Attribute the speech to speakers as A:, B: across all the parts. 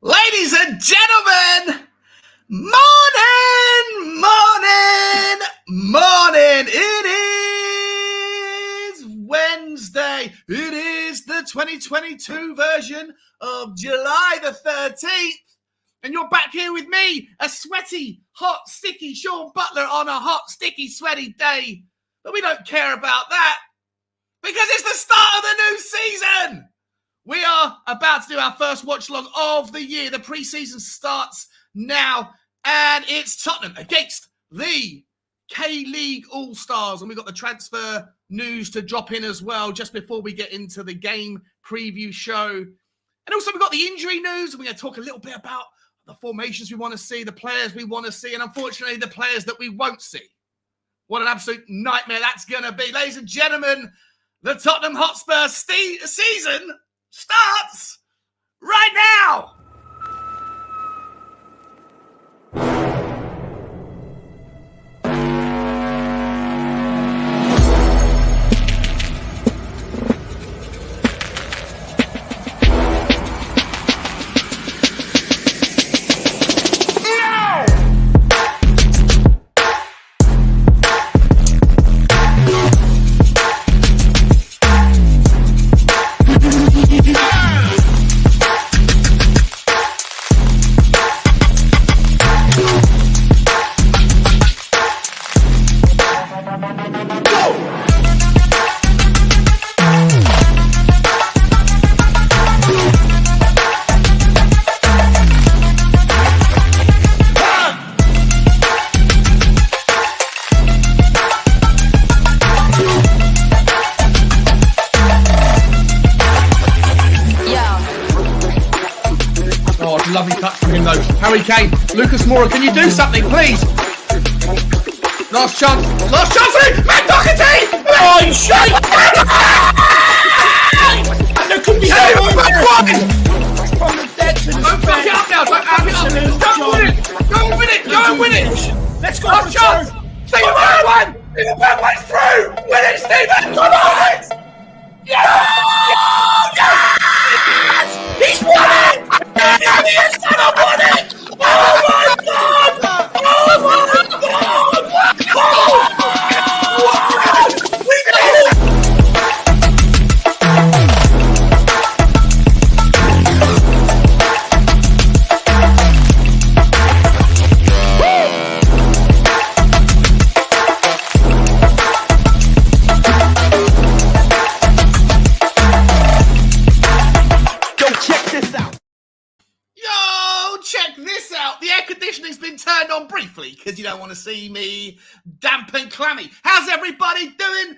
A: Ladies and gentlemen, morning, morning, morning. It is Wednesday. It is the 2022 version of July the 13th. And you're back here with me, a sweaty, hot, sticky Sean Butler on a hot, sticky, sweaty day. But we don't care about that because it's the start of the new season. We are about to do our first watch-along of the year. The pre-season starts now, and it's Tottenham against the K-League All-Stars. And we've got the transfer news to drop in as well just before we get into the game preview show. And also we've got the injury news. We're going to talk a little bit about the formations we want to see, the players we want to see, and unfortunately the players that we won't see. What an absolute nightmare that's going to be. Ladies and gentlemen, the Tottenham Hotspur season starts right now. Lovely touch from him though. Harry Kane, Lucas Moura, can you do something, please? Last chance, Matt Doherty! Oh, you shite! And there could be from the dead to the don't fuck it up now, don't win it! Go and win it! Let's go for chance! Stephen Bergwijn! Stephen Bergwijn's through! Win it, Stephen! Come on! Yes! He's won it! He's gonna win it! Oh my God! Oh my God! Oh! We did it! Turned on briefly because you don't want to see me damp and clammy. How's everybody doing?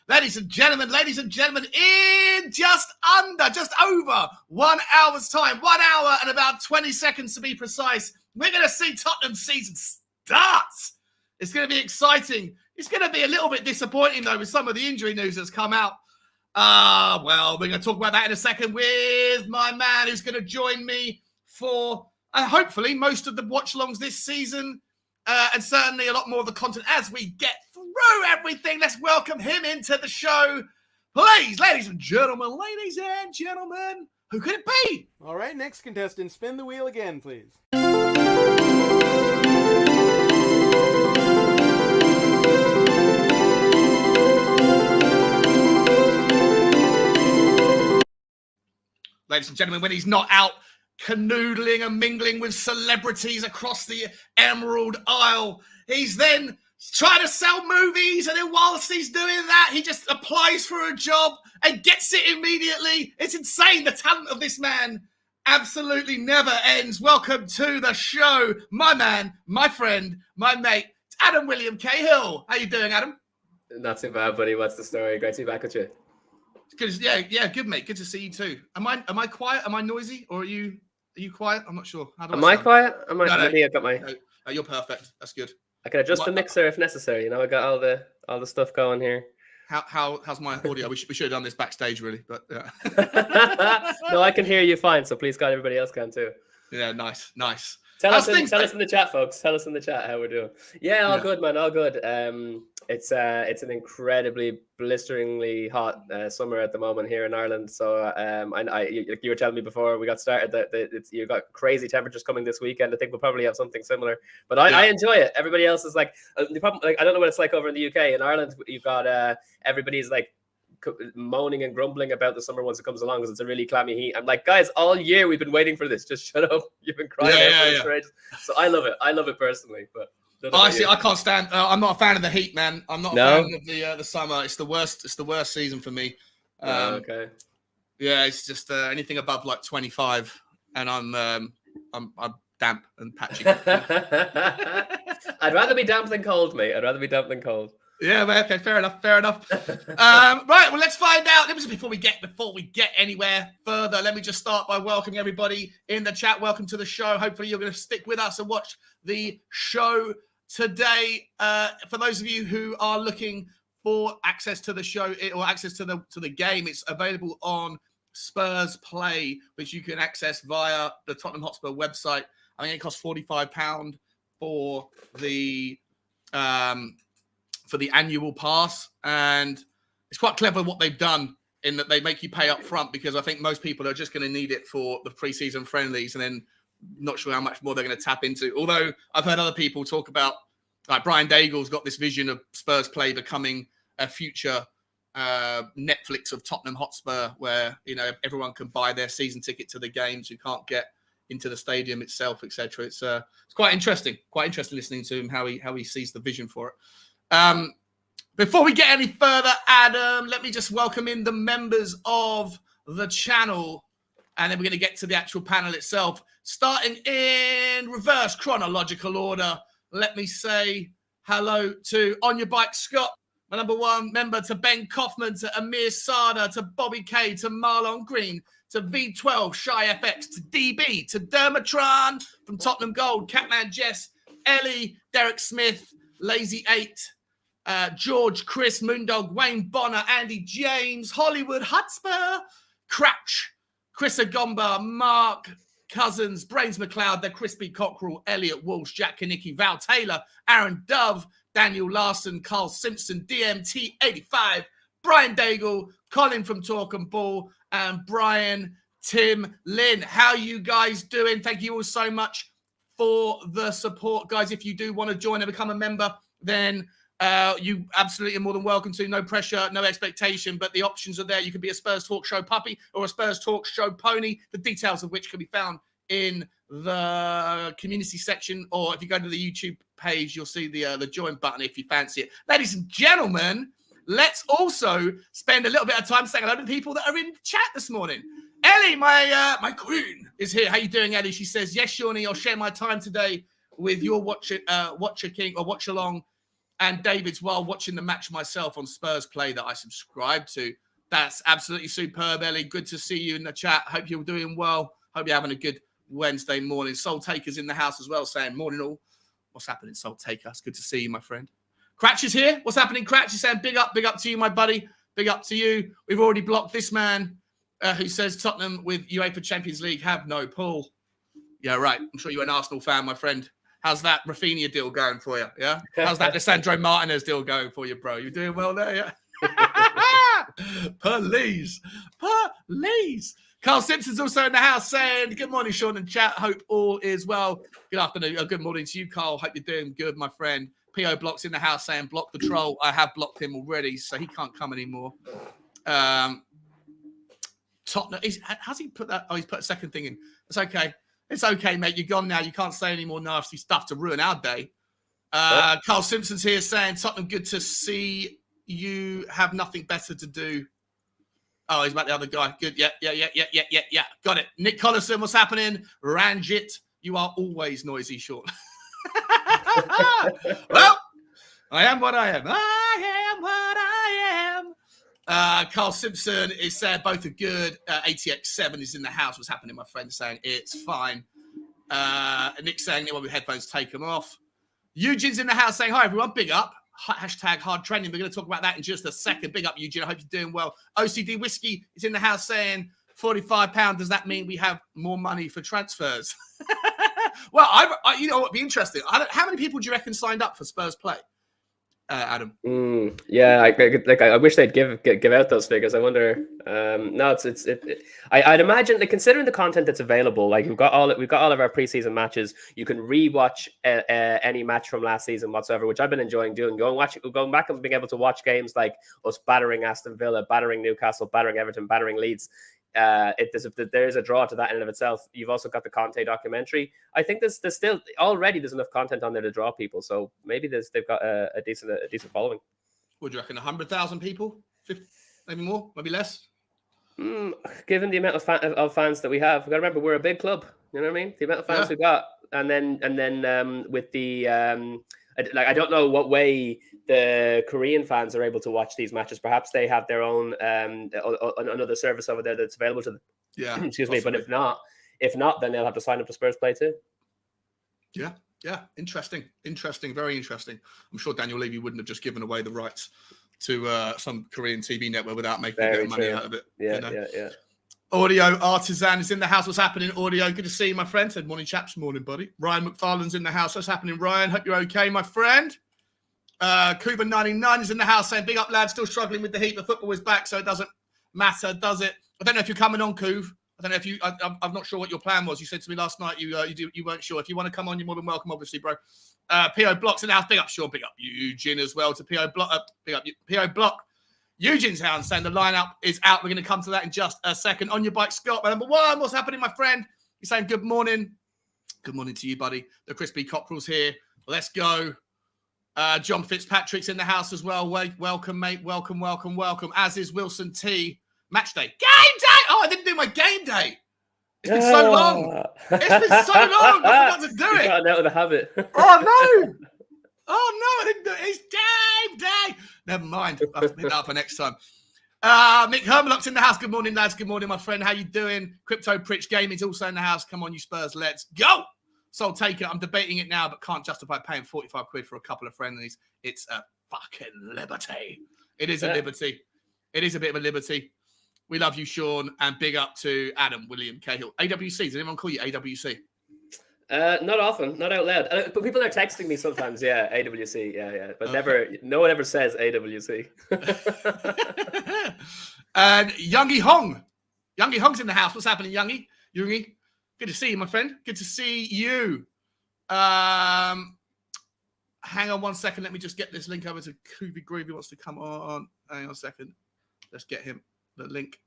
A: Ladies and gentlemen, in just over 1 hour's time, 1 hour and about 20 seconds to be precise, we're going to see Tottenham's season start. It's going to be exciting. It's going to be a little bit disappointing though with some of the injury news that's come out. Well, we're going to talk about that in a second with my man who's going to join me for hopefully most of the watch-alongs this season and certainly a lot more of the content as we get through everything. Let's welcome him into the show. Please, ladies and gentlemen, who could it be?
B: All right, next contestant, spin the wheel again, please.
A: Ladies and gentlemen, when he's not out canoodling and mingling with celebrities across the Emerald Isle, he's then trying to sell movies, and then whilst he's doing that, he just applies for a job and gets it immediately. It's insane. The talent of this man absolutely never ends. Welcome to the show, my man, my friend, my mate, Adam William Cahill. How you doing, Adam?
C: Not too bad, buddy. What's the story? Great to be back with you.
A: Good, yeah, good, mate. Good to see you too. Am I quiet? Am I noisy, or are you quiet? I'm not sure.
C: Am I quiet?
A: No.
C: Maybe I got my.
A: No, you're perfect. That's good.
C: I can adjust the mixer if necessary. You know, I got all the stuff going here.
A: How's my audio? We should have done this backstage, really, but
C: no, I can hear you fine. So please, God, everybody else can too.
A: Yeah, nice.
C: Tell
A: How's
C: us
A: things,
C: in
A: mate?
C: the chat, folks. Tell us in the chat how we're doing. Yeah, all
A: Yeah.
C: good, man. All good. It's an incredibly blisteringly hot summer at the moment here in Ireland. So you were telling me before we got started that you got crazy temperatures coming this weekend. I think we'll probably have something similar. But I enjoy it. Everybody else is like the problem. Like, I don't know what it's like over in the UK. In Ireland, you've got everybody's like moaning and grumbling about the summer once it comes along because it's a really clammy heat. I'm like, guys, all year we've been waiting for this. Just shut up. You've been crying out for this for ages. So I love it. I love it personally. But
A: honestly, I can't stand. I'm not a fan of the heat, man. I'm not a fan of the summer. It's the worst. It's the worst season for me.
C: Okay.
A: Yeah, it's just anything above like 25, and I'm damp and patchy.
C: I'd rather be damp than cold, mate. I'd rather be damp than cold.
A: Yeah, okay, fair enough. Right, well, let's find out. Before we get anywhere further, let me just start by welcoming everybody in the chat. Welcome to the show. Hopefully, you're going to stick with us and watch the show today. For those of you who are looking for access to the show or access to the game, it's available on Spurs Play, which you can access via the Tottenham Hotspur website. I think it costs £45 for the annual pass, and it's quite clever what they've done in that they make you pay up front, because I think most people are just going to need it for the pre-season friendlies and then not sure how much more they're going to tap into. Although I've heard other people talk about, like Brian Daigle's got this vision of Spurs Play becoming a future Netflix of Tottenham Hotspur, where everyone can buy their season ticket to the games who can't get into the stadium itself, etc. It's quite interesting. Quite interesting listening to him how he sees the vision for it. Before we get any further, Adam, let me just welcome in the members of the channel, and then we're going to get to the actual panel itself. Starting in reverse chronological order, let me say hello to On Your Bike Scott, my number one member, to Ben Kaufman, to Amir Sada, to Bobby K, to Marlon Green, to V12, Shy FX, to DB, to Dermatron from Tottenham Gold, Catman Jess, Ellie, Derek Smith, Lazy 8, George, Chris, Moondog, Wayne Bonner, Andy James, Hollywood Hotspur, Cratch, Chris Agomba, Mark Cousins, Brains McLeod, The Crispy Cockerel, Elliot Walsh, Jack Kanicki, Val Taylor, Aaron Dove, Daniel Larson, Carl Simpson, DMT85, Brian Daigle, Colin from Talk and Ball, and Brian Tim Lynn. How you guys doing? Thank you all so much for the support, guys. If you do want to join and become a member, then you absolutely are more than welcome to. No pressure, no expectation, but the options are there. You can be a Spurs Talk Show puppy or a Spurs Talk Show pony, the details of which can be found in the community section, or if you go to the YouTube page, you'll see the join button if you fancy it. Ladies and gentlemen, let's also spend a little bit of time saying hello to the people that are in chat this morning. Ellie, my queen, is here. How you doing, Ellie? She says, yes, Shawnee, I'll share my time today with your Watcher King or Watchalong and David's while watching the match myself on Spurs Play that I subscribe to. That's absolutely superb, Ellie. Good to see you in the chat. Hope you're doing well. Hope you're having a good Wednesday morning. Soul Taker's in the house as well, saying, morning all. What's happening, Soul Taker? It's good to see you, my friend. Cratch is here. What's happening, Cratch? He's saying, big up to you, my buddy. Big up to you. We've already blocked this man who says Tottenham with UEFA Champions League have no pull. Yeah, right. I'm sure you're an Arsenal fan, my friend. How's that Rafinha deal going for you? Yeah. How's that Lisandro Martinez deal going for you, bro? You doing well there? Yeah. Police. Carl Simpson's also in the house saying, good morning, Sean and chat. Hope all is well. Good afternoon. Good morning to you, Carl. Hope you're doing good, my friend. P.O. Block's in the house saying, block the troll. I have blocked him already, so he can't come anymore. Tottenham, has he put that? Oh, he's put a second thing in. It's okay. It's okay, mate. You're gone now. You can't say any more nasty stuff to ruin our day. Carl Simpson's here saying, Tottenham, good to see you. Have nothing better to do. Oh, he's about the other guy. Good. Yeah. Got it. Nick Collison, what's happening? Ranjit, you are always noisy, Sean. Well, I am what I am. I am what I am. Carl Simpson is saying both are good. ATX7 is in the house. What's happening, my friend? Saying it's fine. Nick saying anyone with headphones, take them off. Eugene's in the house saying, hi, everyone. Big up. Hashtag hard training. We're going to talk about that in just a second. Big up, Eugene. I hope you're doing well. OCD Whiskey is in the house saying £45. Does that mean we have more money for transfers? Well, you know what would be interesting? How many people do you reckon signed up for Spurs Play, Adam?
C: Yeah, I wish they'd give out those figures. I wonder. No, I'd imagine that considering the content that's available, like we've got all of our preseason matches. You can rewatch any match from last season whatsoever, which I've been enjoying doing. Going back and being able to watch games like us battering Aston Villa, battering Newcastle, battering Everton, battering Leeds. There's a draw to that in and of itself. You've also got the Conte documentary. I think there's still already there's enough content on there to draw people. So maybe they've got a decent following.
A: What do you reckon? 100,000 people? 50, maybe more? Maybe less?
C: Given the amount of fans that we have, we've got to remember we're a big club. You know what I mean? The amount of fans we got, and then with the I don't know what way the Korean fans are able to watch these matches. Perhaps they have their own another service over there that's available to them.
A: Yeah,
C: excuse me. But if not, then they'll have to sign up to Spurs Play too.
A: Yeah, interesting, very interesting. I'm sure Daniel Levy wouldn't have just given away the rights to some Korean TV network without making a bit of money out of it.
C: Yeah.
A: Audio Artisan is in the house. What's happening, Audio? Good to see you, my friend. Said morning, chaps. Morning, buddy. Ryan McFarlane's in the house. What's happening, Ryan? Hope you're okay, my friend. Cuba99 is in the house saying, big up, lads. Still struggling with the heat. The football is back, so it doesn't matter, does it? I don't know if you're coming on, Cuv. I don't know if you. I'm not sure what your plan was. You said to me last night you weren't sure. If you want to come on, you're more than welcome, obviously, bro. PO Block's in the house. Big up, Sean. Big up, Eugene as well. To PO Block. Big up, PO Block. Eugene's hound saying the lineup is out. We're going to come to that in just a second. On your bike, Scott. Number one, what's happening, my friend? You're saying good morning. Good morning to you, buddy. The crispy cockerel's here. Let's go. John Fitzpatrick's in the house as well. Welcome, mate. Welcome. As is Wilson T. Match day. Game day! Oh, I didn't do my game day. It's been so long. It's been so long. I forgot to do it.
C: You got out of the habit.
A: Oh, no, I didn't do it. It's game day. Never mind. I'll have to pick that up for next time. Mick Hermlock's in the house. Good morning, lads. Good morning, my friend. How you doing? Crypto Pritch Gaming's also in the house. Come on, you Spurs. Let's go. Soul Taker. I'm debating it now, but can't justify paying 45 quid for a couple of friendlies. It's a fucking liberty. It is a liberty. It is a bit of a liberty. We love you, Sean, and big up to Adam William Cahill. AWC. Does anyone call you AWC?
C: Not often, not out loud. But people are texting me sometimes. Yeah, AWC. Yeah. But never. No one ever says AWC.
A: And Youngie Hong. Youngie Hong's in the house. What's happening, Youngie? Good to see you, my friend. Good to see you. Hang on one second. Let me just get this link over to Kubi Groovy. Wants to come on. Hang on a second. Let's get him the link.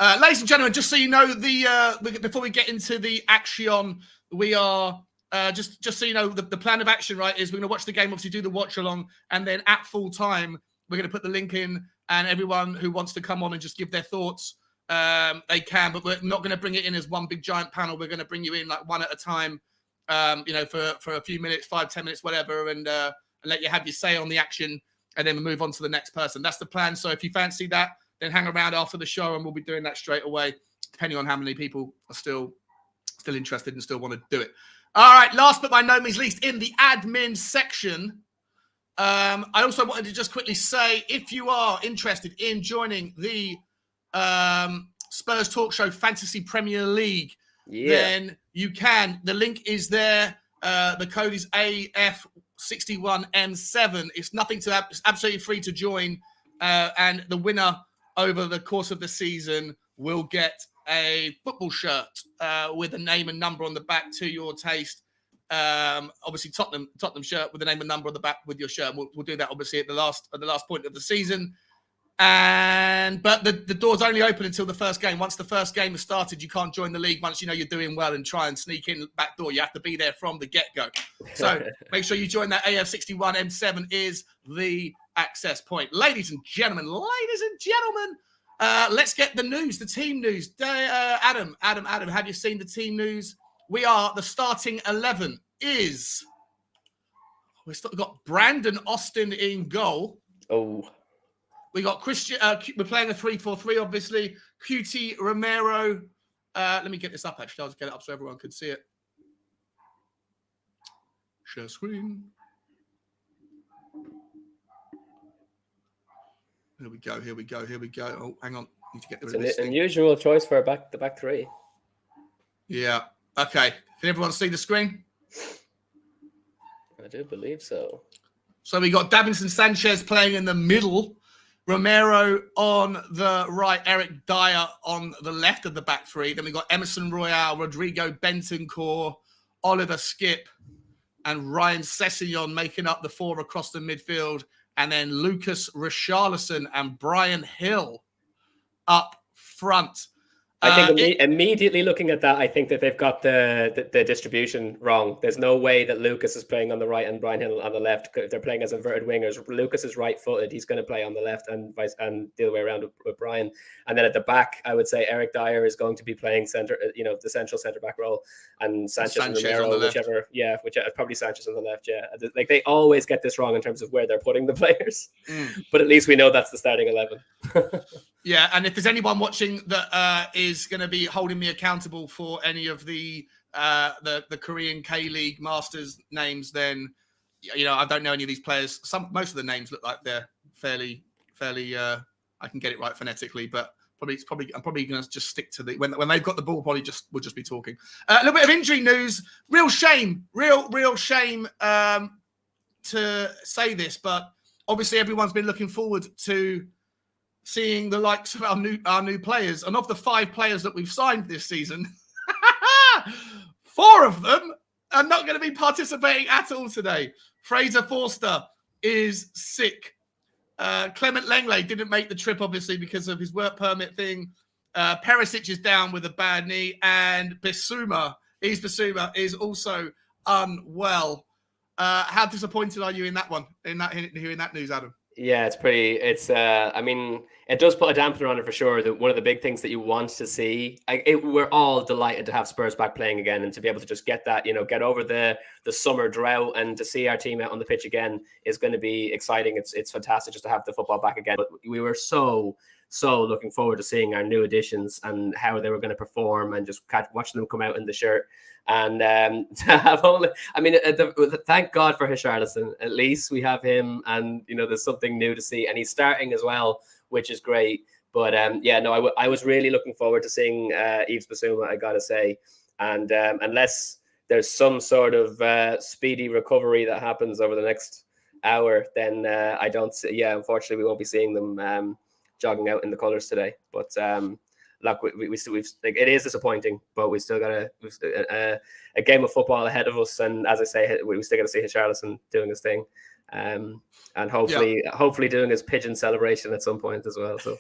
A: Ladies and gentlemen, just so you know, before we get into the action, we are just so you know, the plan of action, right, is we're going to watch the game, obviously do the watch along, and then at full time, we're going to put the link in, and everyone who wants to come on and just give their thoughts, they can, but we're not going to bring it in as one big giant panel. We're going to bring you in like one at a time, for a few minutes, 5-10 minutes, whatever, and let you have your say on the action, and then we move on to the next person. That's the plan. So if you fancy that, then hang around after the show, and we'll be doing that straight away, depending on how many people are still interested and still want to do it. All right, last but by no means least, in the admin section, I also wanted to just quickly say, if you are interested in joining the Spurs Talk Show Fantasy Premier League, then you can. The link is there. The code is AF61M7. It's it's absolutely free to join, and the winner over the course of the season will get a football shirt with a name and number on the back to your taste. Obviously, Tottenham shirt with the name and number on the back with your shirt. We'll do that obviously at the last point of the season. But the door's only open until the first game. Once the first game has started, you can't join the league once you know you're doing well and try and sneak in the back door. You have to be there from the get-go. So make sure you join that. AF61M7 is the access point. Ladies and gentlemen, let's get the news, the team news. Adam, have you seen the team news? The starting 11 is, we've got Brandon Austin in goal.
C: Oh.
A: We got Christian, we're playing a 3-4-3, obviously. QT Romero. Let me get this up, actually. I'll just get it up so everyone can see it. Share screen. Here we go. Oh, hang on. Need to get rid of this
C: thing. Unusual choice for the back three.
A: Yeah. Okay. Can everyone see the screen?
C: I do believe so.
A: So we got Davinson Sanchez playing in the middle, Romero on the right, Eric Dyer on the left of the back three. Then we got Emerson Royale, Rodrigo Bentancur, Oliver Skip, and Ryan Sessegnon making up the four across the midfield. And then Lucas Richarlison and Brian Hill up front.
C: I think immediately looking at that, I think that they've got the distribution wrong. There's no way that Lucas is playing on the right and Brian Hill on the left. If they're playing as inverted wingers, Lucas is right-footed. He's going to play on the left and the other way around with Brian. And then at the back, I would say Eric Dyer is going to be playing center, the central centre back role, and Sanchez and Romero, whichever, probably Sanchez on the left. Yeah, like they always get this wrong in terms of where they're putting the players. But at least we know that's the starting 11.
A: Yeah, and if there's anyone watching that is going to be holding me accountable for any of the Korean K-League Masters names, then I don't know any of these players. Most of the names look like they're fairly. I can get it right phonetically, but I'm probably going to just stick to the when they've got the ball. We'll just be talking a little bit of injury news. Real shame to say this, but obviously everyone's been looking forward to seeing the likes of our new players. And of the 5 players that we've signed this season, 4 of them are not going to be participating at all today. Fraser Forster is sick. Clement Langley didn't make the trip, obviously, because of his work permit thing. Perisic is down with a bad knee. And Bissouma is also unwell. How disappointed are you in that one, hearing that news, Adam?
C: Yeah, it does put a dampener on it for sure. That one of the big things that you want to see, we're all delighted to have Spurs back playing again and to be able to just get that, get over the summer drought and to see our team out on the pitch again is going to be exciting. It's fantastic just to have the football back again. But we were so looking forward to seeing our new additions and how they were going to perform and just watching them come out in the shirt. And to have thank God for Richarlison. At least we have him, and there's something new to see, and he's starting as well, which is great. But I was really looking forward to seeing Yves Bissouma, I gotta say. And unless there's some sort of speedy recovery that happens over the next hour, then I don't see. Yeah, unfortunately, we won't be seeing them jogging out in the colours today. But look, it is disappointing, but we still got a game of football ahead of us, and as I say, we still got to see Richarlison doing his thing, and hopefully doing his pigeon celebration at some point as well. So,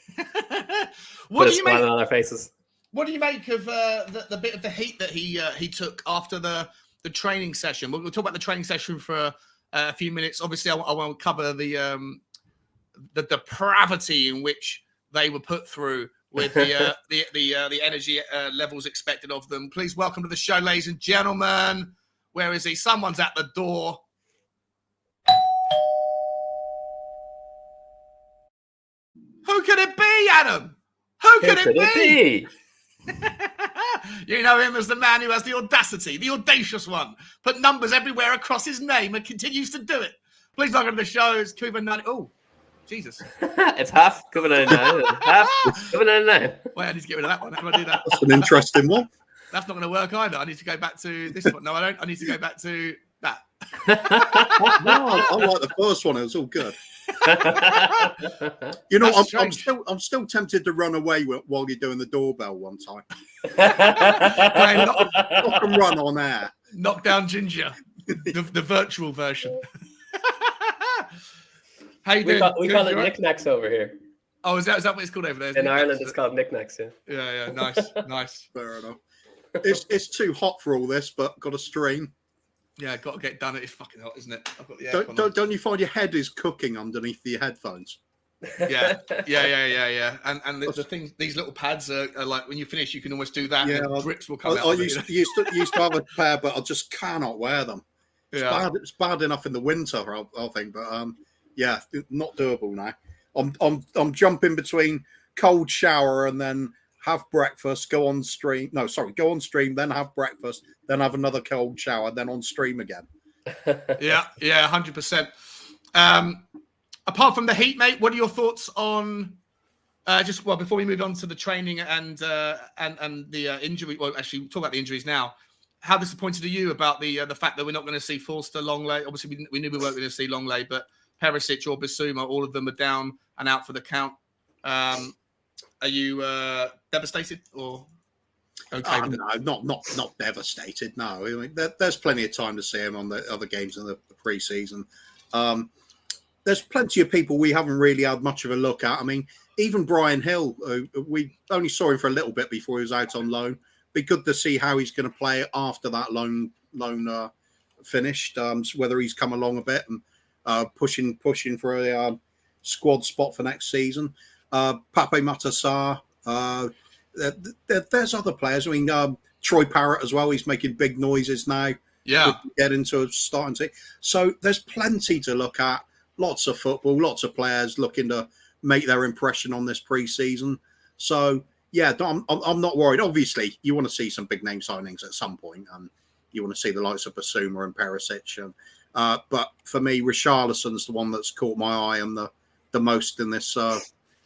A: what do you make
C: on our faces?
A: What do you make of the bit of the heat that he took after the training session? We'll talk about the training session for a few minutes. Obviously, I won't cover the depravity in which they were put through with the energy levels expected of them. Please welcome to the show, ladies and gentlemen. Where is he? Someone's at the door. Who could it be, Adam? Who could it be? You know him as the man who has the audacity, the audacious one. Put numbers everywhere across his name and continues to do it. Please welcome to the show. It's Cuba 90. Oh, Jesus.
C: It's half Cuba 99. Half Cuba 99.
A: Wait, I need to get rid of that one. How do I do that?
D: That's an interesting one.
A: That's not going to work either. I need to go back to this one. No, I don't. I need to go back to that.
D: No, I like the first one. It was all good. I'm still tempted to run away while you're doing the doorbell one time. Knock and run on air.
A: Knock down Ginger, the virtual version. How you doing?
C: We call it knickknacks over here.
A: Oh, is that what it's called over there?
C: In Ireland, it's called knickknacks.
A: Yeah. Nice.
D: Fair enough. It's too hot for all this, but got to stream.
A: Yeah, got to get done. It's fucking hot, isn't it? I've got the
D: don't you find your head is cooking underneath your headphones?
A: Yeah. And the things, these little pads are like when you finish, you can almost do that. Yeah, and drips will come out.
D: I used to have a pair, but I just cannot wear them. It's bad enough in the winter, I think, but yeah, not doable now. I'm jumping between cold shower and then have breakfast, go on stream, then have breakfast, then have another cold shower, then on stream again.
A: Yeah, 100%. Apart from the heat, mate, what are your thoughts on before we move on to the training and the injury? Well, actually, we'll talk about the injuries now. how disappointed are you about the fact that we're not going to see Forster, Longley? Obviously, we knew we weren't going to see Longley, but Perisic or Bissouma, all of them are down and out for the count. Are you devastated or okay with it?
D: No, not devastated. No, I mean, there's plenty of time to see him on the other games in the pre-season. There's plenty of people we haven't really had much of a look at. I mean, even Brian Hill, we only saw him for a little bit before he was out on loan. Be good to see how he's going to play after that loan finished. Whether he's come along a bit and pushing for a squad spot for next season. Pape Matar Sarr. There's other players. I mean, Troy Parrott as well. He's making big noises now.
A: Yeah,
D: get into a starting team. So there's plenty to look at. Lots of football, lots of players looking to make their impression on this pre-season. So yeah, I'm not worried. Obviously, you want to see some big name signings at some point, and you want to see the likes of Basuma and Perisic. And, but for me, Richarlison's the one that's caught my eye and the most in this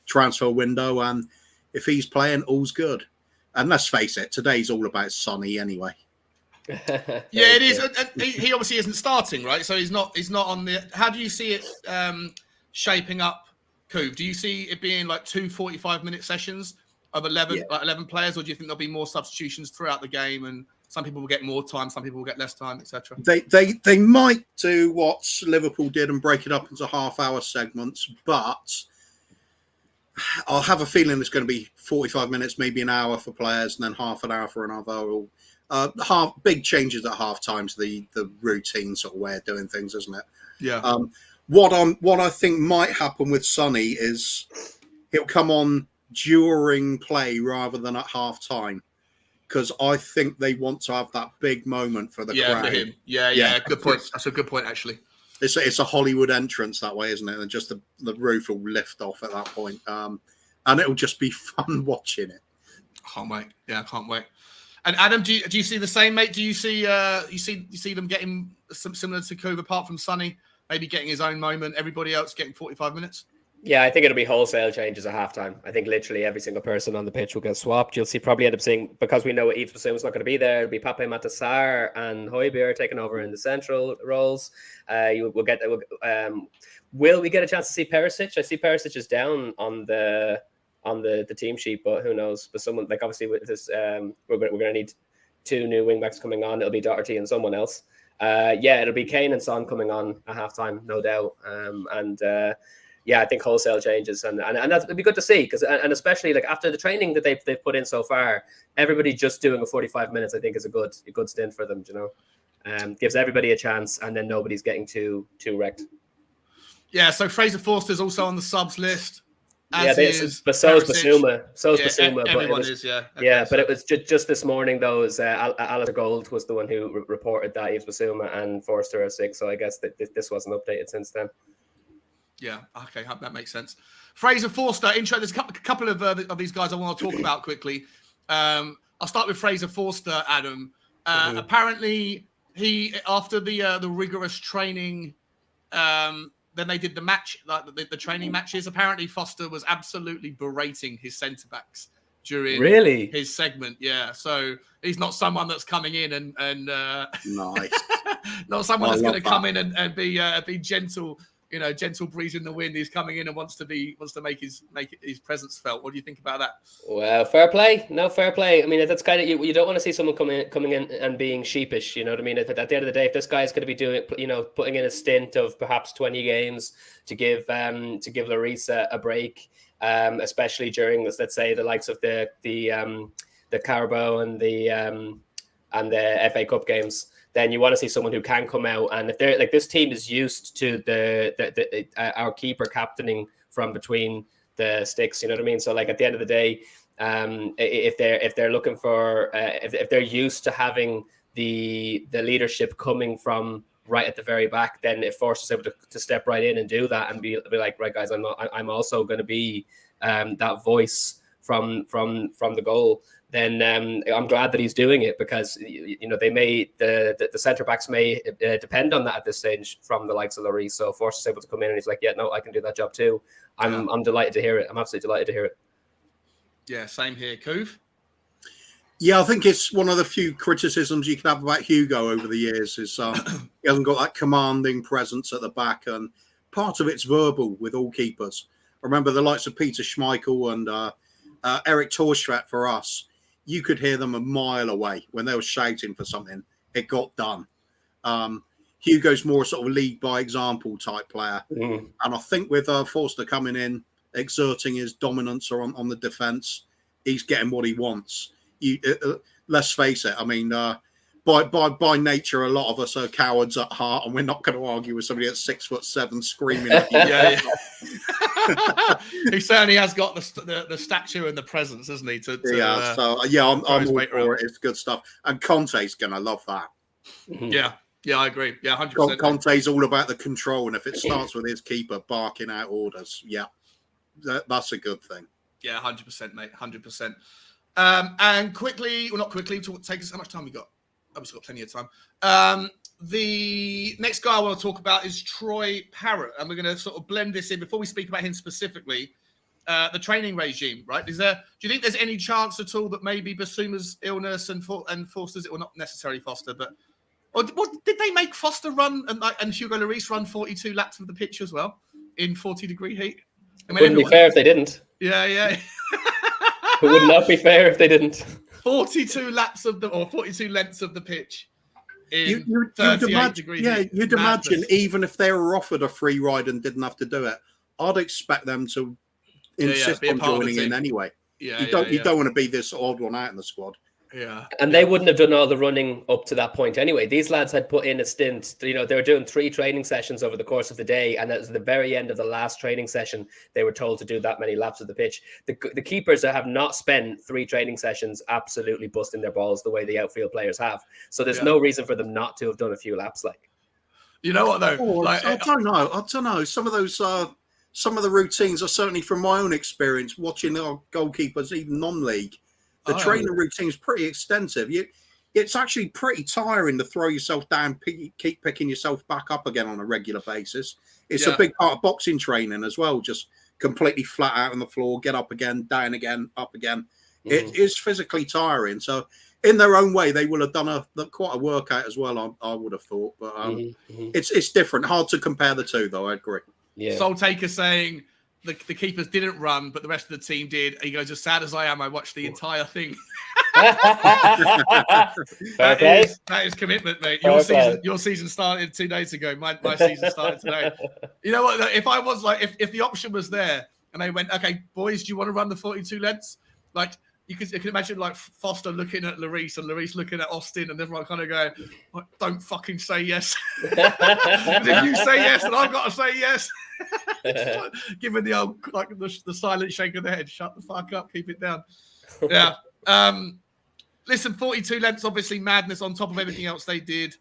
D: transfer window. And if he's playing, all's good. And let's face it, today's all about Sonny anyway.
A: Yeah, it is. He obviously isn't starting, right? So he's not on the. How do you see it shaping up, Coop? Do you see it being like 2 45-minute sessions of 11 players, or do you think there'll be more substitutions throughout the game, and some people will get more time, some people will get less time, etc.?
D: They might do what Liverpool did and break it up into half-hour segments, but I'll have a feeling it's going to be 45 minutes, maybe an hour for players, and then half an hour for another. Or, big changes at half time's the routine sort of way of doing things, isn't it?
A: Yeah.
D: What I think might happen with Sonny is he'll come on during play rather than at half time, because I think they want to have that big moment for the crowd.
A: For him. Yeah. Good point. That's a good point, actually.
D: It's a Hollywood entrance that way, isn't it? And just the roof will lift off at that point, and it'll just be fun watching it.
A: Can't wait. Yeah, I can't wait. And Adam, do you see the same, mate? Do you see you see them getting some similar to Cove, apart from Sonny, maybe getting his own moment, everybody else getting 45 minutes?
C: Yeah, I think it'll be wholesale changes at halftime. I think literally every single person on the pitch will get swapped. You'll probably end up seeing, because we know Yves Bissouma's not going to be there, it'll be Pape Matar Sarr and Højbjerg taking over in the central roles. Will we get a chance to see Perisic? I see Perisic is down on the team sheet, but who knows? But someone, like, obviously with this, we're going to need 2 new wingbacks coming on. It'll be Doherty and someone else. It'll be Kane and Son coming on at halftime, no doubt. I think wholesale changes, and that'd be good to see, because and especially like after the training that they've put in so far, everybody just doing a 45 minutes, I think, is a good stint for them. You know, gives everybody a chance, and then nobody's getting too wrecked.
A: Yeah. So Fraser Forster's also on the subs list.
C: But so's Bissouma. Bissouma.
A: Everyone is. Yeah. Okay,
C: yeah, but it was just this morning, though. Alistair Gold was the one who reported that Yves Bissouma and Forster are sick. So I guess that this wasn't updated since then.
A: Yeah, okay, that makes sense. Fraser Forster, intro. There's a couple of these guys I want to talk about quickly. I'll start with Fraser Forster, Adam. Apparently, he, after the rigorous training, then they did the match, like the training matches. Apparently, Foster was absolutely berating his centre backs during his segment. Yeah, so he's not someone that's coming in and
D: nice,
A: not someone that's going to come in and be gentle. You know, gentle breeze in the wind. He's coming in and wants to make his presence felt. What do you think about that?
C: Well, fair play. No, fair play. I mean, that's kind of, you don't want to see someone coming in and being sheepish. You know what I mean? At the end of the day, if this guy's going to be doing, putting in a stint of perhaps 20 games to give Larissa a break, especially during, let's say, the likes of the Carabao and the FA Cup games, then you want to see someone who can come out. And if they're like, this team is used to our keeper captaining from between the sticks, you know what I mean? So like at the end of the day, if they're looking for, if they're used to having the leadership coming from right at the very back, then if Forster's able to step right in and do that and be like, right guys, I'm also going to be that voice from the goal, then I'm glad that he's doing it, because they may the centre backs may depend on that at this stage from the likes of Lloris. So Forster's able to come in and he's like, yeah, no, I can do that job too. I'm delighted to hear it. I'm absolutely delighted to hear it.
A: Yeah, same here, Cove.
D: Yeah, I think it's one of the few criticisms you can have about Hugo over the years is he hasn't got that commanding presence at the back, and part of it's verbal with all keepers. I remember the likes of Peter Schmeichel and Eric Torstrat for us. You could hear them a mile away when they were shouting for something. It got done. Hugo's more sort of lead by example type player, and I think with Forster coming in, exerting his dominance on the defence, he's getting what he wants. Let's face it. I mean, by nature, a lot of us are cowards at heart, and we're not going to argue with somebody that's 6'7" screaming at you.
A: Yeah. He certainly has got the stature and the presence, hasn't he? I'm all for it. It's good stuff, and Conte's going to love that. Yeah, I agree. Yeah, 100%.
D: Conte's all about the control, and if it starts with his keeper barking out orders, that's a good thing.
A: Yeah, 100%, mate. 100%. And not quickly, take us how much time we got? Obviously got plenty of time. The next guy I want to talk about is Troy Parrott, and we're going to sort of blend this in before we speak about him specifically. The training regime, right? Do you think there's any chance at all that maybe Basuma's illness and Foster's, well, not necessarily Foster, but did they make Foster run and Hugo Lloris run 42 laps of the pitch as well in 40-degree heat?
C: I mean, wouldn't be fair if they didn't.
A: Yeah.
C: It would not be fair if they didn't.
A: 42 lengths of the pitch.
D: You'd imagine even if they were offered a free ride and didn't have to do it, I'd expect them to insist on joining in anyway. You don't want to be this odd one out in the squad.
A: Yeah.
C: And they wouldn't have done all the running up to that point anyway. These lads had put in a stint, they were doing 3 training sessions over the course of the day. And at the very end of the last training session, they were told to do that many laps of the pitch. The keepers have not spent 3 training sessions absolutely busting their balls the way the outfield players have. So there's no reason for them not to have done a few laps.
A: You know what, though?
D: I don't know. Some of those, some of the routines are certainly from my own experience watching our goalkeepers, even non-league. The training routine is pretty extensive. It's actually pretty tiring to throw yourself down, keep picking yourself back up again on a regular basis. It's a big part of boxing training as well, just completely flat out on the floor, get up again, down again, up again. It is physically tiring. So in their own way, they will have done quite a workout as well, I would have thought. But it's different. Hard to compare the two, though, I agree.
C: Yeah.
A: Soul Taker saying the keepers didn't run, but the rest of the team did. He goes, as sad as I am, I watched the entire thing. That is commitment, mate. Your season started 2 days ago. My season started today. You know what? If I was if the option was there and they went, okay, boys, do you want to run the 42 lengths? You can imagine Foster looking at Lloris and Lloris looking at Austin and everyone kind of going, don't fucking say yes. If you say yes, then I've got to say yes. Giving the old the silent shake of the head. Shut the fuck up. Keep it down. Yeah. Listen, 42 lengths, obviously madness on top of everything else they did.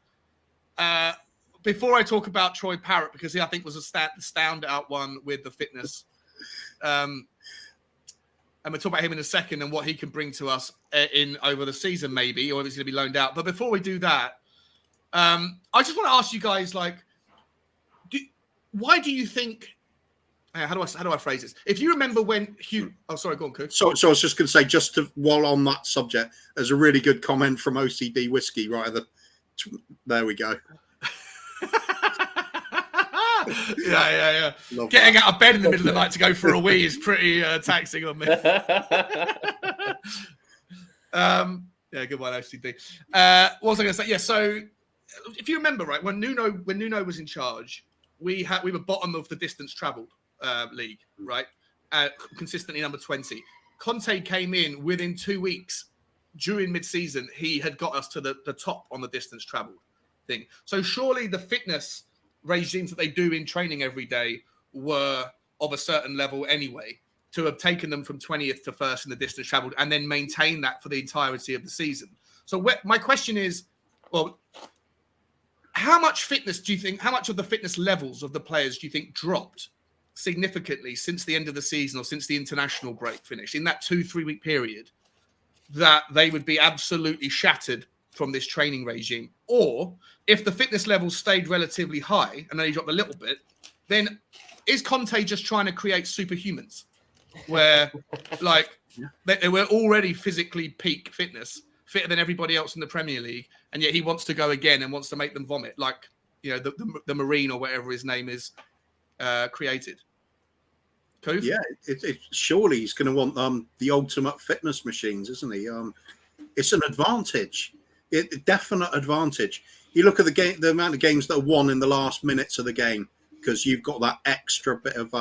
A: Before I talk about Troy Parrott, because he I think was a standout one with the fitness. And we'll talk about him in a second and what he can bring to us over the season, maybe, or if he's going to be loaned out. But before we do that, I just want to ask you guys, why do you think? How do I phrase this? If you remember when Hugh, sorry, go on, Coach.
D: So I was just going to say, while on that subject, there's a really good comment from OCD Whiskey right at there we go.
A: Yeah. Getting out of bed in the middle of the night to go for a wee is pretty taxing on me. Yeah, good one, OCD. What was I going to say? Yeah, so if you remember, right, when Nuno was in charge, we were bottom of the distance travelled league, right? Consistently number 20. Conte came in within 2 weeks. During mid-season, he had got us to the top on the distance travelled thing. So surely the fitness regimes that they do in training every day were of a certain level anyway, to have taken them from 20th to 1st in the distance travelled and then maintain that for the entirety of the season. So my question is, how much of the fitness levels of the players do you think dropped significantly since the end of the season or since the international break finished in that 2-3 week period, that they would be absolutely shattered from this training regime? Or if the fitness levels stayed relatively high and only dropped a little bit, then is Conte just trying to create superhumans where they were already physically peak fitness fitter than everybody else in the Premier League, and yet he wants to go again and wants to make them vomit, like the Marine or whatever his name is created. Koof?
D: Yeah, surely he's going to want the ultimate fitness machines, isn't he? It's an advantage, definite advantage. You look at the amount of games that are won in the last minutes of the game because you've got that extra bit of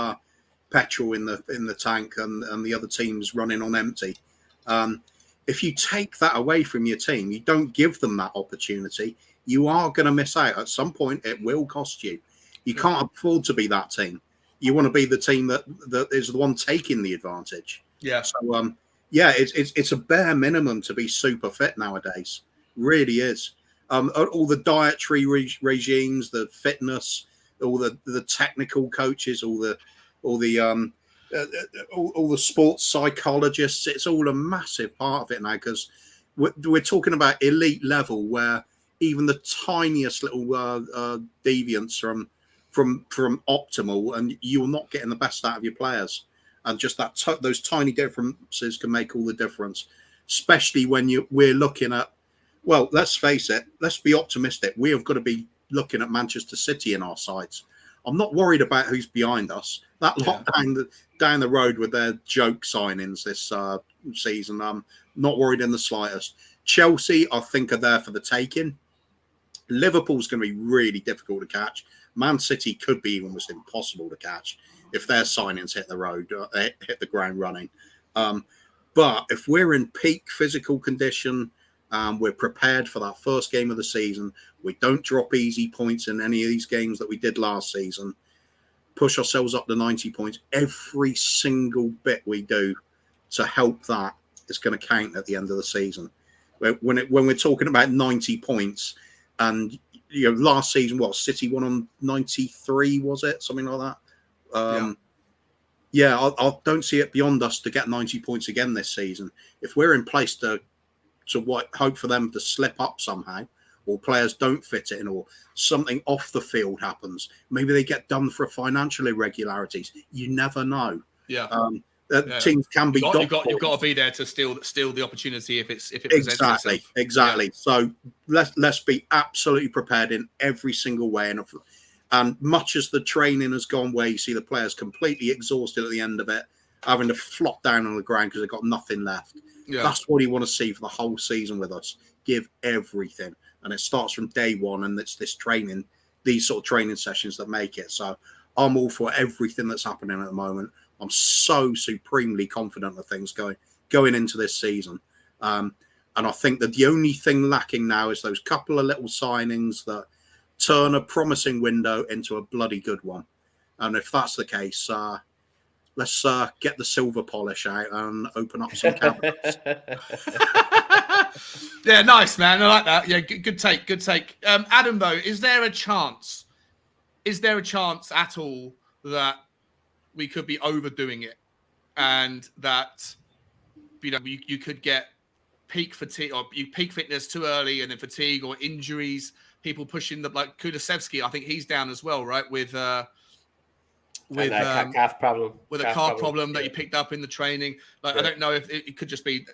D: petrol in the tank and the other team's running on empty. If you take that away from your team, you don't give them that opportunity, you are going to miss out. At some point, it will cost you. You can't afford to be that team. You want to be the team that is the one taking the advantage.
A: Yeah.
D: So, it's a bare minimum to be super fit nowadays. Really is. All the dietary regimes, the fitness, all the technical coaches, all the sports psychologists. It's all a massive part of it now because we're talking about elite level where even the tiniest little deviance from optimal, and you're not getting the best out of your players. And just those tiny differences can make all the difference, especially when we're looking at. Well, let's face it. Let's be optimistic. We have got to be looking at Manchester City in our sights. I'm not worried about who's behind us. That lot down the road with their joke signings this season, I'm not worried in the slightest. Chelsea, I think, are there for the taking. Liverpool's going to be really difficult to catch. Man City could be almost impossible to catch if their signings hit the ground running. But if we're in peak physical condition, we're prepared for that first game of the season, we don't drop easy points in any of these games that we did last season, push ourselves up to 90 points, every single bit we do to help that is going to count at the end of the season. When we're talking about 90 points, and last season, City won on 93, was it? Something like that. I don't see it beyond us to get 90 points again this season. If we're in place to hope for them to slip up somehow, or players don't fit it in, or something off the field happens, maybe they get done for financial irregularities. You never know. Teams can be. You've got
A: to be there to steal the opportunity if it presents itself.
D: Exactly. Yeah. So let's be absolutely prepared in every single way. And much as the training has gone where you see the players completely exhausted at the end of it, having to flop down on the ground because they've got nothing left. Yeah. That's what you want to see for the whole season with us. Give everything. And it starts from day one, and it's this training, these sort of training sessions that make it. So I'm all for everything that's happening at the moment. I'm so supremely confident of things going into this season. And I think that the only thing lacking now is those couple of little signings that turn a promising window into a bloody good one. And if that's the case, let's get the silver polish out and open up some cabinets.
A: Yeah, nice, man. I like that. Yeah, good take. Adam, though, is there a chance at all that we could be overdoing it, and that you could get peak fatigue or peak fitness too early, and then fatigue or injuries, people pushing like Kulusevski? I think he's down as well, right? With
C: calf problem.
A: With a calf problem that you picked up in the training. Like, I don't know if it could just be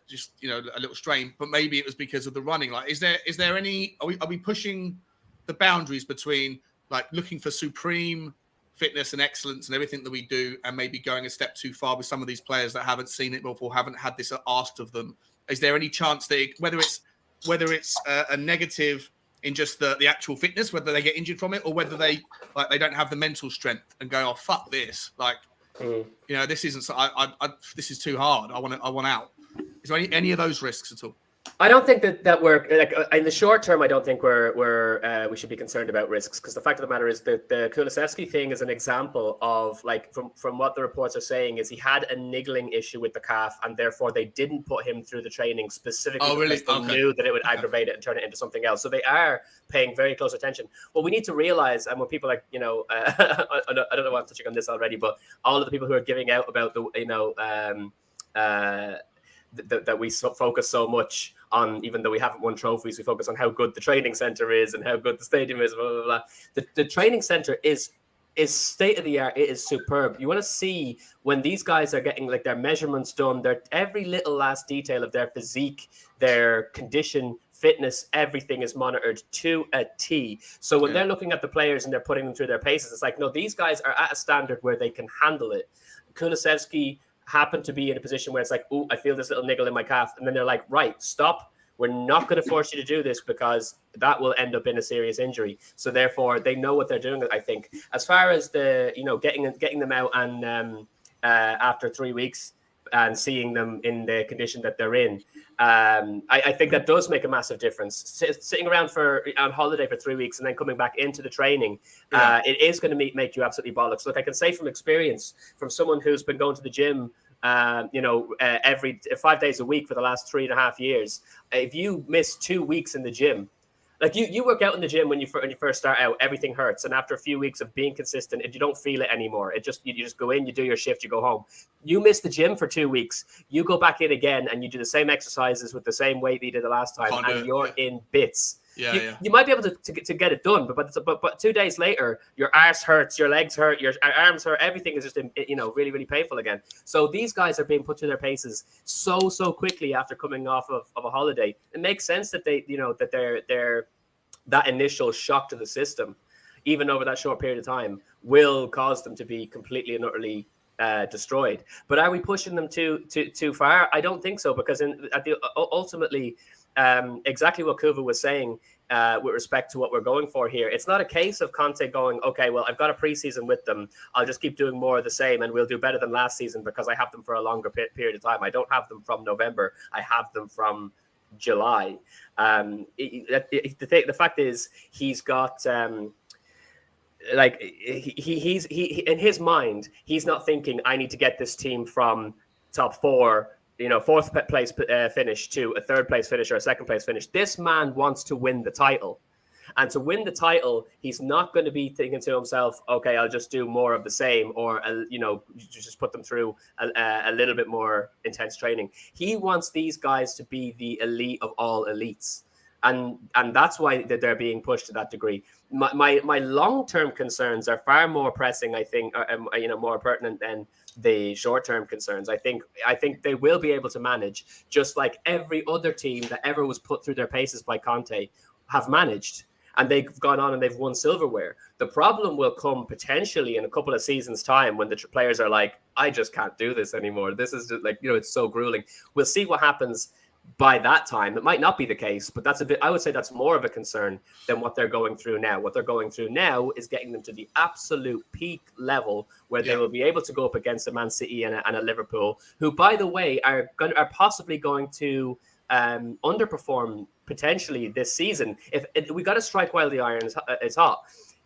A: a little strain, but maybe it was because of the running. Like, is there any? Are we pushing the boundaries between like looking for supreme fitness and excellence and everything that we do, and maybe going a step too far with some of these players that haven't seen it before, haven't had this asked of them? Is there any chance that whether it's a negative in just the actual fitness, whether they get injured from it, or whether they don't have the mental strength and go, oh fuck this, this isn't, this is too hard, I want out? Is there any of those risks at all?
C: I don't think that we're in the short term. I don't think we should be concerned about risks, because the fact of the matter is that the Kulusevski thing is an example of, like, from what the reports are saying, is he had a niggling issue with the calf, and therefore they didn't put him through the training specifically because they knew that it would aggravate it and turn it into something else. So they are paying very close attention. What we need to realize, and when people I don't know why I'm touching on this already, but all of the people who are giving out about that we focus so much on, even though we haven't won trophies, we focus on how good the training center is and how good the stadium is, blah, blah, blah. The training center is is state of the art. It is superb. You want to see when these guys are getting like their measurements done, their every little last detail of their physique, their condition, fitness, everything is monitored to a T. So when they're looking at the players and they're putting them through their paces, it's like, no, these guys are at a standard where they can handle it. Kulusevski happened to be in a position where it's like, oh, I feel this little niggle in my calf. And then they're like, right, stop. We're not going to force you to do this because that will end up in a serious injury. So therefore, they know what they're doing, I think. As far as the, getting them out and after 3 weeks and seeing them in the condition that they're in, I think that does make a massive difference. Sitting around on holiday for 3 weeks and then coming back into the training, it is going to make you absolutely bollocks. Look, I can say from experience, from someone who's been going to the gym every 5 days a week for the last 3.5 years. If you miss 2 weeks in the gym, like you work out in the gym when you first start out, everything hurts, and after a few weeks of being consistent, you don't feel it anymore. You just go in, you do your shift, you go home. You miss the gym for 2 weeks, you go back in again, and you do the same exercises with the same weight that you did the last time, and you're in bits. You might be able to get it done, but 2 days later, your arse hurts, your legs hurt, your arms hurt, everything is just really, really painful again. So these guys are being put through their paces so quickly after coming off of a holiday. It makes sense that they're that initial shock to the system, even over that short period of time, will cause them to be completely and utterly destroyed. But are we pushing them too far? I don't think so, because ultimately. Exactly what Kuva was saying with respect to what we're going for here. It's not a case of Conte going, okay, well, I've got a preseason with them. I'll just keep doing more of the same and we'll do better than last season because I have them for a longer period of time. I don't have them from November. I have them from July. The fact is he's got... he's in his mind, he's not thinking I need to get this team from top four, fourth place finish to a third place finish or a second place finish. This man wants to win the title. And to win the title, he's not going to be thinking to himself, okay, I'll just do more of the same, or, just put them through a little bit more intense training. He wants these guys to be the elite of all elites. And that's why they're being pushed to that degree. My long-term concerns are far more pressing, I think, more pertinent than the short-term concerns. I think they will be able to manage, just like every other team that ever was put through their paces by Conte have managed. And they've gone on and they've won silverware. The problem will come potentially in a couple of seasons' time when the players are like, I just can't do this anymore. This is just like, it's so grueling. We'll see what happens by that time. It might not be the case, but I would say that's more of a concern than what they're going through now. What they're going through now is getting them to the absolute peak level where they will be able to go up against a Man City and a Liverpool, who, by the way, are possibly going to underperform potentially this season. If we got to strike while the iron is hot.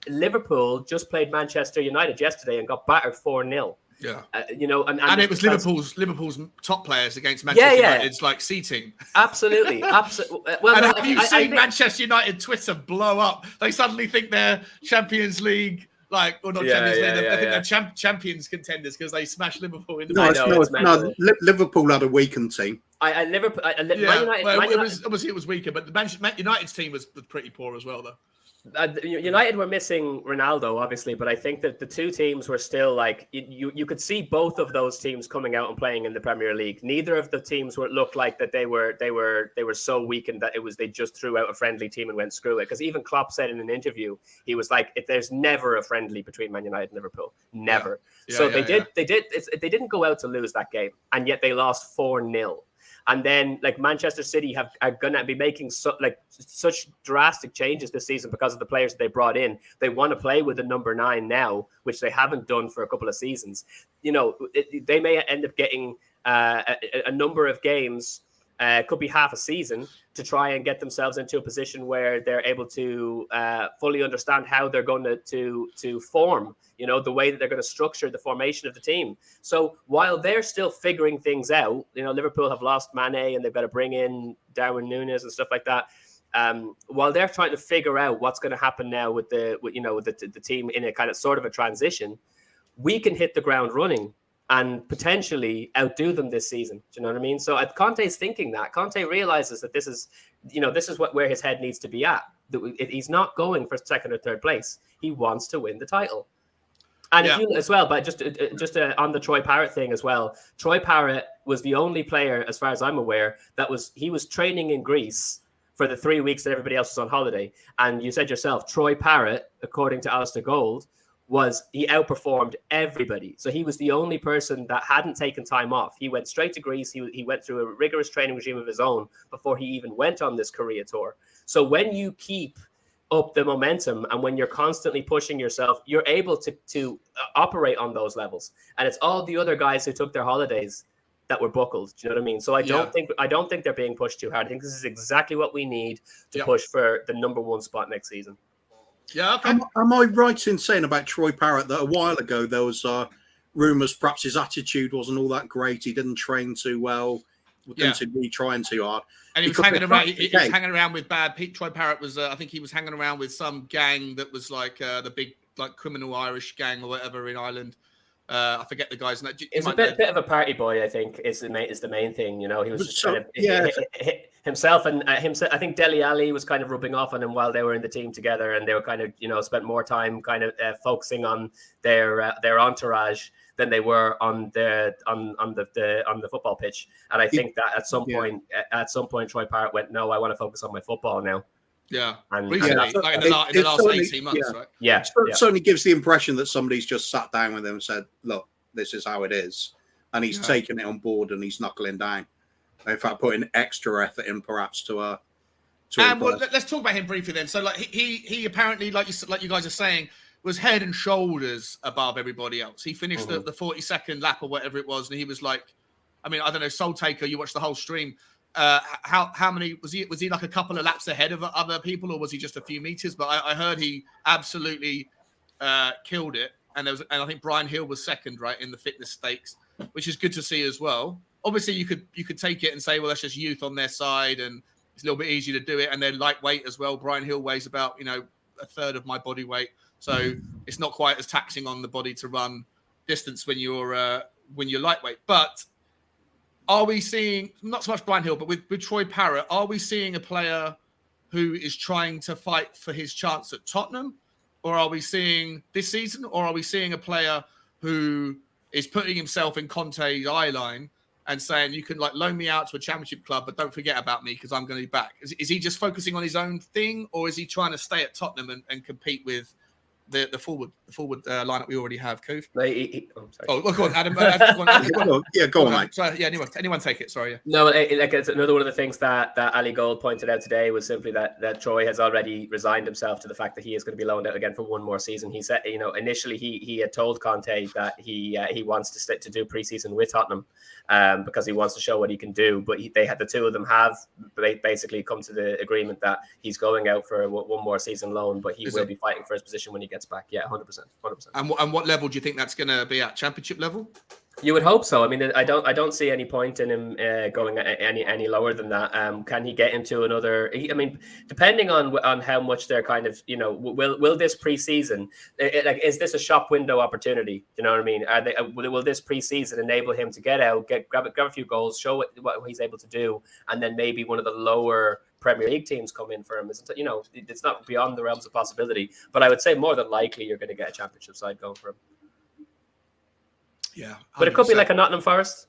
C: Liverpool just played Manchester United yesterday and got battered 4-0.
A: Yeah,
C: and
A: it was Liverpool's top players against Manchester United's like C team.
C: Absolutely. Well,
A: and have you seen Manchester United Twitter blow up? They suddenly think they're Champions League, Champions League. I think they're champions contenders because they smashed Liverpool in the.
D: No, Liverpool had a weakened team.
C: Liverpool.
A: It was weaker, but the Man United's team was pretty poor as well, though.
C: United were missing Ronaldo, obviously, but I think that the two teams were still like you could see both of those teams coming out and playing in the Premier League. Neither of the teams looked like that they were so weakened that they just threw out a friendly team and went screw it. Because even Klopp said in an interview, he was like, "There's never a friendly between Man United and Liverpool, never." They didn't go out to lose that game, and yet they lost 4-0. And then, Manchester City are going to be making such drastic changes this season because of the players that they brought in. They want to play with the number 9 now, which they haven't done for a couple of seasons. They may end up getting a number of games, could be half a season, to try and get themselves into a position where they're able to fully understand how they're going to form, the way that they're going to structure the formation of the team. So while they're still figuring things out, Liverpool have lost Mane and they've got to bring in Darwin Núñez and stuff like that. While they're trying to figure out what's going to happen now with the team in a kind of sort of a transition, we can hit the ground running and potentially outdo them this season. Do you know what I mean? So Conte's thinking that. Conte realizes that this is where his head needs to be at. He's not going for second or third place. He wants to win the title. And if you as well, but just on the Troy Parrott thing as well, Troy Parrott was the only player, as far as I'm aware, he was training in Greece for the 3 weeks that everybody else was on holiday. And you said yourself, Troy Parrott, according to Alistair Gold, he outperformed everybody. So he was the only person that hadn't taken time off. He went straight to Greece. He went through a rigorous training regime of his own before he even went on this Korea tour. So when you keep up the momentum and when you're constantly pushing yourself, you're able to operate on those levels. And it's all the other guys who took their holidays that were buckled. Do you know what I mean? So I don't think they're being pushed too hard. I think this is exactly what we need to push for the #1 spot next season.
A: Yeah. Okay.
D: Am I right in saying about Troy Parrott that a while ago there was rumours perhaps his attitude wasn't all that great? He didn't train too well. Didn't seem to be trying too hard.
A: And he was hanging around. He was hanging around with bad people. Troy Parrott was. I think he was hanging around with some gang that was like the big criminal Irish gang or whatever in Ireland. I forget the guy's name.
C: He's a bit of a party boy, I think, is the main thing. You know, he was just himself and himself. I think Dele Alli was kind of rubbing off on him while they were in the team together, and they were kind of spent more time kind of focusing on their entourage than they were on the football pitch. And I think that at some point, Troy Parrott went, "No, I want to focus on my football now."
A: Yeah,
C: and
A: recently, like in the last 18 months, right?
C: Yeah,
D: it certainly gives the impression that somebody's just sat down with him and said, "Look, this is how it is," and he's taken it on board and he's knuckling down. In fact, putting extra effort in, perhaps to
A: let's talk about him briefly then. So, like, he apparently, like you guys are saying, was head and shoulders above everybody else. He finished the 42nd lap or whatever it was, and he was like, I mean, I don't know, Soul Taker. You watched the whole stream. How many was he? Was he like a couple of laps ahead of other people, or was he just a few meters? But I heard he absolutely killed it, and I think Brian Hill was second, right, in the fitness stakes, which is good to see as well. Obviously, you could take it and say, well, that's just youth on their side, and it's a little bit easier to do it, and they're lightweight as well. Brian Hill weighs about a third of my body weight, so it's not quite as taxing on the body to run distance when you're lightweight, but. Are we seeing, not so much Brian Hill, but with Troy Parrott, are we seeing a player who is trying to fight for his chance at Tottenham? Or are we seeing this season? Or are we seeing a player who is putting himself in Conte's eye line and saying, you can loan me out to a championship club, but don't forget about me because I'm going to be back? Is he just focusing on his own thing? Or is he trying to stay at Tottenham and compete with the forward lineup we already have, Coof? Go on, Adam.
D: Go on, mate.
A: Sorry, anyone take it. Sorry. Yeah.
C: No, it's another one of the things that Ali Gold pointed out today was simply that Troy has already resigned himself to the fact that he is going to be loaned out again for one more season. He said, initially he had told Conte that he wants to stick to do preseason with Tottenham because he wants to show what he can do. But the two of them have basically come to the agreement that he's going out for one more season loan, but he will be fighting for his position when he gets back. Yeah, 100%.
A: And what level do you think that's going to be at? Championship level?
C: You would hope so. I mean, I don't see any point in him going any lower than that. Can he get into another? I mean, depending on how much they're kind of will this preseason is this a shop window opportunity? You know what I mean? Will this preseason enable him to get out, grab a few goals, show what he's able to do, and then maybe one of the lower Premier League teams come in for him? It's not beyond the realms of possibility, but I would say more than likely you're going to get a championship side going for him.
A: Yeah, 100%.
C: But it could be like a Nottingham Forest.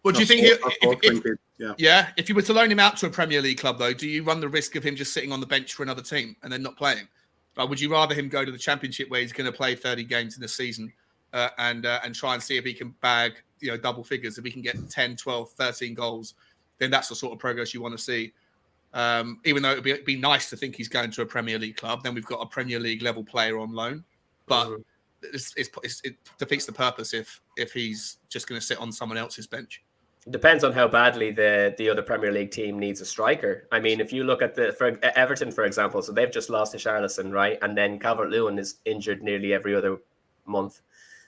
A: Well, do you think if you were to loan him out to a Premier League club, though, do you run the risk of him just sitting on the bench for another team and then not playing? Or would you rather him go to the Championship where he's going to play 30 games in the season and try and see if he can bag double figures? If he can get 10, 12, 13 goals, then that's the sort of progress you want to see. Even though it'd be nice to think he's going to a Premier League club, then we've got a Premier League level player on loan. But it defeats the purpose if he's just going to sit on someone else's bench.
C: It depends on how badly the other Premier League team needs a striker. I mean, if you look at for Everton, for example, so they've just lost to Charleston, right? And then Calvert-Lewin is injured nearly every other month.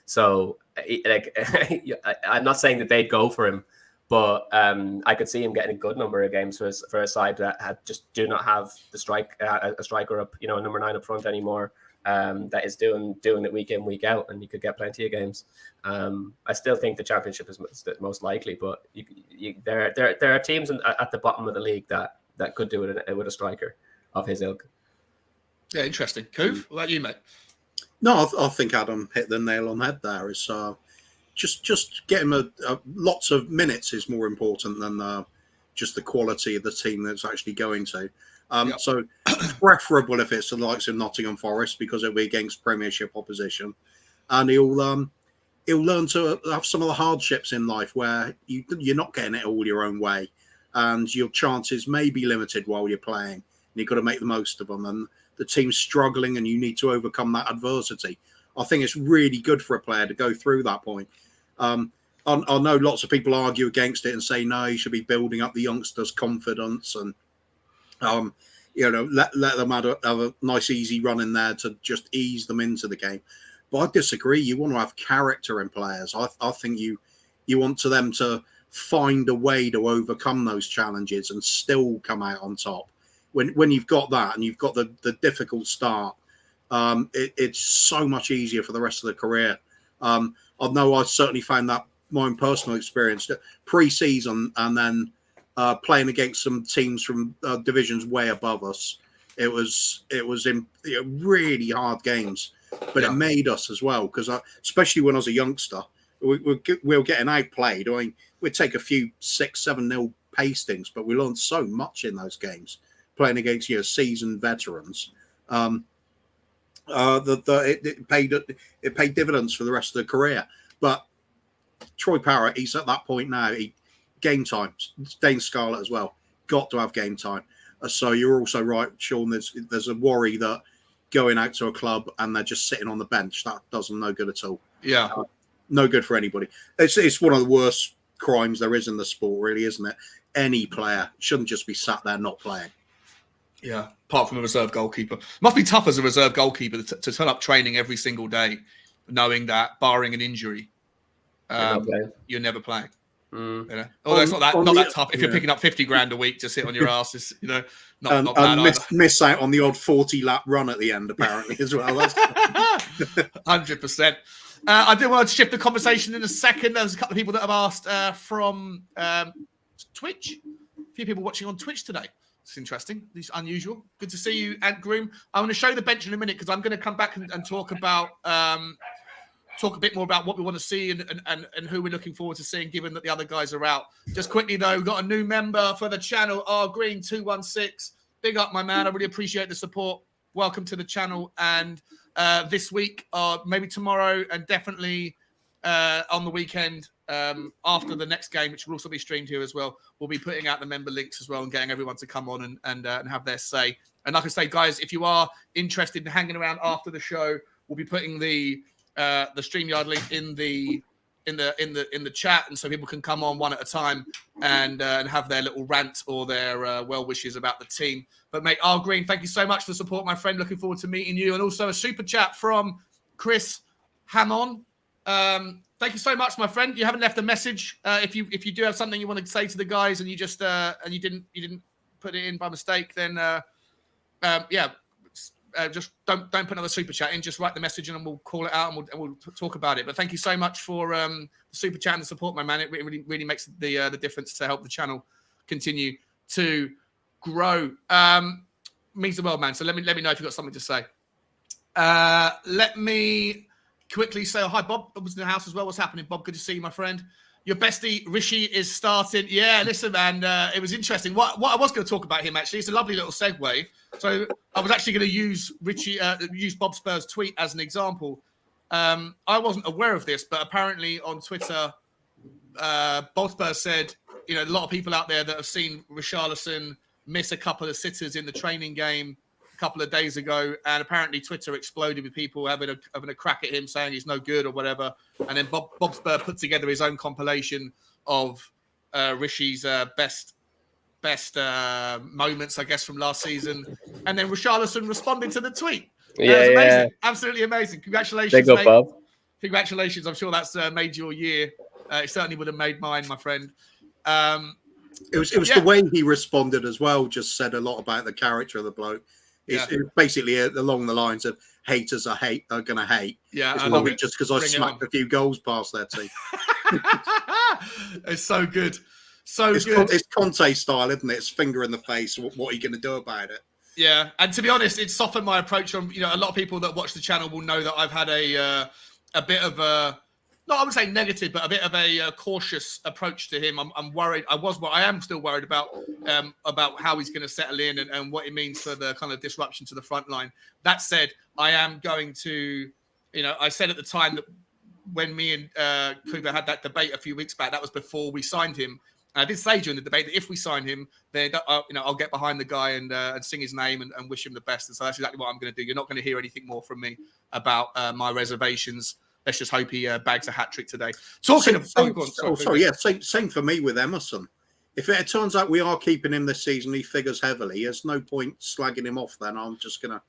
C: So, I'm not saying that they'd go for him, but I could see him getting a good number of games for a side that just do not have a striker up, a number 9 up front anymore. That is doing it week in, week out, and you could get plenty of games. I still think the Championship is most likely, but there are teams at the bottom of the league that could do it with a striker of his ilk.
A: Yeah, interesting. Koof, what about you, mate?
D: No, I think Adam hit the nail on the head there. Is just get him lots of minutes is more important than just the quality of the team that's actually going to. So preferable if it's the likes of Nottingham Forest because it'll be against Premiership opposition, and he'll learn to have some of the hardships in life where you're not getting it all your own way, and your chances may be limited while you're playing. And you've got to make the most of them. And the team's struggling, and you need to overcome that adversity. I think it's really good for a player to go through that point. I know lots of people argue against it and say no, you should be building up the youngsters' confidence and let them have a nice easy run in there to just ease them into the game. But I disagree. You want to have character in players. I think you want them to find a way to overcome those challenges and still come out on top. When you've got that and you've got the difficult start, it's so much easier for the rest of the career. I know I certainly found that my own personal experience pre-season and then playing against some teams from divisions way above us. It was really hard games, but it made us as well because especially when I was a youngster, we were getting outplayed. I mean, we'd take a few 6-7-0 pastings, but we learned so much in those games playing against seasoned veterans. It paid dividends for the rest of the career. But Troy Parrott, he's at that point now. Game time, Dane Scarlett as well. Got to have game time. So you're also right, Sean. There's a worry that going out to a club and they're just sitting on the bench, that does them no good at all.
A: Yeah,
D: no good for anybody. It's one of the worst crimes there is in the sport, really, isn't it? Any player shouldn't just be sat there not playing.
A: Yeah, apart from a reserve goalkeeper. Must be tough as a reserve goalkeeper to turn up training every single day, knowing that barring an injury, you're never playing. Although it's not that tough. If you're picking up 50 grand a week to sit on your ass, it's not bad.
D: Miss out on the odd 40-lap run at the end, apparently, as well. That's
A: 100%. I do want to shift the conversation in a second. There's a couple of people that have asked from Twitch. A few people watching on Twitch today. It's interesting. It's unusual. Good to see you, Ant Groom. I want to show the bench in a minute because I'm going to come back and talk about talk a bit more about what we want to see and who we're looking forward to seeing, given that the other guys are out. Just quickly though, we've got a new member for the channel, R Green 216. Big up, my man. I really appreciate the support. Welcome to the channel. And this week, maybe tomorrow, and definitely on the weekend after the next game, which will also be streamed here as well, we'll be putting out the member links as well and getting everyone to come on and have their say. And like I say, guys, if you are interested in hanging around after the show, we'll be putting the StreamYard link in the chat, and so people can come on one at a time and have their little rant or their well wishes about the team. But mate, R Green, thank you so much for the support, my friend. Looking forward to meeting you, and also a super chat from Chris Hammond. Thank you so much, my friend. You haven't left a message. If you do have something you want to say to the guys, and you just and you didn't put it in by mistake, then just don't put another super chat in. Just write the message and we'll call it out and we'll talk about it. But thank you so much for the super chat and the support, my man. It really makes the difference to help the channel continue to grow. Means the world, man. So let me know if you've got something to say. Let me quickly say hi, Bob. Bob was in the house as well. What's happening, Bob? Good to see you, my friend. Your bestie Rishi is starting. Yeah, listen, man. It was interesting. What I was going to talk about him actually. It's a lovely little segue. So I was actually going to use Bob Spur's tweet as an example. I wasn't aware of this, but apparently on Twitter, Bob Spur said, a lot of people out there that have seen Richarlison miss a couple of sitters in the training game a couple of days ago, and apparently Twitter exploded with people having a crack at him, saying he's no good or whatever. And then Bob Spur put together his own compilation of Rishi's best moments, I guess, from last season. And then Richarlison responded to the tweet. Amazing. Yeah. Absolutely amazing. Congratulations,
C: Big up,
A: mate.
C: Bob.
A: Congratulations. I'm sure that's made your year. It certainly would have made mine, my friend.
D: It was the way he responded as well. Just said a lot about the character of the bloke. It's basically along the lines of haters are going to hate.
A: Yeah,
D: it's probably just because I smacked a few goals past their team.
A: It's so good.
D: It's Conte style, isn't it? It's finger in the face. What are you going to do about it?
A: Yeah, and to be honest, it's softened my approach on. A lot of people that watch the channel will know that I've had a bit of a, not I would say negative, but a bit of a cautious approach to him. I'm worried. I am still worried about how he's going to settle in and what it means for the kind of disruption to the front line. That said, I am going to, I said at the time that when me and Cooper had that debate a few weeks back, that was before we signed him. And I did say during the debate that if we sign him, then I'll get behind the guy and sing his name and wish him the best. And so that's exactly what I'm going to do. You're not going to hear anything more from me about my reservations. Let's just hope he bags a hat trick today. Same
D: for me with Emerson. If it turns out we are keeping him this season, he figures heavily. There's no point slagging him off. Then I'm just gonna.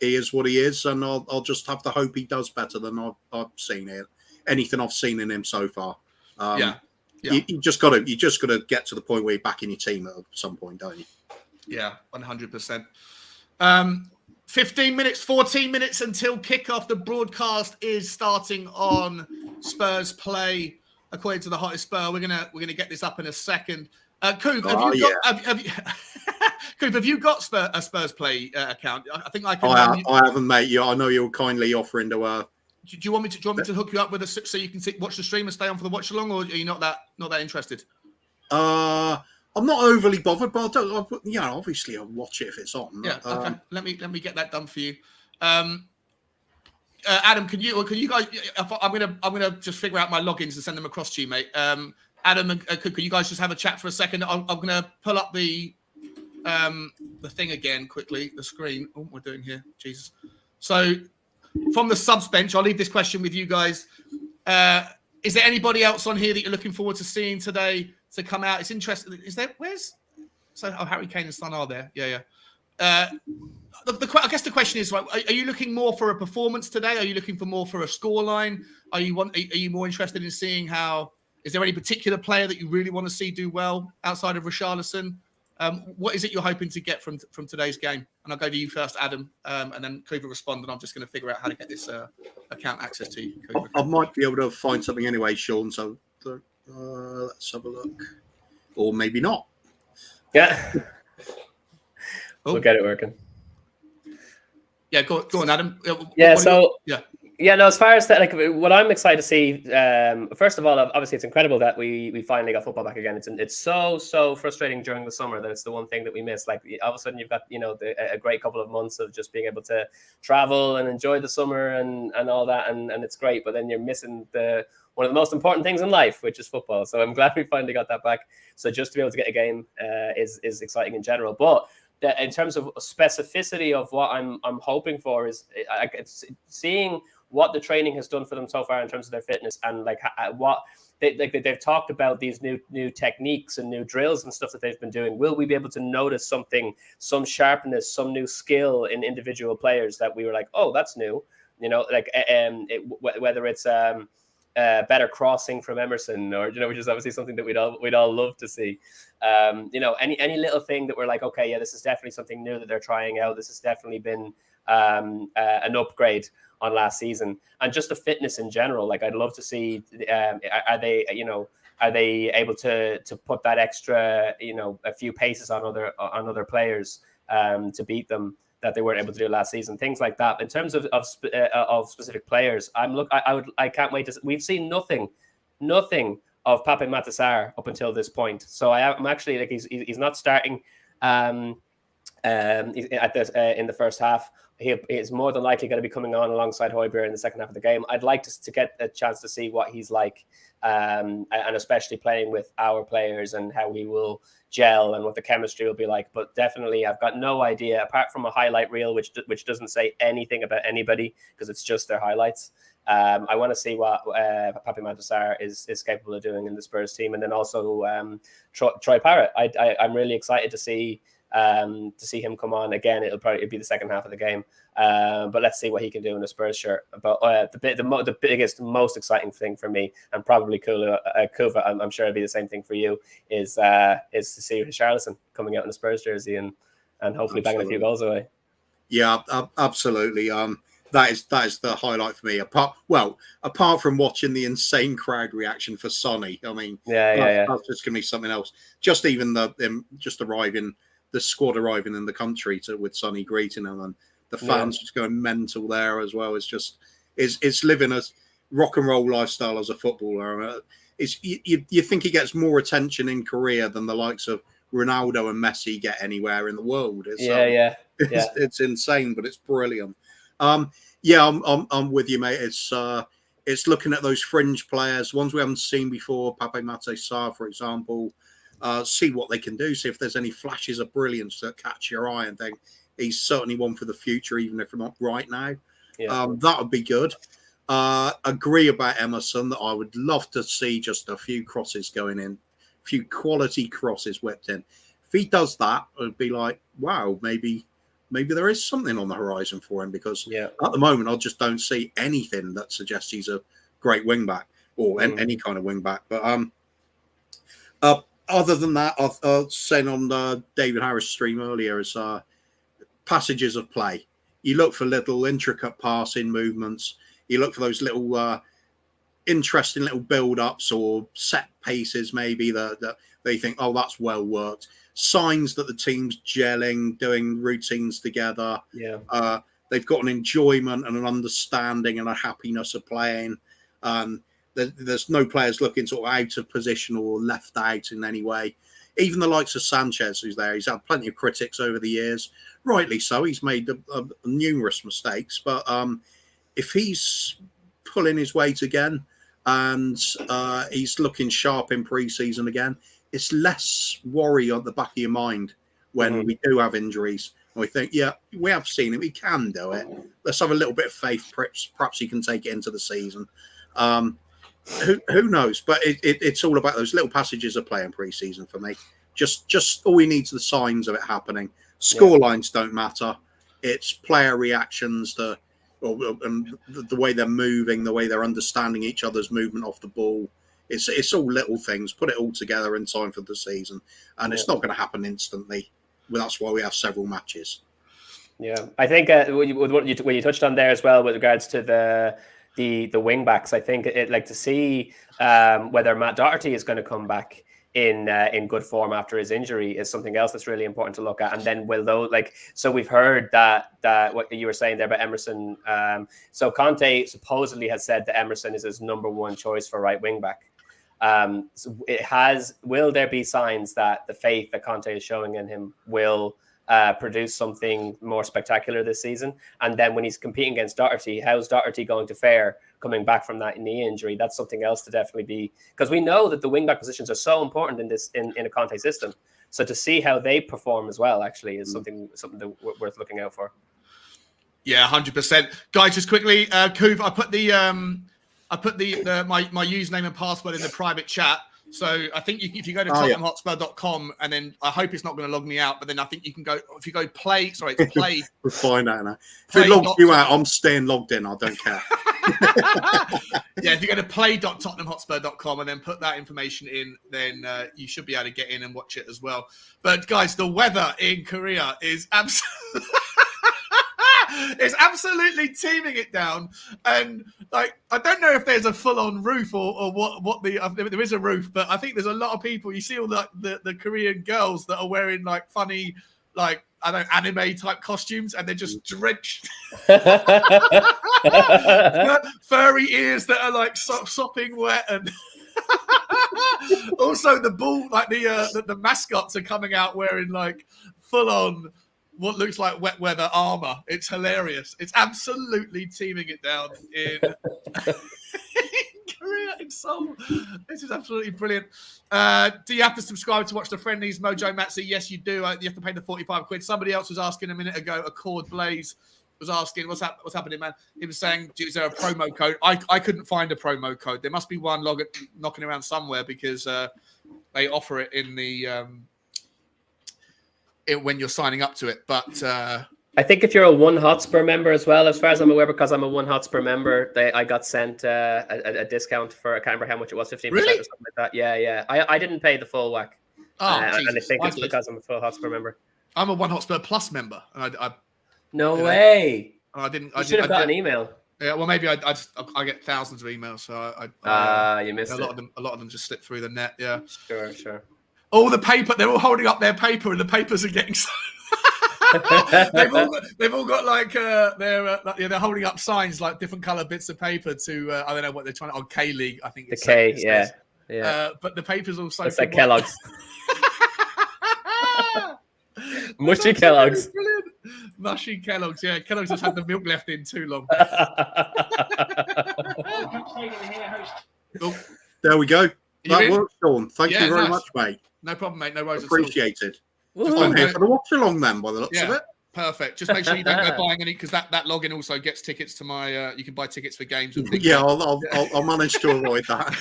D: He is what he is, and I'll just have to hope he does better than I've seen it. Anything I've seen in him so far. You just got to get to the point where you're back in your team at some point, don't you?
A: Yeah, 100%. 15 minutes, 14 minutes until kickoff. The broadcast is starting on Spurs Play, according to the Hottest Spur. We're gonna get this up in a second. Coop, have you got a Spurs Play account? I think I can.
D: I haven't, mate. I know you're kindly offering to.
A: Do you want me to hook you up with us so you can watch the stream and stay on for the watch along, or are you not that interested?
D: I'm not overly bothered, but obviously I'll watch it if it's on.
A: Yeah, okay. Let me get that done for you. Adam, can you guys? I'm gonna just figure out my logins and send them across to you, mate. Adam and can you guys just have a chat for a second? I'm gonna pull up the thing again quickly. The screen. Oh, what we're doing here, Jesus. So from the subs bench, I'll leave this question with you guys. Is there anybody else on here that you're looking forward to seeing today to come out? It's interesting. Is there? Harry Kane and Son are there? Yeah. I guess the question is, right, are you looking more for a performance today? Are you looking for more for a scoreline? Are you more interested in seeing how? Is there any particular player that you really want to see do well outside of Richarlison? What is it you're hoping to get from today's game? And I'll go to you first, Adam, and then Cooper respond, and I'm just going to figure out how to get this account access to you. Cooper.
D: I might be able to find something anyway, Sean. So let's have a look, or maybe not.
C: Yeah, we'll get it working.
A: Yeah, go on, Adam.
C: No, as far as that, what I'm excited to see, first of all, obviously it's incredible that we finally got football back again. It's so frustrating during the summer that it's the one thing that we miss. Like all of a sudden you've got a great couple of months of just being able to travel and enjoy the summer and all that, and it's great. But then you're missing one of the most important things in life, which is football. So I'm glad we finally got that back. So just to be able to get a game is exciting in general. But in terms of specificity of what I'm hoping for is seeing what the training has done for them so far in terms of their fitness and what they've talked about, these new techniques and new drills and stuff that they've been doing. Will we be able to notice some sharpness, some new skill in individual players that we were like, oh, that's new, whether it's better crossing from Emerson or which is obviously something that we'd all love to see. Any little thing that we're like, okay, yeah, this is definitely something new that they're trying out. This has definitely been an upgrade on last season, and just the fitness in general. Like, I'd love to see, are they able to put that extra, a few paces on other players to beat them that they weren't able to do last season, things like that. In terms of specific players, I can't wait to. We've seen nothing of Pape Matar up until this point, so I'm actually he's not starting in the first half. He is more than likely going to be coming on alongside Højbjerg in the second half of the game. I'd like to get a chance to see what he's like, and especially playing with our players and how he will gel and what the chemistry will be like. But definitely, I've got no idea, apart from a highlight reel, which doesn't say anything about anybody because it's just their highlights. I want to see what Pape Matar is capable of doing in the Spurs team, and then also Troy Parrott. I'm really excited to see him come on again. It'll be the second half of the game, but let's see what he can do in a Spurs shirt. But the biggest, most exciting thing for me, and probably Kuva, I'm sure it'll be the same thing for you, is to see Richarlison coming out in a Spurs jersey and hopefully banging a few goals away.
D: Yeah, absolutely. That is the highlight for me. Apart from watching the insane crowd reaction for Sonny, I mean, that's just gonna be something else. Just even just arriving the squad arriving in the country with Sonny greeting them, and the fans just going mental there as well. It's living a rock and roll lifestyle as a footballer. You think he gets more attention in Korea than the likes of Ronaldo and Messi get anywhere in the world. It's insane, but it's brilliant. I'm with you, mate. It's looking at those fringe players, ones we haven't seen before, Pape Mate Sarr, for example. See what they can do. See if there's any flashes of brilliance that catch your eye and think he's certainly one for the future, even if not right now. That would be good. Agree about Emerson that I would love to see just a few crosses going in, a few quality crosses whipped in. If he does that, it would be like, wow, maybe there is something on the horizon for him, because at the moment I just don't see anything that suggests he's a great wing back or any kind of wing back. But other than that, I was saying on David Harris' stream earlier, is passages of play. You look for little intricate passing movements. You look for those little interesting little build-ups or set pieces maybe that they think, oh, that's well worked. Signs that the team's gelling, doing routines together. They've got an enjoyment and an understanding and a happiness of playing. There's no players looking sort of out of position or left out in any way. Even the likes of Sanchez, who's there, he's had plenty of critics over the years. Rightly so. He's made numerous mistakes. But if he's pulling his weight again and he's looking sharp in pre-season again, it's less worry on the back of your mind when we do have injuries. And we think, we have seen him. He can do it. Let's have a little bit of faith. Perhaps he can take it into the season. Who knows? But it's all about those little passages of play in pre-season for me. Just all we need is the signs of it happening. Score lines don't matter. It's player reactions and the way they're moving, the way they're understanding each other's movement off the ball. It's all little things. Put it all together in time for the season, and it's not going to happen instantly. Well, that's why we have several matches.
C: Yeah, I think what you touched on there as well with regards to the wing backs. I think it like to see whether Matt Doherty is going to come back in good form after his injury is something else that's really important to look at. And then so we've heard that what you were saying there about Emerson. So Conte supposedly has said that Emerson is his number one choice for right wing back. Will there be signs that the faith that Conte is showing in him will produce something more spectacular this season? And then when he's competing against Doherty, how's Doherty going to fare coming back from that knee injury? That's something else to definitely be, because we know that the wing-back positions are so important in a Conte system. So to see how they perform as well actually is something that worth looking out for.
A: Yeah, 100%. Guys, just quickly, Kuv, I put my username and password in the private chat. So I think if you go to TottenhamHotspur.com, and then I hope it's not going to log me out, but then I think you can go, if you go play.
D: We'll find out now. If it logs you out, I'm staying logged in. I don't care.
A: If you go to play.tottenhamhotspur.com and then put that information in, then you should be able to get in and watch it as well. But guys, the weather in Korea is absolutely... It's absolutely teeming it down, and I don't know if there's a full-on roof or what there is a roof, but I think there's a lot of people. You see all the Korean girls that are wearing funny anime type costumes, and they're just drenched, furry ears that are sopping wet, and also the ball the mascots are coming out wearing full-on what looks like wet weather armor. It's hilarious. It's absolutely teaming it down in Korea, in Seoul. This is absolutely brilliant. Do you have to subscribe to watch the friendlies, Mojo Matsi? Yes, you do. You have to pay the 45 quid. Somebody else was asking a minute ago, Accord Blaze was asking, what's happening, man? He was saying, is there a promo code? I couldn't find a promo code. There must be one knocking around somewhere, because they offer it in the... when you're signing up to it, but
C: I think if you're a One Hotspur member as well, as far as I'm aware, because I'm a One Hotspur member, I got sent a discount for, I can't remember how much it was, 15%
A: really?
C: or something like that. Yeah. I didn't pay the full whack.
A: And
C: I think it's because I'm a full Hotspur member.
A: I'm a One Hotspur Plus member. And
C: no way.
A: I didn't.
C: You should have got an email.
A: Yeah, well, maybe I get thousands of emails, so
C: you missed
A: a lot of them just slip through the net. Yeah,
C: sure.
A: all the paper. They're all holding up their paper, and the papers are getting so. they've all got like they're holding up signs like different color bits of paper to I don't know what they're trying to on K League. I think
C: The
A: it's
C: K,
A: it says.
C: yeah.
A: But the paper's also
C: It's like Kellogg's. Mushy Kellogg's.
A: Brilliant. Mushy Kellogg's. Yeah, Kellogg's has had the milk left in too long.
D: Oh, there we go. That works, Sean. Thank you very much, mate.
A: No problem, mate. No worries.
D: Appreciated.
A: Just
D: I'm here for the watch along then, by the looks of it.
A: Perfect. Just make sure you don't go buying any because that login also gets tickets to my. You can buy tickets for games and things.
D: Yeah, I'll manage to avoid that.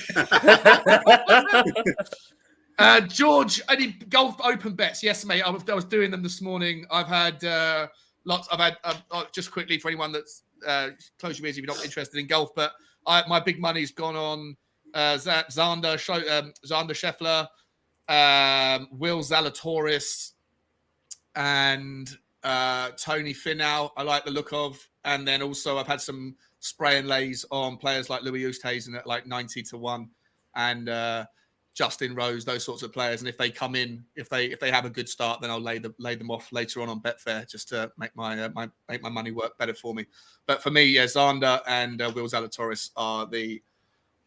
A: George, any golf open bets? Yes, mate. I was doing them this morning. I've had lots. I've had just quickly for anyone that's close your ears if you're not interested in golf. But my big money's gone on Xander Scheffler, Will Zalatoris, and Tony Finau. I like the look of, and then also I've had some spray and lays on players like Louis Oosthuizen at like 90-1, and Justin Rose, those sorts of players. And if they come in, if they have a good start, then I'll lay them off later on Betfair just to make my money work better for me. But for me, Xander and Will Zalatoris are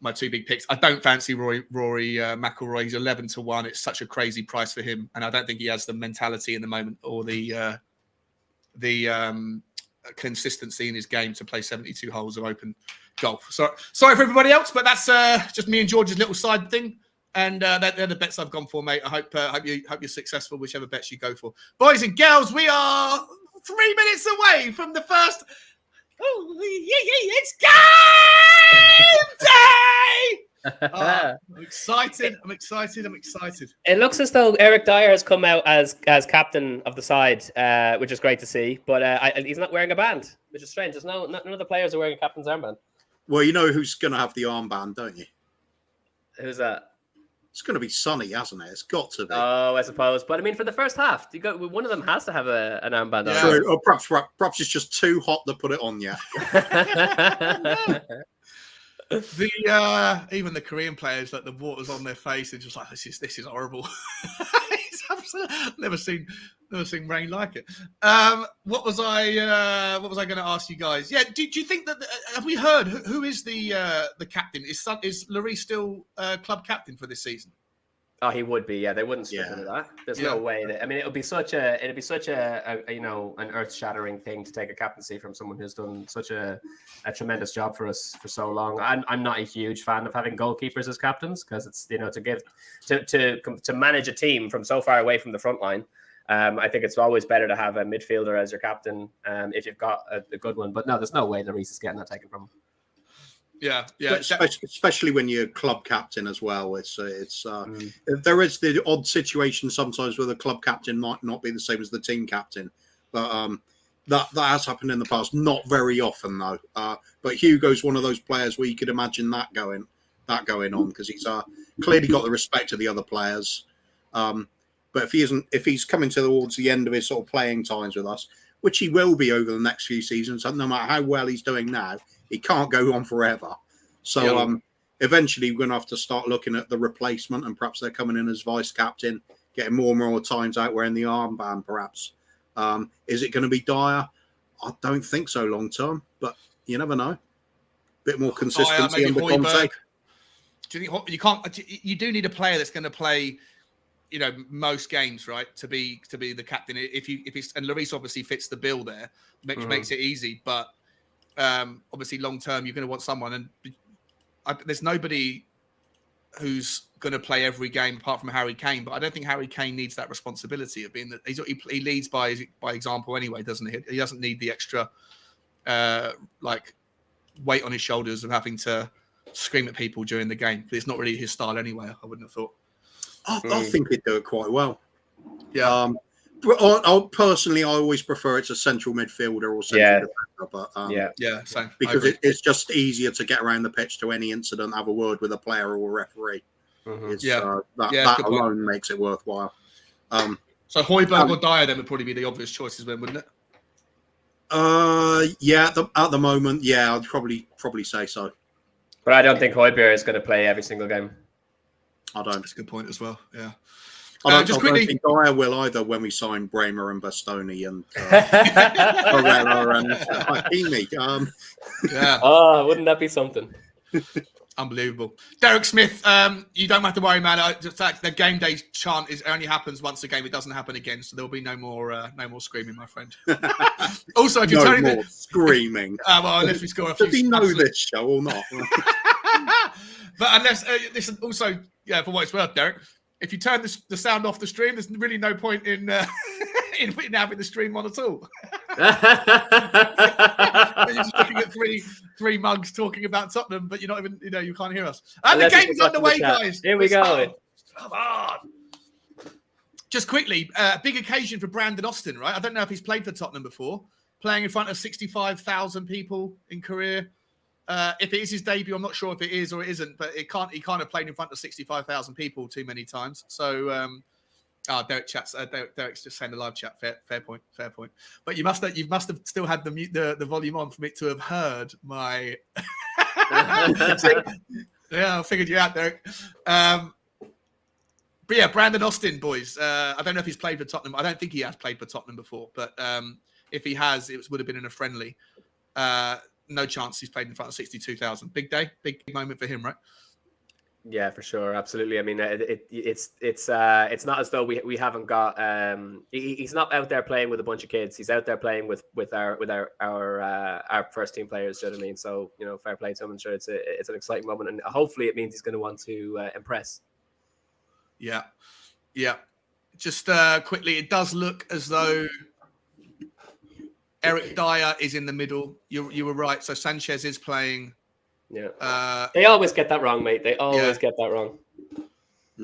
A: my two big picks. I don't fancy Rory McIlroy. He's 11-1. It's such a crazy price for him, and I don't think he has the mentality in the moment or the consistency in his game to play 72 holes of open golf. So sorry for everybody else, but that's just me and George's little side thing. And they're the bets I've gone for, mate. I hope you're successful, whichever bets you go for. Boys and girls, we are 3 minutes away from the first. Oh, it's game day! I'm excited.
C: It looks as though Eric Dyer has come out as captain of the side, which is great to see. But he's not wearing a band, which is strange. None of the players are wearing a captain's armband.
D: Well, you know who's going to have the armband, don't you?
C: Who's that?
D: It's going to be Sonny, hasn't it? It's got to be.
C: Oh, I suppose. But I mean, for the first half, one of them has to have an armband on.
D: True. Or perhaps it's just too hot to put it on yet.
A: Even the Korean players, like the water's on their face, they're just like, this is horrible. It's absolutely never seen rain like it. What was I going to ask you guys? Yeah, do you think that have we heard who is the captain? Is Larry still club captain for this season?
C: Oh, he would be. Yeah, they wouldn't strip him of that. There's no way. I mean, it'd be such a an earth-shattering thing to take a captaincy from someone who's done such a tremendous job for us for so long. I'm not a huge fan of having goalkeepers as captains because it's to manage a team from so far away from the front line. I think it's always better to have a midfielder as your captain if you've got a good one. But no, there's no way Lloris is getting that taken from him.
A: Yeah.
D: Especially when you're club captain as well. There is the odd situation sometimes where the club captain might not be the same as the team captain, but that has happened in the past. Not very often though. But Hugo's one of those players where you could imagine that going on because he's clearly got the respect of the other players. But if he's coming towards the end of his sort of playing times with us, which he will be over the next few seasons, no matter how well he's doing now, he can't go on forever. So eventually we're going to have to start looking at the replacement, and perhaps they're coming in as vice captain, getting more and more times out wearing the armband. Perhaps is it going to be Dyer? I don't think so long term, but you never know. Bit more consistency under Conte.
A: Do you think you do need a player that's going to play, most games, right? To be the captain. If it's and Lloris obviously fits the bill there, which makes it easy. But obviously long term, you're going to want someone, and there's nobody who's going to play every game apart from Harry Kane. But I don't think Harry Kane needs that responsibility of being that he leads by example anyway, doesn't he? He doesn't need the extra weight on his shoulders of having to scream at people during the game. But it's not really his style anyway. I wouldn't have thought.
D: I think he'd do it quite well.
A: Yeah.
D: But personally, I always prefer it's a central midfielder or central defender. But
A: same.
D: Because it's just easier to get around the pitch to any incident, have a word with a player or a referee. That alone makes it worthwhile.
A: So Højbjerg or Dyer then would probably be the obvious choices, then, wouldn't it?
D: At the moment, I'd probably say so.
C: But I don't think Højbjerg is going to play every single game.
D: I don't.
A: That's a good point as well. Yeah.
D: I
A: just
D: don't
A: quickly,
D: think Dyer will either when we sign Bramer and Bastoni and Herrera and Hakimi.
A: yeah,
C: Oh, wouldn't that be something?
A: unbelievable. Derek Smith, you don't have to worry, man. The game day chant only happens once a game. It doesn't happen again, so there'll be no more screaming, my friend. Also, if you're
D: no
A: turning
D: more screaming.
A: well, unless we score a few.
D: Does he know this show or not?
A: But unless this is also, for what it's worth, Derek, if you turn the sound off the stream, there's really no point in in having the stream on at all. You're just looking at three mugs talking about Tottenham, but you're not even, you can't hear us. And the game's underway, guys.
C: Here we go.
A: Come on. Just quickly, big occasion for Brandon Austin, right? I don't know if he's played for Tottenham before. Playing in front of 65,000 people in career. If it is his debut, I'm not sure if it is or it isn't, but he can't have played in front of 65,000 people too many times. So, Derek's just saying the live chat. Fair point. But you must have still had the volume on for me to have heard my. Yeah, I figured you out, Derek. But yeah, Brandon Austin, boys. I don't know if he's played for Tottenham. I don't think he has played for Tottenham before, but if he has, it would have been in a friendly. No chance he's played in front of 62,000. Big day, big moment for him, right? Yeah,
C: for sure, absolutely. I mean, it's not as though we haven't got. He's not out there playing with a bunch of kids. He's out there playing with our first team players. Do you know what I mean? So fair play to him. I'm sure it's an exciting moment, and hopefully it means he's going to want to impress.
A: Yeah. Just quickly, it does look as though Eric Dyer is in the middle. You were right. So Sanchez is playing.
C: Yeah. They always get that wrong, mate. They always get that wrong.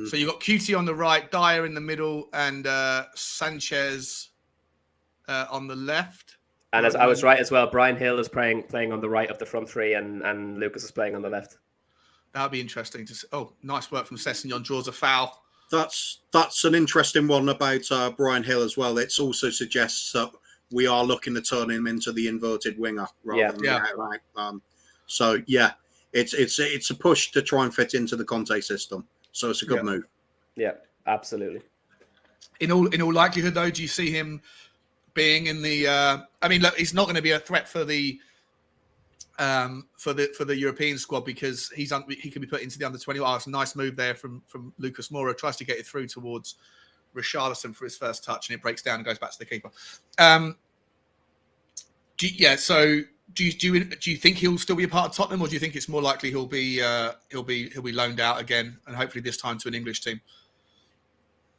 A: So you got QT on the right, Dyer in the middle, and Sanchez on the left.
C: And as I was right as well, Brian Hill is playing on the right of the front three, and Lucas is playing on the left.
A: That'll be interesting to see. Oh, nice work from Sessegnon. Draws a foul.
D: That's an interesting one about Brian Hill as well. It also suggests that we are looking to turn him into the inverted winger rather than the outright. So yeah, it's a push to try and fit into the Conte system. So it's a good move. Yeah,
C: absolutely.
A: In all likelihood, though, do you see him being in the? I mean, look, he's not going to be a threat for the European squad because he can be put into the under 20. Oh, it's a nice move there from Lucas Moura. Tries to get it through towards Richarlison for his first touch, and it breaks down and goes back to the keeper. So do you think he'll still be a part of Tottenham, or do you think it's more likely he'll be loaned out again, and hopefully this time to an English team?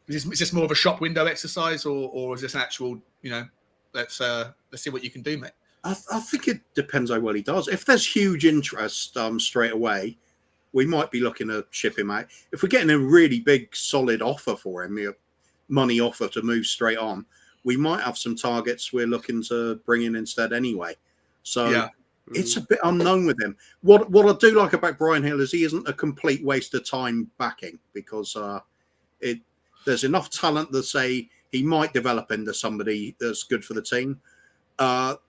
A: Is this more of a shop window exercise, or is this an actual? Let's see what you can do, mate.
D: I think it depends how well he does. If there's huge interest straight away, we might be looking to ship him out. If we're getting a really big, solid offer for him, a money offer to move straight on, we might have some targets we're looking to bring in instead anyway. So it's a bit unknown with him. What I do like about Brian Hill is he isn't a complete waste of time backing because there's enough talent to say he might develop into somebody that's good for the team.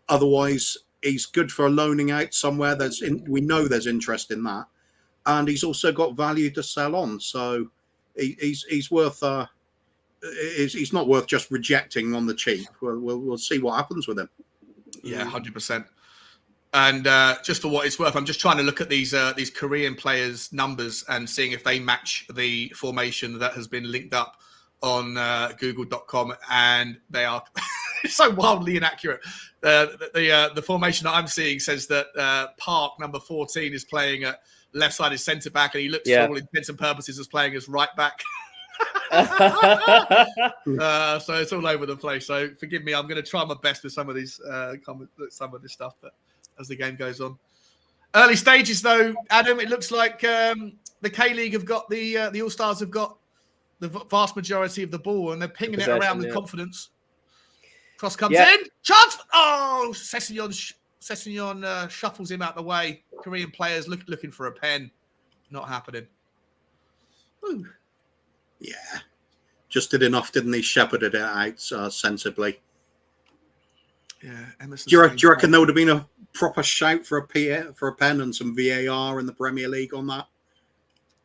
D: Otherwise, he's good for loaning out somewhere. We know there's interest in that, and he's also got value to sell on. So he's worth. He's not worth just rejecting on the cheap. We'll see what happens with him.
A: Yeah, 100%. And just for what it's worth, I'm just trying to look at these Korean players' numbers and seeing if they match the formation that has been linked up on Google.com, and they are so wildly inaccurate. The formation that I'm seeing says that Park, number 14, is playing at left-sided centre back, and he looks for all intents and purposes as playing as right back. So it's all over the place. So forgive me, I'm going to try my best with some of these some of this stuff, but as the game goes on. Early stages, though, Adam, it looks like the K-League have got the All-Stars have got the vast majority of the ball, and they're pinging it around with confidence. Cross comes in. Chance! Oh, Sessegnon shuffles him out the way. Korean players looking for a pen. Not happening. Ooh.
D: Yeah. Just did enough, didn't he? Shepherded it out sensibly.
A: Yeah, Emerson.
D: Do you reckon there would have been a proper shout for a pen and some VAR in the Premier League on that?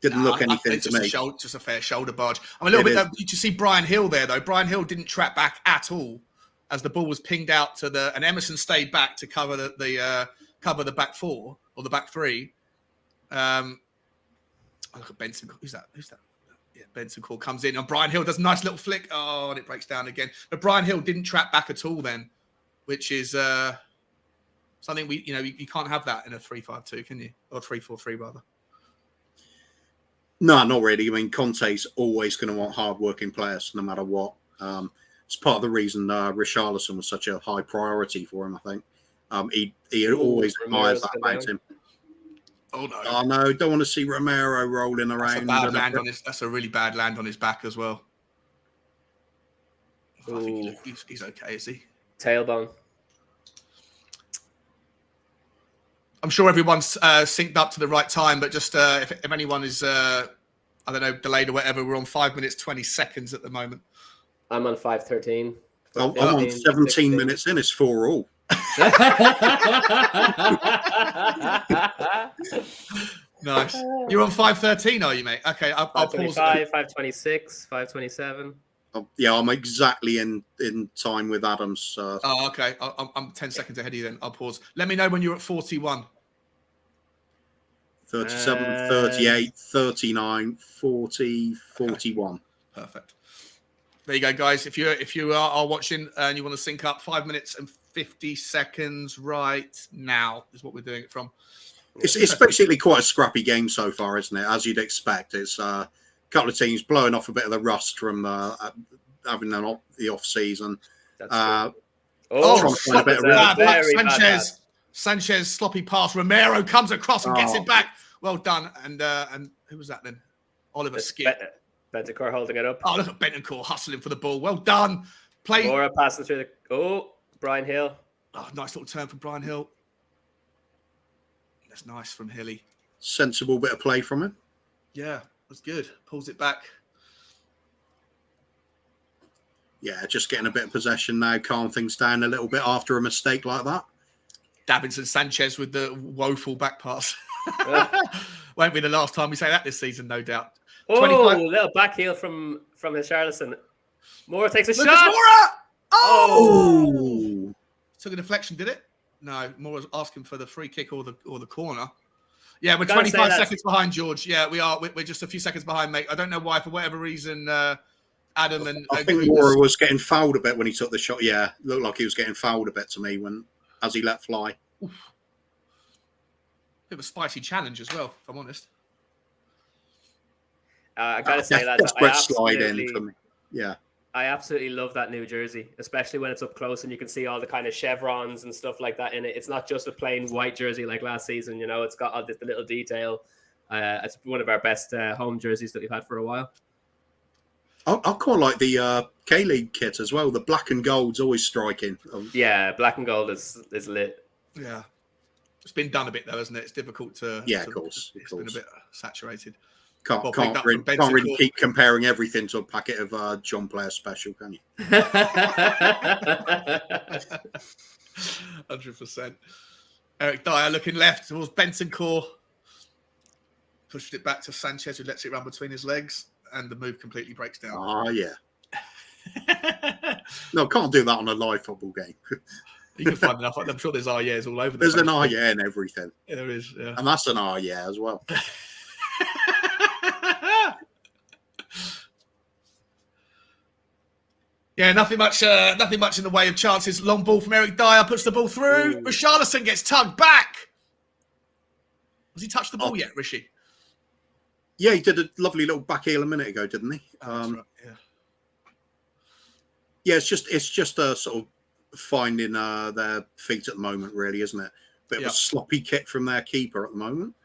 D: Didn't look anything
A: it's
D: to
A: just
D: me.
A: Just a fair shoulder barge. I'm a little bit. Did you see Brian Hill there though? Brian Hill didn't track back at all as the ball was pinged out to and Emerson stayed back to cover the back four or the back three. Look at Benson. Who's that? Yeah, Benson Call comes in and Brian Hill does a nice little flick. Oh, and it breaks down again. But Brian Hill didn't track back at all then, which is something you can't have that in a 3-5-2, can you? Or 3-4-3 rather.
D: No, not really. I mean, Conte's always going to want hard-working players, no matter what. It's part of the reason Richarlison was such a high priority for him, I think. He always admires that about him.
A: Oh, no.
D: Oh, no, don't want to see Romero rolling around.
A: That's a really bad land on his back as well. I think he's okay, is he?
C: Tailbone.
A: I'm sure everyone's synced up to the right time, but just if anyone is, delayed or whatever, we're on 5 minutes, 20 seconds at the moment.
C: I'm on 5:13.
D: I'm on 17 16. Minutes in. It's 4-all.
A: Nice. You're on 5:13, are you, mate? Okay, I'll pause.
C: 5:26, 5:27.
D: Yeah, I'm exactly in time with Adams.
A: Oh, okay. I'm 10 seconds ahead of you then. I'll pause. Let me know when you're at 41.
D: 37, 38, 39, 40, 41.
A: Perfect. There you go, guys. If you are watching and you want to sync up, 5 minutes and 50 seconds right now is what we're doing it from.
D: It's basically quite a scrappy game so far, isn't it? As you'd expect. It's a couple of teams blowing off a bit of the rust from having the off season.
A: Sanchez sloppy pass. Romero comes across and gets it back. Well done. And who was that then? Oliver Skip.
C: Bentancur holding it up.
A: Oh, look at Bentancur hustling for the ball. Well done.
C: Laura passing through Brian Hill.
A: Oh, nice little turn from Brian Hill. That's nice from Hilly.
D: Sensible bit of play from him.
A: Yeah, that's good. Pulls it back.
D: Yeah, just getting a bit of possession now, calm things down a little bit after a mistake like that.
A: Davinson Sanchez with the woeful back pass. Won't be the last time we say that this season, no doubt.
C: Oh, 25. Little back heel from Richarlison. Moore takes a shot.
A: Moura!
D: Oh!
A: Took a deflection, did it? No, Moore was asking for the free kick or the corner. Yeah, we're 25 seconds behind, George. Yeah, we are. We're just a few seconds behind, mate. I don't know why, for whatever reason, Adam and
D: I think Moore was getting fouled a bit when he took the shot. Yeah, looked like he was getting fouled a bit to me as he let fly.
A: Oof. Bit of a spicy challenge as well, if I'm honest.
C: I gotta say that
D: slide in for me. Yeah.
C: I absolutely love that new jersey, especially when it's up close and you can see all the kind of chevrons and stuff like that in it. It's not just a plain white jersey like last season, it's got all the little detail. It's one of our best home jerseys that we've had for a while.
D: I quite like the K-League kit as well. The black and gold's always striking.
C: Yeah, black and gold is lit.
A: Yeah. It's been done a bit though, isn't it? It's difficult to...
D: Yeah, of course.
A: It's been a bit saturated.
D: Can't really keep comparing everything to a packet of John Player Special, can you?
A: 100%. Eric Dyer looking left towards Bentancur. Pushed it back to Sanchez, who lets it run between his legs, and the move completely breaks down.
D: Oh, yeah. No, can't do that on a live football game.
A: You can find enough. I'm sure there's yeahs all over.
D: There's an yeah in everything.
A: Yeah, there is. Yeah.
D: And that's an yeah as well.
A: Yeah, nothing much in the way of chances. Long ball from Eric Dyer, puts the ball through. Richarlison gets tugged back. Has he touched the ball yet, Rishi?
D: Yeah, he did a lovely little back heel a minute ago, didn't he?
A: That's right. Yeah.
D: Yeah, it's just a sort of finding their feet at the moment, really, isn't it? Bit of a sloppy kick from their keeper at the moment.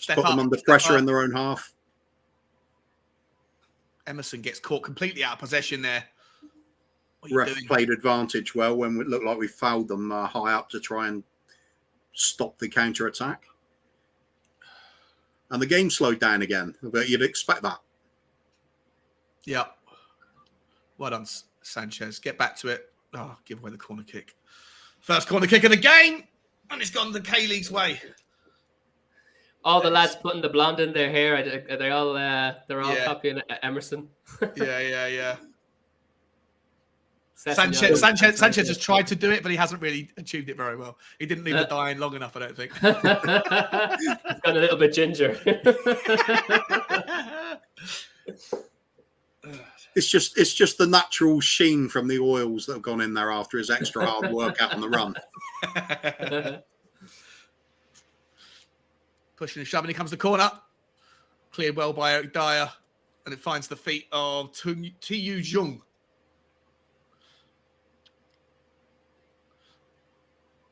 D: Put them under pressure in their own half.
A: Emerson gets caught completely out of possession there.
D: Ref played advantage well when it looked like we fouled them high up to try and stop the counter attack. And the game slowed down again, but you'd expect that.
A: Yeah. Well done, Sanchez. Get back to it. Oh, give away the corner kick. First corner kick of the game, and it's gone the K-League's way.
C: All the lads putting the blonde in their hair. Are they all? They're all
A: Yeah.
C: copying Emerson.
A: Yeah.
C: Sessignon
A: Sanchez has tried to do it, but he hasn't really achieved it very well. He didn't leave the dye in long enough, I don't think.
C: It's got a little bit ginger.
D: It's just the natural sheen from the oils that have gone in there after his extra hard work out on the run.
A: Pushing and shoving, he comes to the corner. Cleared well by Eric Dyer, and it finds the feet of T.U. Jung.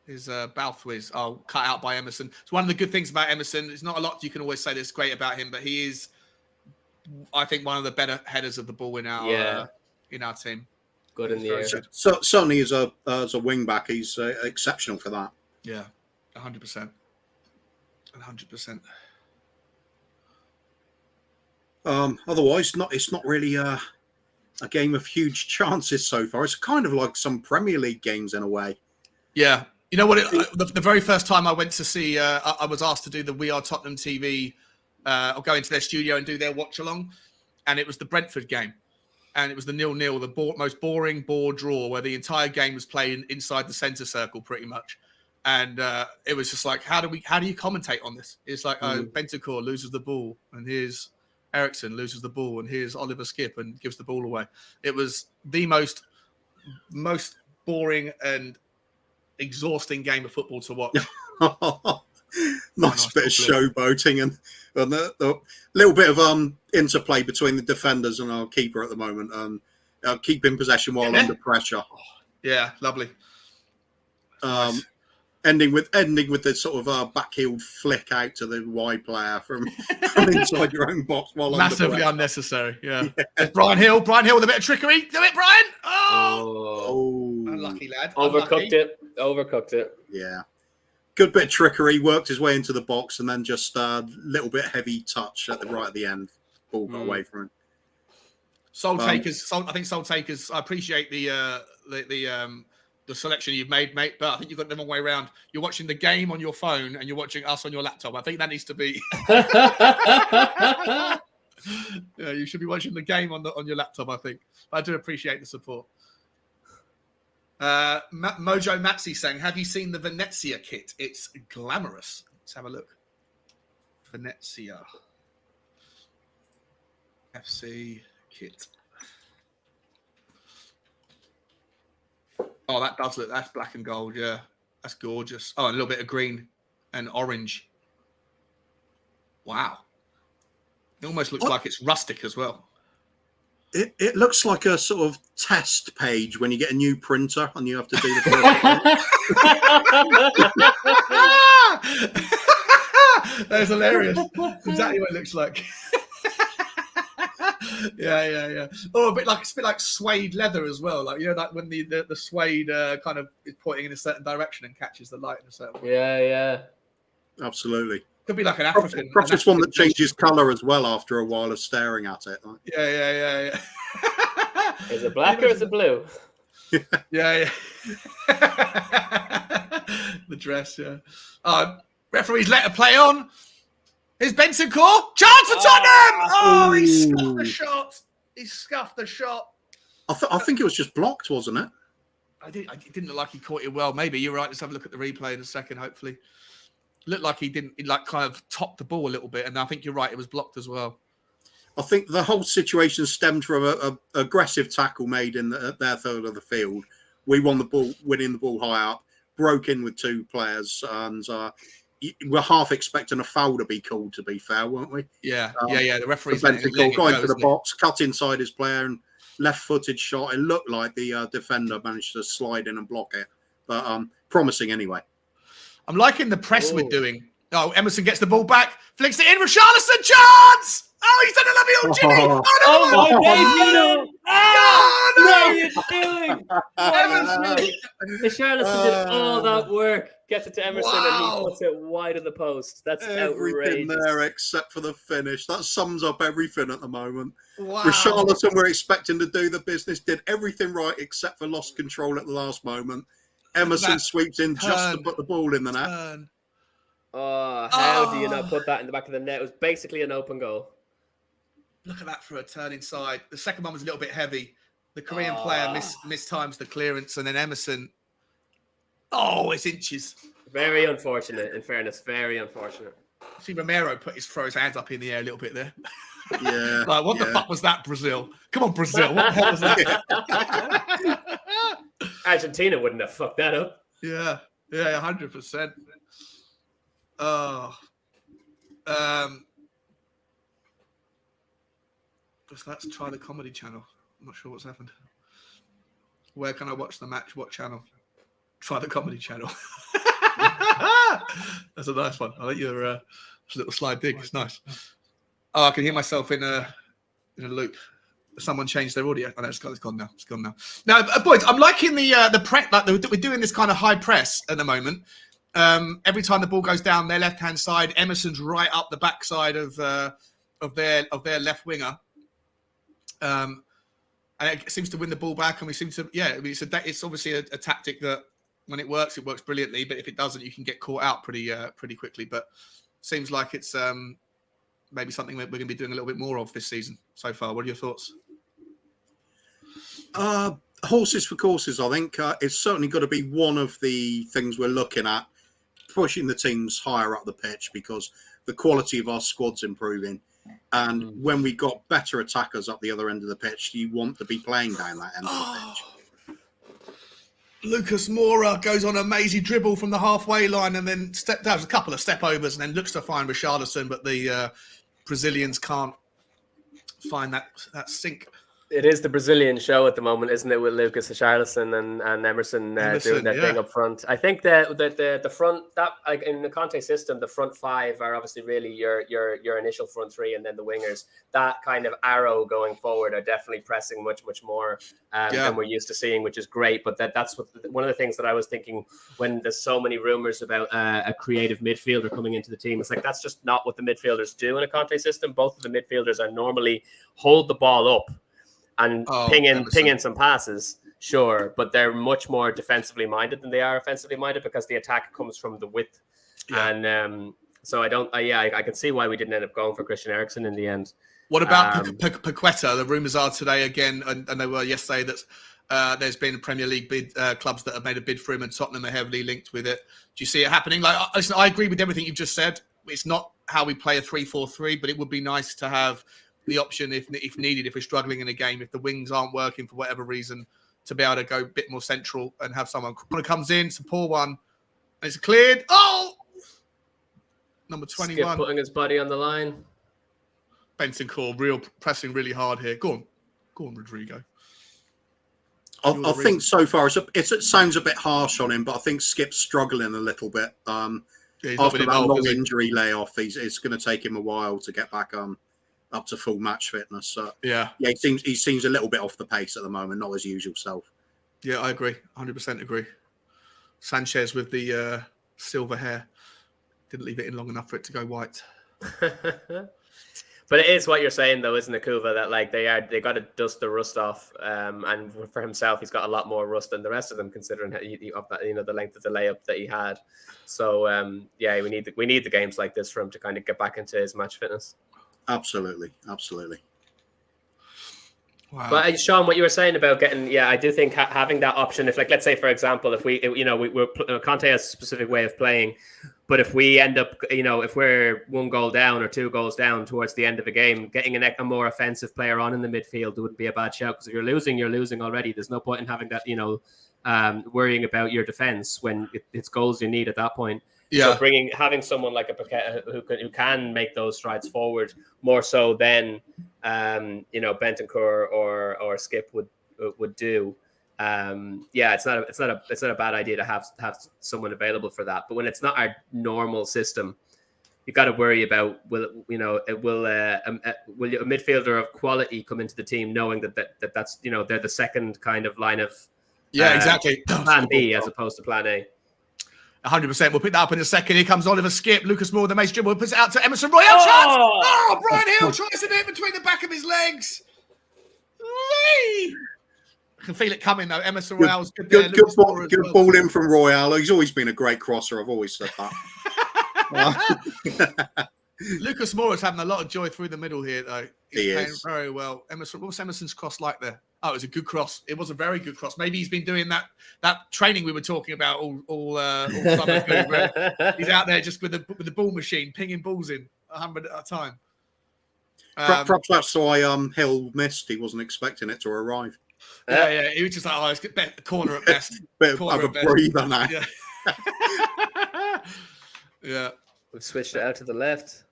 A: His Balthwiz are cut out by Emerson. It's one of the good things about Emerson. There's not a lot you can always say that's great about him, but he is, I think, one of the better headers of the ball in our team.
C: Good in the air.
D: So certainly as a wing back, he's exceptional for that.
A: Yeah, 100%. 100%.
D: Otherwise, it's not really a game of huge chances so far. It's kind of like some Premier League games in a way.
A: Yeah. You know what? The very first time I went to see, I was asked to do the We Are Tottenham TV, or go into their studio and do their watch-along, and it was the Brentford game. And it was the 0-0, the most boring bore draw, where the entire game was played inside the centre circle pretty much. And it was just like, how do you commentate on this? It's like, Bentancur loses the ball, and here's Ericsson loses the ball, and here's Oliver Skip and gives the ball away. It was the most boring and exhausting game of football to watch.
D: Nice bit of showboating and the little bit of interplay between the defenders and our keeper at the moment. Keeping possession while under pressure.
A: Yeah, lovely. Nice.
D: Ending with the sort of back-heeled flick out to the wide player from inside your own box while
A: massively unnecessary. Yeah. Brian Hill with a bit of trickery. Do it, Brian.
D: Oh.
A: Unlucky lad.
C: Overcooked it.
D: Yeah. Good bit of trickery. Worked his way into the box and then just a little bit heavy touch at the end. Ball got away from him.
A: Soul Takers. I think Soul Takers. I appreciate the selection you've made, mate, but I think you've got the wrong way around. You're watching the game on your phone and you're watching us on your laptop. I think that needs to be. Yeah, you should be watching the game on your laptop, I think. I do appreciate the support. Mojo Maxi saying, have you seen the Venezia kit? It's glamorous. Let's have a look. Venezia FC kit. Oh, that does look. That's black and gold. Yeah, that's gorgeous. Oh, and a little bit of green and orange. Wow. It almost looks like it's rustic as well.
D: It looks like a sort of test page when you get a new printer and you have to do the
A: That's hilarious. Exactly what it looks like. Yeah. Oh, a bit like suede leather as well. Like, you know, like when the suede kind of is pointing in a certain direction and catches the light in a certain way.
C: Yeah.
D: Absolutely.
A: Could be like an African.
D: Perhaps it's one that changes colour as well after a while of staring at it. Like.
A: Yeah.
C: Is it black or is it blue?
A: Yeah. The dress, yeah. Referee's let a play on. Here's Bentancur. Chance for Tottenham! Oh, he scuffed the shot.
D: I think it was just blocked, wasn't it?
A: It didn't look like he caught it well. Maybe you're right. Let's have a look at the replay in a second, hopefully. Looked like he didn't, kind of topped the ball a little bit. And I think you're right. It was blocked as well.
D: I think the whole situation stemmed from an aggressive tackle made in their third of the field. We won the ball, winning the ball high up, broke in with two players, and we're half expecting a foul to be called, to be fair, weren't we?
A: Yeah. The referee's
D: going to the box, cut inside his player, and left-footed shot. It looked like the defender managed to slide in and block it, but promising anyway.
A: I'm liking the press we're doing. Oh, Emerson gets the ball back, flicks it in. Richarlison, chance! Oh, he's done a lovely old Jimmy!
C: Oh my God! What are you doing? Richarlison did all that work. Gets it to Emerson and he puts it wide of the post. That's
D: everything
C: outrageous.
D: there except for the finish. That sums up everything at the moment.
A: Wow.
D: Richarlison, we're expecting to do the business, did everything right except for lost control at the last moment. Emerson sweeps in just to put the ball in the net.
C: Oh, how do you not put that in the back of the net? It was basically an open goal.
A: Look at that for a turn inside. The second one was a little bit heavy. The Korean player mistimes the clearance, and then Emerson. Oh, it's inches.
C: Very unfortunate, in fairness. Very unfortunate.
A: See, Romero throw his hands up in the air a little bit there.
D: Yeah.
A: Like, what the fuck was that, Brazil? Come on, Brazil. What the hell was that?
C: Argentina wouldn't have fucked that up.
A: Yeah, 100%. Oh. Let's try the comedy channel. I'm not sure what's happened. Where can I watch the match? What channel? Try the comedy channel. That's a nice one. I like your little slide dig. It's nice. Oh, I can hear myself in a loop. Someone changed their audio. Oh, no, it's gone now. It's gone now. Now, boys, I'm liking the press. Like we're doing this kind of high press at the moment. Every time the ball goes down their left-hand side, Emerson's right up the backside of their left winger. And it seems to win the ball back, and we seem to, it's obviously a tactic that when it works brilliantly. But if it doesn't, you can get caught out pretty quickly. But seems like it's maybe something that we're going to be doing a little bit more of this season so far. What are your thoughts?
D: Horses for courses, I think. It's certainly got to be one of the things we're looking at, pushing the teams higher up the pitch, because the quality of our squad's improving. And when we got better attackers up the other end of the pitch, you want to be playing down that end of the pitch.
A: Lucas Moura goes on a mazy dribble from the halfway line and then does a couple of step overs and then looks to find Richarlison, but the Brazilians can't find that sink.
C: It is the Brazilian show at the moment, isn't it, with Lucas Richarlison and Emerson doing their thing up front. I think that the front, that like in the Conte system, the front five are obviously really your initial front three, and then the wingers. That kind of arrow going forward are definitely pressing much more than we're used to seeing, which is great. But that's one of the things that I was thinking when there's so many rumors about a creative midfielder coming into the team. It's like that's just not what the midfielders do in a Conte system. Both of the midfielders are normally hold the ball up and ping in some passes, sure, but they're much more defensively minded than they are offensively minded, because the attack comes from the width. Yeah. And so I can see why we didn't end up going for Christian Eriksen in the end.
A: What about Paqueta? The rumours are today again, and they were yesterday, that there's been Premier League bid clubs that have made a bid for him, and Tottenham are heavily linked with it. Do you see it happening? Like, listen, I agree with everything you've just said. It's not how we play a 3-4-3, but it would be nice to have the option if needed, if we're struggling in a game, if the wings aren't working for whatever reason, to be able to go a bit more central and have someone comes in, it's a poor one, and it's cleared. Oh, number 21,
C: Skip putting his body on the line.
A: Bentancur pressing really hard here. Go on, Rodrigo.
D: I think so far it sounds a bit harsh on him, but I think Skip's struggling a little bit. After that long injury layoff, it's going to take him a while to get back up to full match fitness. So he seems a little bit off the pace at the moment, not his usual self.
A: Yeah, I agree. 100% agree. Sanchez with the silver hair didn't leave it in long enough for it to go white.
C: But it is what you're saying, though, isn't it, Kuva? That like they got to dust the rust off, and for himself, he's got a lot more rust than the rest of them, considering the length of the layup that he had. So we need the games like this for him to kind of get back into his match fitness. Absolutely. Wow. But Sean, what you were saying about getting, I do think having that option, if like, let's say, for example, if Conte has a specific way of playing, but if we end up, if we're 1 goal down or 2 goals down towards the end of a game, getting a more offensive player on in the midfield wouldn't be a bad shout, because if you're losing already. There's no point in having that, worrying about your defense when it's goals you need at that point. Yeah. So having someone like a Paqueta who can make those strides forward more so than Bentancur or Skip would do. It's not a bad idea to have someone available for that. But when it's not our normal system, you got to worry about will a midfielder of quality come into the team knowing that's they're the second kind of line of
A: exactly
C: plan B as opposed to plan A.
A: 100%. We'll pick that up in a second. Here comes Oliver Skip. Lucas Moura, the mace dribble, puts it out to Emerson Royale. Oh, Brian Hill tries to do it between the back of his legs. I can feel it coming, though. Emerson Royale's good.
D: Good ball in from Royale. He's always been a great crosser. I've always said that.
A: Lucas Moura's having a lot of joy through the middle here, though. He's playing very well. Emerson, what was Emerson's cross like there? Oh, it was a good cross. It was a very good cross. Maybe he's been doing that training we were talking about all summer. He's out there just with the ball machine, pinging balls in 100 at a time.
D: Perhaps that's why Hill missed. He wasn't expecting it to arrive.
A: Yeah. He was just like, oh, it's a corner at best.
D: Bit of a breather now.
A: Yeah. Yeah.
C: We've switched it out to the left.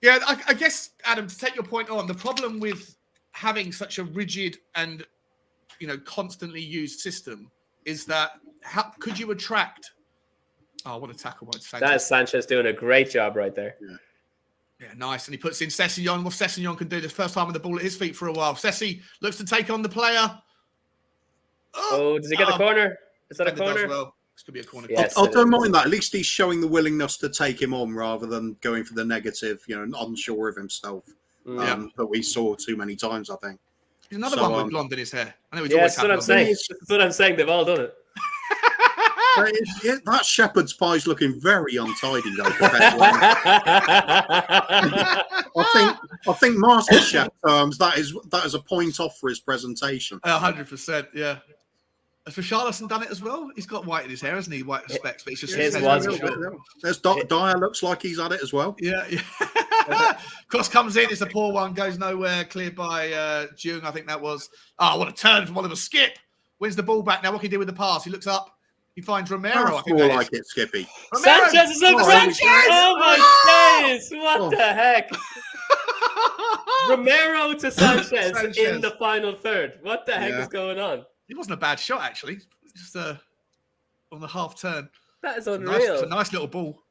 A: Yeah, I guess, Adam, to take your point on, the problem with having such a rigid and, constantly used system is that how could you attract... Oh, what a tackle by Sanchez.
C: That is Sanchez doing a great job right there.
A: Yeah, nice. And he puts in Sessegnon. What Sessegnon can do, the first time with the ball at his feet for a while. Sessi looks to take on the player.
C: Oh, does he get the corner? Is that a corner?
A: Well. This could be a corner.
C: Yes,
D: I don't mind that. At least he's showing the willingness to take him on rather than going for the negative, unsure of himself. That we saw too many times, I think.
A: There's another one with blonde in his hair. I know he's
C: always that's what I'm saying. That's what I'm saying. They've all done it.
D: That shepherd's pie is looking very untidy, though. I think MasterChef terms that is a point off for his presentation.
A: 100%, yeah. Has Richarlison done it as well? He's got white in his hair, hasn't he? White specs, but it's just
C: his
A: was.
D: There's Dyer looks like he's had it as well.
A: Yeah. Cross comes in, it's a poor one, goes nowhere, cleared by Jung, I think that was. Oh, what a turn from Oliver Skip. Wins the ball back now. What can he do with the pass? He looks up. He finds Romero. I think
D: more like it, Skippy.
A: Romero.
C: Sanchez is open.
A: Sanchez!
C: Oh my days! What the heck? Romero to Sanchez in the final third. What the heck is going on?
A: It wasn't a bad shot, actually. Just on the half turn.
C: That is unreal.
A: It's a nice little ball.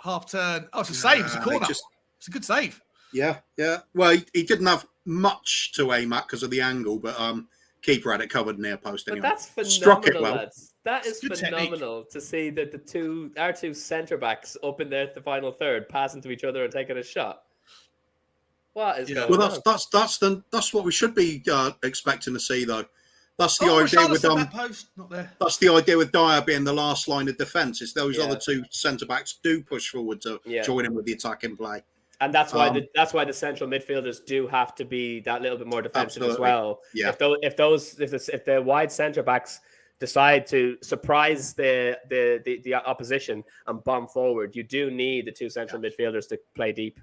A: Half turn. Oh, it's a save. It's a corner. It's a good save.
D: Yeah. Well, he didn't have much to aim at because of the angle, but keeper had it covered near post anyway.
C: But that's phenomenal,
D: struck it well.
C: lads. That is phenomenal to see that our two centre backs up in there at the final third passing to each other and taking a shot. What is going on?
D: That's what we should be expecting to see, though. That's the idea with
A: post, not there.
D: That's the idea with Dyer being the last line of defence. Is those other two centre backs do push forward to join in with the attacking play,
C: and that's why the central midfielders do have to be that little bit more defensive as well. Yeah. If the wide centre backs decide to surprise the opposition and bomb forward, you do need the two central midfielders to play deep.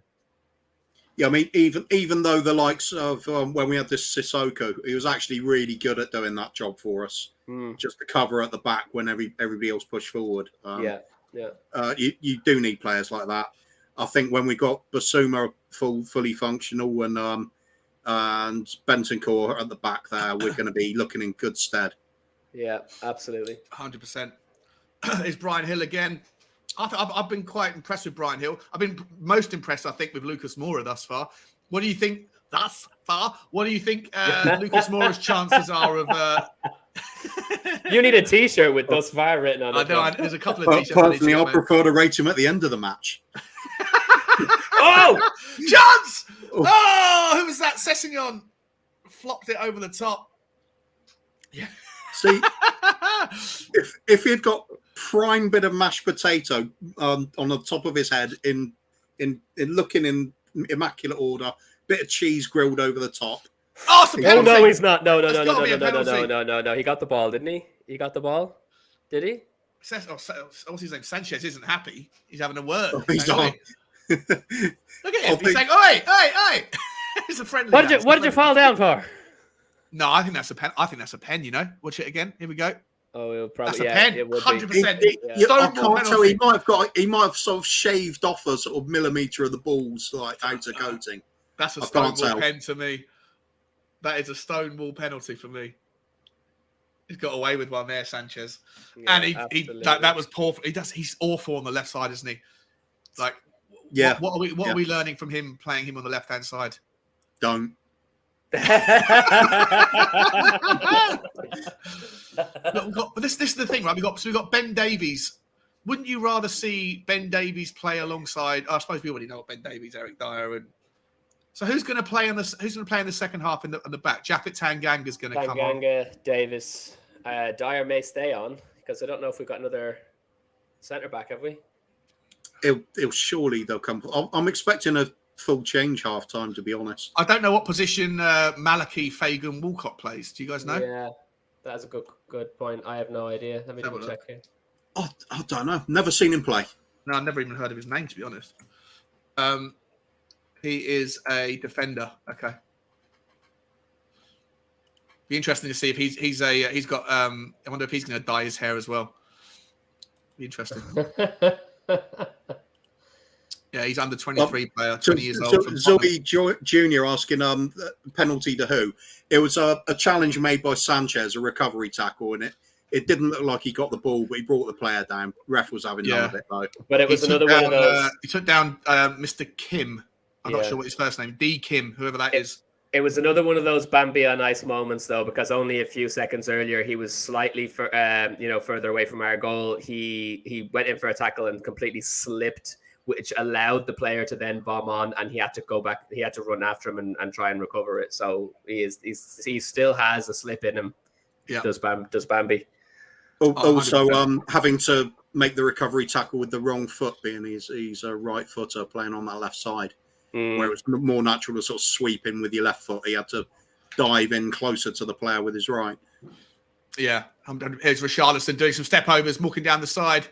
D: Yeah, I mean, even though the likes of when we had this Sissoko, he was actually really good at doing that job for us, just to cover at the back when everybody else pushed forward. You do need players like that. I think when we got Basuma fully functional and Bentancur at the back there, we're going to be looking in good stead.
C: Yeah, absolutely.
A: 100%. Is Brian Hill again? I've been quite impressed with Brian Hill. I've been most impressed, I think, with Lucas Moura thus far. What do you think? What do you think Lucas Moura's chances are of...
C: You need a T-shirt with thus far written on it.
A: I know, there's a couple of T-shirts.
D: Personally, I prefer to rate him at the end of the match.
A: Oh! Chance! Oh! Who was that? Sessegnon flopped it over the top. Yeah.
D: See, if he had got prime bit of mashed potato on the top of his head in looking in immaculate order, bit of cheese grilled over the top.
A: Oh, it's a penalty.
C: Oh no, he's not. No. He got the ball, didn't he? He got the ball. Did he?
A: What's his name? Sanchez isn't happy. He's having a word.
D: Oh, he's on.
A: Look at him. He's saying, "Oi!" It's a friendly.
C: What did you fall down for?
A: No, I think that's a pen. I think that's a pen. Watch it again. Here we go.
C: Oh, it'll probably.
A: That's a pen. 100%.
D: I can't tell. He might have sort of shaved off a sort of millimetre of the balls, like outer coating.
A: That's a Stonewall pen to me. That is a Stonewall penalty for me. He's got away with one there, Sanchez, and that was poor. He's awful on the left side, isn't he? Like, What are we learning from him playing him on the left hand side?
D: Don't.
A: But this is the thing, right? We got Ben Davies. Wouldn't you rather see Ben Davies play alongside? I suppose we already know what Ben Davies, Eric Dyer, and so who's going to play in the second half in the back? Japhet Tanganga is going to come on.
C: Tanganga, Davis, Dyer may stay on because I don't know if we've got another centre back, have we?
D: surely they'll come. I'm expecting a full change half time, to be honest.
A: I don't know what position Malachi Fagan Walcott plays. Do you guys know?
C: Yeah, that's a good point. I have no idea. Let me double check here.
D: I don't know. Never seen him play.
A: No, I've never even heard of his name, to be honest. He is a defender. Okay. Be interesting to see if he's got. I wonder if he's going to dye his hair as well. Be interesting. Yeah, he's under 23 player, 20 years old.
D: Zoe Junior asking penalty to who? It was a challenge made by Sanchez, a recovery tackle, and it didn't look like he got the ball, but he brought the player down. Ref was having none of it though.
C: But it was another one of those.
A: He took down Mr. Kim. I'm not sure what his first name. D. Kim, whoever that is.
C: It was another one of those Bambi on ice moments, though, because only a few seconds earlier he was slightly further away from our goal. He went in for a tackle and completely slipped, which allowed the player to then bomb on, and he had to go back. He had to run after him and try and recover it. So he still has a slip in him. Yeah, does Bambi.
D: Also, having to make the recovery tackle with the wrong foot, being he's a right footer playing on that left side. Where it was more natural to sort of sweep in with your left foot. He had to dive in closer to the player with his right.
A: Yeah. Here's Richarlison doing some step overs, walking down the side.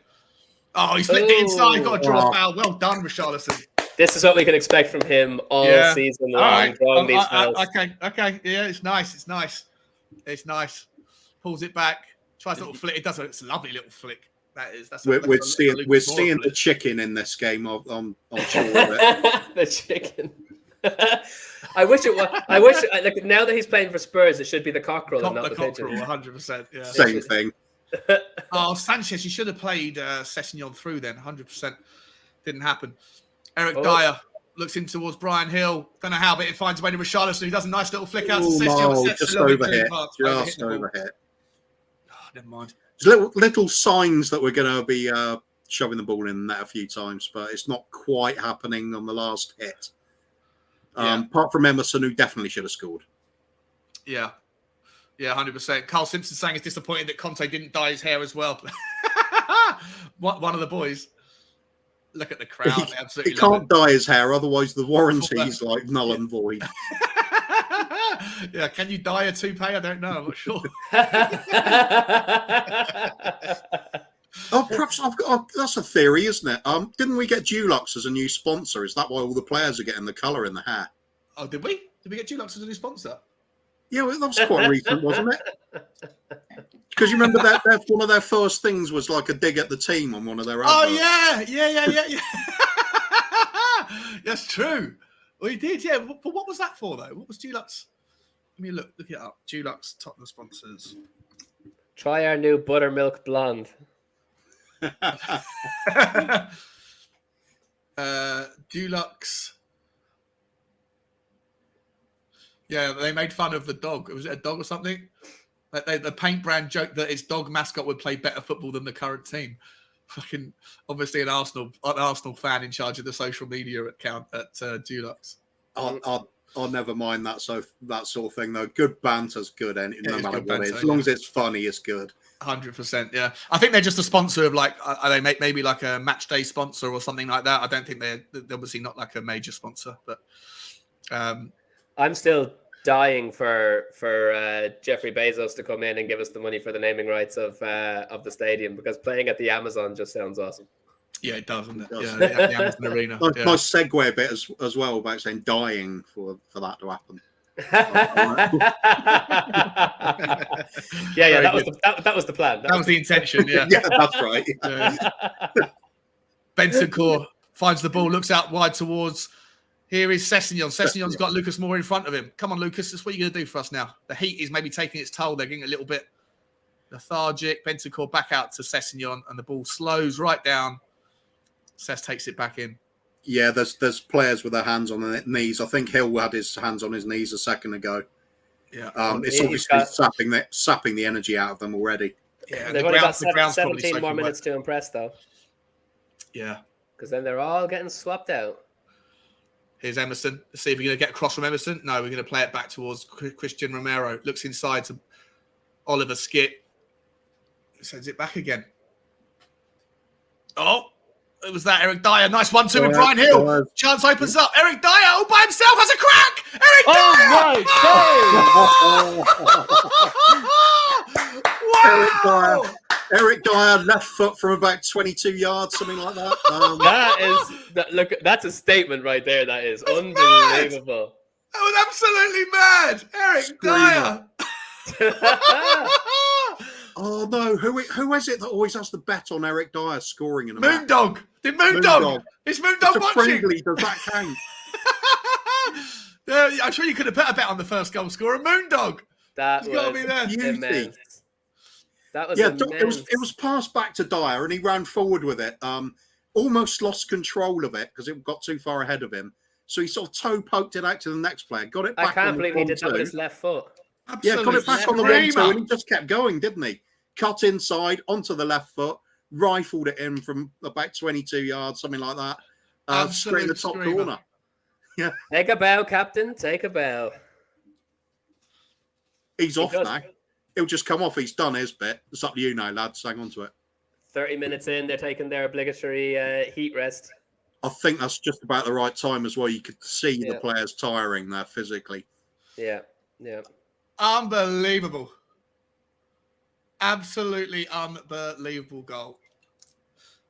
A: Oh, he's flipped it inside. Got to draw a foul. Well done, Richarlison.
C: This is what we can expect from him all season long.
A: Okay. Yeah, it's nice. It's nice. Pulls it back. Tries a little flick. It does. It's a lovely little flick.
D: We're seeing the chicken in this game. I'm sure of it.
C: The chicken. I wish it was. I wish like now that he's playing for Spurs, it should be the cockerel and not the pigeon.
A: 100%. Yeah.
D: Same thing.
A: Sanchez, you should have played Sessegnon through then. 100%. Didn't happen. Eric Dyer looks in towards Brian Hill. Don't know how, but it finds a way to Richarlison. He does a nice little flick out to Sessegnon.
D: Just overhit. Just overhit.
A: Never mind.
D: There's little signs that we're going to be shoving the ball in the net a few times, but it's not quite happening on the last hit. Apart from Emerson, who definitely should have scored.
A: Yeah, 100%. Carl Simpson saying it's disappointing that Conte didn't dye his hair as well. One of the boys. Look at the crowd.
D: He can't dye his hair, otherwise the warranty's like null and void.
A: Yeah, can you dye a toupee? I don't know. I'm not sure.
D: Perhaps that's a theory, isn't it? Didn't we get Dulux as a new sponsor? Is that why all the players are getting the colour in the hair?
A: Oh, did we? Did we get Dulux as a new sponsor?
D: Yeah, well, that was quite recent, wasn't it? Because you remember that one of their first things was like a dig at the team on one of their adverts.
A: Oh, yeah. That's true. Well, he did, yeah. But what was that for, though? What was Dulux? Let me look it up. Dulux, Tottenham sponsors.
C: Try our new buttermilk blonde.
A: Dulux. Yeah, they made fun of the dog. Was it a dog or something? The paint brand joke that its dog mascot would play better football than the current team. Fucking obviously an Arsenal fan in charge of the social media account at Dulux.
D: I'll never mind that sort of thing though. Good banter's good, no matter what it is. As long as it's funny, it's good.
A: 100%, yeah. I think they're just a sponsor of like, are they maybe like a match day sponsor or something like that? I don't think they're obviously not like a major sponsor, but
C: I'm still dying for Jeffrey Bezos to come in and give us the money for the naming rights of the stadium, because playing at the Amazon just sounds awesome.
A: Yeah, it does, doesn't it? Yeah, the Amazon Arena.
D: Nice segue bit as well about saying dying for that to happen.
C: yeah, that was the plan.
A: That was the intention. Yeah,
D: yeah, that's right.
A: Bentancur finds the ball, looks out wide towards. Here is Sessegnon. Sessegnon's got Lucas Moore in front of him. Come on, Lucas. That's what you're going to do for us now. The heat is maybe taking its toll. They're getting a little bit lethargic. Bentancur back out to Sessegnon, and the ball slows right down. Sess takes it back in.
D: Yeah, there's players with their hands on their knees. I think Hill had his hands on his knees a second ago.
A: Yeah,
D: it's obviously sapping the energy out of them already.
C: Yeah, they've only got 17 more minutes to impress, though.
A: Yeah,
C: because then they're all getting swapped out.
A: Here's Emerson. Let's see if we're going to get across from Emerson. No, we're going to play it back towards Christian Romero. Looks inside to Oliver Skitt. Sends it back again. Oh, It was that Eric Dyer. Nice 1-2 with Brian Hill. Chance opens up. Eric Dyer all by himself has a crack. Eric Dyer. Wow.
D: Eric Dyer, left foot from about 22 yards, something like that.
C: Look, that's a statement right there. That is unbelievable.
A: Mad. That was absolutely mad. Eric Dyer.
D: Oh no! Who is it that always has the bet on Eric Dyer scoring in a match?
A: Moondog. Did Moondog? Is Moondog watching?
D: Friendly. Does that count?
A: I'm sure you could have put a bet on the first goal scorer, Moondog.
C: That
A: He's got to be there.
C: Immense. That was
D: immense. It was passed back to Dyer, and he ran forward with it. Almost lost control of it because it got too far ahead of him. So he sort of toe poked it out to the next player. Got it back.
C: I can't believe he did that with his left foot.
A: Absolutely.
D: Yeah, got it back on the 1-2, and he just kept going, didn't he? Cut inside onto the left foot, rifled it in from about 22 yards, something like that. Straight in the top corner. Yeah.
C: Take a bow, Captain. Take a bow.
D: He's off now. He'll just come off. He's done his bit. It's up to you now, lads. Hang on to it.
C: 30 minutes in, they're taking their obligatory heat rest.
D: I think that's just about the right time as well. You could see the players tiring there physically.
C: Yeah.
A: Unbelievable. Absolutely unbelievable goal.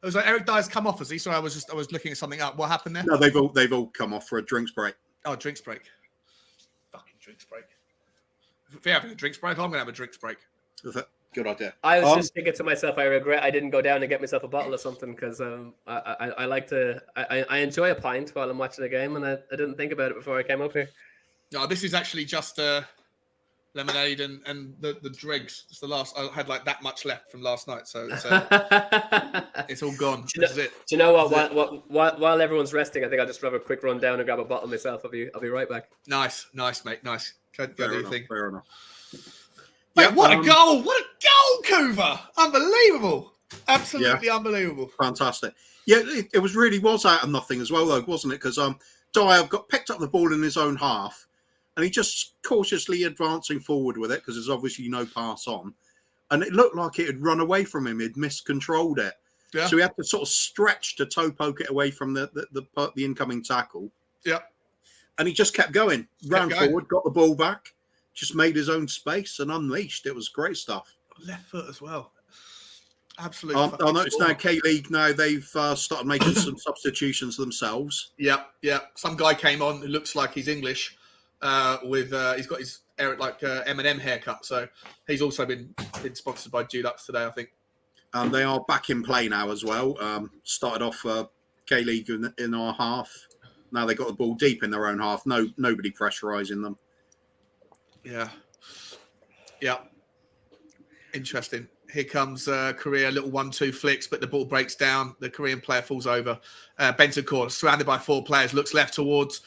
A: It was like Eric Dyer's come off, has he? Sorry, I was looking at something up. What happened there?
D: No, they've all come off for a drinks break.
A: Oh, drinks break. Fucking drinks break. If you're having a drinks break, I'm gonna have a drinks break.
D: Good idea.
C: I was just thinking to myself, I regret I didn't go down and get myself a bottle or something because I like to I enjoy a pint while I'm watching a game, and I didn't think about it before I came up here.
A: No, this is actually just lemonade and the dregs. It's the last. I had like that much left from last night, so it's all gone. This is it.
C: Do you know what? While everyone's resting, I think I'll just have a quick run down and grab a bottle myself. I'll be right back.
A: Nice, mate. Nice. Go do your thing.
D: Fair enough.
A: Mate, what a goal! What a goal, Coover! Unbelievable! Absolutely unbelievable.
D: Fantastic. Yeah, it was out of nothing as well, though, wasn't it? Because Dyer picked up the ball in his own half, and he just cautiously advancing forward with it because there's obviously no pass on, and it looked like it had run away from him. He'd miscontrolled it, so he had to sort of stretch to toe poke it away from the incoming tackle.
A: Yeah,
D: and he just kept going, ran forward, got the ball back. Just made his own space and unleashed. It was great stuff.
A: Left foot as well. Absolutely.
D: I noticed now K-League, they've started making some substitutions themselves.
A: Yeah. Some guy came on who looks like he's English with he's got his M&M haircut. So he's also been sponsored by Dulux today, I think.
D: They are back in play now as well. Started off K-League in our half. Now they got the ball deep in their own half. Nobody pressurising them.
A: Yeah. Interesting. Here comes Korea, little 1-2 flicks, but the ball breaks down. The Korean player falls over. Bentancur, surrounded by 4 players, looks left towards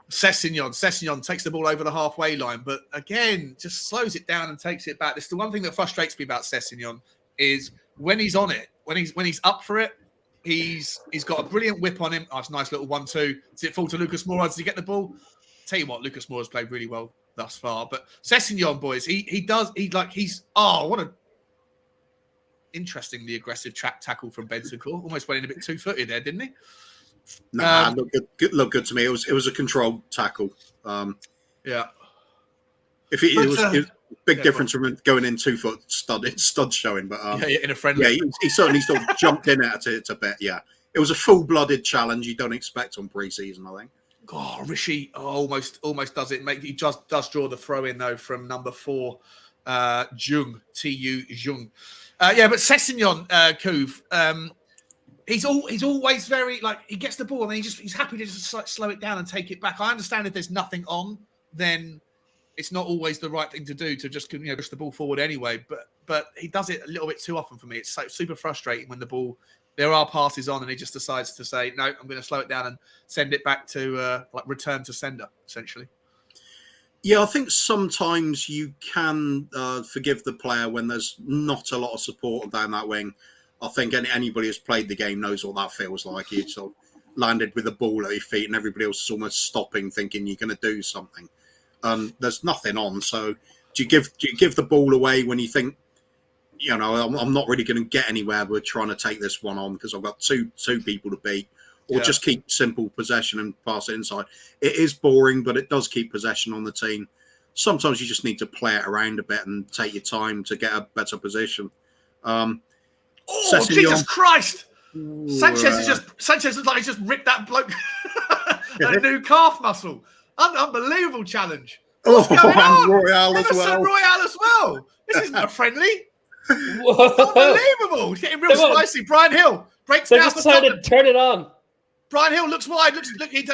A: Sessegnon. Sessegnon takes the ball over the halfway line, but again, just slows it down and takes it back. This is the one thing that frustrates me about Sessegnon is when he's on it, when he's up for it, he's got a brilliant whip on him. Oh, it's a nice little 1-2. Does it fall to Lucas Moura? Does he get the ball? Tell you what, Lucas Moura's played really well thus far, but Sessegnon, boys, what a interestingly aggressive track tackle from Bentancur. Almost went in a bit 2-footed there, didn't he?
D: Looked good to me. It was a controlled tackle. If it was a big difference from going in 2-foot stud showing, but
A: in a friendly.
D: Yeah, he certainly sort of jumped in at it a bit. Yeah, it was a full-blooded challenge you don't expect on pre-season, I think.
A: Oh, Rishi almost does it. He just does draw the throw in though from number 4, Jung Tu Jung. But Sessegnon, Couve, he's always very he gets the ball and then he's happy to just slow it down and take it back. I understand if there's nothing on, then it's not always the right thing to do to just push the ball forward anyway. But he does it a little bit too often for me. It's so super frustrating when there are passes on and he just decides to say, no, I'm going to slow it down and send it back to return to sender, essentially.
D: Yeah, I think sometimes you can forgive the player when there's not a lot of support down that wing. I think anybody who's played the game knows what that feels like. You sort of landed with the ball at your feet and everybody else is almost stopping, thinking you're going to do something. There's nothing on. So do you give the ball away when you think I'm not really going to get anywhere with trying to take this one on because I've got two people to beat, or just keep simple possession and pass it inside. It is boring, but it does keep possession on the team. Sometimes you just need to play it around a bit and take your time to get a better position.
A: Jesus Christ! Sanchez is like he's just ripped that bloke a new calf muscle. Unbelievable challenge. What's going on?
D: Royale as well.
A: Royale as well. This isn't a friendly. Unbelievable. He's getting real spicy. Brian Hill breaks down for Tottenham.
C: Turn it on.
A: Brian Hill looks wide. Look, he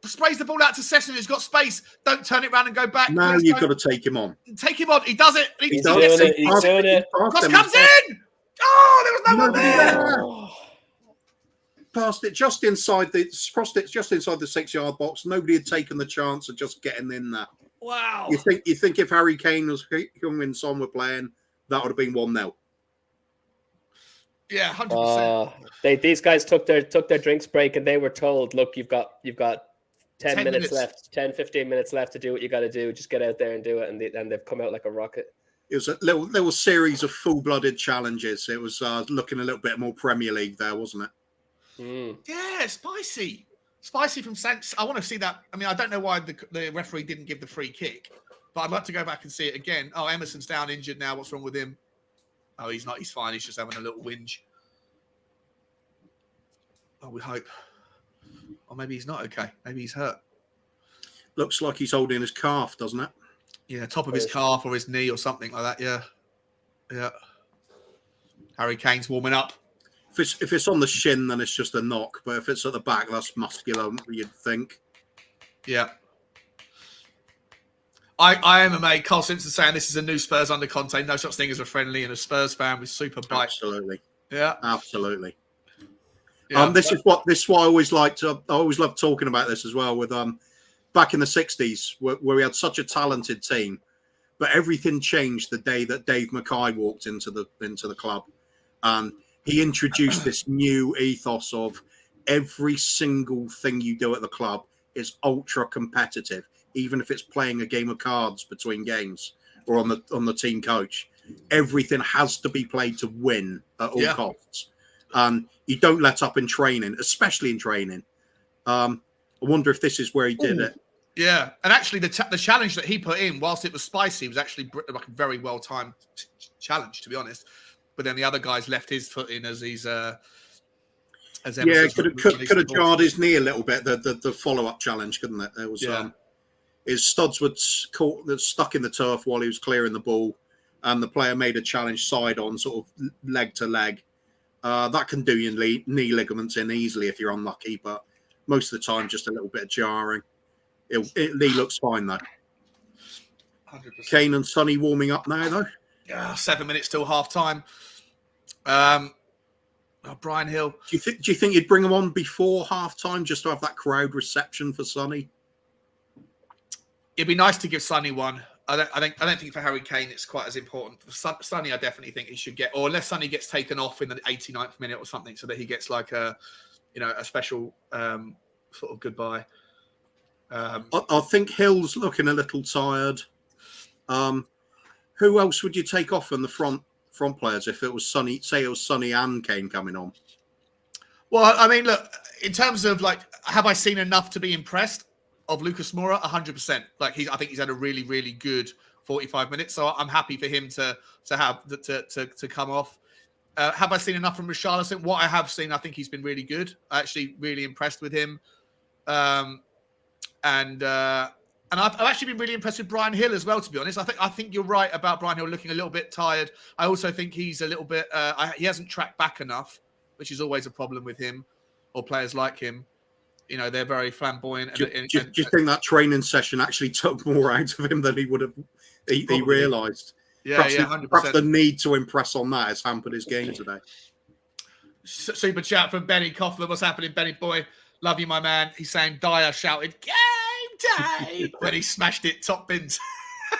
A: sprays the ball out to Session. He's got space. Don't turn it around and go back.
D: Now you've got to take him on.
A: Take him on. He does it. He's doing
C: it. He's doing it.
A: Cross comes in. Oh, there was no one there.
D: Passed it just inside the 6-yard box. Nobody had taken the chance of just getting in there.
A: Wow.
D: You think if Harry Kane was Heung-min Son were playing, that would have been 1-0.
A: Yeah, 100%.
C: These guys took their drinks break and they were told, look, you've got 10 minutes left, 10-15 minutes left to do what you got to do. Just get out there and do it, and they've come out like a rocket.
D: It was a little series of full-blooded challenges. It was looking a little bit more Premier League there, wasn't it?
A: Yeah, spicy from Sanchez. I want to see that. I mean, I don't know why the referee didn't give the free kick, but I'd like to go back and see it again. Oh, Emerson's down injured now. What's wrong with him? Oh, he's not. He's fine. He's just having a little whinge. Oh, we hope. Or maybe he's not okay. Maybe he's hurt.
D: Looks like he's holding his calf, doesn't it?
A: Yeah, top of his calf or his knee or something like that. Yeah. Harry Kane's warming up.
D: If it's on the shin, then it's just a knock. But if it's at the back, that's muscular, you'd think.
A: Yeah. I am amazed. Carl Simpson saying this is a new Spurs under Conte. No such thing as a friendly, and a Spurs fan with super bite.
D: Absolutely.
A: Yeah.
D: Absolutely.
A: Yeah.
D: This is why I always liked. I always loved talking about this as well. With back in the '60s, where we had such a talented team, but everything changed the day that Dave Mackay walked into the club, and he introduced this new ethos of every single thing you do at the club is ultra competitive, even if it's playing a game of cards between games or on the team coach. Everything has to be played to win at all costs. You don't let up in training, especially in training. I wonder if this is where he did it.
A: Yeah, and actually the challenge that he put in, whilst it was spicy, was actually like a very well timed challenge, to be honest. But then the other guys left his foot in as he's could have jarred his knee a little bit. The follow up challenge, couldn't it? There was
D: his studs were stuck in the turf while he was clearing the ball, and the player made a challenge side on, sort of leg to leg. That can do your knee ligaments in easily if you're unlucky, but most of the time just a little bit of jarring. Lee looks fine though.
A: 100%.
D: Kane and Sonny warming up now though.
A: 7 minutes till half time. Brian Hill.
D: Do you think you'd bring him on before half time just to have that crowd reception for Sonny?
A: It'd be nice to give Sonny one. I don't think for Harry Kane it's quite as important. For Sonny, I definitely think he should get, or unless Sonny gets taken off in the 89th minute or something, so that he gets like a special sort of goodbye.
D: I think Hill's looking a little tired. Who else would you take off from the front players if it was Sonny? Say it was Sonny and Kane coming on.
A: Well, I mean, look, in terms of like, have I seen enough to be impressed of Lucas Moura? 100%. Like I think he's had a really, really good 45 minutes. So I'm happy for him to come off. Have I seen enough from Richarlison? What I have seen, I think he's been really good. Actually, really impressed with him. And I've actually been really impressed with Brian Hill as well, to be honest. I think you're right about Brian Hill looking a little bit tired. I also think he's a little bit he hasn't tracked back enough, which is always a problem with him or players like him. You know, they're very flamboyant.
D: Do you think that training session actually took more out of him than he would have he realised?
A: Yeah, 100%.
D: Perhaps the need to impress on that has hampered his game today.
A: Super chat from Benny Coughlin. What's happening, Benny boy? Love you, my man. He's saying Dyer shouted, "Game day!" when he smashed it top bins.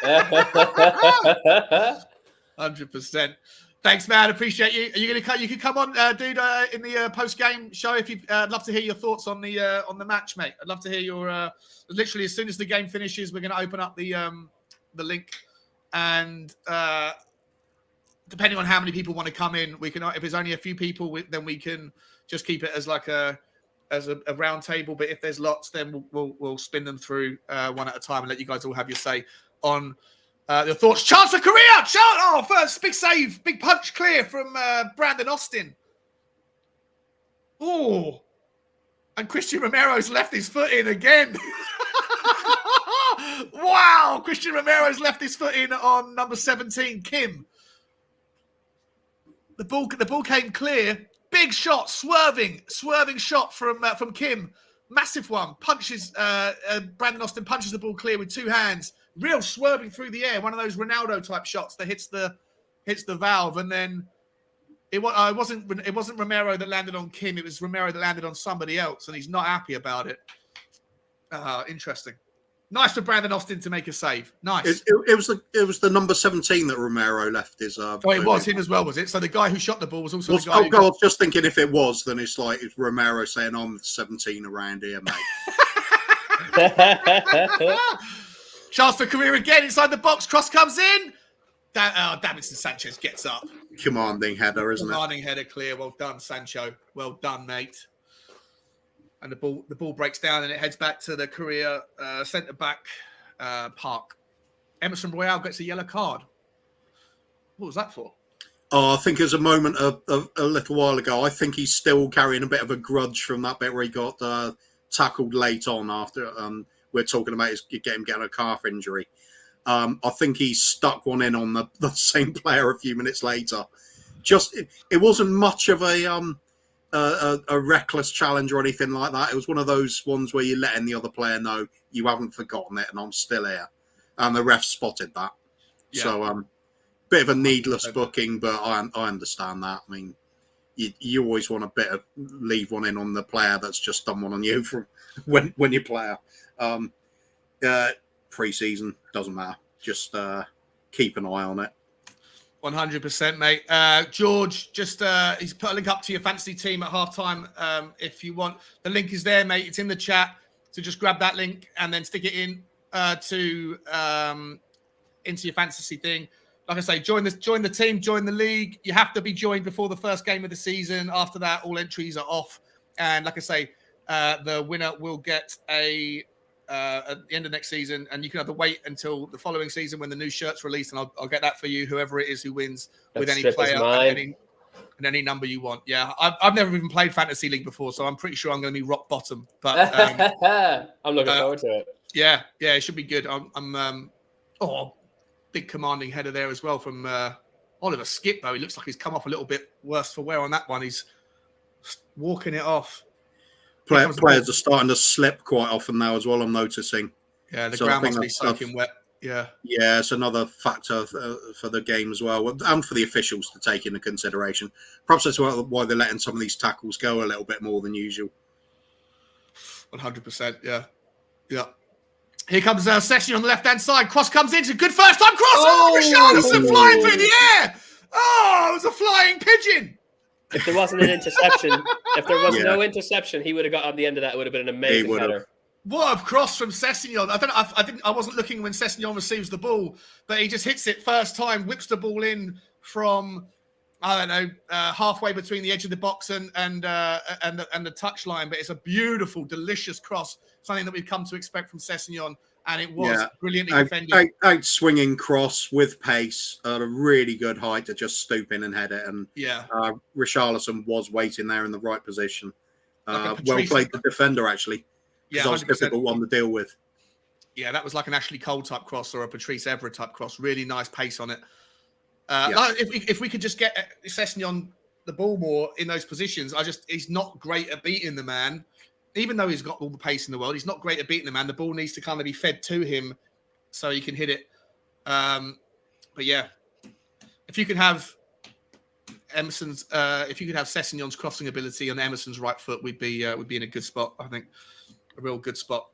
A: 100%. Thanks, man. Appreciate you. Are you going to come? You can come on, dude, in the post-game show if you'd love to hear your thoughts on the match, mate. I'd love to hear your. Literally, as soon as the game finishes, we're going to open up the link, and depending on how many people want to come in, we can. If there's only a few people, then we can just keep it as like a round table. But if there's lots, then we'll spin them through one at a time and let you guys all have your say on your thoughts. Chance for Korea! First big save, big punch clear from Brandon Austin. Oh, and Christian Romero's left his foot in again. Wow, Christian Romero's left his foot in on number 17, Kim. The ball came clear. Big shot, swerving shot from Kim. Massive one. Punches. Brandon Austin punches the ball clear with two hands. Real swerving through the air. One of those Ronaldo type shots that hits the valve, and then it wasn't Romero that landed on Kim. It was Romero that landed on somebody else, and he's not happy about it. Interesting. Nice for Brandon Austin to make a save. Nice.
D: It was the number 17 that Romero left his.
A: Oh, it was him as well, was it? So the guy who shot the ball was also the guy.
D: I was just thinking if it was, then it's like it's Romero saying I'm 17 around here, mate.
A: Chance for Korea again inside the box. Cross comes in. Davinson Sanchez gets up.
D: Commanding header, isn't it?
A: Commanding header clear. Well done, Sancho. Well done, mate. And the ball breaks down and it heads back to the Korea centre-back park. Emerson Royale gets a yellow card. What was that for?
D: Oh, I think it was a moment a little while ago. I think he's still carrying a bit of a grudge from that bit where he got tackled late on after we're talking about getting a calf injury. I think he stuck one in on the same player a few minutes later. It wasn't much of a reckless challenge or anything like that. It was one of those ones where you're letting the other player know you haven't forgotten it and I'm still here. And the ref spotted that. Yeah. So, bit of a needless booking, but I understand that. I mean, you always want to leave one in on the player that's just done one on you from when you play. Pre-season, doesn't matter. Just keep an eye on it.
A: 100%, mate. George, he's put a link up to your fantasy team at halftime. If you want, the link is there, mate. It's in the chat. So just grab that link and then stick it in into your fantasy thing. Like I say, join the team, join the league. You have to be joined before the first game of the season. After that, all entries are off. And like I say, the winner will get at the end of next season, and you can have to wait until the following season when the new shirt's released, and I'll get that for you, whoever it is who wins with any player and any number you want. Yeah, I've never even played Fantasy League before, so I'm pretty sure I'm going to be rock bottom. But
C: I'm looking forward to it.
A: Yeah, it should be good. Big commanding header there as well from Oliver Skip, though. He looks like he's come off a little bit worse for wear on that one. He's walking it off.
D: Players are starting to slip quite often now as well, I'm noticing.
A: Yeah, the ground must be soaking wet. Yeah,
D: it's another factor for the game as well, and for the officials to take into consideration. Perhaps that's why they're letting some of these tackles go a little bit more than usual.
A: 100%, yeah. Here comes Session on the left-hand side. Cross comes in. It's a good first-time cross. Oh, Richarlison flying through the air. Oh, it was a flying pigeon.
C: If there wasn't an interception, no interception, he would have got on the end of that. It would have been an amazing header.
A: What a cross from Sessignon. I wasn't looking when Sessignon receives the ball, but he just hits it first time, whips the ball in from, halfway between the edge of the box and the touch line. But it's a beautiful, delicious cross, something that we've come to expect from Sessignon. And it was brilliantly defended.
D: Out swinging cross with pace at a really good height to just stoop in and head it. And Richarlison was waiting there in the right position. Well played the defender, actually. Yeah, that was a difficult one to deal with.
A: Yeah, that was like an Ashley Cole type cross or a Patrice Evra type cross. Really nice pace on it. If we could just get Sessignon the ball more in those positions, he's not great at beating the man. Even though he's got all the pace in the world, he's not great at beating the man. The ball needs to kind of be fed to him so he can hit it. But yeah, if you could have Sessignon's crossing ability on Emerson's right foot, we'd be in a good spot. I think a real good spot.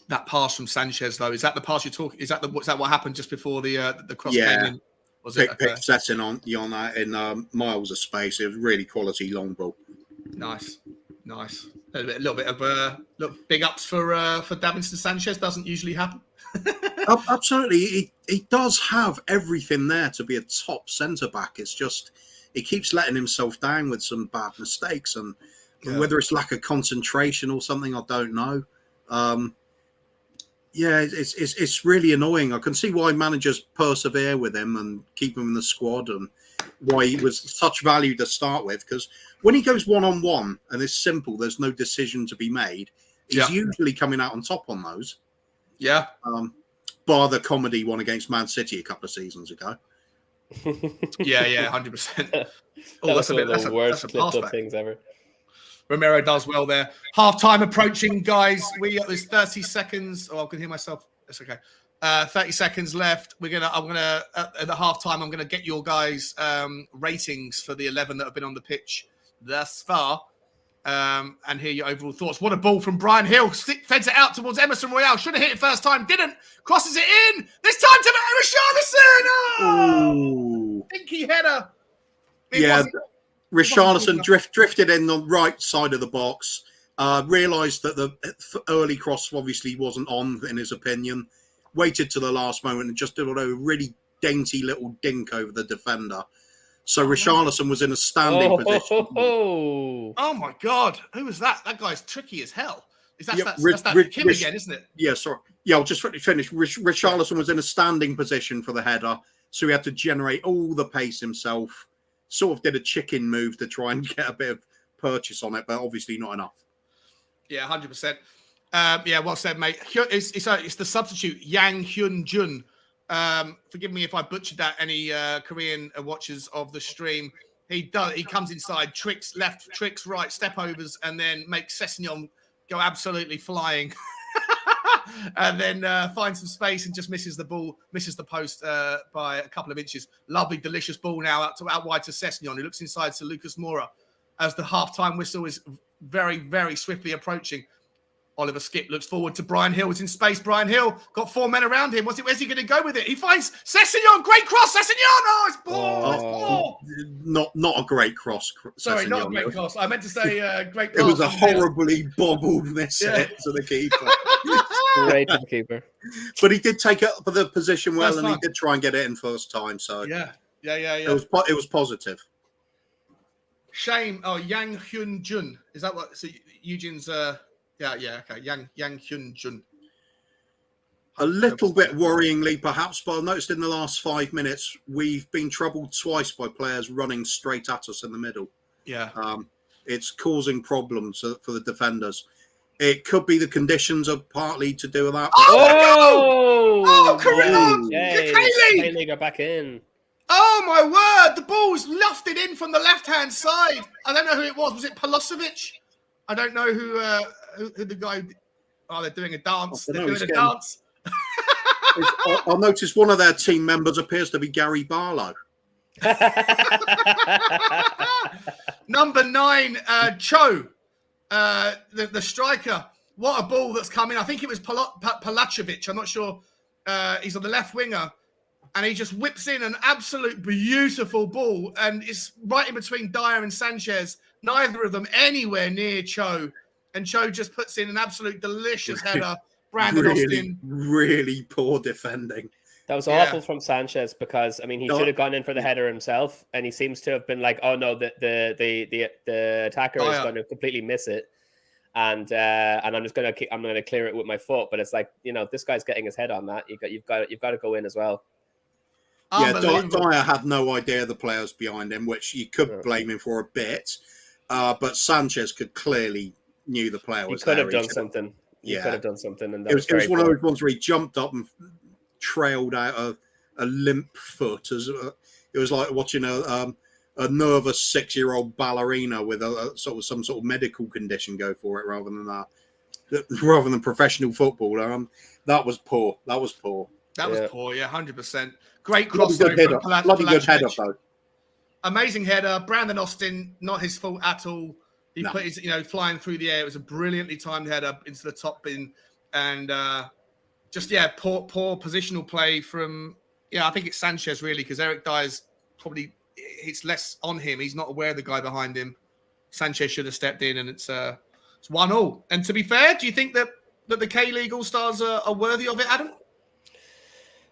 A: That pass from Sanchez, though, is that the pass you're talking? Is that what happened just before the cross came in? Was it
D: setting on that in miles of space? It was really quality long ball.
A: Nice. A little bit of look, big ups for Davinson Sanchez. Doesn't usually happen.
D: Absolutely, he does have everything there to be a top centre back. It's just he keeps letting himself down with some bad mistakes, and whether it's lack of concentration or something, I don't know. It's really annoying. I can see why managers persevere with him and keep him in the squad, and why he was such value to start with. Because when he goes one-on-one and it's simple, there's no decision to be made. He's usually coming out on top on those.
A: Yeah.
D: Bar the comedy one against Man City a couple of seasons ago.
A: 100%.
C: That's one of the worst clipped up things ever.
A: Romero does well there. Half time approaching, guys. There's 30 seconds. Oh, I can hear myself. It's okay. 30 seconds left. I'm gonna at the half time. I'm gonna get your guys' ratings for the 11 that have been on the pitch thus far. And hear your overall thoughts. What a ball from Brian Hill. Feds it out towards Emerson Royale. Should have hit it first time. Didn't. Crosses it in. This time to Richarlison. Oh! Pinky header.
D: Richarlison drifted in the right side of the box. Realised that the early cross obviously wasn't on, in his opinion. Waited to the last moment and just did a really dainty little dink over the defender. So Richarlison was in a standing position.
A: Oh my God! Who was that? That guy's tricky as hell. That's that Kim again, isn't it?
D: Yeah, sorry. Yeah, I'll just finish. Richarlison was in a standing position for the header, so he had to generate all the pace himself. Sort of did a chicken move to try and get a bit of purchase on it, but obviously not enough.
A: Yeah, 100%. Well said, mate. It's the substitute Yang Hyun Jun. Forgive me if I butchered that. Any Korean watchers of the stream, he comes inside, tricks left, tricks right, step overs, and then makes Sessegnon go absolutely flying, and then finds some space and just misses the ball, misses the post by a couple of inches. Lovely, delicious ball now out wide to Sessegnon, who looks inside to Lucas Moura as the halftime whistle is very, very swiftly approaching. Oliver Skip looks forward to Brian Hill. It's in space. Brian Hill got four men around him. Where's he going to go with it? He finds Sessegnon. Great cross, Sessegnon. Oh, it's ball.
D: Not a great cross.
A: Sorry, not a great cross. I meant to say great pass.
D: It was a horribly bobbled miss hit to the keeper.
C: Great to the keeper.
D: But he did take it for the position well, and he did try and get it in first time. So
A: yeah.
D: It was positive.
A: Shame. Oh, Yang Hyun Jun. Is that what? So Eugene's. Okay. Yang Hyun Jun.
D: A little bit worryingly, perhaps, but I've noticed in the last 5 minutes we've been troubled twice by players running straight at us in the middle.
A: Yeah.
D: It's causing problems for the defenders. It could be the conditions are partly to do with that.
A: Kareem!
C: Kaylee got back in.
A: Oh my word! The ball was lofted in from the left-hand side. I don't know who it was. Was it Polosevic? I don't know who the guy. Oh, they're doing a dance. They're doing a dance.
D: I noticed one of their team members appears to be Gary Barlow.
A: Number 9, Cho, the striker. What a ball that's come in. I think it was Palacevic. I'm not sure. He's on the left winger. And he just whips in an absolute beautiful ball. And it's right in between Dyer and Sanchez. Neither of them anywhere near Cho. And Cho just puts in an absolute delicious header. Brandon Austin. Really
D: poor defending.
C: That was awful from Sanchez because, I mean, he should have gone in for the header himself. And he seems to have been like, oh, no, the attacker is going to completely miss it. And I'm going to clear it with my foot. But it's like, this guy's getting his head on that. You've got to go in as well.
D: Yeah, Dyer had no idea the players behind him, which you could blame him for a bit. But Sanchez clearly knew the player was there.
C: He could have done something. He could have done something. And
D: it was one of those ones where he jumped up and trailed out a limp foot. It was like watching a nervous 6-year-old ballerina with some sort of medical condition go for it rather than professional football. That was poor. That was poor,
A: 100%. Great cross.
D: Bloody good header, though.
A: Amazing header. Brandon Austin, not his fault at all. He put his, flying through the air. It was a brilliantly timed header into the top bin. And poor positional play from, I think it's Sanchez, really, because Eric Dyer's probably, it's less on him. He's not aware of the guy behind him. Sanchez should have stepped in, and it's It's 1-1. And to be fair, do you think that the K-League All-Stars are worthy of it, Adam?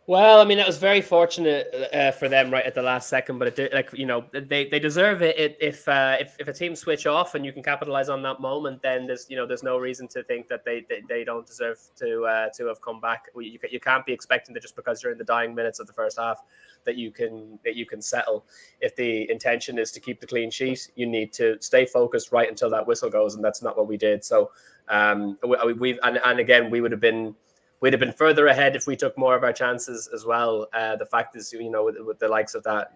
C: Well, I mean, it was very fortunate for them right at the last second, but it did, they deserve it. If a team switch off and you can capitalize on that moment, then there's no reason to think that they don't deserve to have come back. You can't be expecting that just because you're in the dying minutes of the first half that you can settle. If the intention is to keep the clean sheet, you need to stay focused right until that whistle goes, and that's not what we did. So we we'd have been further ahead if we took more of our chances as well. The fact is, with the likes of that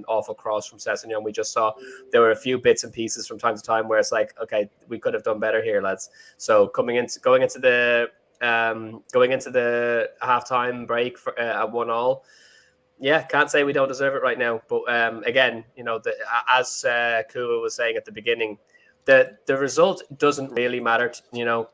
C: awful cross from Sessegnon, we just saw there were a few bits and pieces from time to time where it's like, okay, we could have done better here, lads. So going into the halftime break at 1-1, yeah, can't say we don't deserve it right now. But again, as Kua was saying at the beginning, the result doesn't really matter. The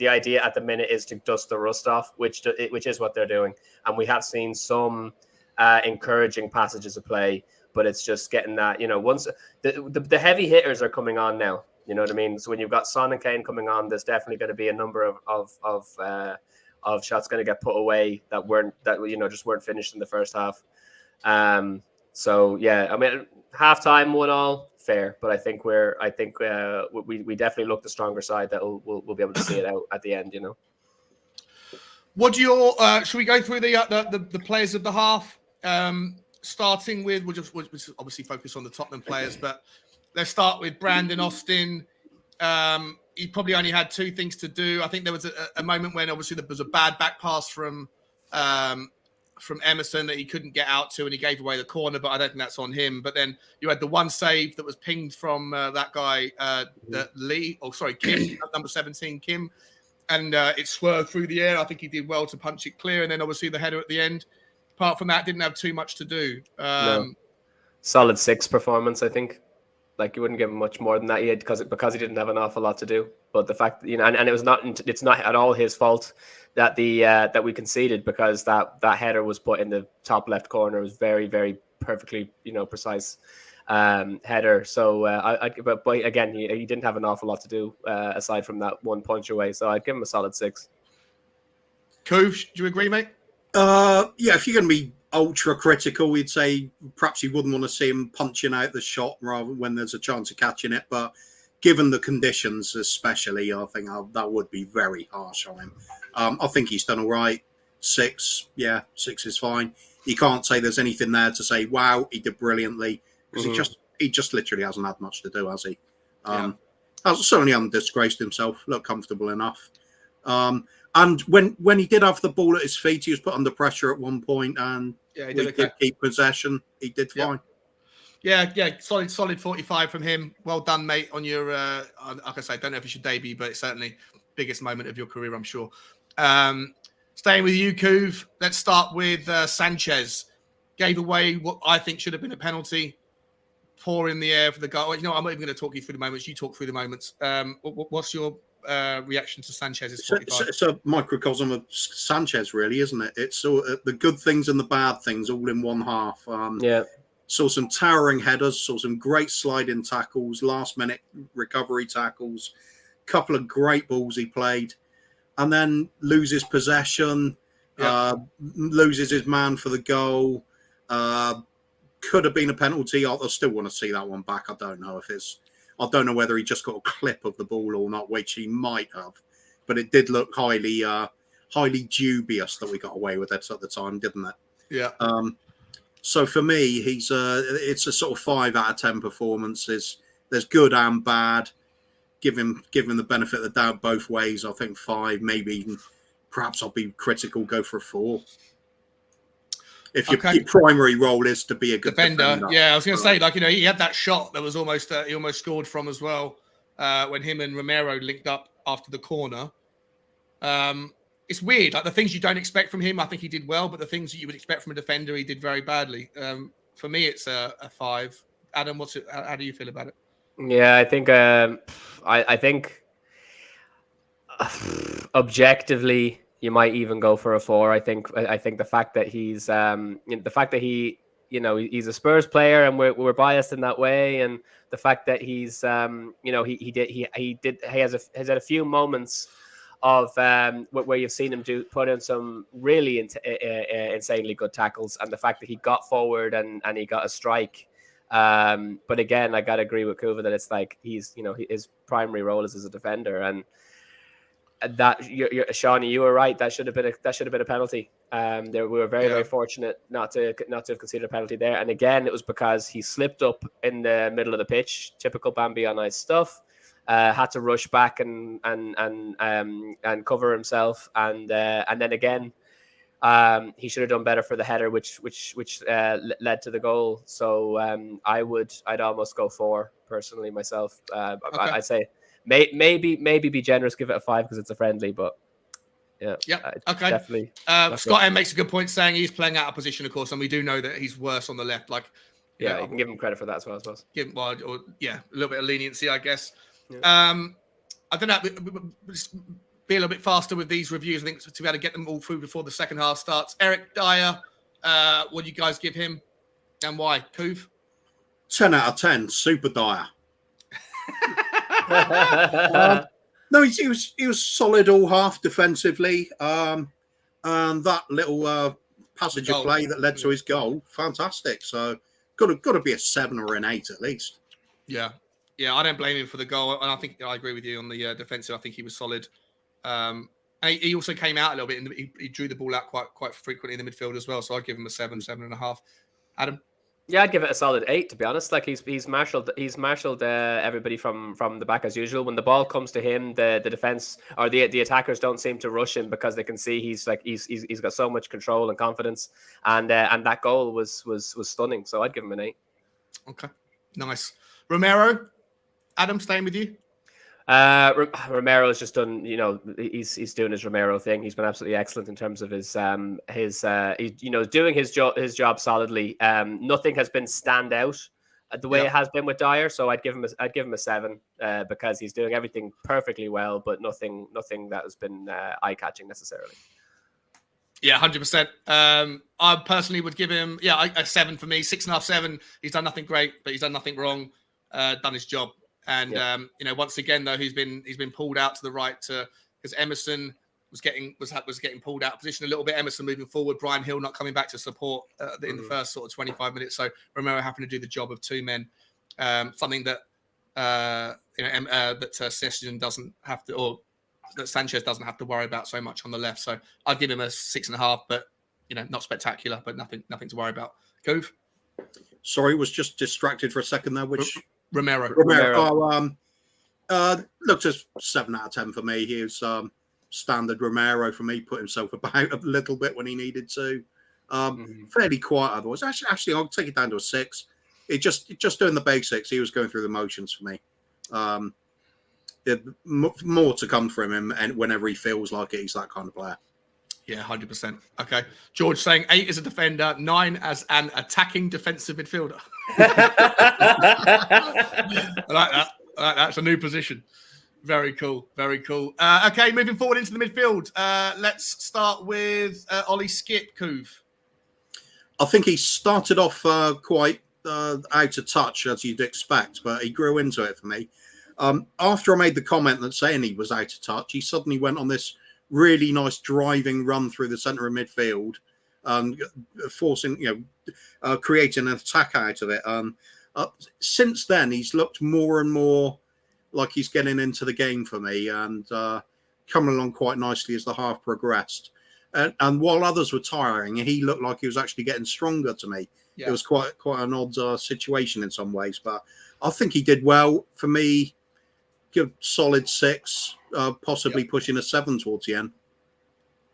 C: idea at the minute is to dust the rust off, which is what they're doing. And we have seen some encouraging passages of play, but it's just getting that, once the heavy hitters are coming on now, you know what I mean? So when you've got Son and Kane coming on, there's definitely going to be a number of shots going to get put away that just weren't finished in the first half. So yeah, I mean, halftime 1-1, fair, but I think we definitely look the stronger side. That we'll be able to see it out at the end.
A: What do your should we go through the players of the half? Starting with we'll obviously focus on the Tottenham players, but let's start with Brandon Austin. He probably only had two things to do. I think there was a moment when obviously there was a bad back pass from Emerson that he couldn't get out to, and he gave away the corner, but I don't think that's on him. But then you had the one save that was pinged from that guy, Kim, number 17, Kim, and it swerved through the air. I think he did well to punch it clear, and then obviously the header at the end. Apart from that, didn't have too much to do.
C: No. Solid 6 performance, I think. Like, you wouldn't give him much more than that yet because he didn't have an awful lot to do. But the fact, and it's not at all his fault that that we conceded, because that header was put in the top left corner. It was very, very perfectly, precise header. So, but again, he didn't have an awful lot to do aside from that one punch away. So I'd give him a solid 6.
A: Koof, do you agree, mate?
D: Yeah, if you're going to be ultra critical, we'd say perhaps you wouldn't want to see him punching out the shot rather when there's a chance of catching it. But given the conditions, especially, I think that would be very harsh on him. I think he's done all right. 6, yeah, 6 is fine. You can't say there's anything there to say, wow, he did brilliantly, because he just literally hasn't had much to do, has he? Certainly hasn't disgraced himself. Looked comfortable enough. And when he did have the ball at his feet, he was put under pressure at one point, and he did keep possession. He did fine.
A: Yeah, solid 45 from him. Well done, mate, on your, like I say, don't know if it's your debut, but it's certainly biggest moment of your career, I'm sure. Staying with you, Kuv, let's start with Sanchez. Gave away what I think should have been a penalty. Poor in the air for the goal. I'm not even going to talk you through the moments. You talk through the moments. What's your reaction to Sanchez's 45?
D: It's a microcosm of Sanchez, really, isn't it? It's the good things and the bad things all in one half. Saw some towering headers, saw some great sliding tackles, last-minute recovery tackles, couple of great balls he played, and then loses possession, loses his man for the goal. Could have been a penalty. I still want to see that one back. I don't know whether he just got a clip of the ball or not, which he might have, but it did look highly dubious that we got away with it at the time, didn't it?
A: Yeah.
D: So for me, it's a sort of 5 out of 10 performances. There's good and bad. Give him the benefit of the doubt both ways. I think 5, maybe even, perhaps I'll be critical, go for a 4. If your primary role is to be a good defender.
A: Yeah, I was going to say, he had that shot that was almost he almost scored from as well when him and Romero linked up after the corner. It's weird, like the things you don't expect from him, I think he did well, but the things that you would expect from a defender, he did very badly. For me, it's a 5. Adam, how do you feel about it?
C: Yeah, I think I think objectively you might even go for a 4. I think the fact that he he's a Spurs player, and we're biased in that way. And the fact that he's, he has had a few moments of where you've seen him put in some really insanely good tackles, and the fact that he got forward and he got a strike. But again, I gotta agree with Kuva that it's like his primary role is as a defender, and that Shawnee, you were right. That should have been a penalty. We were very fortunate not to have considered a penalty there. And again, it was because he slipped up in the middle of the pitch. Typical Bambi on ice stuff. Had to rush back and cover himself, and then again, he should have done better for the header, which led to the goal. So I'd almost go 4 personally myself. Okay. I'd say maybe be generous, give it a 5 because it's a friendly, but yeah.
A: Okay.
C: Definitely.
A: Scott M makes a good point saying he's playing out of position, of course, and we do know that he's worse on the left. Like,
C: you can give him credit for that as well, I suppose.
A: Give him, a little bit of leniency, I guess. Yeah. I don't know. Be a little bit faster with these reviews, I think, to be able to get them all through before the second half starts. Eric Dyer, what do you guys give him and why? Kuv?
D: 10 out of 10, super Dyer. No, he was solid all half defensively. And that little passage of play that led to his goal, fantastic. So got to be a 7 or an 8 at least.
A: Yeah, I don't blame him for the goal, and I think I agree with you on the defensive. I think he was solid. And he also came out a little bit, and he drew the ball out quite frequently in the midfield as well. So I'd give him a 7.5. Adam?
C: Yeah, I'd give it a solid 8, to be honest. Like he's marshaled everybody from the back as usual. When the ball comes to him, the defense or the attackers don't seem to rush him because they can see he's got so much control and confidence, and that goal was stunning. So I'd give him an 8.
A: Okay, nice. Romero, Adam, staying with you.
C: Romero's just done, he's doing his Romero thing. He's been absolutely excellent in terms of his doing his job solidly. Nothing has been stand out the way it has been with Dyer. So I'd give him a 7 because he's doing everything perfectly well, but nothing that has been eye catching necessarily.
A: Yeah, 100%. I personally would give him a 7 for me. 6.5, 7. He's done nothing great, but he's done nothing wrong. Done his job. And once again though, he's been pulled out to the right because Emerson was getting pulled out of position a little bit. Emerson moving forward, Brian Hill not coming back to support in the first sort of 25 minutes. So Romero having to do the job of 2 men, something that Session doesn't have to, or that Sanchez doesn't have to worry about so much on the left. So I'd give him a 6.5, but not spectacular, but nothing to worry about. Cove?
D: Sorry, was just distracted for a second there. Which
A: Romero.
D: Looked at 7 out of 10 for me. He was standard Romero for me. Put himself about a little bit when he needed to. Fairly quiet otherwise. Actually, I'll take it down to a 6. It just doing the basics. He was going through the motions for me. More to come from him, and whenever he feels like it, he's that kind of player.
A: Yeah, 100%. Okay. George saying 8 as a defender, 9 as an attacking defensive midfielder. I like that. It's a new position. Very cool. Okay, moving forward into the midfield. Let's start with Ollie Skip, Kuv.
D: I think he started off quite out of touch, as you'd expect, but he grew into it for me. After I made the comment that saying he was out of touch, he suddenly went on this really nice driving run through the centre of midfield, forcing, creating an attack out of it. Since then, he's looked more and more like he's getting into the game for me and coming along quite nicely as the half progressed. And while others were tiring, he looked like he was actually getting stronger to me. Yeah. It was quite an odd situation in some ways, but I think he did well. For me, give solid 6. Possibly pushing a 7 towards the end.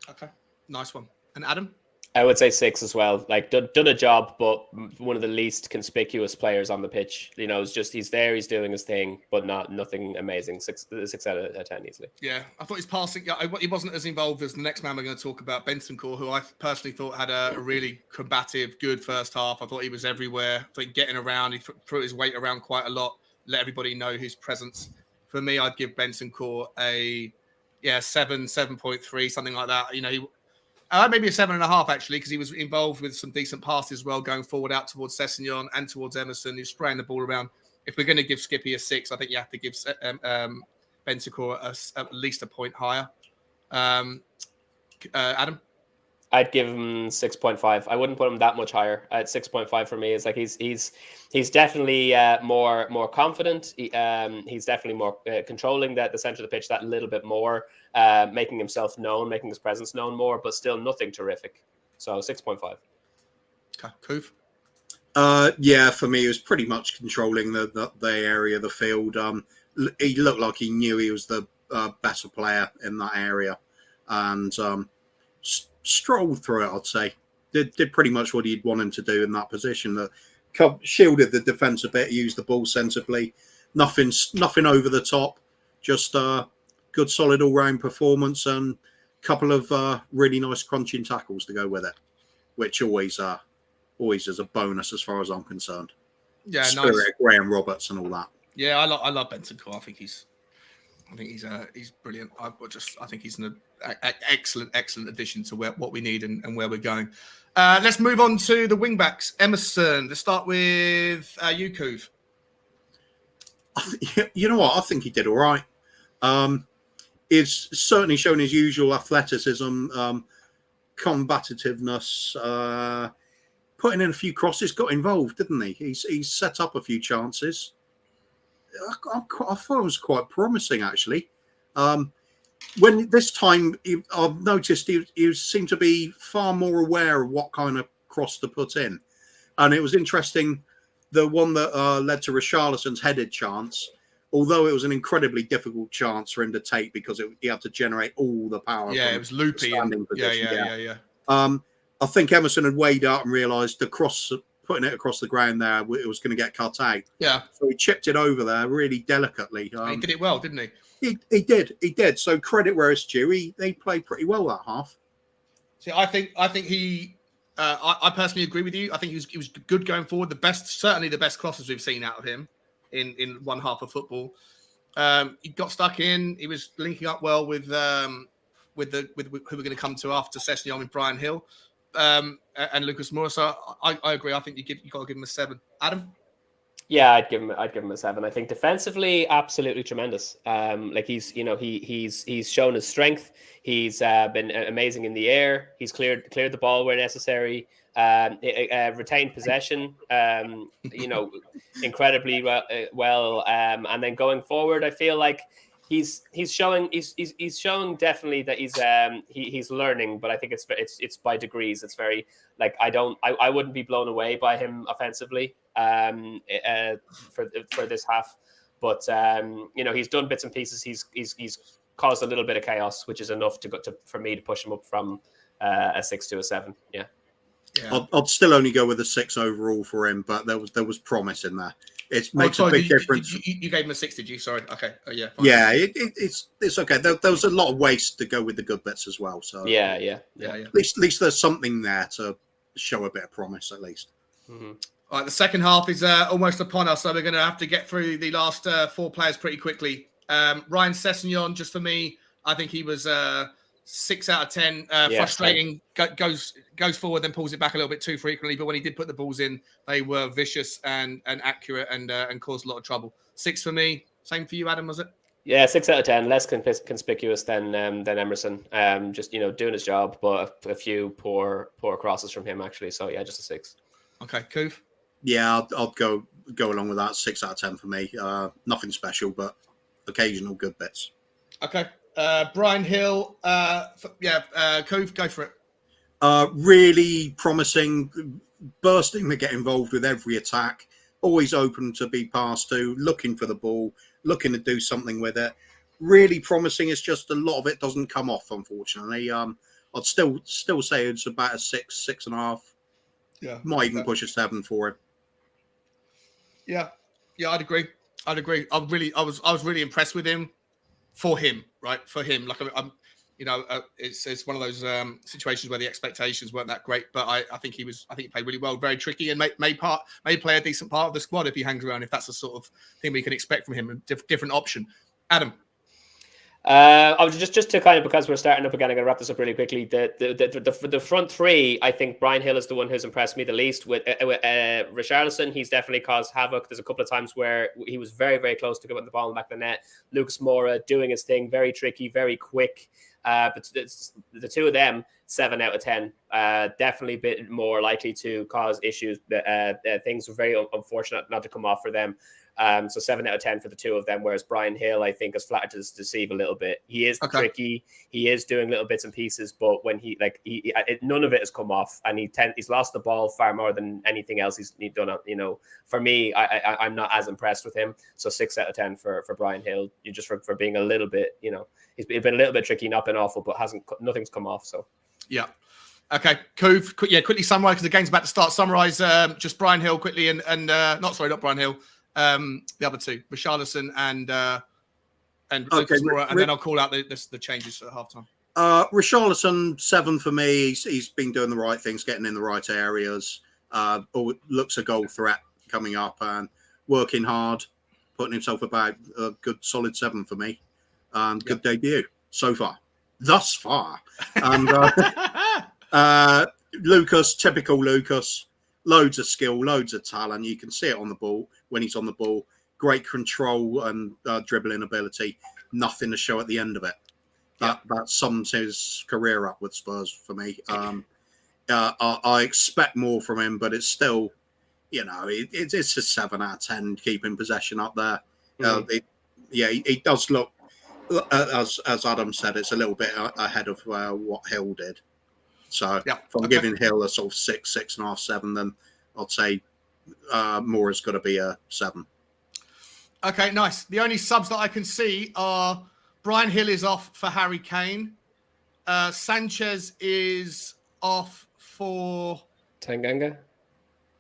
D: Okay,
A: nice one. And Adam?
C: I would say 6 as well. Like done a job, but one of the least conspicuous players on the pitch. It's just he's there, he's doing his thing, but nothing amazing. 6 out of 10 easily.
A: Yeah, I thought his passing. He wasn't as involved as the next man we're going to talk about, Bentancur, who I personally thought had a really combative, good first half. I thought he was everywhere. I think getting around, he threw his weight around quite a lot. Let everybody know his presence. For me, I'd give Bentancur a 7.3, something like that. Maybe a 7.5 actually, because he was involved with some decent passes as well, going forward out towards Sessegnon and towards Emerson. He's spraying the ball around. If we're going to give Skippy a 6, I think you have to give Bentancur at least a point higher. Adam?
C: I'd give him 6.5. I wouldn't put him that much higher. At 6.5 for me is like he's definitely more confident. He's definitely more controlling the center of the pitch that little bit more, making himself known, making his presence known more, but still nothing terrific. So 6.5.
A: Okay, Coof.
D: Yeah, for me, he was pretty much controlling the area of the field. He looked like he knew he was the better player in that area, and strolled through it. I'd say did pretty much what he'd want him to do in that position. That shielded the defence a bit, used the ball sensibly. Nothing over the top. Just good, solid all-round performance and a couple of really nice crunching tackles to go with it, which always is a bonus as far as I'm concerned.
A: Yeah,
D: Spirit,
A: nice.
D: Graham Roberts and all that.
A: Yeah, I love Bentancur. I think he's brilliant. I think he's an excellent addition to what we need and where we're going. Let's move on to the wing backs. Emerson. Let's start with Kuv.
D: You know what? I think he did all right. He's certainly shown his usual athleticism, combativeness, putting in a few crosses, got involved, didn't he? He's set up a few chances. I thought it was quite promising, actually. When this time, I've noticed he seemed to be far more aware of what kind of cross to put in. And it was interesting, the one that led to Richarlison's headed chance, although it was an incredibly difficult chance for him to take because he had to generate all the power.
A: Yeah, it was loopy. Yeah.
D: I think Emerson had weighed out and realised the cross, putting it across the ground there, it was going to get cut out.
A: Yeah.
D: So he chipped it over there really delicately.
A: He did it well, didn't he?
D: He did. So credit where it's due. They played pretty well that half.
A: See, I think he. I personally agree with you. I think he was good going forward. Certainly the best crosses we've seen out of him in one half of football. He got stuck in. He was linking up well with who we're going to come to after Sessegnon and Brian Hill. And Lucas Moura. So I agree. I think you got to give him a 7. Adam?
C: Yeah, I'd give him a 7. I think defensively, absolutely tremendous. He's shown his strength. He's been amazing in the air. He's cleared the ball where necessary. Retained possession. Incredibly well. And then going forward, I feel like he's showing definitely that he's learning, but I think it's by degrees. It's very I wouldn't be blown away by him offensively for this half, but he's done bits and pieces. He's caused a little bit of chaos, which is enough for me to push him up from a 6 to a 7. Yeah.
D: I'd still only go with a 6 overall for him, but there was promise in there. It makes a big difference.
A: You gave him a 6, did you? Sorry. Okay. Oh, yeah. Fine.
D: Yeah, it's okay. There was a lot of waste to go with the good bits as well. So
C: yeah.
D: At least there's something there to show a bit of promise, at least.
C: Mm-hmm.
A: All right, the second half is almost upon us, so we're going to have to get through the last 4 players pretty quickly. Ryan Sessegnon, just for me, I think he was 6 out of 10. Frustrating, goes forward, then pulls it back a little bit too frequently. But when he did put the balls in, they were vicious and accurate and caused a lot of trouble. 6 for me. Same for you, Adam, was it?
C: Yeah, 6 out of 10. Less conspicuous than Emerson. Just doing his job, but a few poor crosses from him actually. So yeah, just a 6.
A: Okay, Kuv.
D: Yeah, I'll go along with that. 6 out of 10 for me. Nothing special, but occasional good bits.
A: Okay. Brian Hill. Kuv, go for it.
D: Really promising, bursting to get involved with every attack. Always open to be passed to, looking for the ball, looking to do something with it. Really promising. It's just a lot of it doesn't come off, unfortunately. I'd still say it's about a 6, 6.5.
A: Yeah,
D: might even push a 7 for him.
A: Yeah, I'd agree. I was really impressed with him. For him, right? For him, it's one of those situations where the expectations weren't that great, but I think he played really well, very tricky, and may play a decent part of the squad if he hangs around. If that's the sort of thing we can expect from him, a different option. Adam.
C: I was just to kind of, because we're starting up again, I'm going to wrap this up really quickly. The front three, I think Brian Hill is the one who's impressed me the least. With Richarlison, he's definitely caused havoc. There's a couple of times where he was very, very close to getting the ball in the back of the net. Lucas Moura doing his thing, very tricky, very quick. But the two of them, 7 out of 10, definitely a bit more likely to cause issues. Things were very unfortunate not to come off for them. So 7 out of 10 for the two of them, whereas Brian Hill, I think, has flattered to deceive a little bit. He is tricky. He is doing little bits and pieces, but when none of it has come off, and he's lost the ball far more than anything else he's done. For me, I'm not as impressed with him. So 6 out of 10 for Brian Hill. You just for being a little bit, he's been a little bit tricky, not been awful, but nothing's come off. So
A: yeah. Okay, cool. Yeah, quickly summarize because the game's about to start. Summarize just Brian Hill quickly not Brian Hill. The other two, Richarlison and Lucas Moura, and then I'll call out the changes at halftime.
D: Richarlison 7 for me. He's been doing the right things, getting in the right areas. Looks a goal threat coming up and working hard, putting himself about a good solid 7 for me. And good debut so far, thus far. And Lucas, typical Lucas. Loads of skill, loads of talent. You can see it on the ball when he's on the ball. Great control and dribbling ability. Nothing to show at the end of it. That sums his career up with Spurs for me. I expect more from him, but it's still, it's a 7 out of 10 keeping possession up there. He does look, as Adam said, it's a little bit ahead of what Hill did. So if I'm giving Hill a sort of 6, 6.5, 7, then I'd say Moura's got to be a 7.
A: Okay, nice. The only subs that I can see are Brian Hill is off for Harry Kane. Sanchez is off for
C: Tanganga.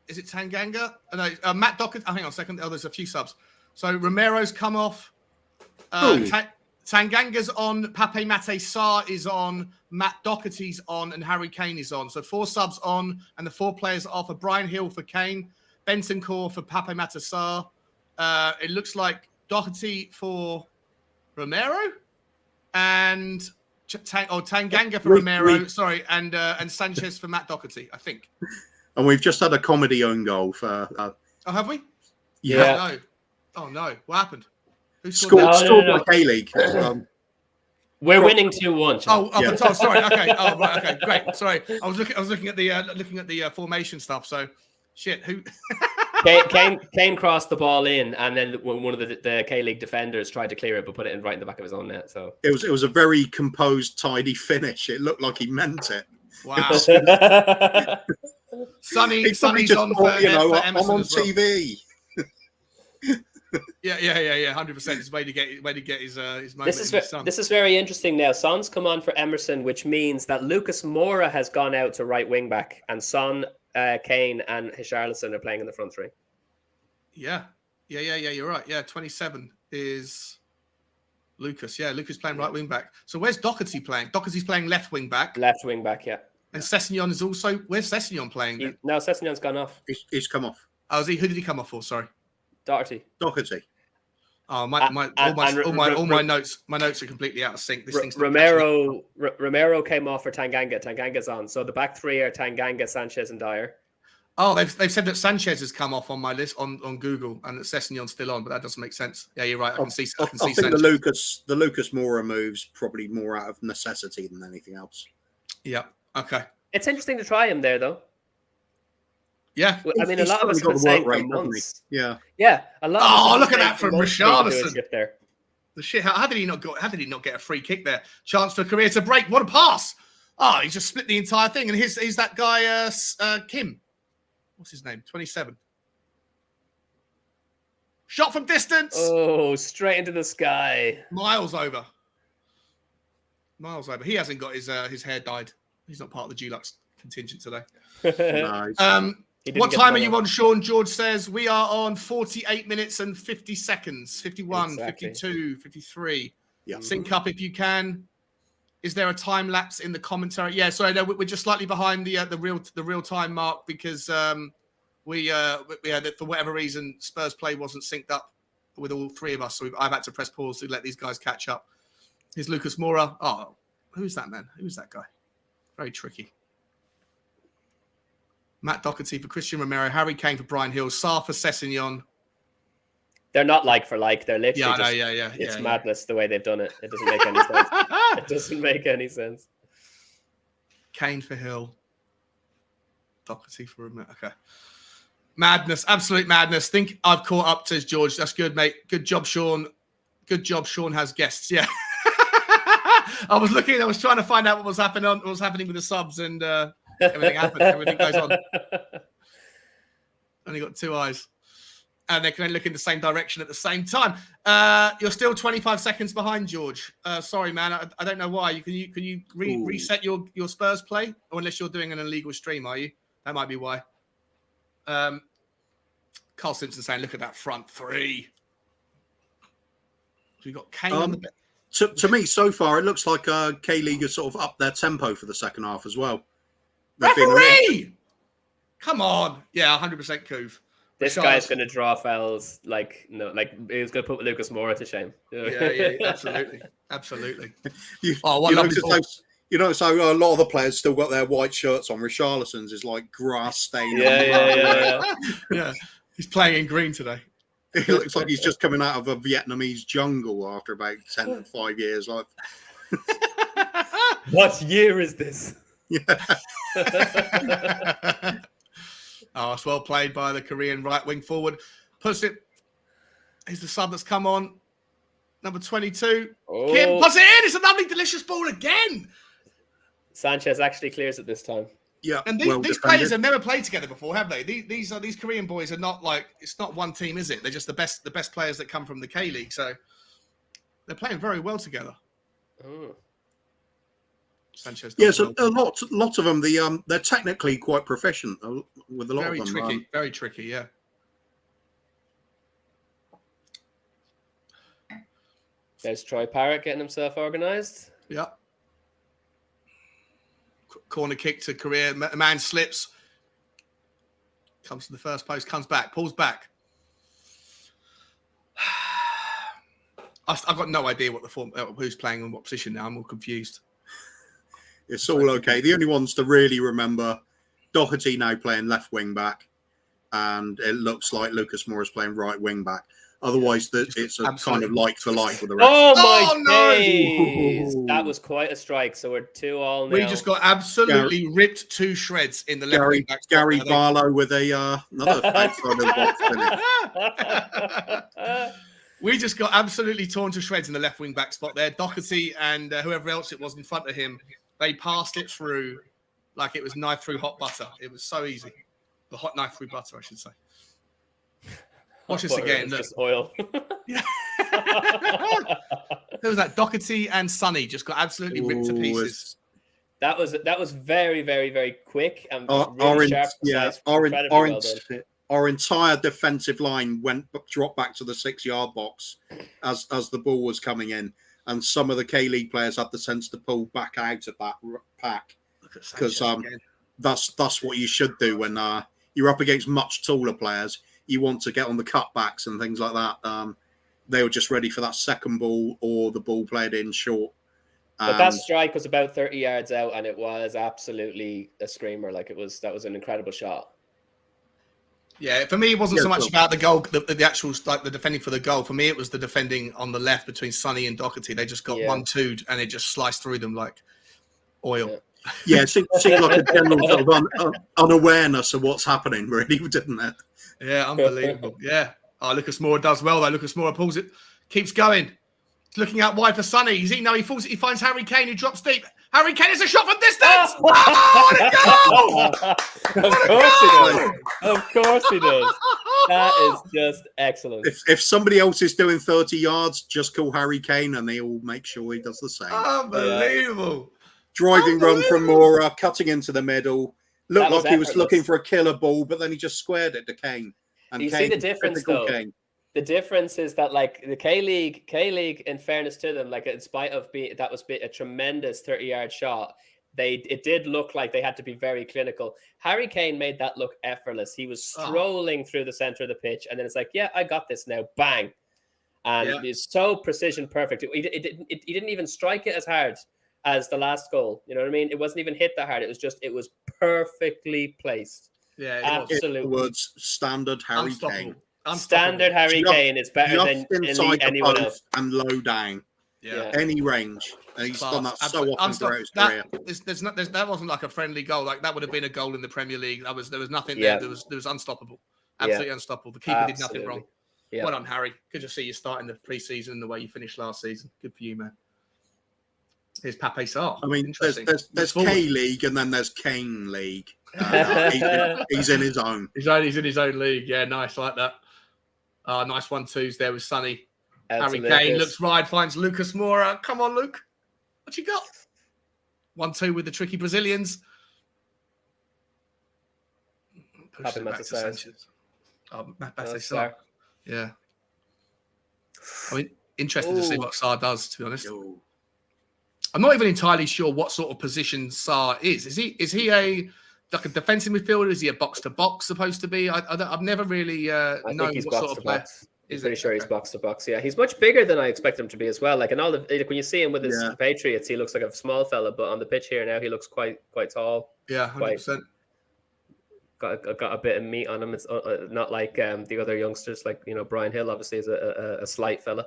A: Is it Tanganga? No, Matt Doherty. Hang on a second. Oh, there's a few subs. So Romero's come off. Tanganga's on, Pape Mate Sarr is on, Matt Doherty's on, and Harry Kane is on. So 4 subs on, and the 4 players are for Brian Hill for Kane, Bentancur for Pape Mate Sarr. It looks like Doherty for Romero, and Tanganga for Romero. And Sanchez for Matt Doherty, I think.
D: And we've just had a comedy own goal for.
A: Oh, have we?
C: Yeah.
A: No. Oh no! What happened?
D: Scored by K-League.
C: We're winning 2-1.
A: Sorry. Okay. Oh, right. Okay. Great. Sorry. I was looking at the formation stuff. So, shit. Who?
C: Kane crossed the ball in, and then one of the K-League defenders tried to clear it, but put it right in the back of his own net. So
D: it was a very composed, tidy finish. It looked like he meant it.
A: Wow. Sonny's on.
D: I'm on TV.
A: Yeah, 100%. His way to get his moment.
C: This is very interesting now. Son's come on for Emerson, which means that Lucas Moura has gone out to right wing back, and Son, Kane, and Richarlison are playing in the front three.
A: Yeah. You're right. Yeah, 27 is Lucas. Yeah, Lucas playing right wing back. So where's Doherty playing? Doherty's playing left wing back.
C: Left wing back, yeah.
A: And Sessegnon is also. Where's Sessegnon playing?
C: No, Sessegnon's gone off.
D: He's come off.
A: Oh, is he? Who did he come off for? Sorry.
C: Doherty.
A: Oh, all my notes are completely out of sync. This thing's
C: Romero came off for Tanganga. Tanganga's on. So the back three are Tanganga, Sanchez, and Dyer.
A: Oh, they've said that Sanchez has come off on my list on Google, and that Sessegnon's still on, but that doesn't make sense. Yeah, you're right. I can see.
D: I think the Lucas Moura move's probably more out of necessity than anything else.
A: Yeah. Okay.
C: It's interesting to try him there, though.
A: Yeah,
C: I mean, a lot of us have been saying for months.
D: Yeah.
C: A lot. Oh,
A: look at that from Richarlison.
C: There.
A: The shit. How did he not get a free kick there? Chance for a career to break. What a pass! Oh, he just split the entire thing. And here's that guy, Kim. What's his name? 27. Shot from distance.
C: Oh, straight into the sky.
A: Miles over. He hasn't got his hair dyed. He's not part of the G-Lux contingent today.
D: Nice.
A: What time are you on, Sean? George says we are on 48 minutes and 50 seconds. 51, exactly. 52, 53.
D: Yeah.
A: Sync up if you can. Is there a time lapse in the commentary? Yeah, sorry, no, we're just slightly behind the real time mark because we had, for whatever reason, Spurs play wasn't synced up with all 3 of us, so I've had to press pause to let these guys catch up. Here's Lucas Moura. Oh, who's that man? Who's that guy? Very tricky. Matt Doherty for Christian Romero, Harry Kane for Brian Hill, Sarr for Sessegnon.
C: They're not like for like. They're literally it's madness the way they've done it. It doesn't make any sense. It doesn't make any sense.
A: Kane for Hill. Doherty for Romero. Okay. Madness. Absolute madness. Think I've caught up to George. That's good, mate. Good job, Sean. Good job. Sean has guests. Yeah. I was trying to find out what was happening with the subs, and everything happened. Everything goes on. Only got two eyes. And they can only look in the same direction at the same time. You're still 25 seconds behind, George. Sorry, man. I don't know why. Can you reset your Spurs play? Or unless you're doing an illegal stream, are you? That might be why. Carl Simpson saying, look at that front three. So we've got Kane on the bench.
D: To me, so far, it looks like K-League has sort of upped their tempo for the second half as well.
A: Referee! Come on. Yeah, 100% Couve.
C: This guy's going to draw fouls he's going to put Lucas Moura to shame.
A: Yeah, absolutely.
D: You notice how a lot of the players still got their white shirts on. Richarlison's is like grass stained.
C: Yeah.
A: He's playing in green today.
D: It looks like he's just coming out of a Vietnamese jungle after about 5 years. Like,
C: what year is this?
D: Yeah.
A: Oh, it's well played by the Korean right wing forward. Puts it. Here's the sub that's come on. Number 22.
C: Oh.
A: Kim puts it in. It's a lovely, delicious ball again.
C: Sanchez actually clears it this time.
D: Yeah.
A: And these players have never played together before, have they? These Korean boys are not like, it's not one team, is it? They're just the best players that come from the K-League. So they're playing very well together.
C: Oh.
A: Sanchez.
D: Yes, a lot of them. They're technically quite proficient with a lot of them.
A: Very tricky. Yeah.
C: There's Troy Parrott getting himself organised.
A: Yeah. Corner kick to Korea. Man slips. Comes to the first post. Comes back. Pulls back. I've got no idea what the form. Who's playing in what position now? I'm all confused.
D: It's all okay. The only ones to really remember, Doherty now playing left wing back, and it looks like Lucas Moura is playing right wing back. Otherwise, it's a kind of like for like with the rest.
C: Oh my days! No! That was quite a strike. So we're 2-2 now.
A: We just got absolutely ripped to shreds in the left wing back.
D: Gary Barlow with another outside of box.
A: We just got absolutely torn to shreds in the left wing back spot there. Doherty and whoever else it was in front of him. They passed it through like it was knife through hot butter. It was so easy. The hot knife through butter, I should say. Watch this again. Look.
C: Just oil.
A: Yeah. There was that Doherty and Sonny just got absolutely ripped to pieces.
C: That was very, very, very quick and really sharp.
D: Yeah, our entire defensive line dropped back to the 6-yard box as the ball was coming in. And some of the K-League players had the sense to pull back out of that pack because that's what you should do when you're up against much taller players. You want to get on the cutbacks and things like that. They were just ready for that second ball or the ball played in short.
C: But that strike was about 30 yards out, and it was absolutely a screamer. That was an incredible shot.
A: Yeah, for me, it wasn't so much about the goal, the actual, like the defending for the goal. For me, it was the defending on the left between Sonny and Doherty. They just got 1-2'd and it just sliced through them like oil.
D: Yeah, it seemed like a general sort of unawareness of what's happening, really, didn't it?
A: Yeah, unbelievable. Yeah. Oh, Lucas Moura does well, though. Lucas Moura pulls it, keeps going. He's looking out wide for Sonny. He finds Harry Kane, who drops deep. Harry Kane is a shot from distance. Oh, what a goal!
C: Of course he does. That is just excellent.
D: If somebody else is doing 30 yards, just call Harry Kane and they'll make sure he does the same.
A: Unbelievable.
D: Driving run from Moura, cutting into the middle. Looked like he was looking for a killer ball, but then he just squared it to Kane. And
C: you
D: Kane,
C: see the difference, though?
D: Kane.
C: The difference is that, like, the K-League, in fairness to them, like, in spite of that was a tremendous 30-yard shot, it did look like they had to be very clinical. Harry Kane made that look effortless. He was strolling through the center of the pitch, and then it's like, yeah, I got this now. Bang. and it's so precision perfect. He didn't even strike it as hard as the last goal. You know what I mean? It wasn't even hit that hard. It was perfectly placed.
A: Yeah,
C: absolutely.
D: In the words, standard Harry Kane.
C: Standard Harry Kane is better than anyone else.
D: And low down.
A: Yeah.
D: Any range. And he's done that so often throughout his career.
A: That wasn't like a friendly goal. Like that would have been a goal in the Premier League. There was nothing there. There was unstoppable. Absolutely unstoppable. The keeper did nothing wrong. Yeah. Well done, Harry. Good to see you starting the pre-season the way you finished last season. Good for you, man. Here's Pape Sarr.
D: I mean, there's K-League and then there's Kane League. He's in his own.
A: He's in his own league. Yeah, nice, like that. Nice 1-2s there with Sonny. Harry Kane looks wide, finds Lucas Moura. Come on, Luke. What you got? 1-2 with the tricky Brazilians. Push it back to Sanchez. Sarr. Yeah. I mean, interested to see what Sarr does, to be honest.
D: Ooh.
A: I'm not even entirely sure what sort of position Sarr is. Is he a defensive midfielder? Is he a box to box supposed to be? I've never really known what sort of player.
C: He's pretty sure he's box to box. Yeah, he's much bigger than I expect him to be as well. Like, and all when you see him with his Patriots, he looks like a small fella, but on the pitch here now, he looks quite tall.
A: Yeah, 100%.
C: Got a bit of meat on him. It's not like the other youngsters, like Brian Hill. Obviously, is a slight fella.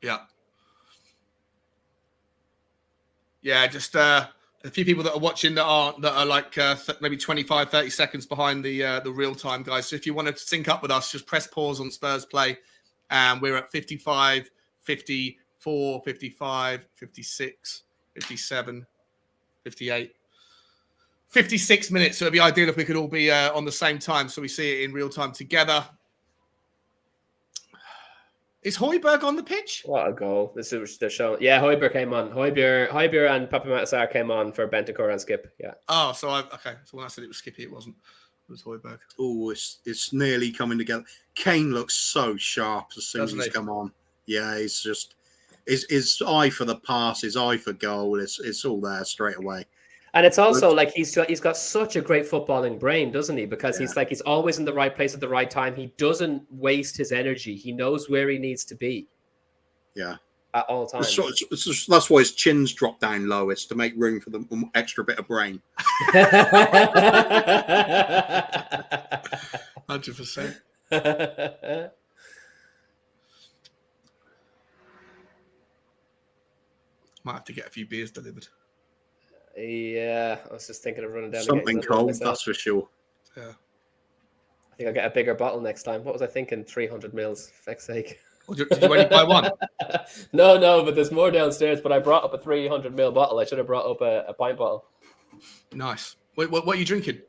A: Yeah. Yeah, just a few people that are watching that are like maybe 25, 30 seconds behind the real time guys. So if you want to sync up with us, just press pause on Spurs Play. And we're at 55, 54, 55, 56, 57, 58, 56 minutes. So it'd be ideal if we could all be on the same time so we see it in real time together. Is Højbjerg on the pitch? What
C: a goal. This is the show. Yeah, Højbjerg came on. Højbjerg and Pape Sarr came on for Bentancur and Skip. Yeah.
A: Oh, so when I said it was Skippy, it wasn't. It was Højbjerg.
D: Oh, it's nearly coming together. Kane looks so sharp as soon as he's come on. Yeah, he's just his eye for the pass, his eye for goal. It's all there straight away.
C: And it's also like he's got such a great footballing brain, doesn't he? Because he's always in the right place at the right time. He doesn't waste his energy. He knows where he needs to be.
D: Yeah.
C: At all times.
D: That's why his chin's dropped down low. It's to make room for the extra bit of brain.
A: 100%. Might have to get a few beers delivered.
C: Yeah, I was just thinking of running down.
D: Something cold, that's for sure.
A: Yeah.
C: I think I'll get a bigger bottle next time. What was I thinking? 300 mils, for fuck's sake.
A: Did you only buy one?
C: No, but there's more downstairs. But I brought up a 300 ml bottle. I should have brought up a pint bottle.
A: Nice. What are you drinking?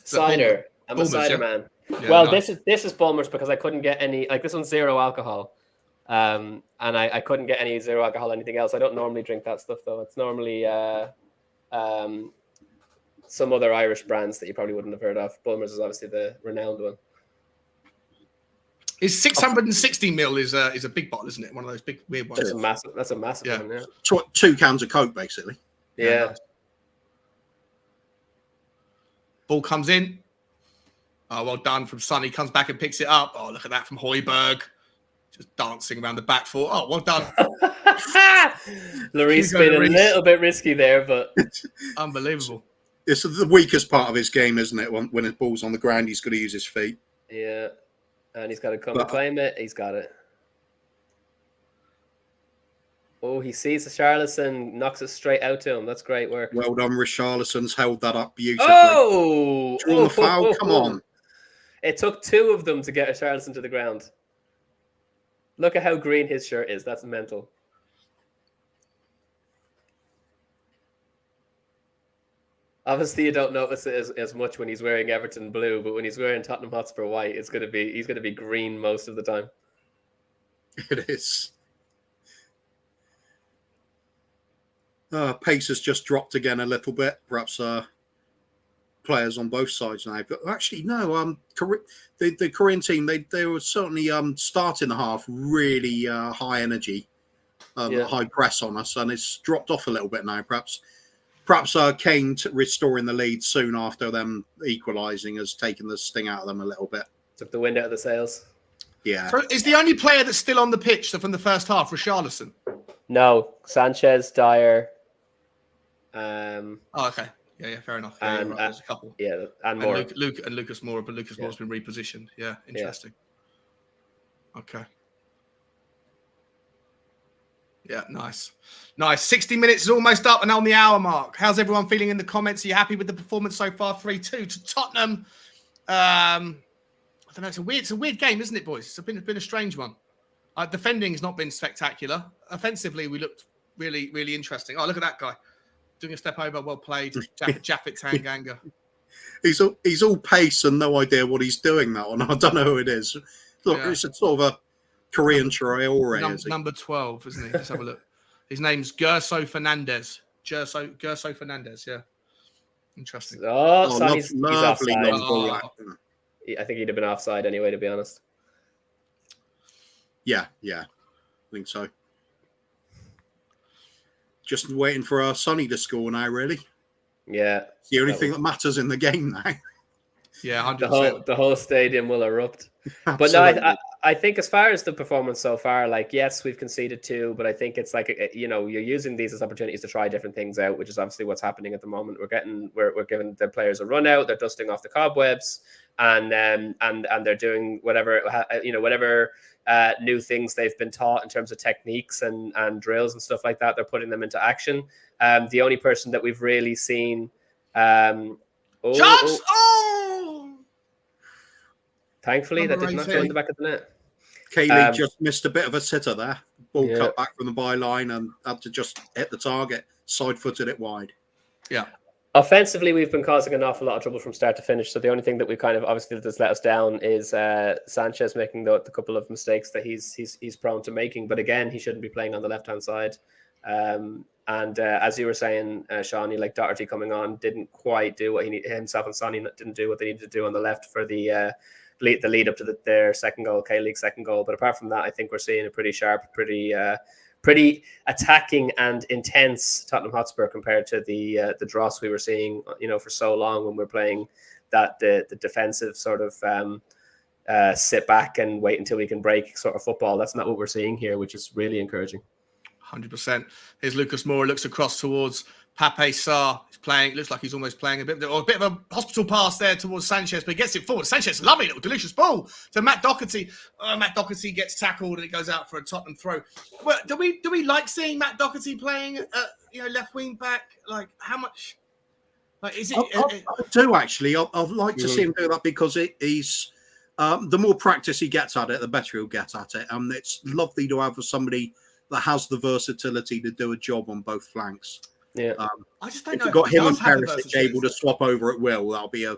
C: Cider. I'm a cider man. Yeah, well, nice. This is Bulmers because I couldn't get any. Like, this one's 0 alcohol. And I couldn't get any 0 alcohol, anything else. I don't normally drink that stuff, though. It's normally some other Irish brands that you probably wouldn't have heard of. Bulmers is obviously the renowned one.
A: Is 660 ml is a big bottle, isn't it? One of those big weird ones.
C: That's a massive one. Yeah.
D: 2 cans of Coke, basically.
C: Yeah.
A: Nice. Ball comes in. Oh, well done from Sonny. Comes back and picks it up. Oh, look at that from Højbjerg. Just dancing around the back foot. Oh, well done.
C: Lloris been a little bit risky there, but
A: unbelievable.
D: It's the weakest part of his game, isn't it? When his ball's on the ground, he's got to use his feet.
C: Yeah, and he's got to come and claim it. He's got it. Oh, he sees the Richarlison, knocks it straight out to him. That's great work.
D: Well done, Richarlison's held that up beautifully.
C: Oh!
D: Drawn the foul, come on.
C: It took 2 of them to get Richarlison to the ground. Look at how green his shirt is. That's mental. Obviously, you don't notice it as much when he's wearing Everton blue, but when he's wearing Tottenham Hotspur white, he's going to be green most of the time.
D: It is. Pace has just dropped again a little bit. Perhaps players on both sides now. But actually, no. The Korean team they were certainly starting the half really high energy, high press on us, and it's dropped off a little bit now. Perhaps Kane restoring the lead soon after them equalising has taken the sting out of them a little bit.
C: Took the wind out of the sails.
D: Yeah.
A: So is the only player that's still on the pitch from the first half Richarlison?
C: No, Sanchez, Dyer.
A: Oh, okay. Yeah, fair enough. Yeah,
C: And
A: you're right. There's a couple.
C: yeah, and
A: And
C: more.
A: Lucas Moura, but Lucas Moura's been repositioned. Yeah, interesting. Okay. Yeah, nice. 60 minutes is almost up and on the hour mark. How's everyone feeling in the comments? Are you happy with the performance so far? 3-2 to Tottenham. I don't know. It's a weird game, isn't it, boys? It's been a strange one. Defending has not been spectacular. Offensively, we looked really, really interesting. Oh, look at that guy doing a step over. Well played, Japhet Tanganga.
D: He's all pace and no idea what he's doing. That one, I don't know who it is. Look, it's a sort of a Korean Traore.
A: Number 12, isn't he? Let's have a look. His name's Gerso Fernandez. Gerso Fernandez. Yeah, interesting.
C: Oh, Sonny's
D: lovely
C: offside.
D: long ball.
C: I think he'd have been offside anyway, to be honest.
D: Yeah, I think so. Just waiting for our Sonny to score now, really.
C: Yeah.
D: It's the only thing that matters in the game now.
A: Yeah, 100%.
C: The whole stadium will erupt. But no, I think as far as the performance so far, like, yes, we've conceded 2, but I think it's like, you're using these as opportunities to try different things out, which is obviously what's happening at the moment. We're giving the players a run out. They're dusting off the cobwebs, and they're doing whatever new things they've been taught in terms of techniques and drills and stuff like that. They're putting them into action. The only person that we've really seen, thankfully, that did not go in the back of the net.
D: Kaylee just missed a bit of a sitter there. Ball cut back from the byline and had to just hit the target. Side-footed it wide.
A: Yeah.
C: Offensively, we've been causing an awful lot of trouble from start to finish. So the only thing that we kind of obviously that's let us down is Sanchez making the couple of mistakes that he's prone to making. But again, he shouldn't be playing on the left-hand side. And as you were saying, Shawnee, like Doherty coming on didn't quite do what he needed. Himself and Sonny didn't do what they needed to do on the left for the lead up to their second goal, K-League second goal. But apart from that, I think we're seeing a pretty sharp, pretty attacking and intense Tottenham Hotspur compared to the dross we were seeing, for so long when we're playing the defensive sort of sit back and wait until we can break sort of football. That's not what we're seeing here, which is really encouraging.
A: 100%. Here's Lucas Moura, looks across towards Pape Sarr. He's playing. It looks like he's almost playing a bit of a hospital pass there towards Sanchez, but he gets it forward. Sanchez, lovely little delicious ball to Matt Doherty. Matt Doherty gets tackled and it goes out for a Tottenham throw. Well, do we like seeing Matt Doherty playing, left wing back? Like, how much? Like, is it?
D: I do actually. I'd like to see him do that because he's the more practice he gets at it, the better he'll get at it. And it's lovely to have somebody that has the versatility to do a job on both flanks.
C: Yeah,
A: I just don't know.
D: If you've got him and Perisic able to swap over at will, that'll be a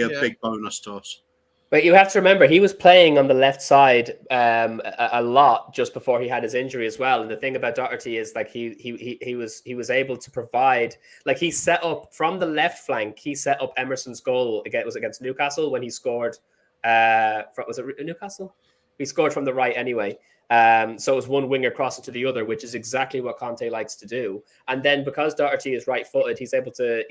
D: big bonus to us.
C: But you have to remember, he was playing on the left side a lot just before he had his injury as well. And the thing about Doherty is, like, he was able to provide, like, he set up from the left flank. He set up Emerson's goal against Newcastle when he scored. Was it Newcastle? He scored from the right anyway. So it was one winger crossing to the other, which is exactly what Conte likes to do. And then because Doherty is right-footed, he's able to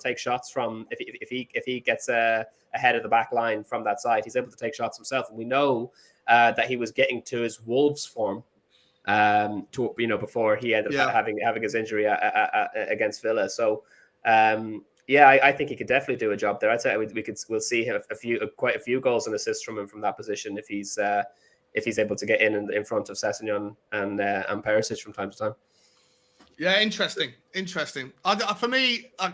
C: take shots from if he gets ahead of the back line from that side, he's able to take shots himself. And we know that he was getting to his Wolves form before he ended up having his injury against Villa. So I think he could definitely do a job there. I'd say we'll see quite a few goals and assists from him from that position if he's able to get in front of Sessegnon and Perisic from time to time.
A: Yeah, interesting. For me, I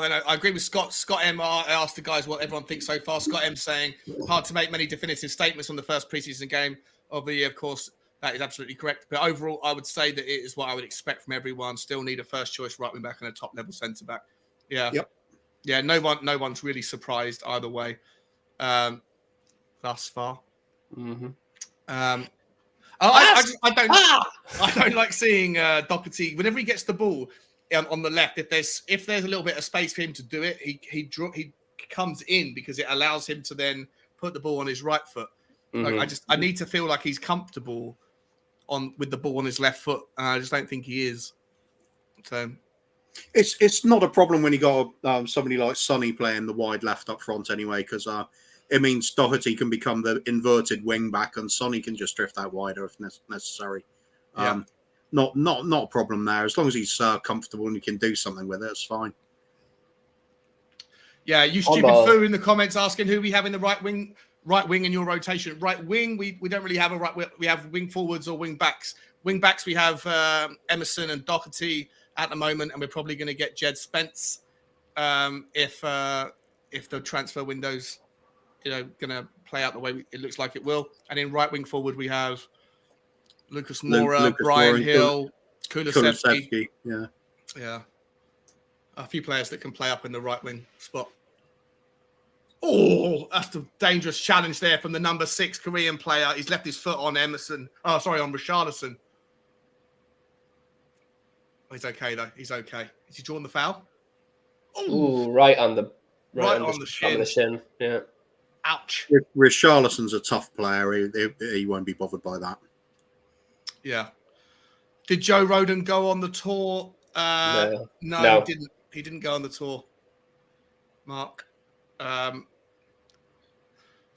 A: don't know. I agree with Scott. Scott M. asked the guys what everyone thinks so far. Scott M. saying hard to make many definitive statements on the first preseason game of the year. Of course, that is absolutely correct. But overall, I would say that it is what I would expect from everyone. Still need a first choice right wing back and a top level centre back. Yeah. Yep. Yeah. No one's really surprised either way thus far.
C: Mm-hmm.
A: I don't like seeing Doherty whenever he gets the ball on the left. If there's a little bit of space for him to do it, he comes in because it allows him to then put the ball on his right foot.
C: Mm-hmm.
A: Like, I need to feel like he's comfortable with the ball on his left foot, and I just don't think he is. So it's
D: not a problem when you got somebody like Sonny playing the wide left up front anyway, because it means Doherty can become the inverted wing back, and Sonny can just drift out wider if necessary. Not a problem there, as long as he's comfortable and he can do something with it. It's fine.
A: Yeah, you stupid foo in the comments asking who we have in the right wing in your rotation. Right wing, we don't really have a right. We have wing forwards or wing backs. Wing backs, we have Emerson and Doherty at the moment, and we're probably going to get Jed Spence if the transfer window's going to play out the way it looks like it will. And in right wing forward, we have Lucas Moura, Brian Hill, Kulusevski. Yeah. A few players that can play up in the right wing spot. Oh, that's the dangerous challenge there from the number 6 Korean player. He's left his foot on Emerson. Oh, sorry, on Richarlison. Oh, he's okay though. He's okay. Is he drawn the foul?
C: Ooh, right on the shin. Yeah.
A: Ouch.
D: Richarlison's a tough player. He won't be bothered by that.
A: Yeah. Did Joe Rodon go on the tour? No, he didn't. He didn't go on the tour. Mark, do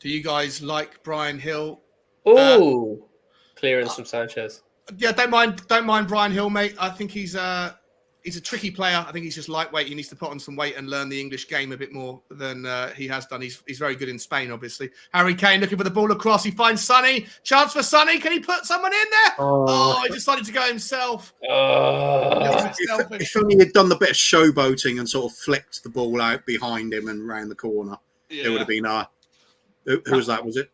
A: you guys like Brian Hill?
C: Oh, clearance from Sanchez.
A: Yeah, don't mind Brian Hill, mate. I think he's a tricky player. I think he's just lightweight. He needs to put on some weight and learn the English game a bit more than he has done. He's very good in Spain, obviously. Harry Kane looking for the ball across. He finds Sonny. Chance for Sonny. Can he put someone in there? Oh, he decided to go himself.
D: If only he'd done the bit of showboating and sort of flicked the ball out behind him and round the corner, it would have been... who was that? Was it?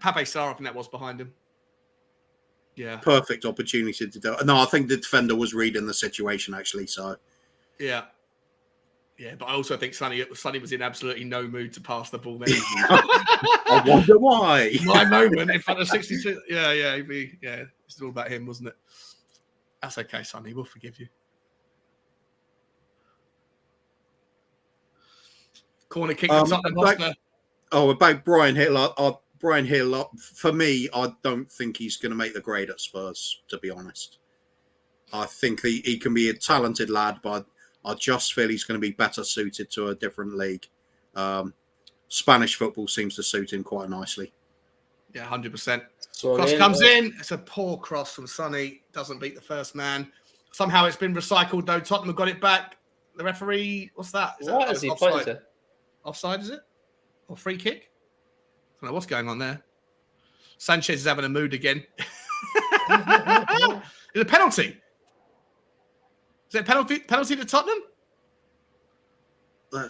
A: Pape Sarr, I think that was behind him. Yeah.
D: Perfect opportunity to do it. No, I think the defender was reading the situation, actually. So,
A: yeah, but I also think Sonny was in absolutely no mood to pass the ball there.
D: I wonder why.
A: My moment in front of 62. Yeah, it's all about him, wasn't it? That's okay, Sonny. We'll forgive you. Corner kick to Tottenham Hotspur.
D: About Brian Hill. Brian Hill, for me, I don't think he's going to make the grade at Spurs, to be honest. I think he can be a talented lad, but I just feel he's going to be better suited to a different league. Spanish football seems to suit him quite nicely.
A: Yeah, 100%. Cross comes in. It's a poor cross from Sonny. Doesn't beat the first man. Somehow it's been recycled, though. Tottenham have got it back. The referee, what's that?
C: What is he pointing to?
A: Offside, is it? Or free kick? I don't know what's going on there. Sanchez is having a mood again. It's a penalty. Is it a penalty to Tottenham?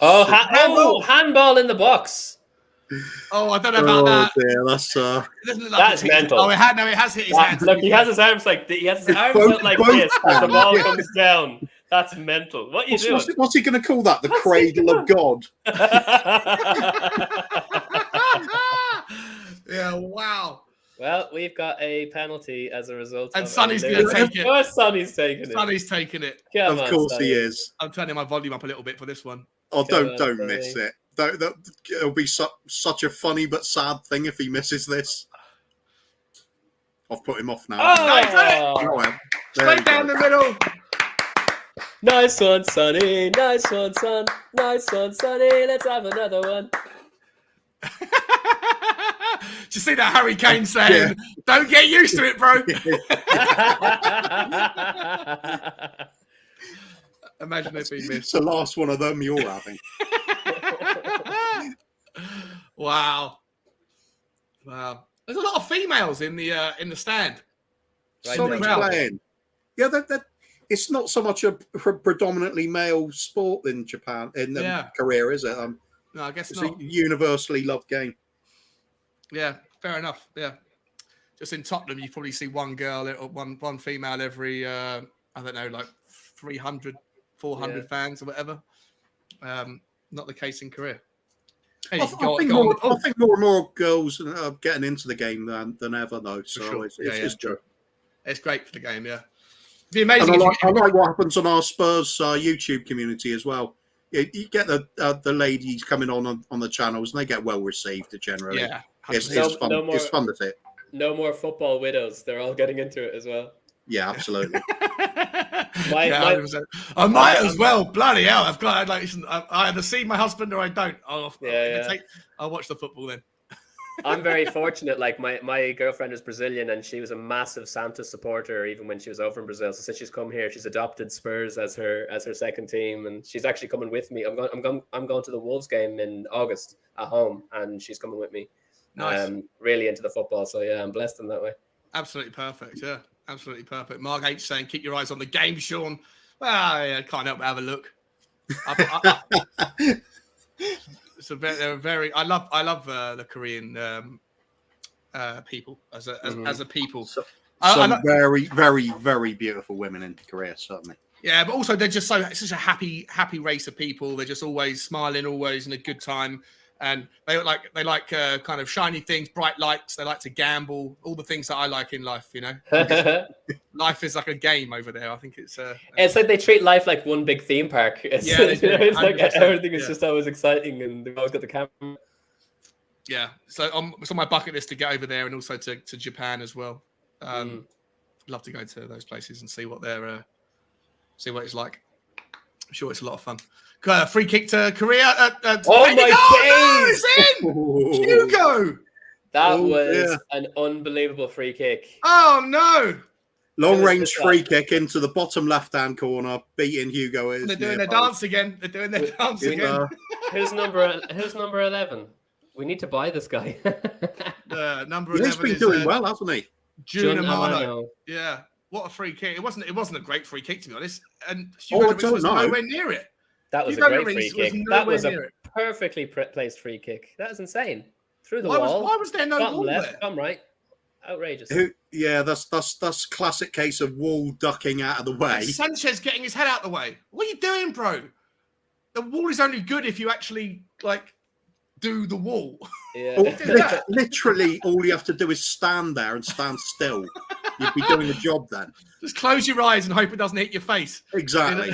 C: Handball in the box.
A: Oh, I don't know about that.
D: Dear,
C: that's mental.
A: Oh, it has hit his hands.
C: Look, he has his arms like this as the ball comes down. That's mental. What are you doing?
D: What's he going to call that? The cradle of God.
A: Yeah, wow.
C: Well, we've got a penalty as a result.
A: And Sonny's going to take it.
C: Oh, Sonny's taking it.
A: Sonny's taking it.
D: Of course he is.
A: I'm turning my volume up a little bit for this one.
D: Oh, don't miss it. It'll be such a funny but sad thing if he misses this. I've put him off now.
A: Oh, straight down the middle.
C: Nice one, Sonny. Nice one, son. Nice one, Sonny. Let's have another one.
A: Did you see that Harry Kane saying, don't get used to it, bro? Imagine if he missed.
D: It's the last one of them you're having.
A: Wow. There's a lot of females in the stand.
D: Sonny's playing. Yeah, it's not so much a predominantly male sport in Japan, in Korea, is it?
A: No, I guess
D: it's
A: not.
D: A universally loved game.
A: Yeah, fair enough. Yeah. Just in Tottenham, you probably see one girl or one female every, I don't know, like 300, 400 fans or whatever. Not the case in Korea. Hey,
D: I think more and more girls are getting into the game than ever, though. So sure. It's true.
A: It's great for the game, yeah. It'd be amazing.
D: And I like what happens on our Spurs YouTube community as well. You get the ladies coming on the channels, and they get well received generally. Yeah, it's fun. It's fun to see.
C: No more football widows. They're all getting into it as well.
D: Yeah, absolutely.
C: My-
A: 100%. I might as well. Bloody hell! I've got like. Listen, I either see my husband or I don't. I'll watch the football then.
C: I'm very fortunate. Like my girlfriend is Brazilian, and she was a massive Santos supporter even when she was over in Brazil. So since she's come here, she's adopted Spurs as her second team, and she's actually coming with me. I'm going to the Wolves game in August at home, and she's coming with me.
A: Nice.
C: Really into the football, so yeah, I'm blessed in that way.
A: Absolutely perfect. Yeah, absolutely perfect. Mark H saying, "Keep your eyes on the game, Sean." Well, yeah, can't help but have a look. They're very. I love the Korean people as a people.
D: Some very, very, very beautiful women in Korea, certainly.
A: Yeah, but also they're just such a happy race of people. They're just always smiling, always in a good time, and they like kind of shiny things, bright lights. They like to gamble, all the things that I like in life. You know, life is like a game over there. I think it's
C: like they treat life like one big theme park. It's like everything is just always exciting, and they've always got the camera.
A: Yeah, so it's on my bucket list to get over there, and also to Japan as well. Love to go to those places and see what it's like. I'm sure it's a lot of fun. Free kick to Korea.
C: Oh my days!
A: It's in! Hugo!
C: That was an unbelievable free kick.
A: Oh no!
D: Long range free kick into the bottom left hand corner, beating Hugo.
A: They're doing their dance again.
C: Who's number 11? We need to buy this guy.
A: Number 11.
D: He's been doing well, hasn't he?
A: Jun Amano. Yeah. What a free kick. It wasn't a great free kick, to be honest. And Hugo was nowhere near it.
C: That was a great free kick. That was a perfectly placed free kick. That was insane. Through the wall.
A: Why was there no
C: bottom
A: wall
C: left,
A: there?
C: bottom right. Outrageous.
D: That's classic case of wall ducking out of the way.
A: Sanchez getting his head out the way. What are you doing, bro? The wall is only good if you actually do the wall.
C: Yeah.
D: Literally, all you have to do is stand there and stand still. You'd be doing the job then.
A: Just close your eyes and hope it doesn't hit your face.
D: Exactly.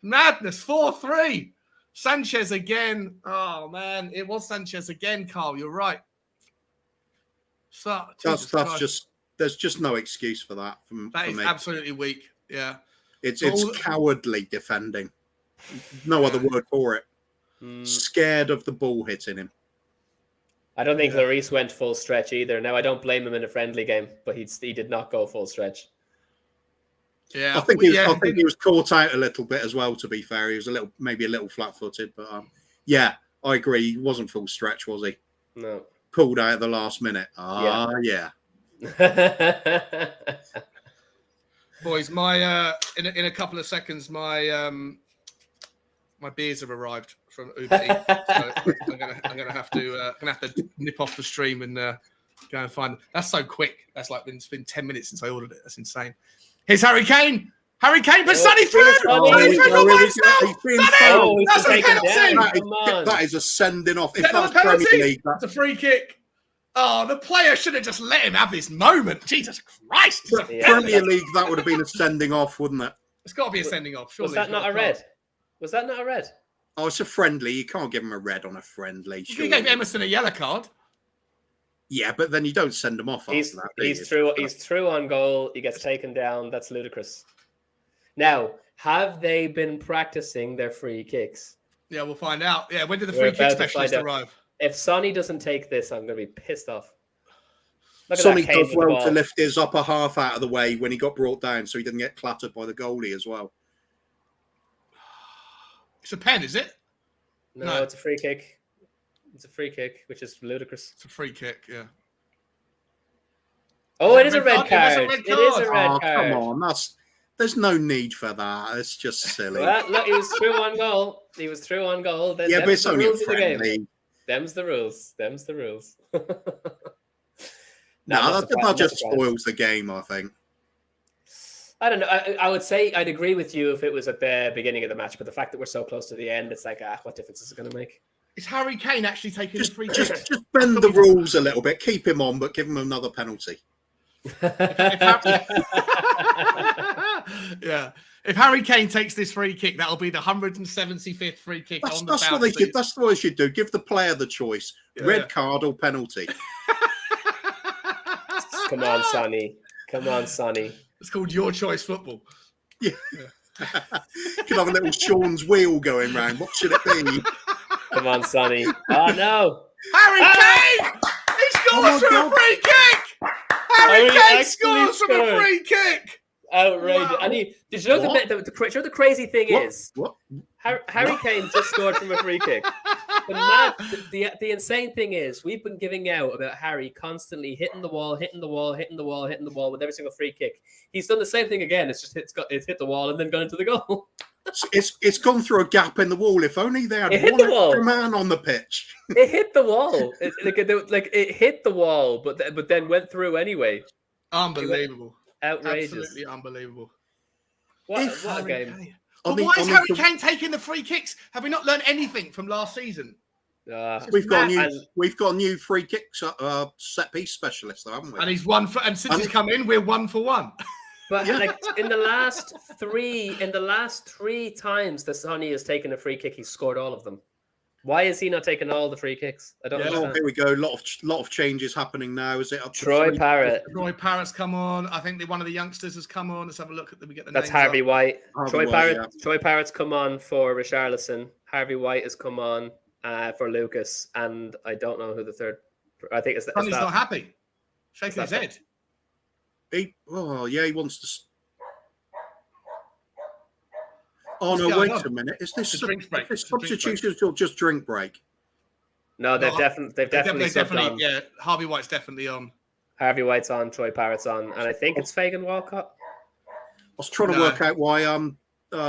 A: Madness. 4-3. Sanchez again. Oh man, it was Sanchez again, Carl. You're right. So there's just no excuse for that. That is absolutely weak. Yeah.
D: It's cowardly defending. No other word for it. Scared of the ball hitting him.
C: I don't think Lloris went full stretch either. Now, I don't blame him in a friendly game, but he did not go full stretch.
A: Yeah,
D: I think he was caught out a little bit as well. To be fair, he was maybe a little flat-footed, but I agree. He wasn't full stretch, was he?
C: No.
D: Pulled out at the last minute. Yeah.
A: Boys, my in a couple of seconds, my beers have arrived from Uber Eats, so I'm gonna have to nip off the stream and go and find them. That's so quick. That's like it's been 10 minutes since I ordered it. That's insane. Here's Harry Kane. Harry Kane, but Sonny through. Sonny through by himself. Sonny, that's a penalty.
D: That is a sending off. If
A: that's
D: that's Premier League,
A: that's a free kick. Oh, the player should have just let him have this moment. Jesus Christ.
D: Premier League, that would have been a sending off, wouldn't it?
A: It's got to be a sending off. Surely.
C: Was that not a red? Was that not a red?
D: Oh, it's a friendly. You can't give him a red on a friendly.
A: You gave Emerson a yellow card.
D: Yeah, but then you don't send him off after that.
C: He's through on goal. He gets taken down. That's ludicrous. Now, have they been practicing their free kicks?
A: Yeah, we'll find out. Yeah, when did the free kick specialist arrive?
C: If Sonny doesn't take this, I'm going to be pissed off.
D: Sonny does well to lift his upper half out of the way when he got brought down so he didn't get clattered by the goalie as well.
A: It's a pen, is it?
C: No, it's a free kick. It's a free kick, which is ludicrous.
A: It's a free kick, yeah.
C: Oh, it is a red card. It is a red card.
D: Come on, there's no need for that. It's just silly.
C: Well, look, he was through on goal. Then,
D: yeah, but it's only a friendly.
C: Them's the rules.
D: No, that just spoils the game, I think.
C: I don't know. I would say I'd agree with you if it was at the beginning of the match, but the fact that we're so close to the end, it's like, what difference is it going to make?
A: Is Harry Kane actually taking the free kick?
D: Just bend the rules a little bit. Keep him on, but give him another penalty.
A: Yeah. If Harry Kane takes this free kick, that'll be the 175th free kick on the
D: that's what they should. That's what they should do. Give the player the choice: red card or penalty.
C: Come on, Sonny.
A: It's called Your Choice Football.
D: Yeah. Could have a little Sean's wheel going round. What should it be?
C: Come on, Sonny. Oh, no.
A: Harry Kane! He scores from a free kick! Harry Kane
C: actually
A: scores from a
C: scored.
A: free kick!
C: Outrageous.
A: Wow.
C: And did you know the crazy thing is?
D: What?
C: Harry Kane just scored from a free kick. The insane thing is, we've been giving out about Harry constantly hitting the wall with every single free kick. He's done the same thing again. It's hit the wall and then gone into the goal.
D: It's gone through a gap in the wall. If only they had
C: It
D: one
C: hit the wall.
D: extra man on the pitch.
C: It hit the wall. It hit the wall, but then went through anyway.
A: Unbelievable.
C: Outrageous.
A: Absolutely unbelievable.
C: What a game.
A: Kane. But why is Harry Kane taking the free kicks? Have we not learned anything from last season?
D: We've got a new free kick set piece specialist, though, haven't we?
A: And he's since he's come in, we're 1 for 1.
C: But in the last three times that Sonny has taken a free kick, he's scored all of them. Why is he not taking all the free kicks? I don't understand.
D: Here we go. Lot of changes happening now. Is it up to
C: Troy Parrott?
A: Troy Parrott's come on. I think one of the youngsters has come on. Let's have a look at them. We get the
C: That's
A: names
C: Harvey
A: up.
C: White.
D: Harvey White, yeah.
C: Troy Parrott's come on for Richarlison. Harvey White has come on for Lucas, and I don't know who the third. I think it's that.
A: Sonny's not happy. Shaking his head.
D: He wants to. Oh
A: What's
D: no!
A: going
D: Wait
A: on?
D: a minute. Is this
A: drink break.
D: substitution or just drink break?
C: No, they've definitely on.
A: Yeah, Harvey White's definitely on.
C: Harvey White's on. Troy Parrott's on, and I think it's Fagan Walcott.
D: I was trying to work out why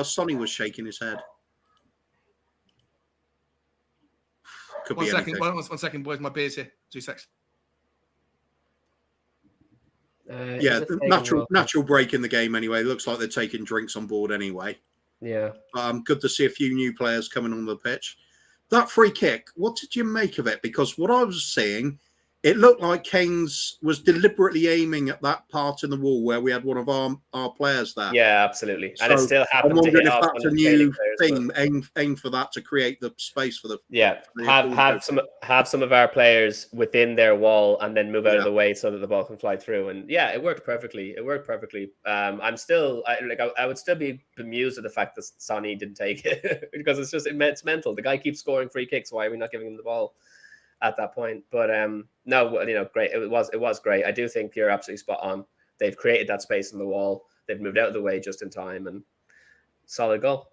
D: Sonny was shaking his head. Could
A: One
D: be
A: second,
D: anything.
A: one second, boys. My beer's here. 2 seconds.
D: Natural break in the game anyway. Looks like they're taking drinks on board anyway.
C: Yeah.
D: Good to see a few new players coming on the pitch. That free kick, what did you make of it? Because what I was seeing, it looked like Keynes was deliberately aiming at that part in the wall where we had one of our players there.
C: Yeah, absolutely. And
D: So
C: it still happened
D: I'm wondering
C: to hit
D: if
C: off
D: that's
C: one
D: a
C: of the
D: new
C: Gaelic players,
D: thing. Aim for that to create the space for the.
C: Yeah, have some of our players within their wall and then move out of the way so that the ball can fly through. And yeah, it worked perfectly. I would still be bemused at the fact that Sonny didn't take it because it's mental. The guy keeps scoring free kicks. Why are we not giving him the ball at that point? But no, great. It was great. I do think you're absolutely spot on. They've created that space in the wall. They've moved out of the way just in time, and solid goal.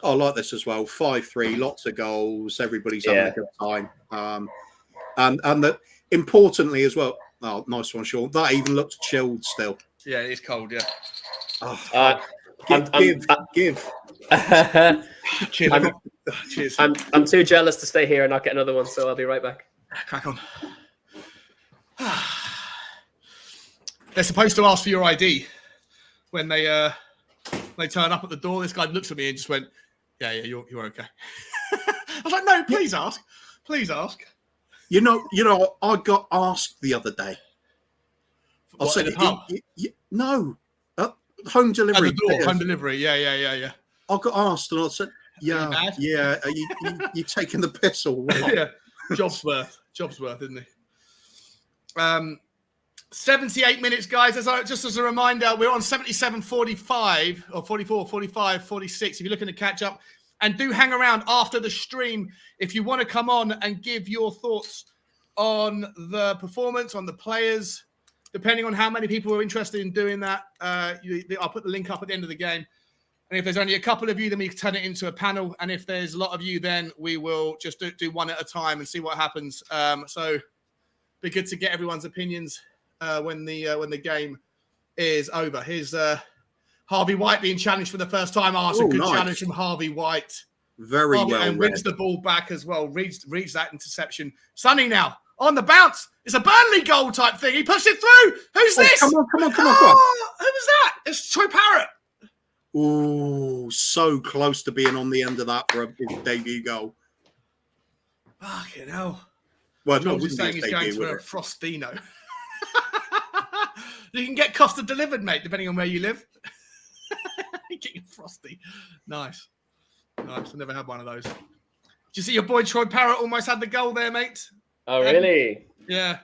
D: I like this as well. 5-3, lots of goals. Everybody's having a good time. And that importantly as well. Oh, nice one, Sean. That even looks chilled still.
A: Yeah, it's cold. Yeah.
D: Give.
A: Cheers.
C: I'm too jealous to stay here and not get another one, so I'll be right back.
A: Crack on. They're supposed to ask for your ID when they turn up at the door. This guy looks at me and just went, "Yeah, you're okay." I was like, "No, please ask, please ask."
D: You know, I got asked the other day. I said, "No, home delivery."
A: At the door, home delivery. Yeah.
D: I got asked, and I said, "Yeah. Are you taking the piss or what?"
A: Yeah, job's worth, isn't it? 78 minutes, guys. Just as a reminder, we're on 77:45 or 44, 45, 46. If you're looking to catch up, and do hang around after the stream if you want to come on and give your thoughts on the performance, on the players, depending on how many people are interested in doing that. I'll put the link up at the end of the game. And if there's only a couple of you, then we can turn it into a panel. And if there's a lot of you, then we will just do one at a time and see what happens. So be good to get everyone's opinions when the game is over. Here's Harvey White being challenged for the first time. It's a good challenge from Harvey White.
D: Very well.
A: And wins the ball back as well. Reads that interception. Sonny now on the bounce. It's a Burnley goal type thing. He pushed it through. Who's this?
D: Come on.
A: Who was that? It's Troy Parrott.
D: Oh, so close to being on the end of that for his debut goal.
A: Fucking hell.
D: Well, no,
A: George is saying he's going for a Frostino. You can get Costa delivered, mate, depending on where you live. Get your Frosty. Nice. I never had one of those. Did you see your boy Troy Parrott almost had the goal there, mate?
C: Oh, really?
A: Yeah.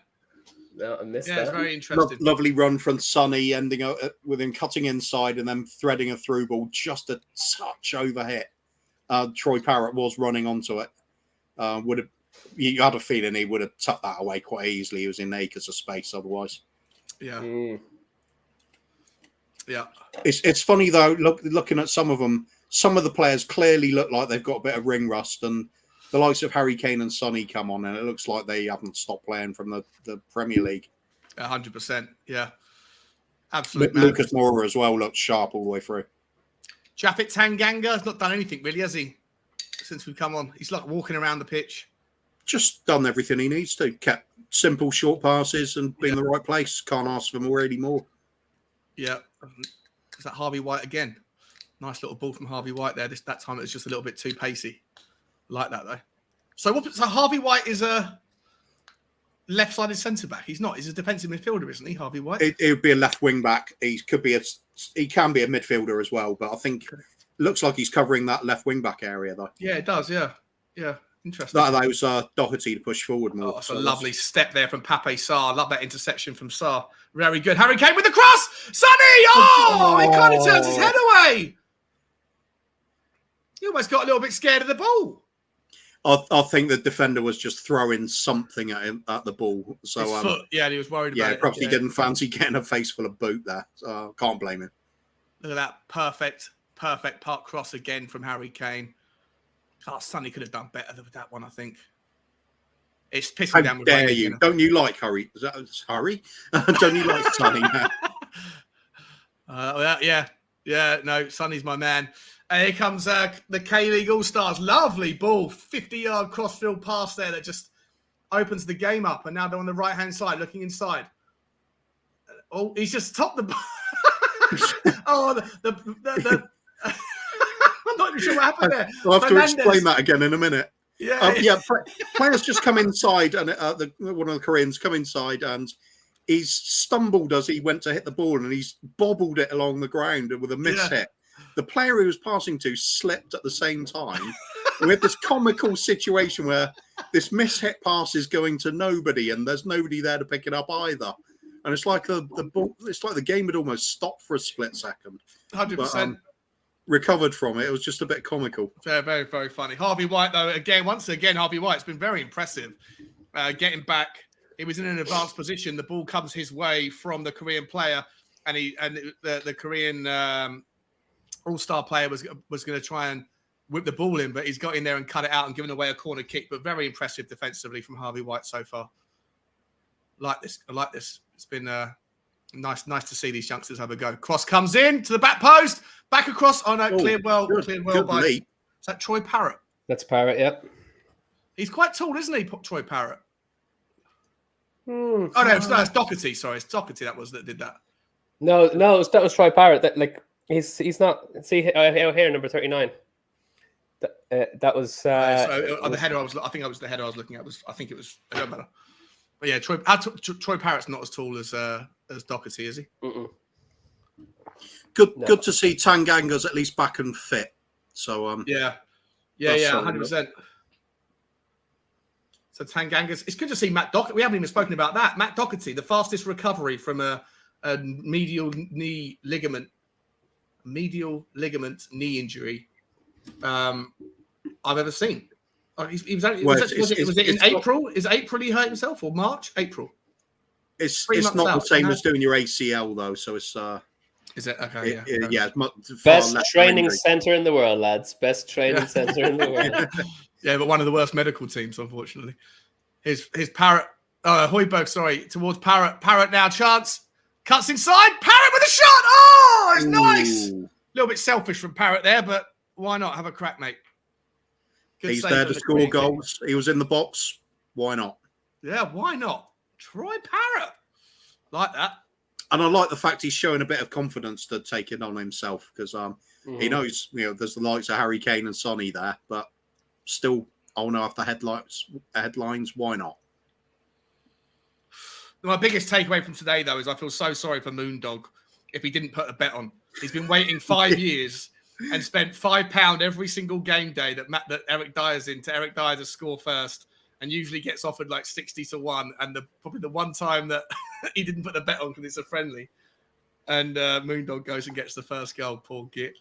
C: No, I missed
A: Yeah,
C: that.
A: it's very interesting.
D: Lovely run from Sonny, ending up with him cutting inside and then threading a through ball, just a touch overhit. Troy Parrott was running onto it. You had a feeling he would have tucked that away quite easily. He was in acres of space otherwise.
A: Yeah. Yeah.
D: It's funny though, looking at some of them, some of the players clearly look like they've got a bit of ring rust, and the likes of Harry Kane and Sonny come on, and it looks like they haven't stopped playing from the Premier League.
A: 100%. Yeah. Absolutely.
D: Lucas Moura as well looks sharp all the way through.
A: Japhet Tanganga has not done anything really, has he? Since we've come on, he's like walking around the pitch.
D: Just done everything he needs to. Kept simple short passes and been in the right place. Can't ask for more anymore.
A: Yeah. Is that Harvey White again? Nice little ball from Harvey White there. That time it was just a little bit too pacey. Like that though. So Harvey White is a left-sided centre back. He's not. He's a defensive midfielder, isn't he? Harvey White.
D: It would be a left wing back. He can be a midfielder as well, but I think it looks like he's covering that left wing back area though.
A: Yeah, it does. Yeah. Yeah. Interesting.
D: That allows Doherty to push forward more.
A: Oh, it's a lovely step there from Pape Sarr. Love that interception from Sarr. Very good. Harry Kane with the cross. Sonny! Oh, he kind of turns his head away. He almost got a little bit scared of the ball.
D: I think the defender was just throwing something at him at the ball. So
A: His foot. Yeah, he was worried about it.
D: Perhaps he didn't fancy getting a face full of boot there. So can't blame him.
A: Look at that perfect park cross again from Harry Kane. Oh, Sonny could have done better with that one, I think. It's pissing me down with
D: dare
A: rain,
D: you?
A: know?
D: Don't you like Hurry? Is that Hurry? Don't you like Sonny?
A: Yeah. No, Sonny's my man. Here comes the K-League All-Stars. Lovely ball. 50-yard crossfield pass there that just opens the game up. And now they're on the right-hand side, looking inside. Oh, he's just topped the ball. I'm not even sure what happened there.
D: I'll have to explain that again in a minute.
A: Yeah.
D: Players just come inside, and one of the Koreans come inside, and he's stumbled as he went to hit the ball, and he's bobbled it along the ground with a miss hit. The player he was passing to slipped at the same time. We have this comical situation where this miss-hit pass is going to nobody, and there's nobody there to pick it up either. And it's like the game had almost stopped for a split second.
A: 100%.
D: Recovered from it. It was just a bit comical.
A: Very, very, very funny. Harvey White, though, once again, Harvey White's been very impressive. Getting back, he was in an advanced position. The ball comes his way from the Korean player, and the Korean all-star player was going to try and whip the ball in, but he's got in there and cut it out and given away a corner kick. But very impressive defensively from Harvey White so far. I like this. It's been nice to see these youngsters have a go. Cross comes in to the back post, back across. Oh no, cleared well by.
D: Leap.
A: Is that Troy Parrott?
C: That's Parrott. Yep.
A: He's quite tall, isn't he, Troy Parrott? Oh no, it's Doherty. Sorry, it's Doherty that did that.
C: No, that was Troy Parrott. That he's not. See here, number 39. That was.
A: So on the header, I think it was the header I was looking at. I think it was. It don't matter. But yeah, Troy Parrott's not as tall as Doherty, is he?
C: Mm-mm.
D: Good to see Tanganga's at least back and fit. So
A: yeah, 100%. So Tanganga's. It's good to see Matt Doherty. We haven't even spoken about that. Matt Doherty, the fastest recovery from a medial ligament knee injury I've ever seen. Was it in April? Is April he hurt himself or March? April.
D: It's not the same as doing your ACL though. So it's
A: Is it okay?
C: Best training center in the world, lads. Best training center in the world.
A: Yeah, but one of the worst medical teams, unfortunately. His Parrott, Højbjerg, sorry, towards Parrott. Parrott now, chance. Cuts inside. Parrott with a shot. Oh, it's nice. A little bit selfish from Parrott there, but why not have a crack, mate?
D: He's there to score goals. He was in the box. Why not?
A: Yeah, why not? Troy Parrott. Like that.
D: And I like the fact he's showing a bit of confidence to take it on himself because he knows, there's the likes of Harry Kane and Sonny there, but still, I want to have the headlines. Why not?
A: My biggest takeaway from today, though, is I feel so sorry for Moondog if he didn't put a bet on. He's been waiting 5 years and spent £5 every single game day that Eric Dyer's in to Eric Dyer to score first. and usually gets offered like 60-1. And probably the one time that he didn't put the bet on because it's a friendly. And Moondog goes and gets the first goal. Poor Git.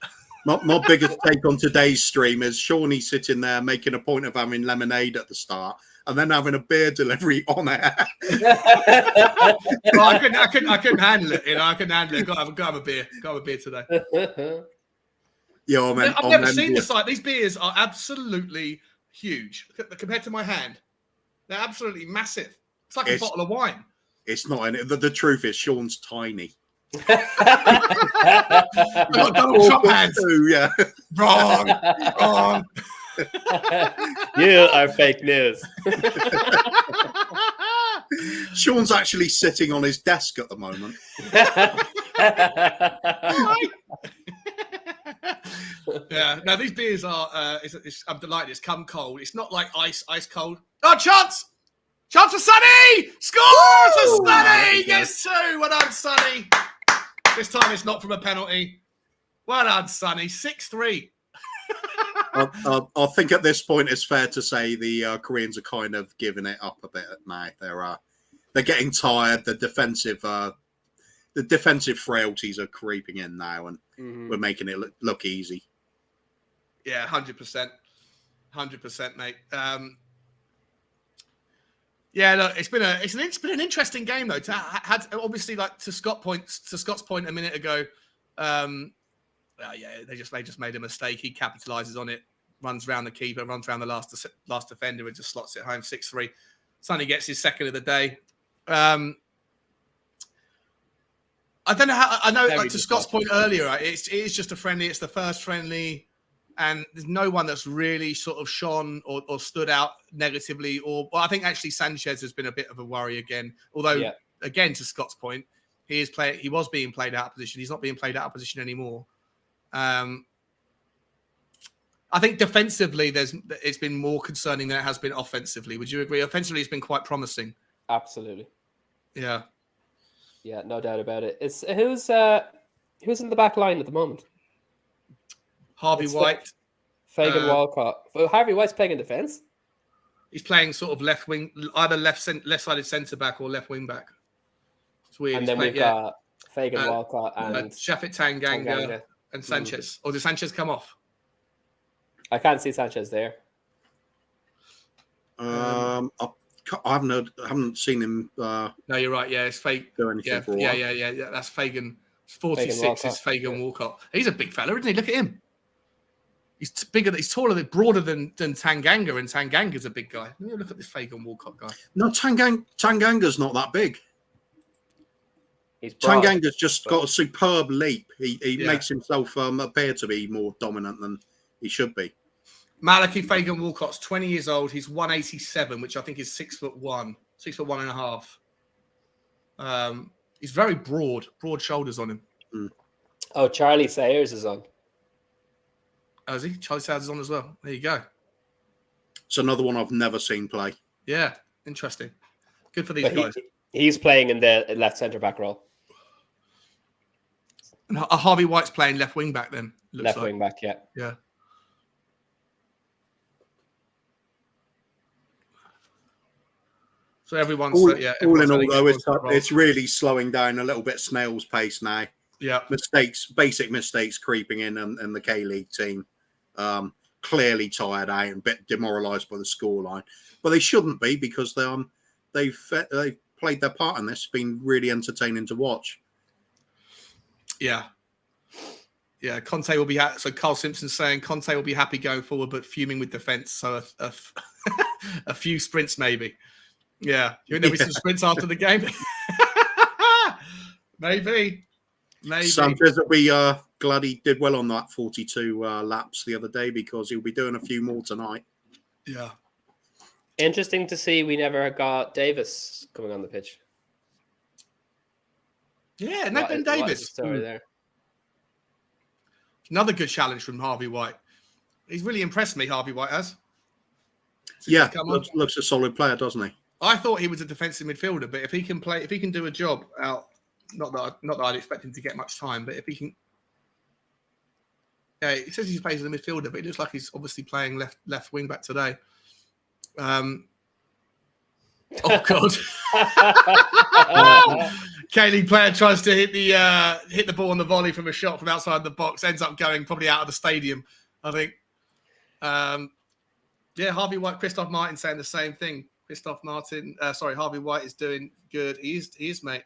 D: My biggest take on today's stream is Shawnee sitting there making a point of having lemonade at the start and then having a beer delivery on air.
A: I couldn't handle it. I couldn't handle it. Got to have a beer. Got to have a beer today.
D: Yeah,
A: I've never seen the site. These beers are absolutely huge compared to my hand. They're absolutely massive. It's like a bottle of wine.
D: It's not any. The truth is, Sean's tiny.
A: Got Donald Trump hands.
D: Too, yeah.
A: Wrong.
C: You are fake news.
D: Sean's actually sitting on his desk at the moment.
A: Yeah. Now these beers are. I'm delighted. It's come cold. It's not like ice cold. Oh, chance for Sonny! Scores for Sonny! Gets 2. Well done, Sonny. This time it's not from a penalty. Well done, Sonny. 6-3.
D: I think at this point it's fair to say the Koreans are kind of giving it up a bit now. They're getting tired. The defensive frailties are creeping in now, and we're making it look easy.
A: Yeah, 100%, mate. Yeah, look, it's been an interesting game though. Obviously, like to Scott's point a minute ago. They just made a mistake. He capitalizes on it, runs around the keeper, runs around the last defender, and just slots it home 6-3. Sonny gets his second of the day. I don't know how. I know, like to Scott's point earlier, right, it is just a friendly. It's the first friendly, and there's no one that's really sort of shone or stood out negatively. Well, I think actually Sanchez has been a bit of a worry again. Although, again, to Scott's point, he was being played out of position. He's not being played out of position anymore. I think defensively, it's been more concerning than it has been offensively. Would you agree? Offensively, it's been quite promising.
C: Absolutely.
A: Yeah.
C: Yeah, no doubt about it. It's who's in the back line at the moment?
A: Harvey White,
C: Fagan Walcott. Harvey White's playing in defence.
A: He's playing sort of left wing, either left-sided centre back or left wing back. It's weird.
C: And then we've got Fagan Walcott and
A: Shafit Tanganga and Sanchez. Or did Sanchez come off?
C: I can't see Sanchez there.
D: I haven't seen him.
A: No, you're right. Yeah, it's fake.
D: Do anything for a while.
A: Yeah. That's Fagan. 46 is Fagan Walcott. He's a big fella, isn't he? Look at him. He's bigger. He's taller, broader than Tanganga, and Tanganga's a big guy. Look at this Fagan Walcott guy.
D: No, Tanganga's not that big. Tanganga's just got a superb leap. He makes himself appear to be more dominant than he should be.
A: Malachi Fagan Walcott's 20 years old. He's 187, which I think is 6'1", 6'1.5". He's very broad shoulders on him.
C: Oh, Charlie Sayers is on.
A: Oh, is he? Charlie Sayers is on as well. There you go.
D: It's another one I've never seen play.
A: Yeah, interesting. Good for these guys.
C: He's playing in the left centre back role.
A: And Harvey White's playing left wing back then.
C: Wing back, yeah.
A: Yeah. So everyone's
D: all in all, though, it's really slowing down a little bit. Snail's pace now.
A: Yeah,
D: basic mistakes creeping in, and the K-League team clearly tired out and a bit demoralised by the scoreline. But they shouldn't be, because they've played their part in this. It's been really entertaining to watch.
A: Yeah. Conte will be so Carl Simpson's saying Conte will be happy going forward, but fuming with defence. So a few sprints maybe. Yeah, you think there'll be some sprints after the game? Maybe.
D: Sanchez will be glad he did well on that 42 laps the other day, because he'll be doing a few more tonight.
A: Yeah.
C: Interesting to see we never got Davis coming on the pitch.
A: Yeah, and Ben Davis.
C: What is the story there?
A: Another good challenge from Harvey White. He's really impressed me, Harvey White has.
D: Looks a solid player, doesn't he?
A: I thought he was a defensive midfielder, but if he can do a job out, not that I'd expect him to get much time, but if he can, he says he plays as a midfielder, but it looks like he's obviously playing left wing back today. Oh God! K-League player tries to hit the ball on the volley from a shot from outside the box, ends up going probably out of the stadium. I think. Harvey White, Christoph Martin saying the same thing. Harvey White is doing good. He is, mate.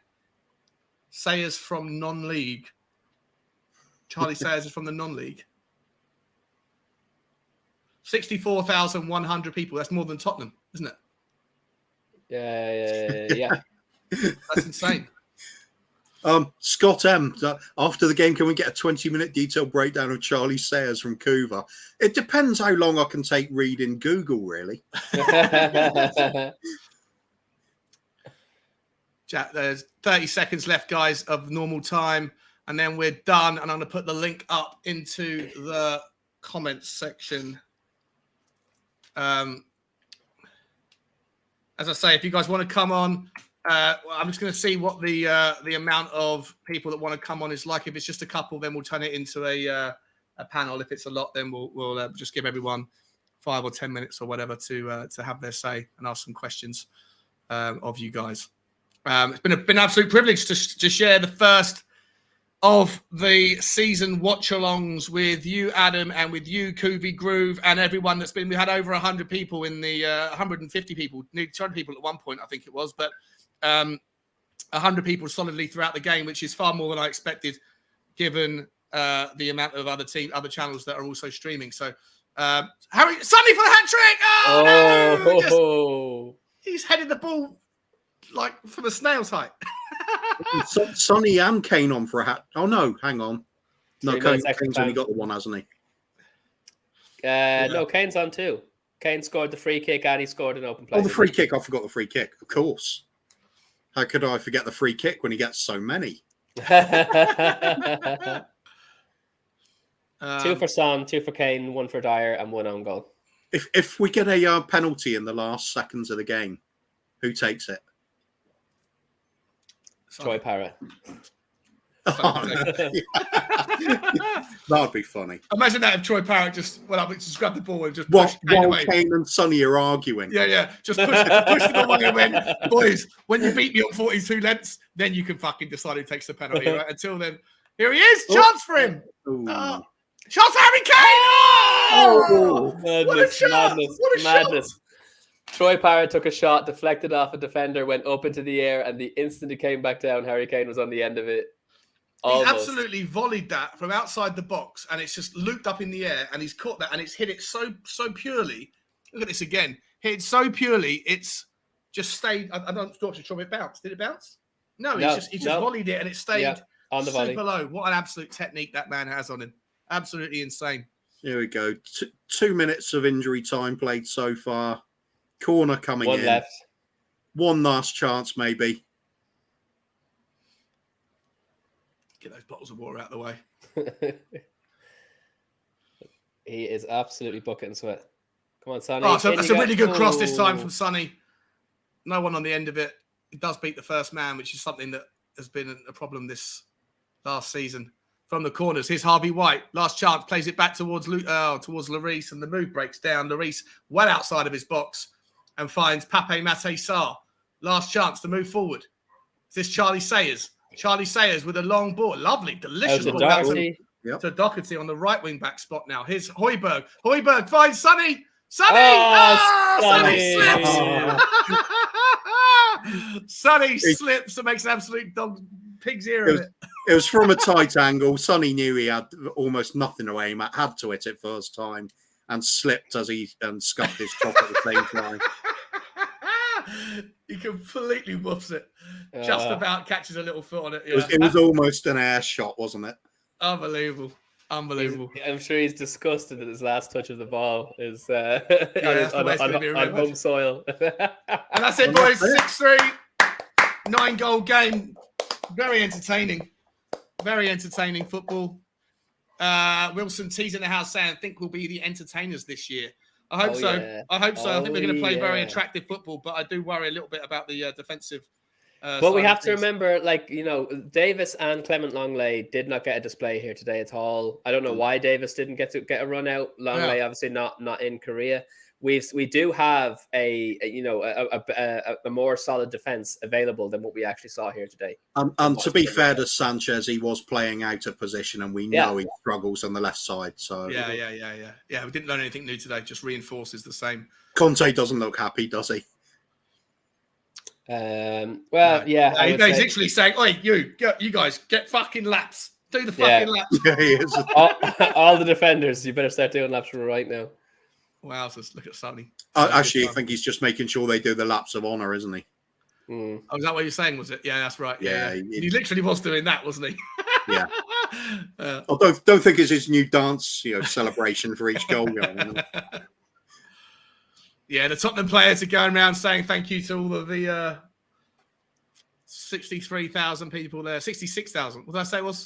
A: Sayers from non-league. Charlie Sayers is from the non-league. 64,100 people. That's more than Tottenham, isn't it?
C: Yeah.
A: That's insane.
D: Scott M. After the game, can we get a 20-minute detailed breakdown of Charlie Sayers from Couva? It depends how long I can take reading Google, really.
A: Jack, there's 30 seconds left, guys, of normal time, and then we're done. And I'm going to put the link up into the comments section. As I say, if you guys want to come on, I'm just going to see what the amount of people that want to come on is like. If it's just a couple, then we'll turn it into a panel. If it's a lot, then we'll just give everyone 5 or 10 minutes or whatever to have their say and ask some questions of you guys. It's been an absolute privilege to share the first of the season watch-alongs with you, Adam, and with you, Kuvi Groove, and everyone that's been. We had over 100 people in the 150 people, nearly 200 people at one point, I think it was, but 100 people solidly throughout the game, which is far more than I expected, given the amount of other channels that are also streaming. So, Harry Sonny for the hat trick!
C: Oh,
A: he's headed the ball like from a snail's height.
D: Sonny and Kane on for a hat. Oh no, hang on. No, Kane's only got the one, hasn't he?
C: No, Kane's on too. Kane scored the free kick and he scored an open play.
D: Oh, the free kick. I forgot the free kick. Of course. How could I forget the free kick when he gets so many?
C: 2 for Son, 2 for Kane, 1 for Dyer, and 1 on goal.
D: If we get a penalty in the last seconds of the game, who takes it?
C: Troy Parrott.
D: Oh, no. That'd be funny.
A: Imagine that if Troy Parrott just went up and just grabbed the ball and just
D: While
A: pushed Kane away.
D: Kane and Sonny are arguing.
A: Yeah. Just pushed them away and went, boys, when you beat me on 42 lengths, then you can fucking decide who takes the penalty, right? Until then, here he is. Chance for him. Chance for Harry Kane. Oh, what a shot. What a shot.
C: Troy Parrott took a shot, deflected off a defender, went up into the air, and the instant it came back down, Harry Kane was on the end of it. Almost.
A: He's absolutely volleyed that from outside the box, and it's just looped up in the air, and he's caught that, and it's hit it so purely. Look at this again. Hit it so purely, it's just stayed. I don't know if it bounced. Did it bounce? No, he just volleyed it, and it stayed
C: on the volley.
A: Super low. What an absolute technique that man has on him. Absolutely insane.
D: Here we go. 2 minutes of injury time played so far. Corner coming in.
C: 1 left.
D: One last chance, maybe.
A: Get those bottles of water out of the way.
C: He is absolutely bucket and sweat. Come on, Sonny.
A: Oh, so that's a really good cross this time from Sonny. No one on the end of it. He does beat the first man, which is something that has been a problem this last season. From the corners, here's Harvey White. Last chance, plays it back towards Lloris, and the move breaks down. Lloris well outside of his box and finds Pape Maté Sarr. Last chance to move forward. Is this Charlie Sayers? Charlie Sayers with a long ball. Lovely, delicious ball. To Doherty on the right wing back spot now. Here's Højbjerg. Højbjerg finds Sonny. Sonny slips. Sonny slips and makes an absolute dog pig's ear of it.
D: It was from a tight angle. Sonny knew he had almost nothing to aim at, had to hit it first time, and slipped as he scuffed his chop at the same time.
A: He completely woofs it. Just about catches a little foot on it. Yeah.
D: It was almost an air shot, wasn't it?
A: Unbelievable.
C: I'm sure he's disgusted that his last touch of the ball is on home soil.
A: And that's it, boys. 6-3, 9-goal game. Very entertaining. Very entertaining football. Wilson T's in the house saying, I think we'll be the entertainers this year. I hope so.
C: Yeah.
A: I hope so. I think we're going to play very attractive football, but I do worry a little bit about the defensive.
C: But we have to remember, Davis and Clement Longley did not get a display here today at all. I don't know why Davis didn't get a run out. Longley obviously not in Korea. we do have a more solid defense available than what we actually saw here today.
D: And to be fair to Sanchez, he was playing out of position, and we know he struggles on the left side. So
A: yeah. We didn't learn anything new today. Just reinforces the same.
D: Conte doesn't look happy, does he?
C: He's
A: literally saying, "Oi, you guys, get fucking laps. Do the fucking laps."
D: Yeah, he is.
C: all the defenders, you better start doing laps right now.
A: Wow, so look at Sonny.
D: I think he's just making sure they do the laps of honour, isn't he?
A: Oh, is that what you're saying? Was it? Yeah, that's right.
D: Yeah.
A: He literally was doing that, wasn't he?
D: Yeah. I don't think it's his new dance, celebration for each goal.
A: Yeah, the Tottenham players are going around saying thank you to all of the 63,000 people there. 66,000. What did I say it was?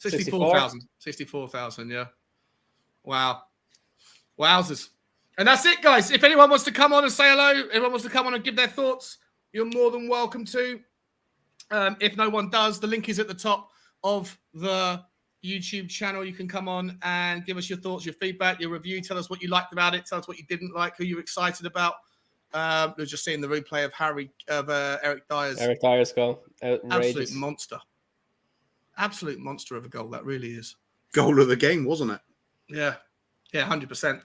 A: 64,000. 64,000, yeah. Wow. Wowzers. And that's it, guys. If anyone wants to come on and say hello, anyone wants to come on and give their thoughts, you're more than welcome to. If no one does, the link is at the top of the YouTube channel. You can come on and give us your thoughts, your feedback, your review. Tell us what you liked about it. Tell us what you didn't like, who you're excited about. We're just seeing the replay of Eric Dyer's.
C: Eric Dyer's goal.
A: Outrageous. Absolute monster of a goal. That really is.
D: Goal of the game, wasn't it?
A: Yeah, 100%.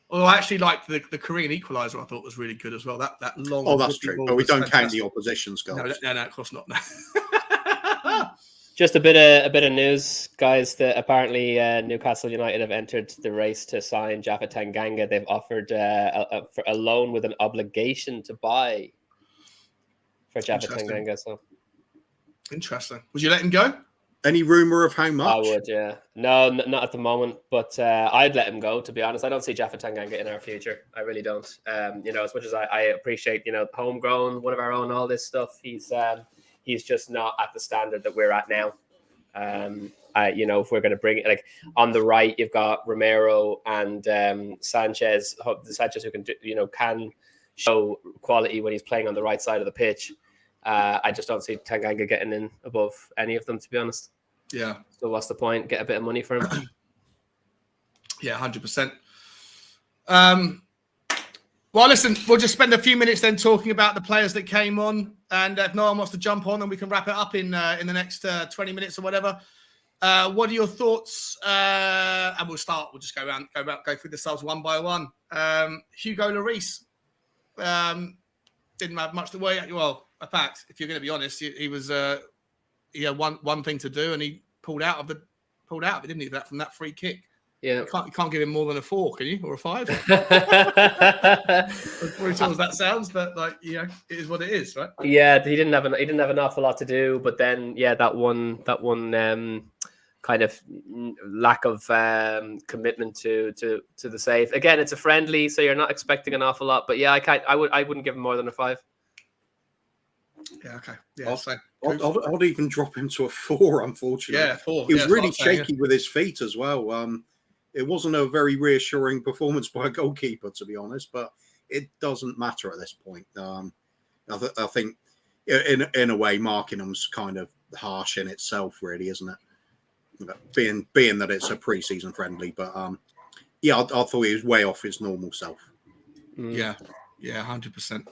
A: Although I actually liked the Korean equaliser. I thought was really good as well. That long.
D: Oh, that's true. But we don't count the opposition's goals.
A: No, of course not.
C: Just a bit of news, guys. That apparently Newcastle United have entered the race to sign Jaffa Tanganga. They've offered a loan with an obligation to buy for Jaffa Tanganga. So
A: interesting. Would you let him go?
D: Any rumor of how much?
C: I would, yeah. No, not at the moment, but I'd let him go, to be honest. I don't see Jaffa Tanganga in our future. I really don't. As much as I appreciate, homegrown, one of our own, all this stuff, he's just not at the standard that we're at now. If we're going to bring it, like on the right, you've got Romero and Sanchez who can show quality when he's playing on the right side of the pitch. I just don't see Tanganga getting in above any of them, to be honest.
A: Yeah.
C: So what's the point? Get a bit of money for him.
A: Yeah, 100%. Well, listen, we'll just spend a few minutes then talking about the players that came on, and if no one wants to jump on, then we can wrap it up in the next 20 minutes or whatever. What are your thoughts? And we'll just go through the subs one by one. Hugo Lloris didn't have much to worry. Well, in fact, if you're going to be honest, he was he had one thing to do, and he pulled out of it, didn't he? From that free kick.
C: Yeah,
A: you can't give him more than a 4, can you, or a 5? As brutal as that sounds, but it is what it is, right?
C: Yeah, he didn't have an awful lot to do, but then that one kind of lack of commitment to the save. Again, it's a friendly, so you're not expecting an awful lot. But yeah, I wouldn't give him more than a 5.
A: Yeah, okay. Yeah,
D: I'd even drop him to a 4, unfortunately.
A: Yeah, 4.
D: He was really shaky with his feet as well. It wasn't a very reassuring performance by a goalkeeper, to be honest, but it doesn't matter at this point. I think, in a way, marking him's kind of harsh in itself, really, isn't it? Being that it's a pre-season friendly, but I thought he was way off his normal self.
A: Yeah, 100%.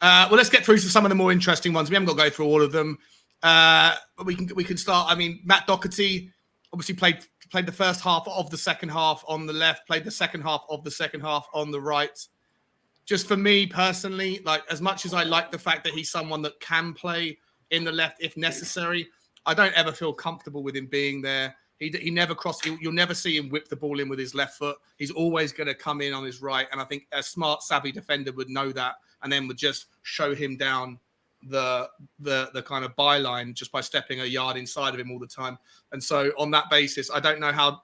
A: Well, let's get through to some of the more interesting ones. We haven't got to go through all of them, but we can start. I mean, Matt Doherty obviously played the first half of the second half on the left, played the second half of the second half on the right. Just for me personally, as much as I like the fact that he's someone that can play in the left if necessary, I don't ever feel comfortable with him being there. He never you'll never see him whip the ball in with his left foot. He's always going to come in on his right. And I think a smart, savvy defender would know that and then would just show him down the kind of byline just by stepping a yard inside of him all the time. And so on that basis, I don't know how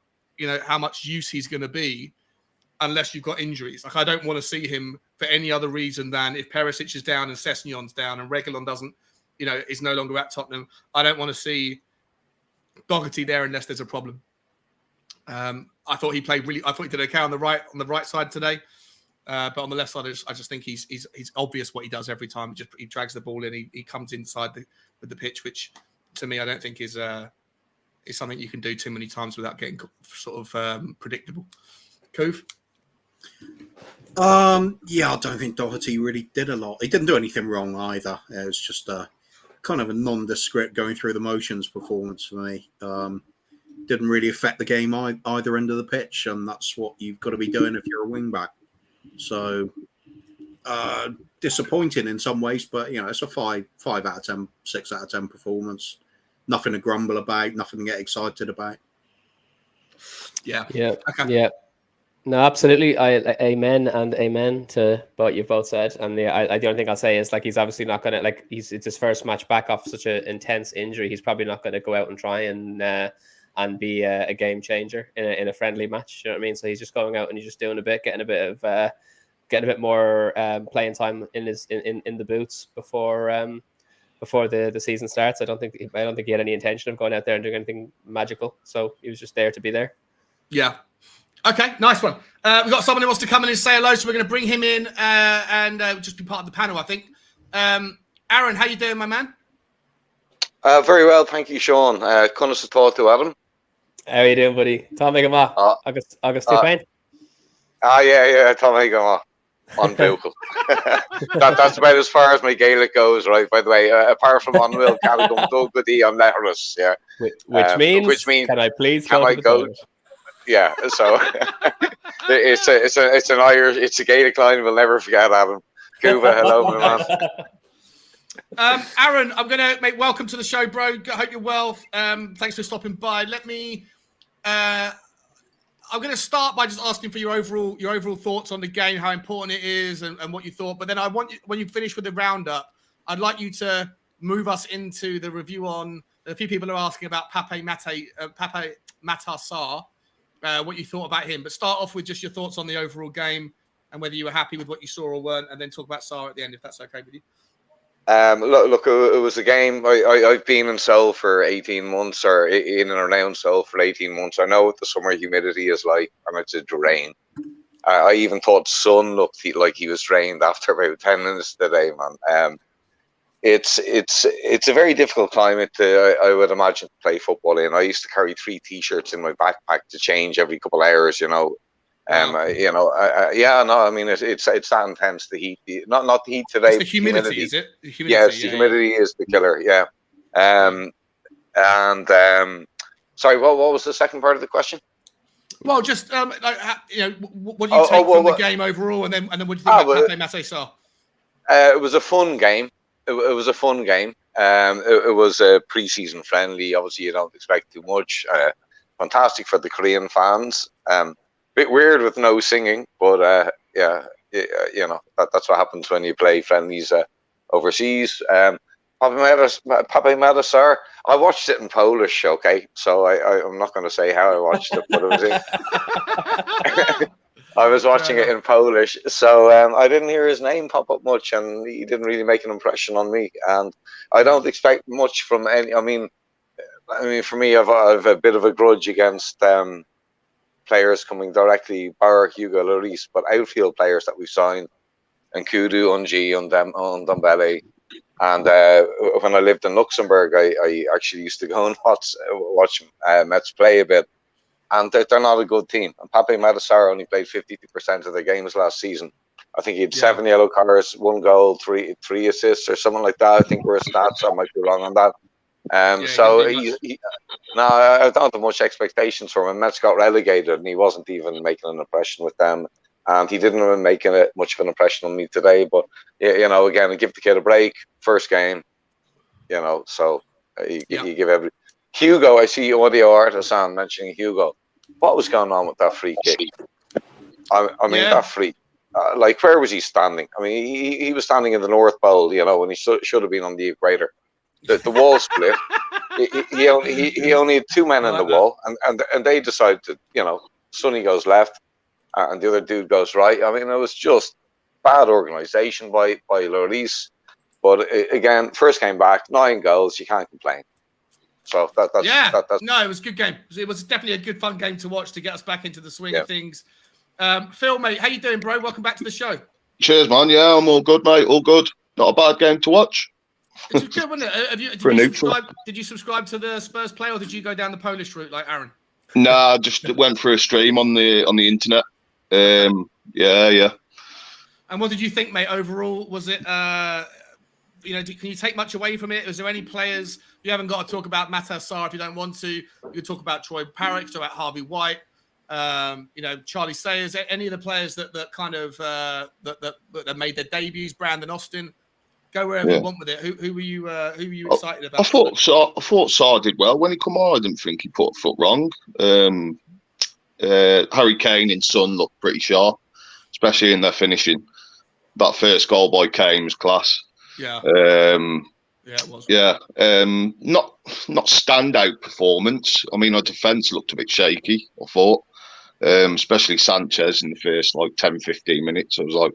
A: much use he's going to be unless you've got injuries. I don't want to see him for any other reason than if Perisic is down and Sessegnon's down and Reguilon doesn't, is no longer at Tottenham. I don't want to see Doherty there unless there's a problem. I thought he played really. I thought he did okay on the right side today, but on the left side, I just think he's obvious what he does every time. He drags the ball in. He comes inside with the pitch, which to me I don't think is something you can do too many times without getting sort of predictable. Cove?
D: Yeah, I don't think Doherty really did a lot. He didn't do anything wrong either. It was just a kind of a nondescript going through the motions performance for me. Didn't really affect the game either end of the pitch, and that's what you've got to be doing if you're a wing back. So disappointing in some ways, but it's a 5 out of 10, 6 out of 10 performance. Nothing to grumble about, nothing to get excited about.
A: Yeah.
C: Okay. Yeah. No, absolutely. Amen and amen to what you've both said. And the only thing I'll say is he's obviously not going to it's his first match back off such an intense injury. He's probably not going to go out and try and be a game changer in a friendly match. You know what I mean? So he's just going out and he's just doing a bit, getting a bit more playing time in the boots before the season starts. I don't think he had any intention of going out there and doing anything magical. So he was just there to be there.
A: Yeah. Okay, nice one. We've got someone who wants to come in and say hello, so we're going to bring him in and just be part of the panel, I think. Aaron, how you doing, my man?
E: Very well, thank you, Sean. Connors to talk to Adam.
C: How are you doing, buddy? Tom Megama. August 2 Pain.
E: Yeah, Tom Megama. On Buchel. That's about as far as my Gaelic goes, right? By the way, apart from on Will Callaghan, Doug Goody, I'm letterless, yeah.
C: Which means, can I please go?
E: Yeah, so it's an Irish, it's a Gaelic line we'll never forget, Adam. Cuba, hello, my
A: man. Aaron, I'm going to make welcome to the show, bro. I hope you're well. Thanks for stopping by. Let me. I'm going to start by just asking for your overall thoughts on the game, how important it is, and what you thought. But then I want you, when you finish with the roundup, I'd like you to move us into the review on. A few people are asking about Pape Matar Sarr. What you thought about him, but start off with just your thoughts on the overall game and whether you were happy with what you saw or weren't, and then talk about Sarr at the end, if that's okay with you.
E: Look, it was a game. I've been in Seoul for 18 months, or in and around Seoul for 18 months. I know what the summer humidity is like, and it's a drain. I even thought the sun looked like he was drained after about 10 minutes today, man. It's a very difficult climate I would imagine, to play football in. I used to carry 3 T-shirts in my backpack to change every couple of hours,
A: Wow.
E: I mean, it's that intense, the heat. Not the heat today.
A: It's the humidity, is it? The humidity,
E: yes, the humidity is the killer. Yeah. Sorry, what was the second part of the question?
A: Well, just what do you take from the game overall, and then what do you think about Pape Matar Sarr?
E: It was a fun game. It was a fun game. It was a pre-season friendly. Obviously, you don't expect too much. Fantastic for the Korean fans. Bit weird with no singing, but that's what happens when you play friendlies overseas. Pape Matar Sarr. I watched it in Polish. Okay, so I'm not going to say how I watched it, but it was in. I was watching it in Polish, so I didn't hear his name pop up much, and he didn't really make an impression on me. And I don't expect much from any. I mean, for me, I've a bit of a grudge against players coming directly, bar Hugo Lloris, but outfield players that we've signed, and Kudu, Unji, Ndombele. And when I lived in Luxembourg, I actually used to go and watch Mets play a bit. And they're not a good team. And Pape Matar Sarr only played 52% of the games last season. I think he had 7 yellow cards, 1 goal, three assists, or something like that. I think were his stats. I might be wrong on that. I don't have much expectations from him. Mets got relegated, and he wasn't even making an impression with them. And he didn't even make much of an impression on me today. But again, give the kid a break. First game, So you give every. Hugo, I see audio artisan mentioning Hugo. What was going on with that free kick? That free. Where was he standing? I mean, he was standing in the North Pole, when he should have been on the equator. The wall split. He only had 2 men in the wall, and they decided to, Sonny goes left, and the other dude goes right. I mean, it was just bad organisation by Lloris. But again, first came back, 9 goals. You can't complain. So that's
A: no, it was a good game. It was definitely a good, fun game to watch to get us back into the swing of things. Phil, mate, how you doing, bro? Welcome back to the show.
F: Cheers, man. Yeah, I'm all good, mate. All good. Not a bad game to watch.
A: It was good, wasn't it? Did you subscribe to the Spurs play, or did you go down the Polish route like Aaron?
F: Nah, just went for a stream on the internet. Yeah.
A: And what did you think, mate? Overall, was it? Can you take much away from it? Was there any players you haven't got to talk about? Matt Sarr, if you don't want to, you could talk about Troy Parrott, talk about Harvey White. Charlie Sayers. Any of the players that kind of that made their debuts. Brandon Austin. Go wherever you want with it. Who were you excited about?
F: I thought Sarr did well when he come on. I didn't think he put a foot wrong. Harry Kane and Son looked pretty sharp, especially in their finishing. That first goal by Kane was class.
A: Yeah. It was.
F: Yeah. Not standout performance. I mean, our defence looked a bit shaky, I thought. Especially Sanchez in the first 10-15 minutes. I was like,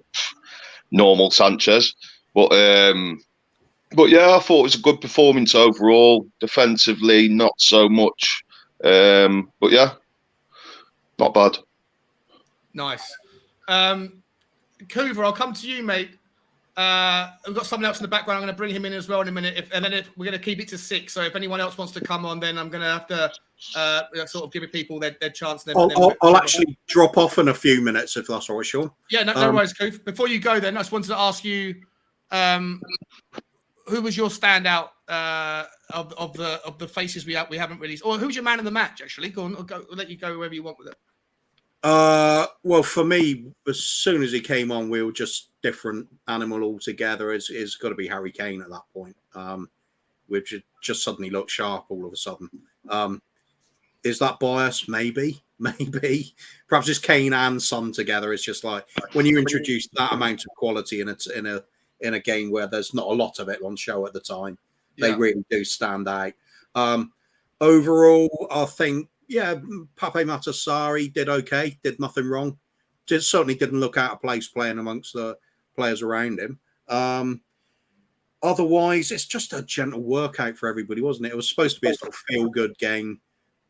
F: normal Sanchez. But yeah, I thought it was a good performance overall. Defensively, not so much. But yeah, not bad.
A: Nice. Coover, I'll come to you, mate. We've got someone else in the background. I'm going to bring him in as well in a minute. If we're going to keep it to 6, so if anyone else wants to come on, then I'm going to have to sort of give people their chance.
D: I'll actually drop off in a few minutes if that's all right, Sean.
A: Yeah, no worries, Coover. Before you go, then I just wanted to ask you, who was your standout of the faces we haven't released, or who's your man of the match? Actually, go on. I'll let you go wherever you want with it.
D: Well, for me, as soon as he came on, we were just different animal altogether. It's got to be Harry Kane at that point. Which just suddenly looked sharp all of a sudden. Is that bias? Maybe. Perhaps it's Kane and Son together. It's just like when you introduce that amount of quality in a game where there's not a lot of it on show at the time, they really do stand out. Overall, I think. Yeah, Pape Matar Sarr did okay, did nothing wrong. Certainly didn't look out of place playing amongst the players around him. Otherwise, it's just a gentle workout for everybody, wasn't it? It was supposed to be a sort of feel-good game,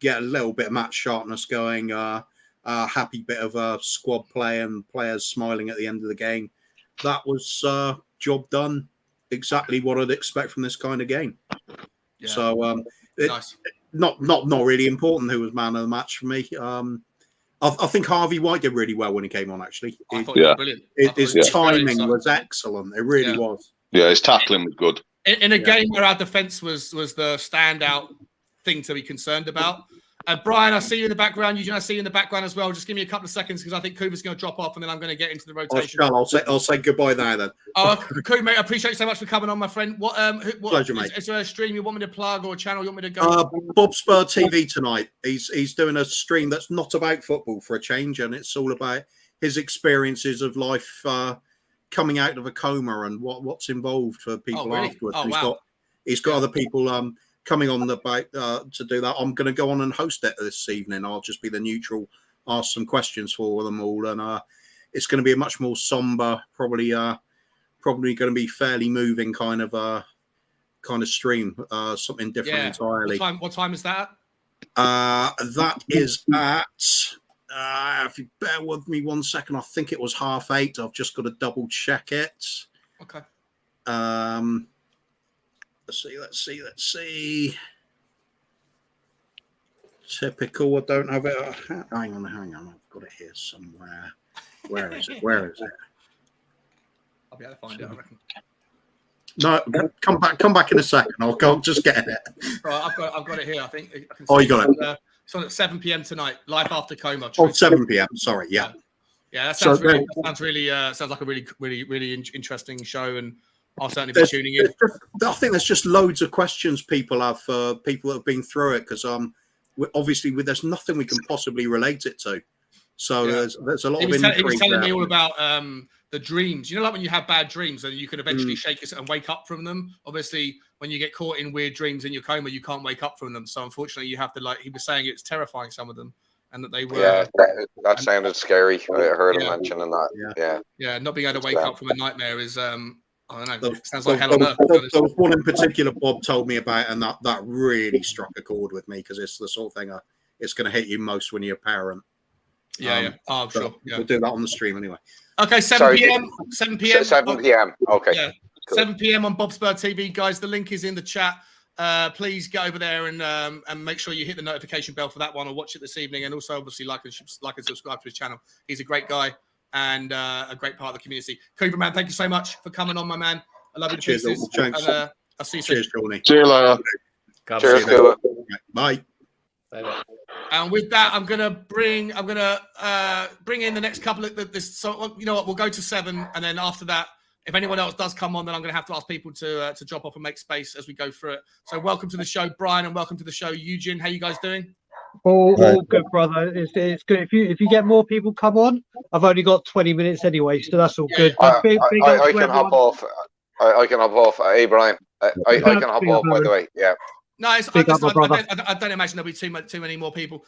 D: get a little bit of match sharpness going, a happy bit of squad play and players smiling at the end of the game. That was job done, exactly what I'd expect from this kind of game. Yeah. So, nice. Not really important who was man of the match for me. I think Harvey White did really well when he came on, actually.
A: I thought he was brilliant.
D: His timing was excellent. It really was.
F: Yeah, his tackling was good.
A: In a game where our defence was the standout thing to be concerned about. Brian, I see you in the background. Eugene, I see you in the background as well. Just give me a couple of seconds because I think Coover's going to drop off and then I'm going to get into the rotation.
D: I'll say goodbye now then.
A: Cool, mate. I appreciate you so much for coming on, my friend. What
D: pleasure, mate.
A: Is there a stream you want me to plug or a channel you want me to go?
D: Bob Spur TV tonight. He's doing a stream that's not about football for a change, and it's all about his experiences of life coming out of a coma and what's involved for people afterwards. He's got other people coming on the bike to do that. I'm going to go on and host it this evening. I'll just be the neutral, ask some questions for them all, and it's going to be a much more somber, probably going to be fairly moving kind of stream. Something different entirely.
A: What time is that?
D: That is at. If you bear with me 1 second, I think it was 8:30. I've just got to double check it.
A: Okay.
D: Let's see. Typical. I don't have it. Hang on. I've got it here somewhere. Where is it?
A: I'll be able to find it, I reckon.
D: No, come back in a second. I'll just get it.
A: Right, I've got it here. I think.
D: You got it.
A: It's on at 7 p.m. tonight. Life after coma.
D: 7 p.m. Sorry, yeah.
A: Yeah, that sounds sounds like a really interesting show, and I'll certainly be tuning in.
D: I think there's just loads of questions people have for people that have been through it because obviously there's nothing we can possibly relate it to. So there's a lot of intrigue.
A: He was telling me all about the dreams. You know, like when you have bad dreams and you can eventually shake it and wake up from them. Obviously, when you get caught in weird dreams in your coma, you can't wake up from them. So unfortunately, you have to he was saying it's terrifying, some of them. And that they were.
E: Yeah, that sounded scary. I heard him mentioning that.
A: Yeah, not being able to wake up from a nightmare is I don't know. It sounds like hell on earth.
D: There was one in particular Bob told me about, and that really struck a chord with me because it's the sort of thing it's going to hit you most when you're a parent.
A: Yeah. Oh, sure. Yeah.
D: We'll do that on the stream anyway.
A: Okay, 7 p.m. 7 p.m.
E: 7 p.m. Okay.
A: Yeah. Cool. 7 p.m. on Bob Spur TV, guys. The link is in the chat. Please get over there and make sure you hit the notification bell for that one or watch it this evening. And also, obviously, like and subscribe to his channel. He's a great guy. and a great part of the community. Cooper, man, thank you so much for coming on, my man. I love you to
D: Cheers,
A: pieces.
D: James.
A: And I'll see you soon.
D: Cheers, Shawnee.
F: See you later.
E: Cheers, Cooper.
D: Bye.
C: Bye-bye.
A: And with that, I'm gonna bring in the next couple of this. So you know what, we'll go to 7, and then after that, if anyone else does come on, then I'm gonna have to ask people to drop off and make space as we go through it. So welcome to the show, Brian, and welcome to the show, Eugene. How you guys doing?
G: All good, brother. It's good. If you get more people come on, I've only got 20 minutes anyway, so that's all good.
E: I
G: Big up to
E: can hop
G: everyone.
E: off. I can hop off. Hey, Brian. I can hop
G: Big up,
E: off, by the way. Yeah.
A: No, I don't imagine there'll be too many more people.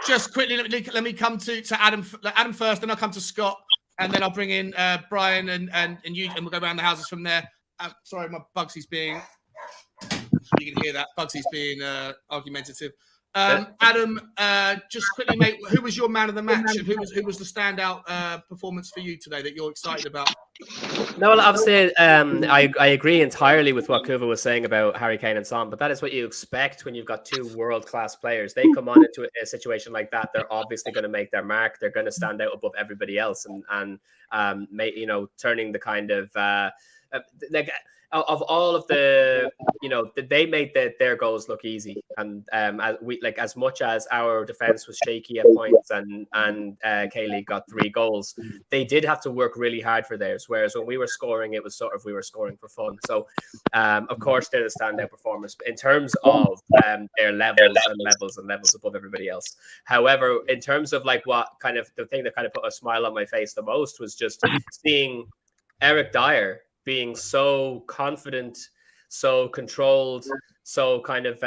A: Just quickly, let me come to Adam first, then I'll come to Scott, and then I'll bring in Brian and you, and we'll go around the houses from there. Sorry, my Bugsy's being. You can hear that Bugsy's being argumentative. Adam, just quickly, mate, who was your man of the match, and who was the standout performance for you today that you're excited about?
C: No, well, obviously, I agree entirely with what Kuva was saying about Harry Kane and Son, but that is what you expect when you've got two world-class players. They come on into a situation like that, they're obviously going to make their mark. They're going to stand out above everybody else, and turning the kind of like. Of all of the, they made their goals look easy, and as much as our defense was shaky at points, and K-League got 3 goals, they did have to work really hard for theirs. Whereas when we were scoring, it was sort of we were scoring for fun. So, of course, they're the standout performers in terms of their levels above everybody else. However, in terms of like what kind of the thing that kind of put a smile on my face the most was just seeing Eric Dyer being so confident, so controlled, so kind of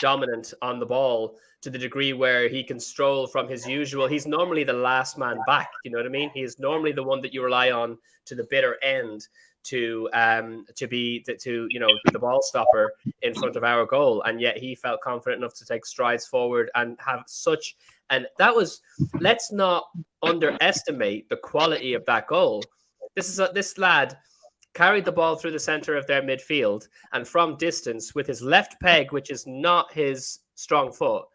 C: dominant on the ball to the degree where he can stroll from his usual. He's normally the last man back. You know what I mean? He is normally the one that you rely on to the bitter end to be the ball stopper in front of our goal, and yet he felt confident enough to take strides forward and have such. And that was. Let's not underestimate the quality of that goal. This lad carried the ball through the center of their midfield, and from distance with his left peg, which is not his strong foot,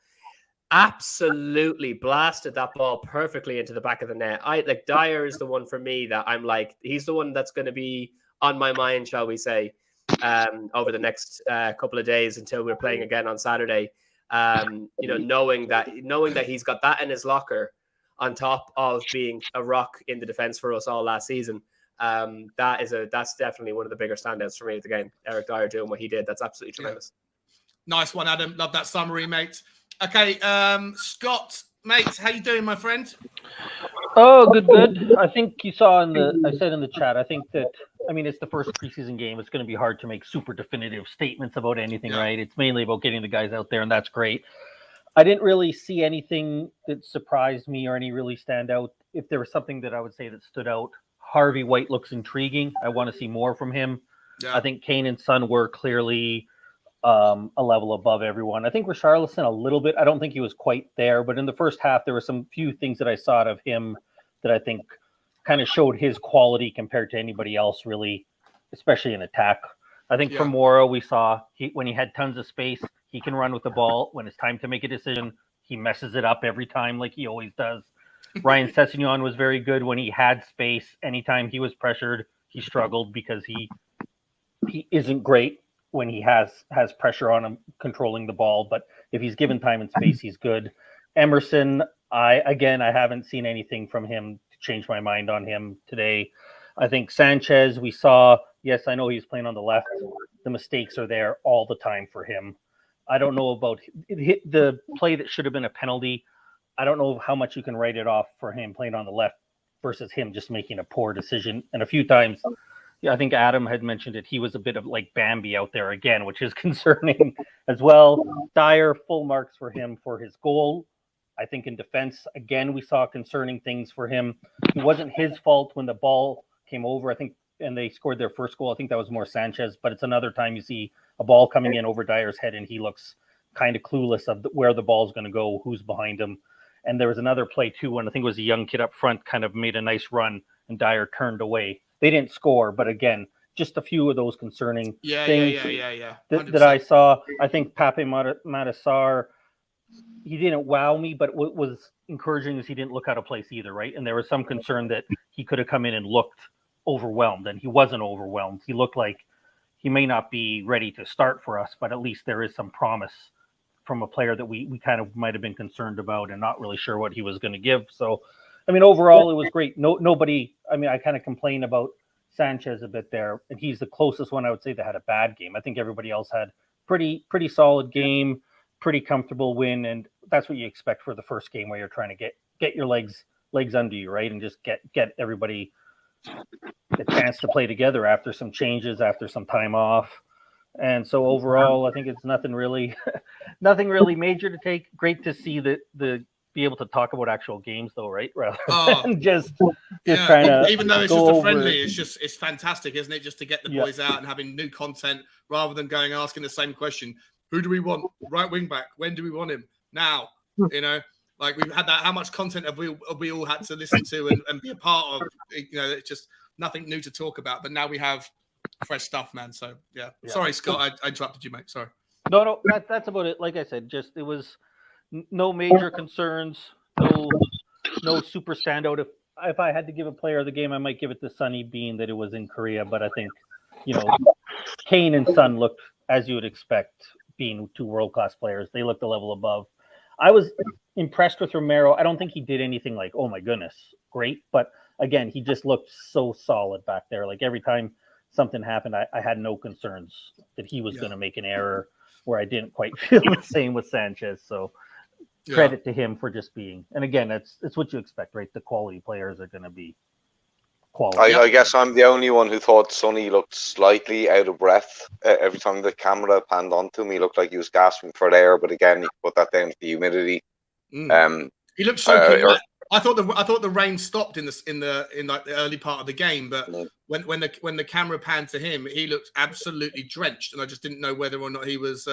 C: absolutely blasted that ball perfectly into the back of the net. Dyer is the one for me that I'm like, he's the one that's going to be on my mind, shall we say, over the next couple of days until we're playing again on Saturday. Knowing that he's got that in his locker on top of being a rock in the defense for us all last season. That's definitely one of the bigger standouts for me at the game. Eric Dyer doing what he did, that's absolutely tremendous.
A: Nice one, Adam. Love that summary, mate. Okay, Scott, mate, how you doing, my friend?
G: Oh, good. I think you saw I said in the chat, I think that, it's the first preseason game. It's going to be hard to make super definitive statements about anything, right? It's mainly about getting the guys out there, and that's great. I didn't really see anything that surprised me or any really stand out. If there was something that I would say that stood out, Harvey White looks intriguing. I want to see more from him. Yeah. I think Kane and Son were clearly a level above everyone. I think Richarlison a little bit. I don't think he was quite there, but in the first half, there were some few things that I saw out of him that I think kind of showed his quality compared to anybody else, really, especially in attack. I think from Mora, we saw when he had tons of space, he can run with the ball. When it's time to make a decision, he messes it up every time like he always does. Ryan Sessegnon was very good when he had space. Anytime he was pressured, he struggled because he isn't great when he has pressure on him controlling the ball. But if he's given time and space, he's good. Emerson, I haven't seen anything from him to change my mind on him today. I think Sanchez, we saw, yes, I know he's playing on the left. The mistakes are there all the time for him. I don't know about the play that should have been a penalty. I don't know how much you can write it off for him playing on the left versus him just making a poor decision. And a few times, I think Adam had mentioned it, he was a bit of like Bambi out there again, which is concerning as well. Dyer, full marks for him for his goal. I think in defense, again, we saw concerning things for him. It wasn't his fault when the ball came over, I think, and they scored their first goal. I think that was more Sanchez, but it's another time you see a ball coming in over Dyer's head and he looks kind of clueless of where the ball's going to go, who's behind him. And there was another play too, when I think it was a young kid up front kind of made a nice run and Dyer turned away. They didn't score, but again, just a few of those concerning things that I saw. I think Pape Matasar, wow me, but what was encouraging is he didn't look out of place either, right? And there was some concern that he could have come in and looked overwhelmed, and he wasn't overwhelmed. He looked like he may not be ready to start for us, but at least there is some promise from a player that we kind of might have been concerned about and not really sure what he was going to give. So, I mean, overall, it was great. Nobody, I mean, I kind of complain about Sanchez a bit there, and he's the closest one I would say that had a bad game. I think everybody else had pretty solid game, pretty comfortable win, and that's what you expect for the first game where you're trying to get your legs under you, right, and just get everybody a chance to play together after some changes, after some time off. And so overall, I think it's nothing really major to take. Great to see the be able to talk about actual games though, right? Rather than just trying to,
A: even though it's just a friendly, it's fantastic, isn't it? Just to get the boys out and having new content rather than going asking the same question. Who do we want? Right wing back. When do we want him? Now, you know, like we've had that. How much content have we all had to listen to and be a part of? You know, it's just nothing new to talk about. But now we have fresh stuff, man. So yeah. Sorry, Scott, I interrupted you, mate. Sorry.
G: No, that's about it. Like I said, just it was no major concerns, no super standout. If I had to give a player of the game, I might give it to Sonny, being that it was in Korea. But I think, you know, Kane and Son looked as you would expect, being two world-class players. They looked a level above. I was impressed with Romero. I don't think he did anything like, oh my goodness, great. But again, he just looked so solid back there. Like every time something happened, I had no concerns that he was going to make an error, where I didn't quite feel the same with Sanchez. So credit to him for just being, and again, it's what you expect, right? The quality players are going to be quality.
E: I guess I'm the only one who thought Sonny looked slightly out of breath every time the camera panned onto him. He looked like he was gasping for air, but again, you put that down to the humidity.
A: He looked so good. I thought the rain stopped in like the early part of the game, but when the camera panned to him, he looked absolutely drenched, and I just didn't know whether or not he was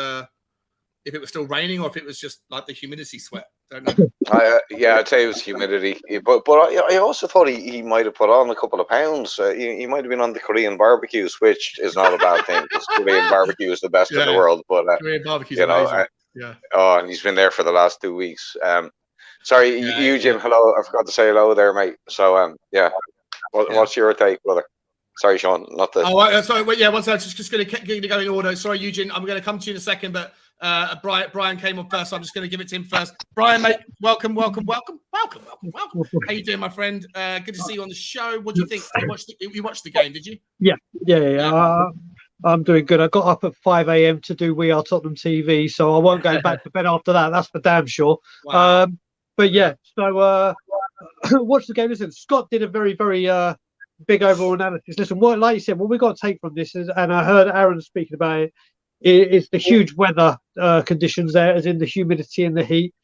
A: if it was still raining or if it was just like the humidity sweat. Don't know.
E: I'd say it was humidity, but I also thought he might have put on a couple of pounds. He might have been on the Korean barbecues, which is not a bad thing because Korean barbecue is the best in the world. But
A: Korean barbecue's
E: amazing. And he's been there for the last 2 weeks. Sorry, Eugene. Hello, I forgot to say hello there, mate. So what's your take, brother? Sorry, Sean. Not the.
A: Oh, sorry. Well, yeah. Once I'm just going to go in order. Sorry, Eugene. I'm going to come to you in a second, but Brian came up first, so I'm just going to give it to him first. Brian, mate, welcome. How you doing, my friend? Good to see you on the show. What do you think? You watched the game, did you?
H: Yeah. I'm doing good. I got up at 5 a.m. to do We Are Tottenham TV, so I won't go back to bed after that. That's for damn sure.
A: Wow.
H: But yeah, so watch the game. Listen, Scott did a very, very big overall analysis. Listen, like you said, what we got to take from this is, and I heard Aaron speaking about it, is the huge weather conditions there, as in the humidity and the heat.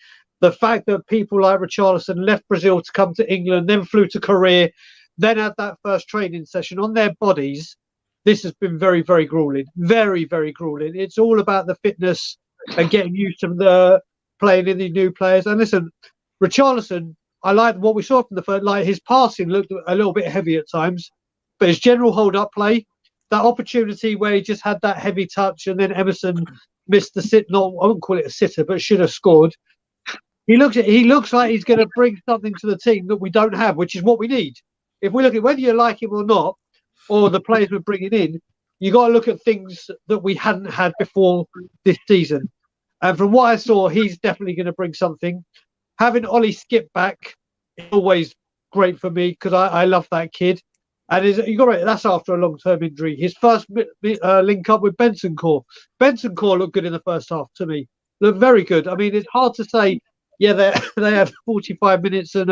H: The fact that people like Richarlison left Brazil to come to England, then flew to Korea, then had that first training session on their bodies. This has been very, very grueling. Very, very grueling. It's all about the fitness and getting used to the playing in the new players. And listen, Richarlison, I like what we saw from the first. Like his passing looked a little bit heavy at times, but his general hold-up play, that opportunity where he just had that heavy touch, and then Emerson missed the sit. No, I wouldn't call it a sitter, but should have scored. He looks like he's going to bring something to the team that we don't have, which is what we need. If we look at whether you like him or not, or the players we're bringing in, you got to look at things that we hadn't had before this season. And from what I saw, he's definitely going to bring something. Having Ollie Skip back is always great for me because I love that kid. And you got right, that's after a long-term injury. His first link up with Bentancur. Bentancur looked good in the first half to me. Looked very good. I mean, it's hard to say, they had 45 minutes and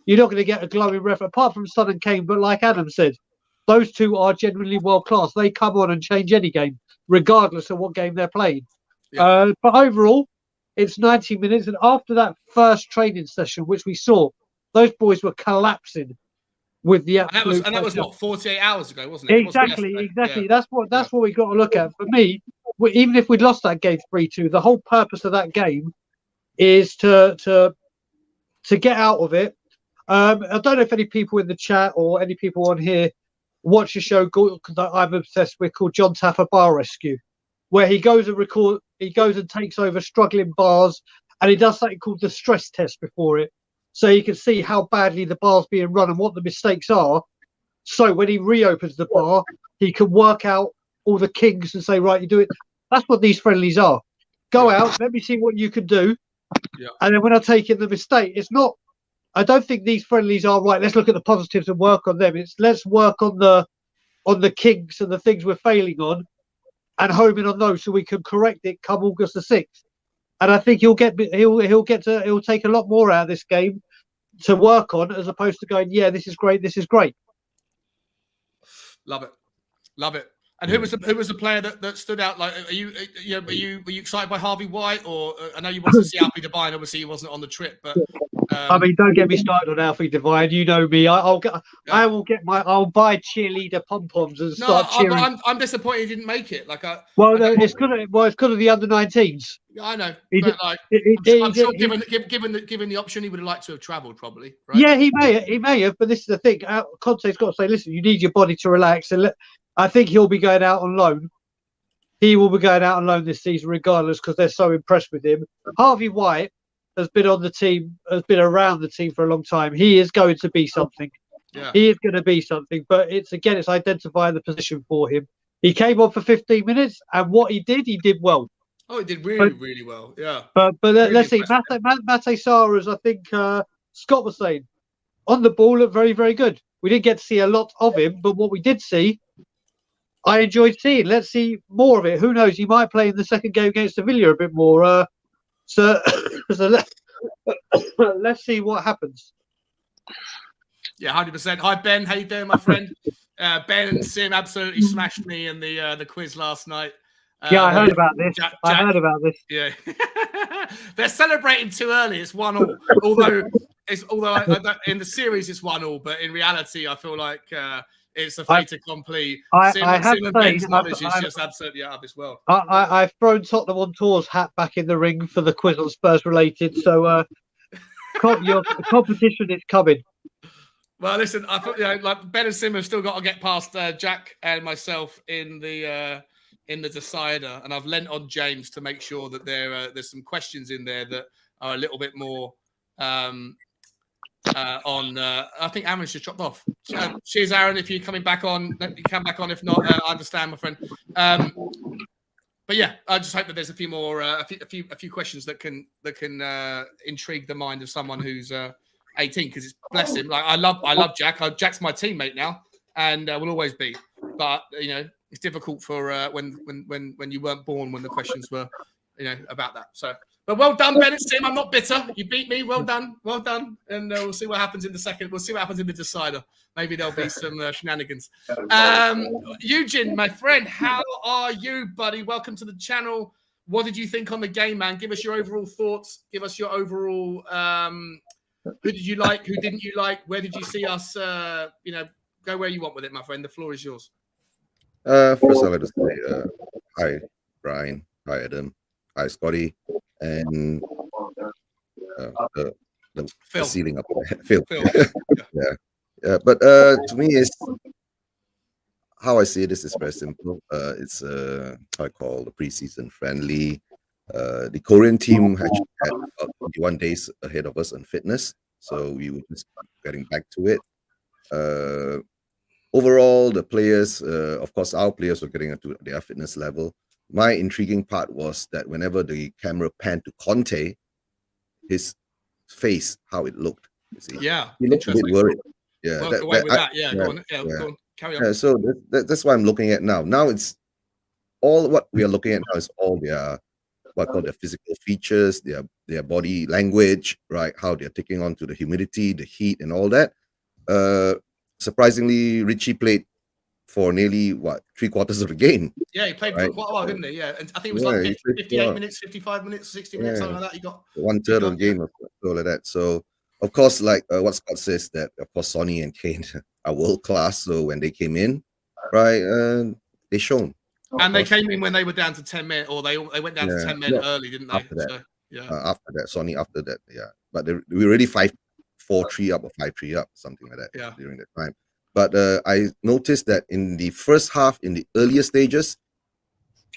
H: you're not going to get a glowing ref apart from Son and Kane. But like Adam said, those two are genuinely world-class. They come on and change any game, regardless of what game they're playing. Yeah. But overall, it's 90 minutes. And after that first training session, which we saw, those boys were collapsing with the absolute.
A: And that was what, 48 hours ago, wasn't it?
H: Exactly. Yeah. That's what we got to look at. For me, even if we'd lost that game 3-2, the whole purpose of that game is to get out of it. I don't know if any people in the chat or any people on here watch a show that I'm obsessed with called John Taffer Bar Rescue, where he goes and takes over struggling bars and he does something called the stress test before it, so you can see how badly the bar's being run and what the mistakes are. So when he reopens the bar, he can work out all the kinks and say, right, you do it. That's what these friendlies are. Go out, let me see what you can do.
A: Yeah.
H: And then when I take in the mistake, it's not, I don't think these friendlies are right. Let's look at the positives and work on them. It's let's work on the kinks and the things we're failing on and home in on those so we can correct it come August the 6th. And I think he'll take a lot more out of this game to work on as opposed to going, yeah, this is great, this is great.
A: Love it. Love it. And who was the player that stood out? Like, were you excited by Harvey White, or I know you wanted to see Alfie Devine. Obviously, he wasn't on the trip, but
H: I mean, don't get me started on Alfie Devine. You know me. I'll buy cheerleader pom poms and start cheering.
A: I'm disappointed he didn't make it. Like,
H: it's because of the under-19s.
A: I know,
H: But
A: I'm sure given the option, he would have liked to have travelled, probably. Right?
H: Yeah, he may have. But this is the thing. Conte's got to say, listen, you need your body to relax, and I think he'll be going out on loan. He will be going out on loan this season, regardless, because they're so impressed with him. Harvey White has been on the team, has been around the team for a long time. He is going to be something.
A: Yeah.
H: He is going to be something. But it's identifying the position for him. He came on for 15 minutes, and what he did well.
A: Oh, he did really well. Yeah.
H: But really let's see. Mate Sarras, I think Scott was saying, on the ball looked very, very good. We didn't get to see a lot of him, but what we did see, I enjoyed seeing. Let's see more of it. Who knows? He might play in the second game against Sevilla a bit more. So let's see what happens.
A: Yeah, 100%. Hi, Ben. How you doing, my friend? Ben and Sim absolutely smashed me in the quiz last night.
H: Yeah, I heard about this. I heard about this.
A: Yeah, they're celebrating too early. It's 1-1. Although in the series it's 1-1, but in reality, I feel like it's a fait accompli. Sim and Ben's knowledge is just absolutely out of this world.
H: I've thrown Tottenham on Tour's hat back in the ring for the quiz on Spurs related. So your competition is coming.
A: Well, listen, I thought like Ben and Sim have still got to get past Jack and myself in the decider, and I've lent on James to make sure that there's some questions in there that are a little bit more on. I think Aaron's just dropped off. So, cheers, Aaron. If you're coming back on, you come back on. If not, I understand, my friend. But yeah, I just hope that there's a few more, a few questions that can intrigue the mind of someone who's 18, because it's bless him. Like I love Jack. Jack's my teammate now, and will always be. But it's difficult for when you weren't born, when the questions were, about that. So, but well done, Ben and Sim. I'm not bitter. You beat me. Well done. And we'll see what happens in the second. We'll see what happens in the decider. Maybe there'll be some shenanigans. Eugene, my friend, how are you, buddy? Welcome to the channel. What did you think on the game, man? Give us your overall thoughts. Give us your overall. Who did you like? Who didn't you like? Where did you see us? Go where you want with it, my friend. The floor is yours.
I: First, I'd like to say hi, Brian. Hi, Adam. Hi, Scotty. And the ceiling up there. Phil. Yeah. But to me, it's how I see it. This is very simple. It's how I call the preseason friendly. The Korean team actually had about 21 days ahead of us on fitness, so we were just getting back to it. Overall, the players, of course, our players were getting to their fitness level. My intriguing part was that whenever the camera panned to Conte, his face, how it looked. You see?
A: Yeah,
I: he looked a bit worried. Yeah,
A: well, go on. Go on. Carry on.
I: Yeah, so that's what I'm looking at now. Now it's all what we are looking at now is all their what I call their physical features, their body language, right? How they're taking on to the humidity, the heat, and all that. Surprisingly, Richie played for nearly 3/4 of the game.
A: Yeah, he played for quite a while, didn't he? Yeah, and I think it was like 58 minutes, 55 minutes, 60 minutes, something like that. He got
I: 1/3 of the game, or so like that. So, of course, like what Scott says, that of course Sonny and Kane are world class. So when they came in, right, they shone.
A: And they came in when they were down to 10 men, or they went down to 10 men early, didn't they?
I: After that,
A: so,
I: after that, Sonny after that, yeah. But we were already 4-3 up or 5-3 up, something like that during that time. But I noticed that in the first half, in the earlier stages,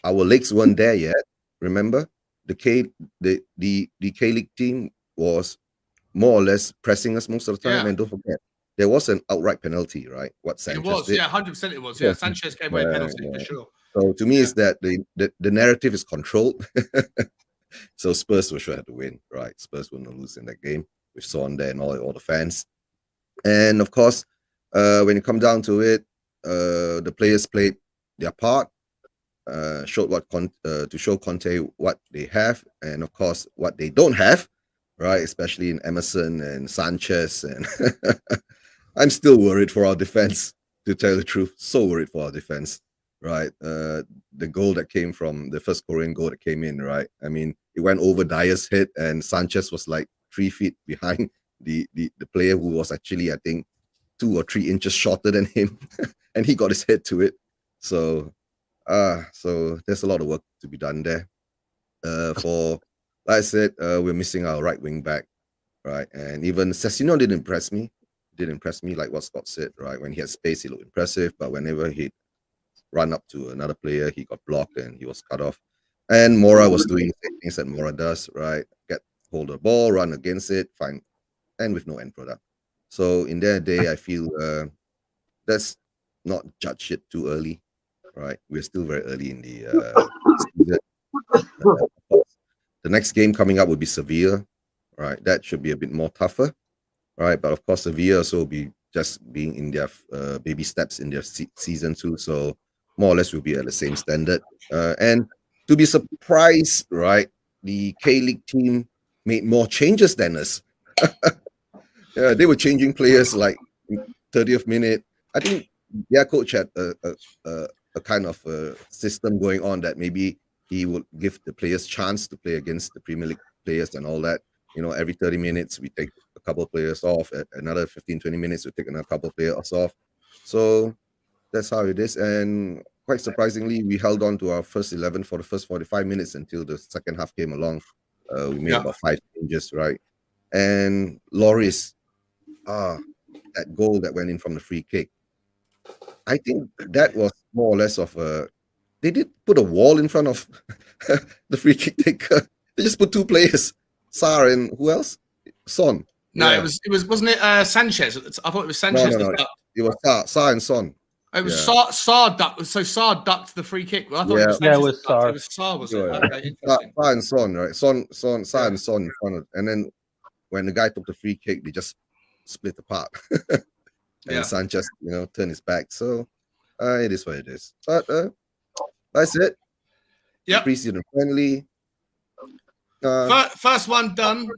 I: our legs weren't there yet. Remember, the K League team was more or less pressing us most of the time.
A: Yeah.
I: And don't forget, there was an outright penalty, right? What Sanchez
A: It was,
I: did.
A: yeah, 100% it was. Yeah, Sanchez gave away a penalty for sure.
I: So to me, it's that the narrative is controlled. So Spurs were sure had to win, right? Spurs wouldn't lose in that game with Son there and all the fans. And of course, when it comes down to it, the players played their part, showed to show Conte what they have, and of course what they don't have, right? Especially in Emerson and Sanchez, and I'm still worried for our defense. To tell the truth, so worried for our defense, right? The goal that came from the first Korean goal that came in, right? I mean, it went over Dyer's head, and Sanchez was like 3 feet behind the player who was actually, I think, 2 or 3 inches shorter than him, and he got his head to it. So there's a lot of work to be done there. Like I said, we're missing our right wing back, right? And even Sessegnon didn't impress me. Like what Scott said, right? When he had space, he looked impressive, but whenever he run up to another player, he got blocked and he was cut off. And Mora was doing the same things that Mora does, right? Get hold of the ball, run against it, fine, and with no end product. So in their day, I feel let's not judge it too early, right? We're still very early in the season. The next game coming up will be Sevilla, right? That should be a bit more tougher, right? But of course, Sevilla also will be just being in their baby steps in their season too. So more or less we'll be at the same standard. And to be surprised, right? The K-League team made more changes than us. Yeah, they were changing players like 30th minute. I think their coach had a kind of a system going on that maybe he would give the players chance to play against the Premier League players and all that. You know, every 30 minutes we take a couple of players off. At another 15-20 minutes we take another couple of players off. So that's how it is. And quite surprisingly, we held on to our first 11 for the first 45 minutes until the second half came along. We made about 5 changes, right? And Loris, that goal that went in from the free kick, I think that was more or less of a. They did put a wall in front of the free kick taker. They just put 2 players, Sar and who else? Son.
A: No,
I: yeah.
A: it was wasn't it Sanchez? I thought it was Sanchez.
I: No. It was Sar and Son.
A: It was Sar ducked. So Sar ducked the free kick. Well, I thought it was Sanchez.
G: Yeah, it was Sar.
A: It was Sar, was it?
I: Yeah.
A: Okay, interesting.
I: Sar and Son, right? Sar and Son in front of, and then when the guy took the free kick, they just split apart. And Sanchez, turned his back. So it is what it is. But that's it.
A: Yeah.
I: Preseason friendly.
A: First one done.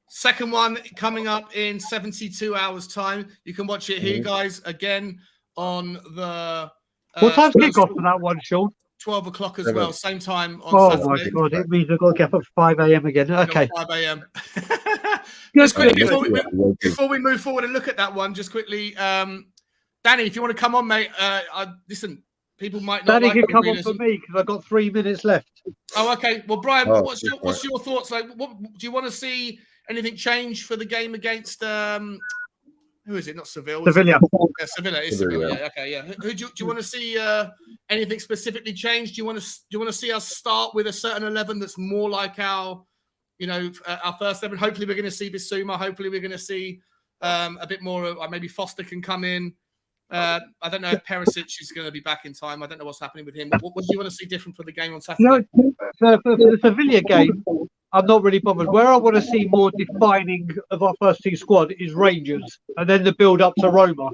A: Second one coming up in 72 hours' time. You can watch it here, guys, again on the.
H: What time's kickoff for that one, Sean?
A: 12 o'clock as well. Same time on Saturday.
H: My God! It means I've got to get up at 5 a.m. again. Okay.
A: 5 a.m. Just quickly before we move forward and look at that one, just quickly, Danny, if you want to come on, mate. Listen, people might not.
H: Danny
A: like
H: can come on for me because I've got 3 minutes left.
A: Oh, okay. Well, Brian, what's your thoughts? Like, what do you want to see? Anything change for the game against who is it? Not Seville.
H: Sevilla.
A: Yeah, Sevilla. It's Sevilla. Yeah, okay, yeah. Who do you want to see? Anything specifically change? Do you want to see us start with a certain 11 that's more like our first 11? Hopefully, we're going to see Bissouma. Hopefully, we're going to see a bit more. Maybe Foster can come in. I don't know if Perisic is going to be back in time. I don't know what's happening with him. What do you want to see different for the game on Saturday?
H: For the Sevilla game, I'm not really bothered. Where I want to see more defining of our first team squad is Rangers, and then the build up to Roma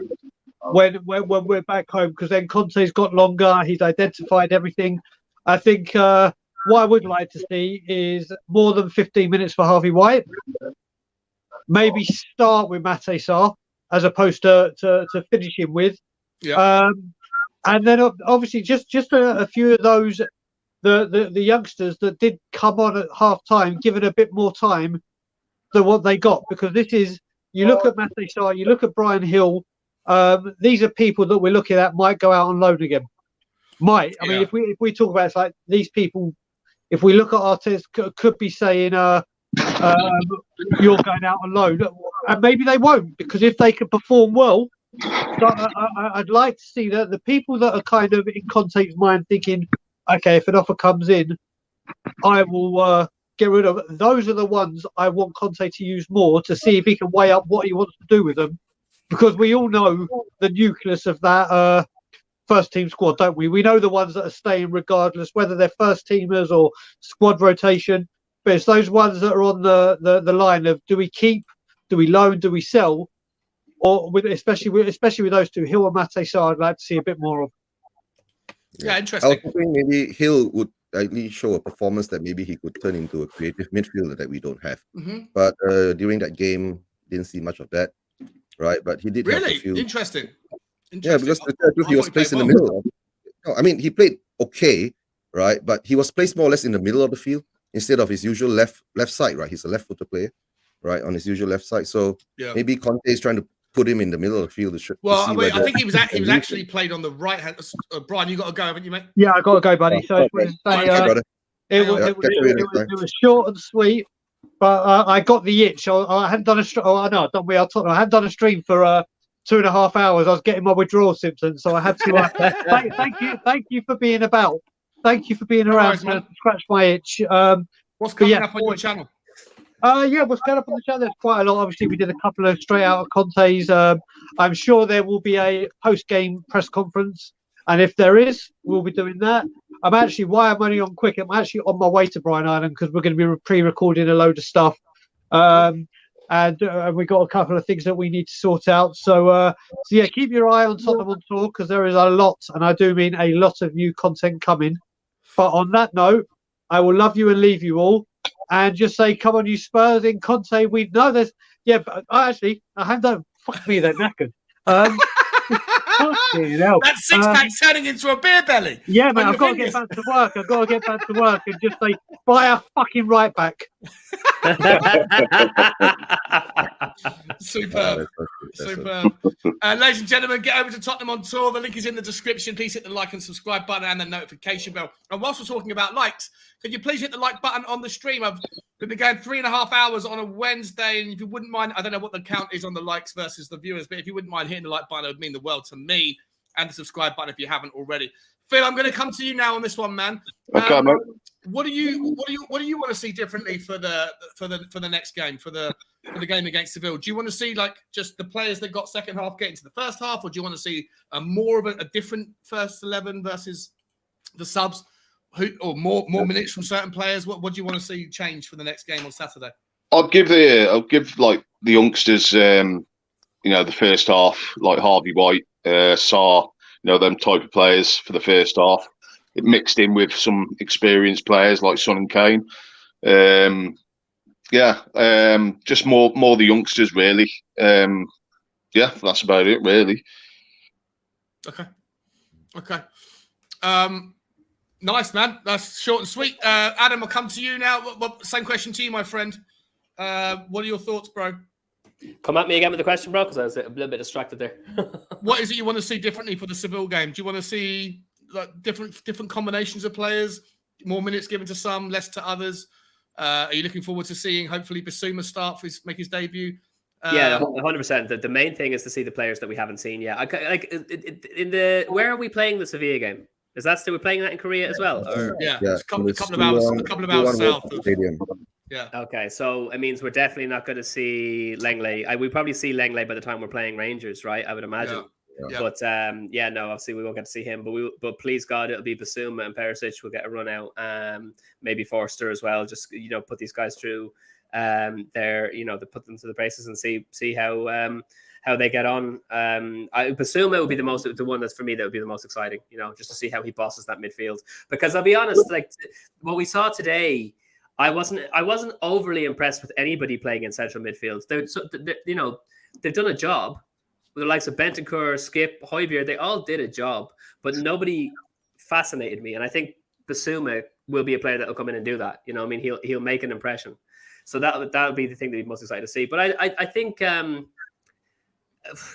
H: when we're back home, because then Conte's got longer. He's identified everything. I think what I would like to see is more than 15 minutes for Harvey White. Maybe start with Mate Sarr as opposed to finish him with. Yeah. And then obviously just a few of those. The youngsters that did come on at half time, given a bit more time than what they got, because this is, you look at Matthew Sarr, you look at Brian Hill, these are people that we're looking at might go out on loan again. I mean, if we talk about it, it's like these people, if we look at Arteta, could be saying you're going out on loan, and maybe they won't, because if they can perform well, I'd like to see that the people that are kind of in Conte's mind thinking, okay, if an offer comes in, I will get rid of. Those are the ones I want Conte to use more to see if he can weigh up what he wants to do with them, because we all know the nucleus of that first team squad, don't we? We know the ones that are staying regardless, whether they're first teamers or squad rotation. But it's those ones that are on the line of, do we keep, do we loan, do we sell, or especially with those two, Hill and Matej, I'd like to see a bit more of.
A: Yeah,
I: I
A: interesting.
I: was hoping maybe Hill would at least show a performance that maybe he could turn into a creative midfielder that we don't have. But during that game, didn't see much of that, right? But he did have a
A: Really
I: few.
A: interesting.
I: Yeah, because he was placed in the middle. No, I mean, he played okay, right? But he was placed more or less in the middle of the field instead of his usual left side, right? He's a left-footed player, right, on his usual left side. So maybe Conte is trying to put him in the middle of the field.
A: I think he was actually played on the right hand. Brian, you got to go, haven't you, mate?
H: Yeah, I got to go, buddy. So it was short and sweet, but I got the itch. I hadn't done a stream. Oh, no, I hadn't done a stream for 2.5 hours. I was getting my withdrawal symptoms, so I had to. Thank you for being about. Thank you for being around to scratch my itch.
A: What's coming up on your channel?
H: What's going up on the channel? There's quite a lot. Obviously, we did a couple of straight out of Conte's. I'm sure there will be a post-game press conference, and if there is, we'll be doing that. Why I'm only on quick, I'm actually on my way to Bryan Island because we're going to be pre-recording a load of stuff. And we got a couple of things that we need to sort out. So keep your eye on Tottenham on Tour, because there is a lot, and I do mean a lot of new content coming. But on that note, I will love you and leave you all, and just say, come on, you Spurs in Conte. We know there's but I haven't. Fuck me, they're knackered.
A: That six-pack's turning into a beer belly.
H: Yeah, man, I've got to get back to work. And just say, buy a fucking right back.
A: Superb. Ladies and gentlemen, get over to Tottenham on Tour. The link is in the description. Please hit the like and subscribe button and the notification bell. And whilst we're talking about likes, could you please hit the like button on the stream? We've been going 3.5 hours on a Wednesday, and if you wouldn't mind, I don't know what the count is on the likes versus the viewers, but if you wouldn't mind hitting the like button, it would mean the world to me, and the subscribe button if you haven't already. Phil, I'm going to come to you now on this one, man.
F: Okay, mate.
A: What do you want to see differently for the next game, for the game against Seville? Do you want to see like just the players that got second half get into the first half, or do you want to see more of a different first 11 versus the subs, or more minutes from certain players? What do you want to see change for the next game on Saturday?
F: I'll give like the youngsters, the first half, like Harvey White, Sarr, them type of players for the first half. It mixed in with some experienced players like Son and Kane. Just more the youngsters, really. That's about it, really.
A: Okay. Nice, man. That's short and sweet. Adam, I'll come to you now. Same question to you, my friend. What are your thoughts, bro?
C: Come at me again with the question, bro, because I was a little bit distracted there.
A: What is it you want to see differently for the Seville game? Do you want to see like different combinations of players, more minutes given to some, less to others? Are you looking forward to seeing hopefully Basuma make his debut?
C: 100%. The main thing is to see the players that we haven't seen yet. Where are we playing the Sevilla game? Is that still we're playing that in Korea as well? Or?
A: It's a couple of hours south. Yeah.
C: Okay, so it means we're definitely not going to see Langley. We probably see Langley by the time we're playing Rangers, right? I would imagine.
A: Yeah.
C: But obviously we won't get to see him. But please God, it'll be Basuma and Perisic will get a run out. Maybe Forster as well. Just put these guys through to put them to the paces and see how they get on. Basuma would be the one that's for me that would be the most exciting. Just to see how he bosses that midfield. Because I'll be honest, like what we saw today, I wasn't overly impressed with anybody playing in central midfield. They've done a job. With the likes of Bentancur, Skip, Højbjerg, they all did a job, but nobody fascinated me. And I think Basuma will be a player that will come in and do that. He'll make an impression. So that'll be the thing that we're most excited to see. But I think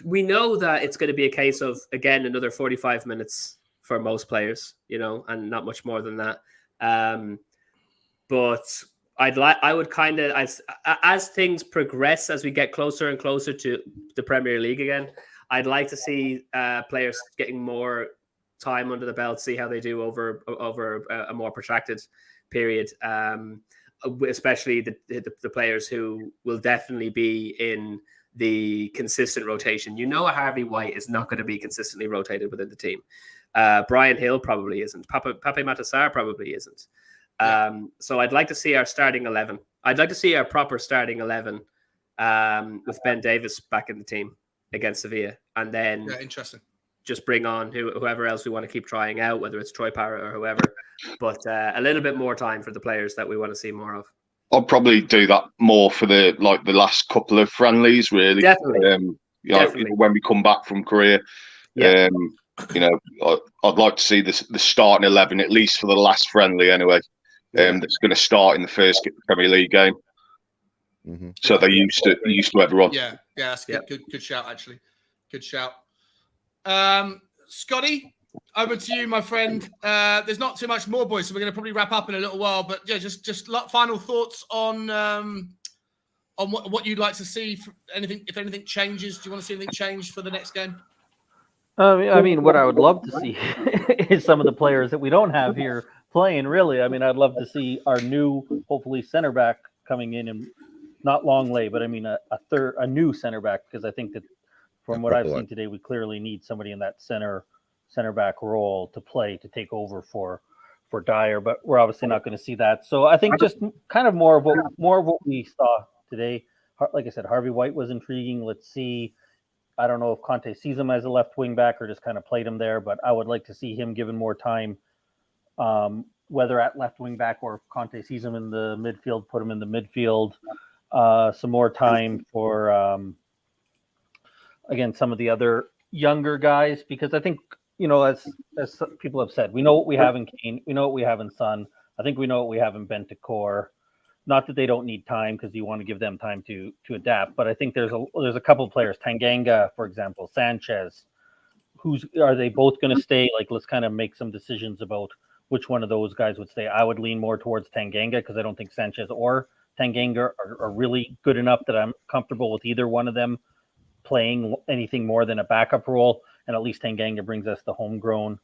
C: we know that it's going to be a case of, again, another 45 minutes for most players, and not much more than that. But I would kind of, as things progress, as we get closer and closer to the Premier League again, I'd like to see players getting more time under the belt, see how they do over a more protracted period. Especially the players who will definitely be in the consistent rotation. Harvey White is not going to be consistently rotated within the team. Brian Hill probably isn't. Pape Matar probably isn't. So I'd like to see our starting 11. I'd like to see our proper starting 11 with Ben Davies back in the team against Sevilla. And then
A: interesting.
C: Just bring on whoever else we want to keep trying out, whether it's Troy Parrott or whoever. But a little bit more time for the players that we want to see more of.
F: I'll probably do that more for the last couple of friendlies, really.
C: Definitely.
F: Definitely. When we come back from Korea, I'd like to see the starting 11 at least for the last friendly anyway. That's going to start in the first Premier League game.
I: Mm-hmm.
F: So they're used to everyone.
A: Yeah, that's good shout actually. Good shout. Scotty, over to you, my friend. There's not too much more, boys, so we're going to probably wrap up in a little while. But yeah, just final thoughts on what you'd like to see. If anything changes, do you want to see anything change for the next game?
G: I mean, what I would love to see is some of the players that we don't have here playing. Really, I mean, I'd love to see our new, hopefully, center back coming in, and not Longley, but I mean a new center back, because I think that from what I've seen today, we clearly need somebody in that center back role to take over for Dyer, but we're obviously not going to see that. So I think just kind of more of what we saw today. Like I said, Harvey White was intriguing. Let's see. I don't know if Conte sees him as a left wing back or just kind of played him there, but I would like to see him given more time, whether at left wing back or if Conte sees him in the midfield, put him in the midfield. Some more time for, again, some of the other younger guys, because I think, as people have said, we know what we have in Kane, we know what we have in Son. I think we know what we have in Bentancur. Not that they don't need time, because you want to give them time to adapt, but I think there's a couple of players, Tanganga, for example, Sanchez. Are they both going to stay? Like, let's kind of make some decisions about which one of those guys would stay. I would lean more towards Tanganga, because I don't think Sanchez or Tanganga are really good enough that I'm comfortable with either one of them playing anything more than a backup role. And at least Tanganga brings us the homegrown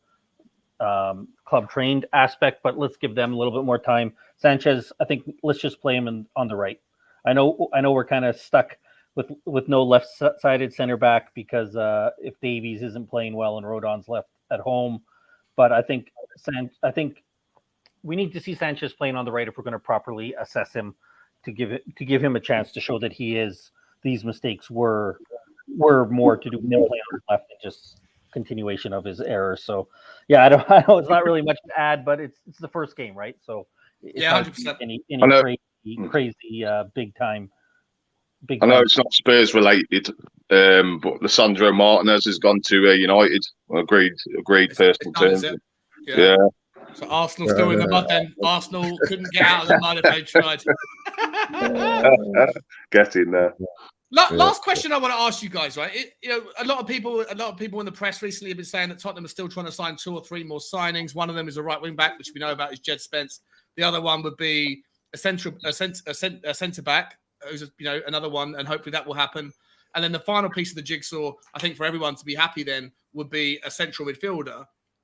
G: club trained aspect, but let's give them a little bit more time. Sanchez, I think let's just play him on the right. I know we're kind of stuck with no left-sided center back, because if Davies isn't playing well and Rodon's left at home, but I think we need to see Sanchez playing on the right if we're going to properly assess him, to give him a chance to show that these mistakes were more to do with him playing on the left and just continuation of his errors. So yeah, I know it's not really much to add, but it's the first game, right? So it's
A: 100%.
G: Any crazy big time.
F: I know it's not Spurs related, but Lisandro Martinez has gone to United. Agreed personal terms. Yeah.
A: So Arsenal still in the mud then. Arsenal couldn't get out of the mud if they tried.
F: Get in there.
A: Last question I want to ask you guys, right? A lot of people in the press recently have been saying that Tottenham are still trying to sign 2 or 3 more signings. One of them is a right wing back, which we know about, is Jed Spence. The other one would be a centre back, who's another one, and hopefully that will happen. And then the final piece of the jigsaw, I think, for everyone to be happy then, would be a central midfielder,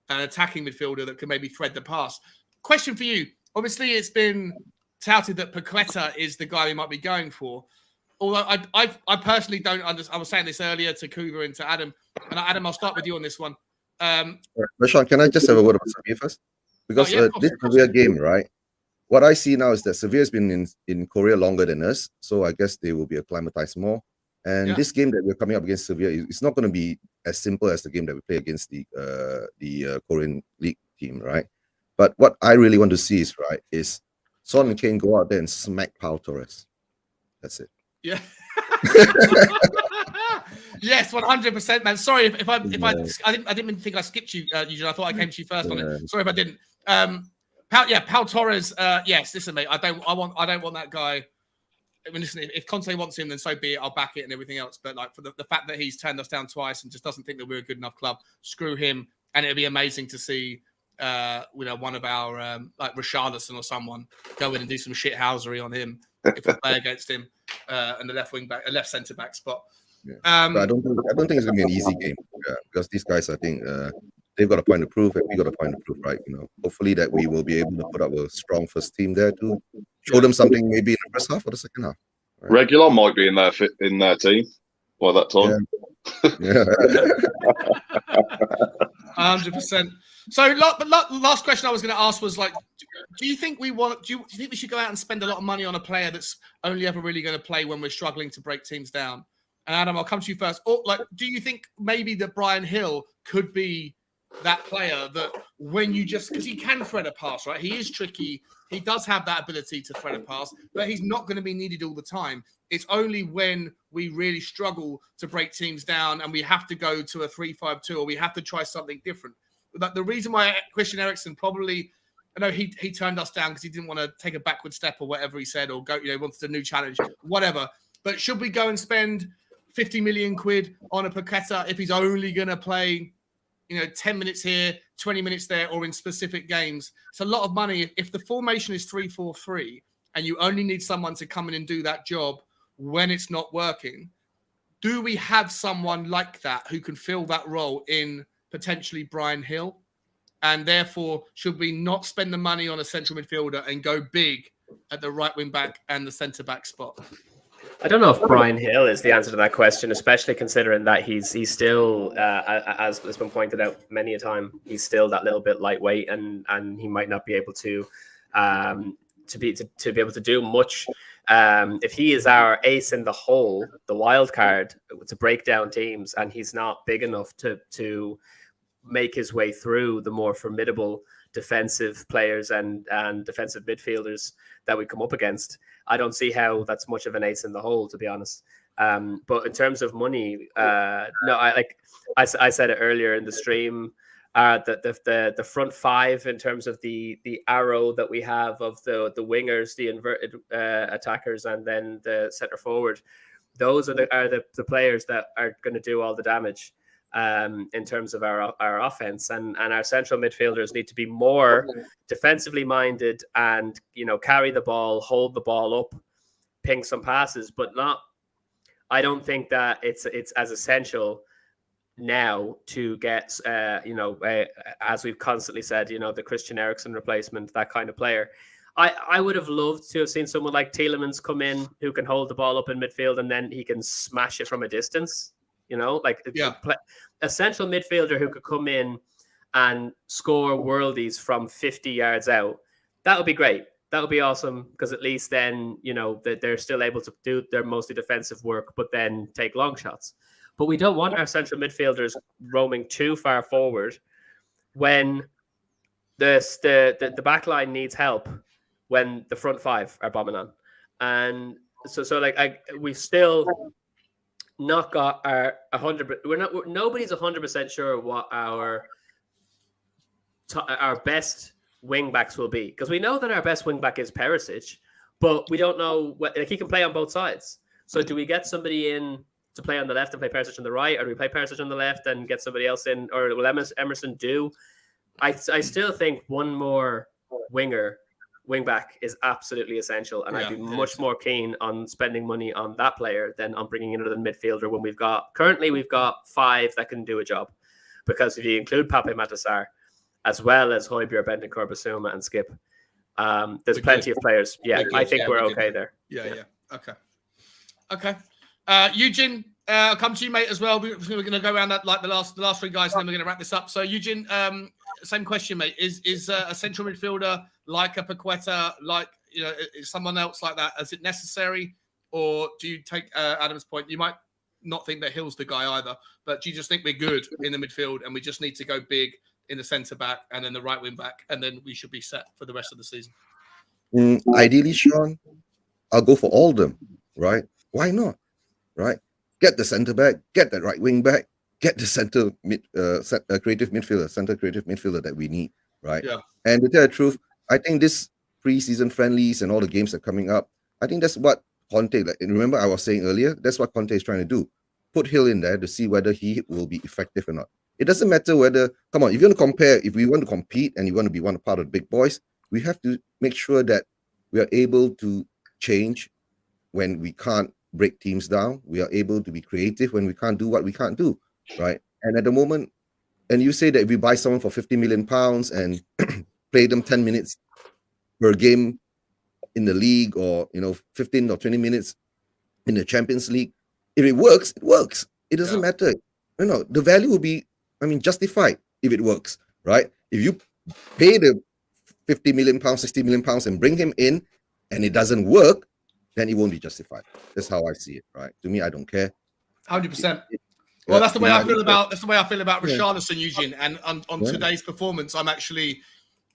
A: an attacking midfielder that can maybe thread the pass. Question for you: obviously, it's been touted that Paqueta is the guy we might be going for. Although I personally don't understand. I was saying this earlier to Cougar and to Adam. And Adam, I'll start with you on this one.
I: Rashawn, can I just have a word about Sevilla first? Because this Sevilla game, right? What I see now is that Sevilla's been in Korea longer than us, so I guess they will be acclimatized more. And this game that we're coming up against Sevilla, it's not going to be as simple as the game that we play against the Korean League team, right? But what I really want to see is Son and Kane go out there and smack Pau Torres. That's it.
A: Yeah. Yes, 100%, man. Sorry if I didn't think I skipped you, Eugene. I thought I came to you first on it. Sorry if I didn't. Pau Torres. Yes, listen, mate. I don't want that guy. I mean, listen. If Conte wants him, then so be it. I'll back it and everything else. But like, for the fact that he's turned us down twice and just doesn't think that we're a good enough club, screw him. And it'd be amazing to see, one of our like Richarlison or someone go in and do some shithousery on him if we play against him. And the left wing back, a left centre back spot.
I: Yeah. But I don't think it's gonna be an easy game, because these guys, I think, they've got a point to prove, and we got a point to prove, right? Hopefully that we will be able to put up a strong first team there to show them something maybe in the first half or the second half. Right?
F: Regulon might be in their team by that time.
I: Yeah.
A: 100%. So, last question I was going to ask was like, do you think we should go out and spend a lot of money on a player that's only ever really going to play when we're struggling to break teams down? And Adam, I'll come to you first. Or do you think maybe that Brian Hill could be that player that when you because he can thread a pass, right? He is tricky. He does have that ability to thread a pass, but he's not going to be needed all the time. It's only when we really struggle to break teams down and we have to go to a 3-5-2 or we have to try something different. But the reason why Christian Eriksen probably, I know he turned us down because he didn't want to take a backward step or whatever he said, or go, wanted a new challenge, whatever. But should we go and spend 50 million quid on a Paqueta if he's only going to play 10 minutes here, 20 minutes there, or in specific games? It's a lot of money. If the formation is 3-4-3 and you only need someone to come in and do that job when it's not working, do we have someone like that who can fill that role in potentially Brian Hill? And therefore, should we not spend the money on a central midfielder and go big at the right wing back and the centre back spot?
C: I don't know if Brian Hill is the answer to that question, especially considering that he's still, as has been pointed out many a time, he's still that little bit lightweight, and he might not be able to be able to do much. If he is our ace in the hole, the wild card to break down teams, and he's not big enough to make his way through the more formidable defensive players and defensive midfielders that we come up against, I don't see how that's much of an ace in the hole, to be honest. But in terms of money, no, I said it earlier in the stream, the front five in terms of the arrow that we have of the wingers, the inverted attackers, and then the center forward. Those are the players that are going to do all the damage in terms of our offense, and our central midfielders need to be more defensively minded and carry the ball, hold the ball up, ping some passes, but not. I don't think that it's as essential now to get as we've constantly said, the Christian Eriksen replacement, that kind of player. I would have loved to have seen someone like Tielemans come in who can hold the ball up in midfield and then he can smash it from a distance. A central midfielder who could come in and score worldies from 50 yards out. That would be great. That would be awesome, because at least then, they're still able to do their mostly defensive work, but then take long shots. But we don't want our central midfielders roaming too far forward when the back line needs help when the front five are bombing on. And we've still not got our 100. Nobody's 100% sure what our best wing backs will be, because we know that our best wing back is Perisic, but we don't know he can play on both sides. So do we get somebody in to play on the left and play Perisic on the right, or do we play Perisic on the left and get somebody else in, or will Emerson do? I still think one more wing back is absolutely essential, and I'd be much more keen on spending money on that player than on bringing in another midfielder when we've got 5 that can do a job. Because if you include Pape Matar, as well as Højbjerg, Bentancur, Basuma, and Skip, there's plenty of players. Yeah, I think we're okay there.
A: Yeah. Okay. Eugene, I'll come to you, mate, as well. We're going to go around that like the last 3 guys, and then we're going to wrap this up. So, Eugene, same question, mate. Is a central midfielder like a Paqueta, is someone else like that? Is it necessary, or do you take Adam's point? You might not think that Hill's the guy either, but do you just think we're good in the midfield and we just need to go big in the centre back and then the right wing back, and then we should be set for the rest of the season?
I: Ideally, Sean, I'll go for all of them, right? Why not? Right? Get the centre back, get the right wing back, get the center creative midfielder that we need, right? Yeah. And to tell the truth, I think this pre-season friendlies and all the games that are coming up, I think that's what Conte, remember I was saying earlier, that's what Conte is trying to do. Put Hill in there to see whether he will be effective or not. It doesn't matter whether, come on, if you want to compare, if we want to compete and you want to be one part of the big boys, we have to make sure that we are able to change when we can't break teams down. We are able to be creative when we can't do what we can't do, right? And at the moment, And you say that if we buy someone for £50 million and play them 10 minutes per game in the league, or 15 or 20 minutes in the Champions League, if it works, it works. It doesn't matter. The value will be, justified if it works, right? If you pay the £50 million, £60 million and bring him in and it doesn't work, then it won't be justified. That's how I see it, right? To me, I don't care.
A: 100%. Well, that's the way I feel about Richarlison, Eugene. And on today's performance, I'm actually,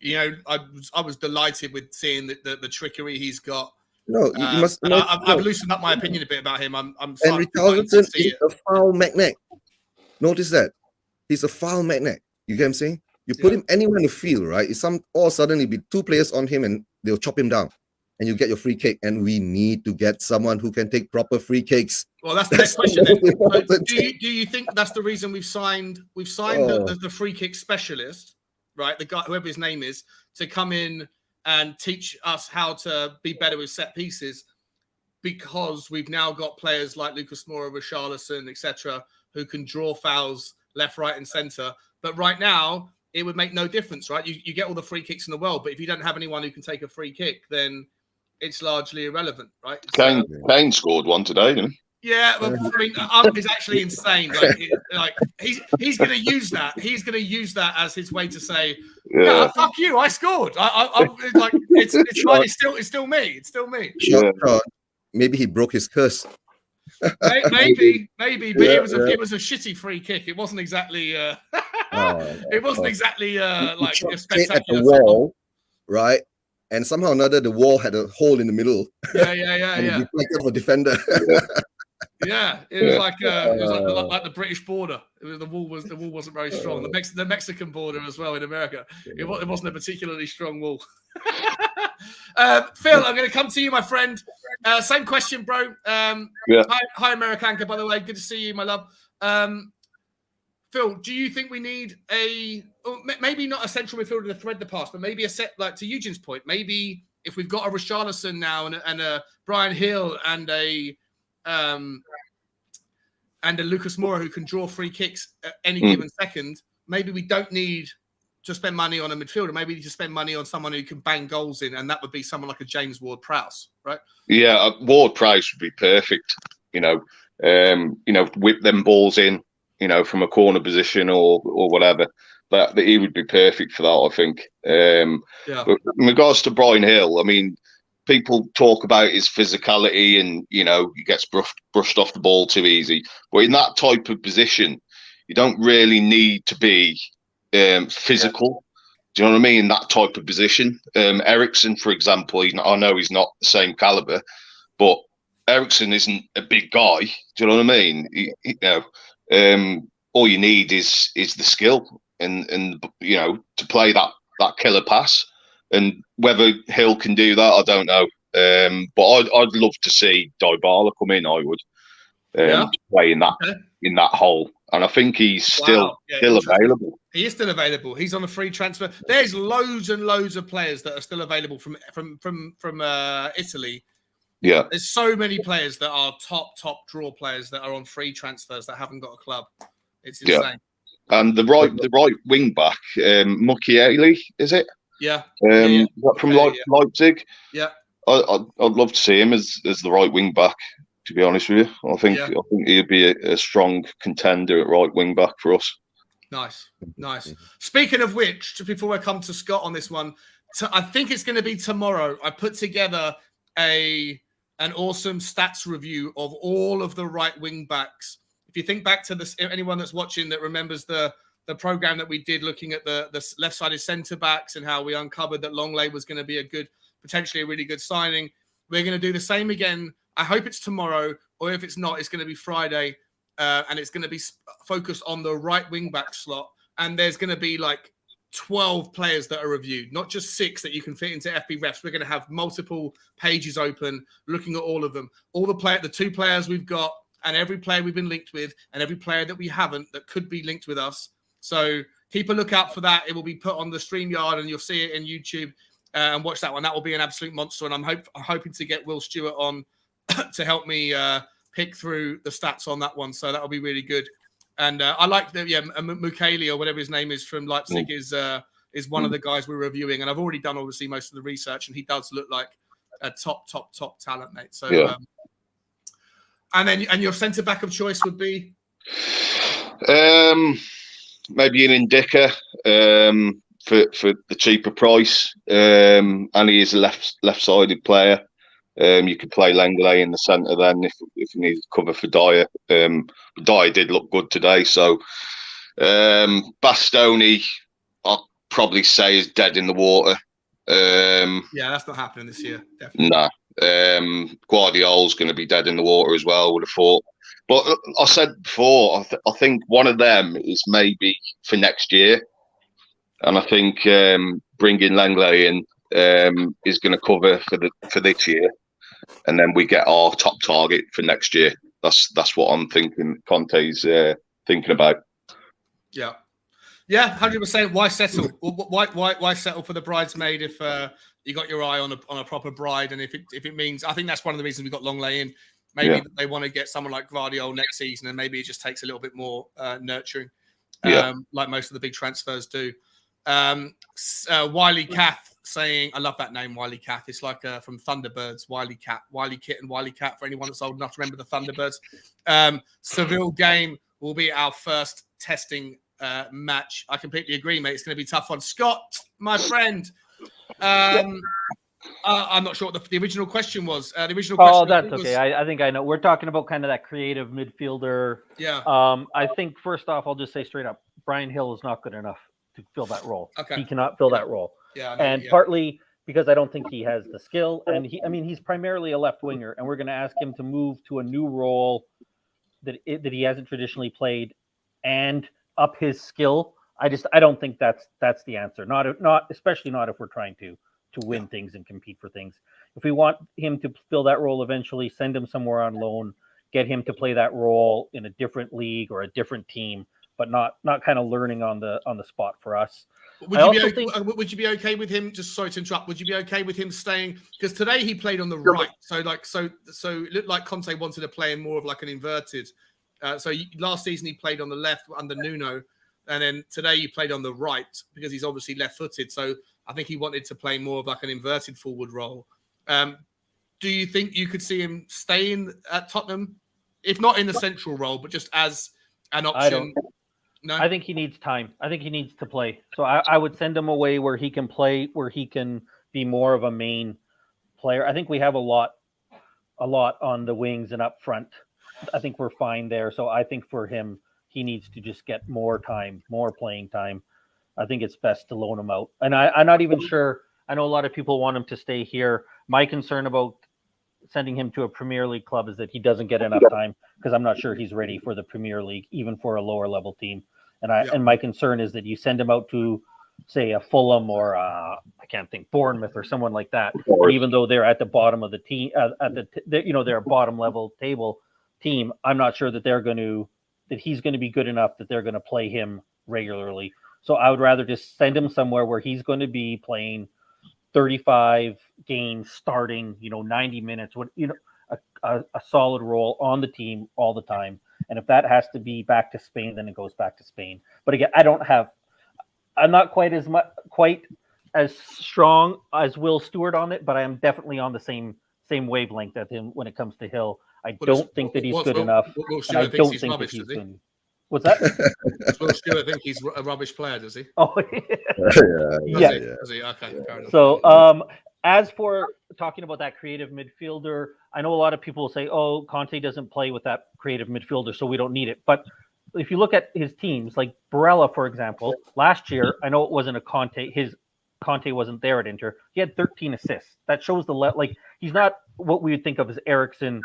A: I was delighted with seeing the trickery he's got.
I: No, you must.
A: I've loosened up my opinion a bit about him. I'm
I: and Richarlison is a foul magnet. Notice that he's a foul magnet. You get what I'm saying? You put him anywhere in the field, right? All of a sudden, it'll be two players on him and they'll chop him down, and you get your free kick. And we need to get someone who can take proper free kicks.
A: Well, that's the next question. Then. Do you think that's the reason we've signed the free kick specialist, right? The guy, whoever his name is, to come in and teach us how to be better with set pieces, because we've now got players like Lucas Moura, Richarlison, etc., who can draw fouls left, right, and centre. But right now, it would make no difference, right? You get all the free kicks in the world, but if you don't have anyone who can take a free kick, then it's largely irrelevant, right?
F: Kane scored one today, didn't he?
A: Yeah, well, it's actually insane. He's going to use that. He's going to use that as his way to say, "No, fuck you, I scored." It's still me. It's still me.
I: Maybe he broke his curse.
A: Maybe, but it was a shitty free kick. It wasn't exactly. It wasn't exactly like a spectacular
I: at the wall, right? And somehow or another, the wall had a hole in the middle.
A: Yeah.
I: Deflected for defender.
A: Yeah, it was like the British border. The wall wasn't very strong. The Mexican border as well in America. It wasn't a particularly strong wall. Phil, I'm going to come to you, my friend. Same question, bro. Hi, Americanka, by the way. Good to see you, my love. Phil, do you think we need maybe not a central midfielder to thread the pass, but maybe a set, like to Eugene's point, maybe if we've got a Richarlison now and a Brian Hill and a Lucas Moura who can draw free kicks at any given second, maybe we don't need to spend money on a midfielder. Maybe we need to spend money on someone who can bang goals in, and that would be someone like a James Ward-Prowse, right?
F: Yeah, Ward-Prowse would be perfect. Whip them balls in, from a corner position or whatever. That he would be perfect for that, I think. But in regards to Brian Hill, people talk about his physicality and, he gets brushed off the ball too easy. But in that type of position, you don't really need to be physical. Do you know what I mean? In that type of position. Eriksen, for example, I know he's not the same caliber, but Eriksen isn't a big guy. Do you know what I mean? All you need is the skill and to play that killer pass. And whether Hill can do that, I don't know. But I'd love to see Dybala come in. I would play in that hole, and I think he's still available.
A: He is still available. He's on a free transfer. There's loads and loads of players that are still available from Italy.
F: Yeah,
A: there's so many players that are top draw players that are on free transfers that haven't got a club. It's insane.
F: Yeah. And the right wing back, Mukiele, is it?
A: Yeah.
F: From Leipzig.
A: Yeah.
F: I'd love to see him as the right wing back. To be honest with you, I think he'd be a strong contender at right wing back for us.
A: Nice. Speaking of which, just before I come to Scott on this one, I think it's going to be tomorrow. I put together an awesome stats review of all of the right wing backs. If you think back to this, anyone that's watching that remembers the program that we did looking at the left-sided centre backs and how we uncovered that Longley was going to be potentially a really good signing. We're going to do the same again. I hope it's tomorrow, or if it's not, it's going to be Friday, and it's going to be focused on the right wing back slot. And there's going to be like 12 players that are reviewed, not just 6 that you can fit into FB Refs. We're going to have multiple pages open, looking at all of them, the 2 players we've got, and every player we've been linked with, and every player that we haven't that could be linked with us. So keep a lookout for that. It will be put on the StreamYard, and you'll see it in YouTube. And watch that one. That will be an absolute monster. And I'm hoping to get Will Stewart on to help me pick through the stats on that one. So that'll be really good. And I like the Mukeli or whatever his name is from Leipzig is one of the guys we're reviewing, and I've already done obviously most of the research, and he does look like a top talent, mate. So and your centre back of choice would be
F: maybe an Indica for the cheaper price, and he is a left-sided player. You could play Lenglet in the centre then if you need cover for Dyer. Dyer did look good today, so Bastoni, I'll probably say is dead in the water.
A: That's not happening this year. Definitely.
F: No. Guardiola's going to be dead in the water as well, would have thought. But I said before, I think one of them is maybe for next year, and I think bringing Lenglet in is going to cover for this year, and then we get our top target for next year. That's what I'm thinking. Conte's thinking about.
A: Yeah, 100%. Why settle? Why settle for the bridesmaid if you got your eye on a proper bride? And if it means, I think that's one of the reasons we got Longley in. Maybe they want to get someone like Guardiola next season, and maybe it just takes a little bit more nurturing, like most of the big transfers do. Wiley Cath saying, I love that name, Wiley Cath. It's like from Thunderbirds, Wiley Cat, Wiley Kit and Wiley Cat, for anyone that's old enough to remember the Thunderbirds. Seville game will be our first testing match. I completely agree, mate. It's going to be a tough one. Scott, my friend, I'm not sure what the original question was. The original question.
G: Oh, that's okay. I think I know. We're talking about kind of that creative midfielder.
A: Yeah.
G: I think first off, I'll just say straight up, Brian Hill is not good enough to fill that role.
A: Okay.
G: He cannot fill that role.
A: Yeah.
G: And partly because I don't think he has the skill, and he's primarily a left winger, and we're going to ask him to move to a new role that he hasn't traditionally played, and up his skill. I don't think that's the answer. Not especially not if we're trying to win things and compete for things. If we want him to fill that role eventually, send him somewhere on loan, get him to play that role in a different league or a different team, but not kind of learning on the spot for us.
A: Would you be okay with him? Just sorry to interrupt. Would you be okay with him staying? Because today he played on the right, so it looked like Conte wanted to play in more of like an inverted. Last season he played on the left under Nuno, and then today he played on the right because he's obviously left-footed. So I think he wanted to play more of like an inverted forward role. Do you think you could see him staying at Tottenham, if not in the central role, but just as an option? No?
G: I think he needs time. I think he needs to play. So I would send him away where he can play, where he can be more of a main player. I think we have a lot on the wings and up front. I think we're fine there. So I think for him, he needs to just get more time, more playing time. I think it's best to loan him out. And I'm not even sure. I know a lot of people want him to stay here. My concern about sending him to a Premier League club is that he doesn't get enough time, because I'm not sure he's ready for the Premier League, even for a lower level team. And my concern is that you send him out to, say, a Fulham or I can't think, Bournemouth or someone like that. And even though they're at the bottom of the team, they're a bottom level table team, I'm not sure that he's going to be good enough that they're going to play him regularly. So I would rather just send him somewhere where he's going to be playing 35 games, starting, 90 minutes, a solid role on the team all the time. And if that has to be back to Spain, then it goes back to Spain. But again, I'm not quite as strong as Will Stewart on it, but I am definitely on the same wavelength as him when it comes to Hill. I don't think that he's good enough. And I don't think that he's good. What's that?
A: Does Will Stewart think he's a rubbish player, does he?
G: Oh,
A: yeah. Does he? Okay, fair enough.
G: So, as for talking about that creative midfielder, I know a lot of people will say, oh, Conte doesn't play with that creative midfielder, so we don't need it. But if you look at his teams, like Barella, for example, last year, I know it wasn't Conte wasn't there at Inter. He had 13 assists. That shows he's not what we would think of as Eriksen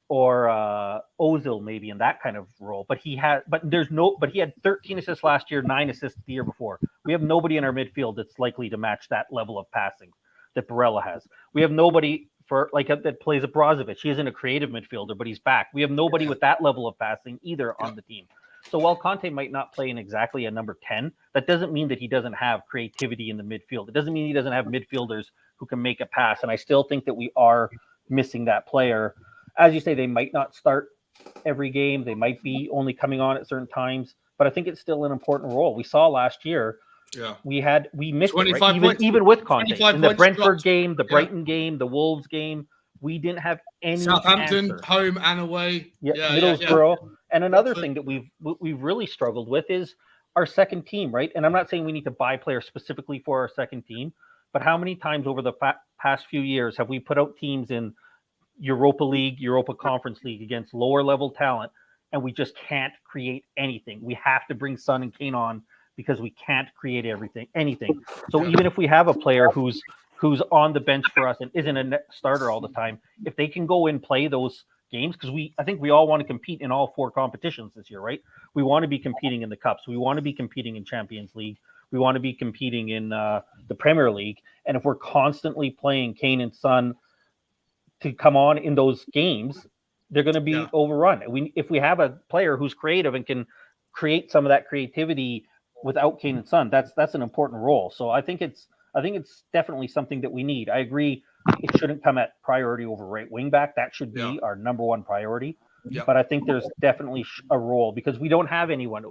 G: or Ozil maybe in that kind of role, but he had 13 assists last year, 9 assists the year before. We have nobody in our midfield that's likely to match that level of passing that Barella has. We have nobody that plays a Brozovic. He isn't a creative midfielder, but he's back. We have nobody with that level of passing either on the team. So while Conte might not play in exactly a number 10, that doesn't mean that he doesn't have creativity in the midfield. It doesn't mean he doesn't have midfielders who can make a pass. And I still think that we are missing that player. As you say, they might not start every game. They might be only coming on at certain times, but I think it's still an important role. We saw last year.
A: Yeah,
G: we missed it, right?
A: 25 points.
G: Even with Conte in the
A: points
G: Brentford
A: dropped.
G: game, the Brighton game, the Wolves game, we didn't have any
A: Southampton
G: answer.
A: home and away.
G: Middlesbrough. And another
A: Watford.
G: thing that we've really struggled with is our second team, right? And I'm not saying we need to buy players specifically for our second team, but how many times over the past few years have we put out teams in Europa League, Europa Conference League against lower level talent, and we just can't create anything? We have to bring Son and Kane on because we can't create anything. So even if we have a player who's on the bench for us and isn't a starter all the time, if they can go and play those games, because I think we all want to compete in all 4 competitions this year, right? We want to be competing in the Cups. We want to be competing in Champions League. We want to be competing in the Premier League. And if we're constantly playing Kane and Son to come on in those games, they're going to be overrun. If we have a player who's creative and can create some of that creativity without Kane and Son, that's an important role. So I think it's definitely something that we need. I agree. It shouldn't come at priority over right wing back. That should be our number one priority. Yeah. But I think there's definitely a role because we don't have anyone.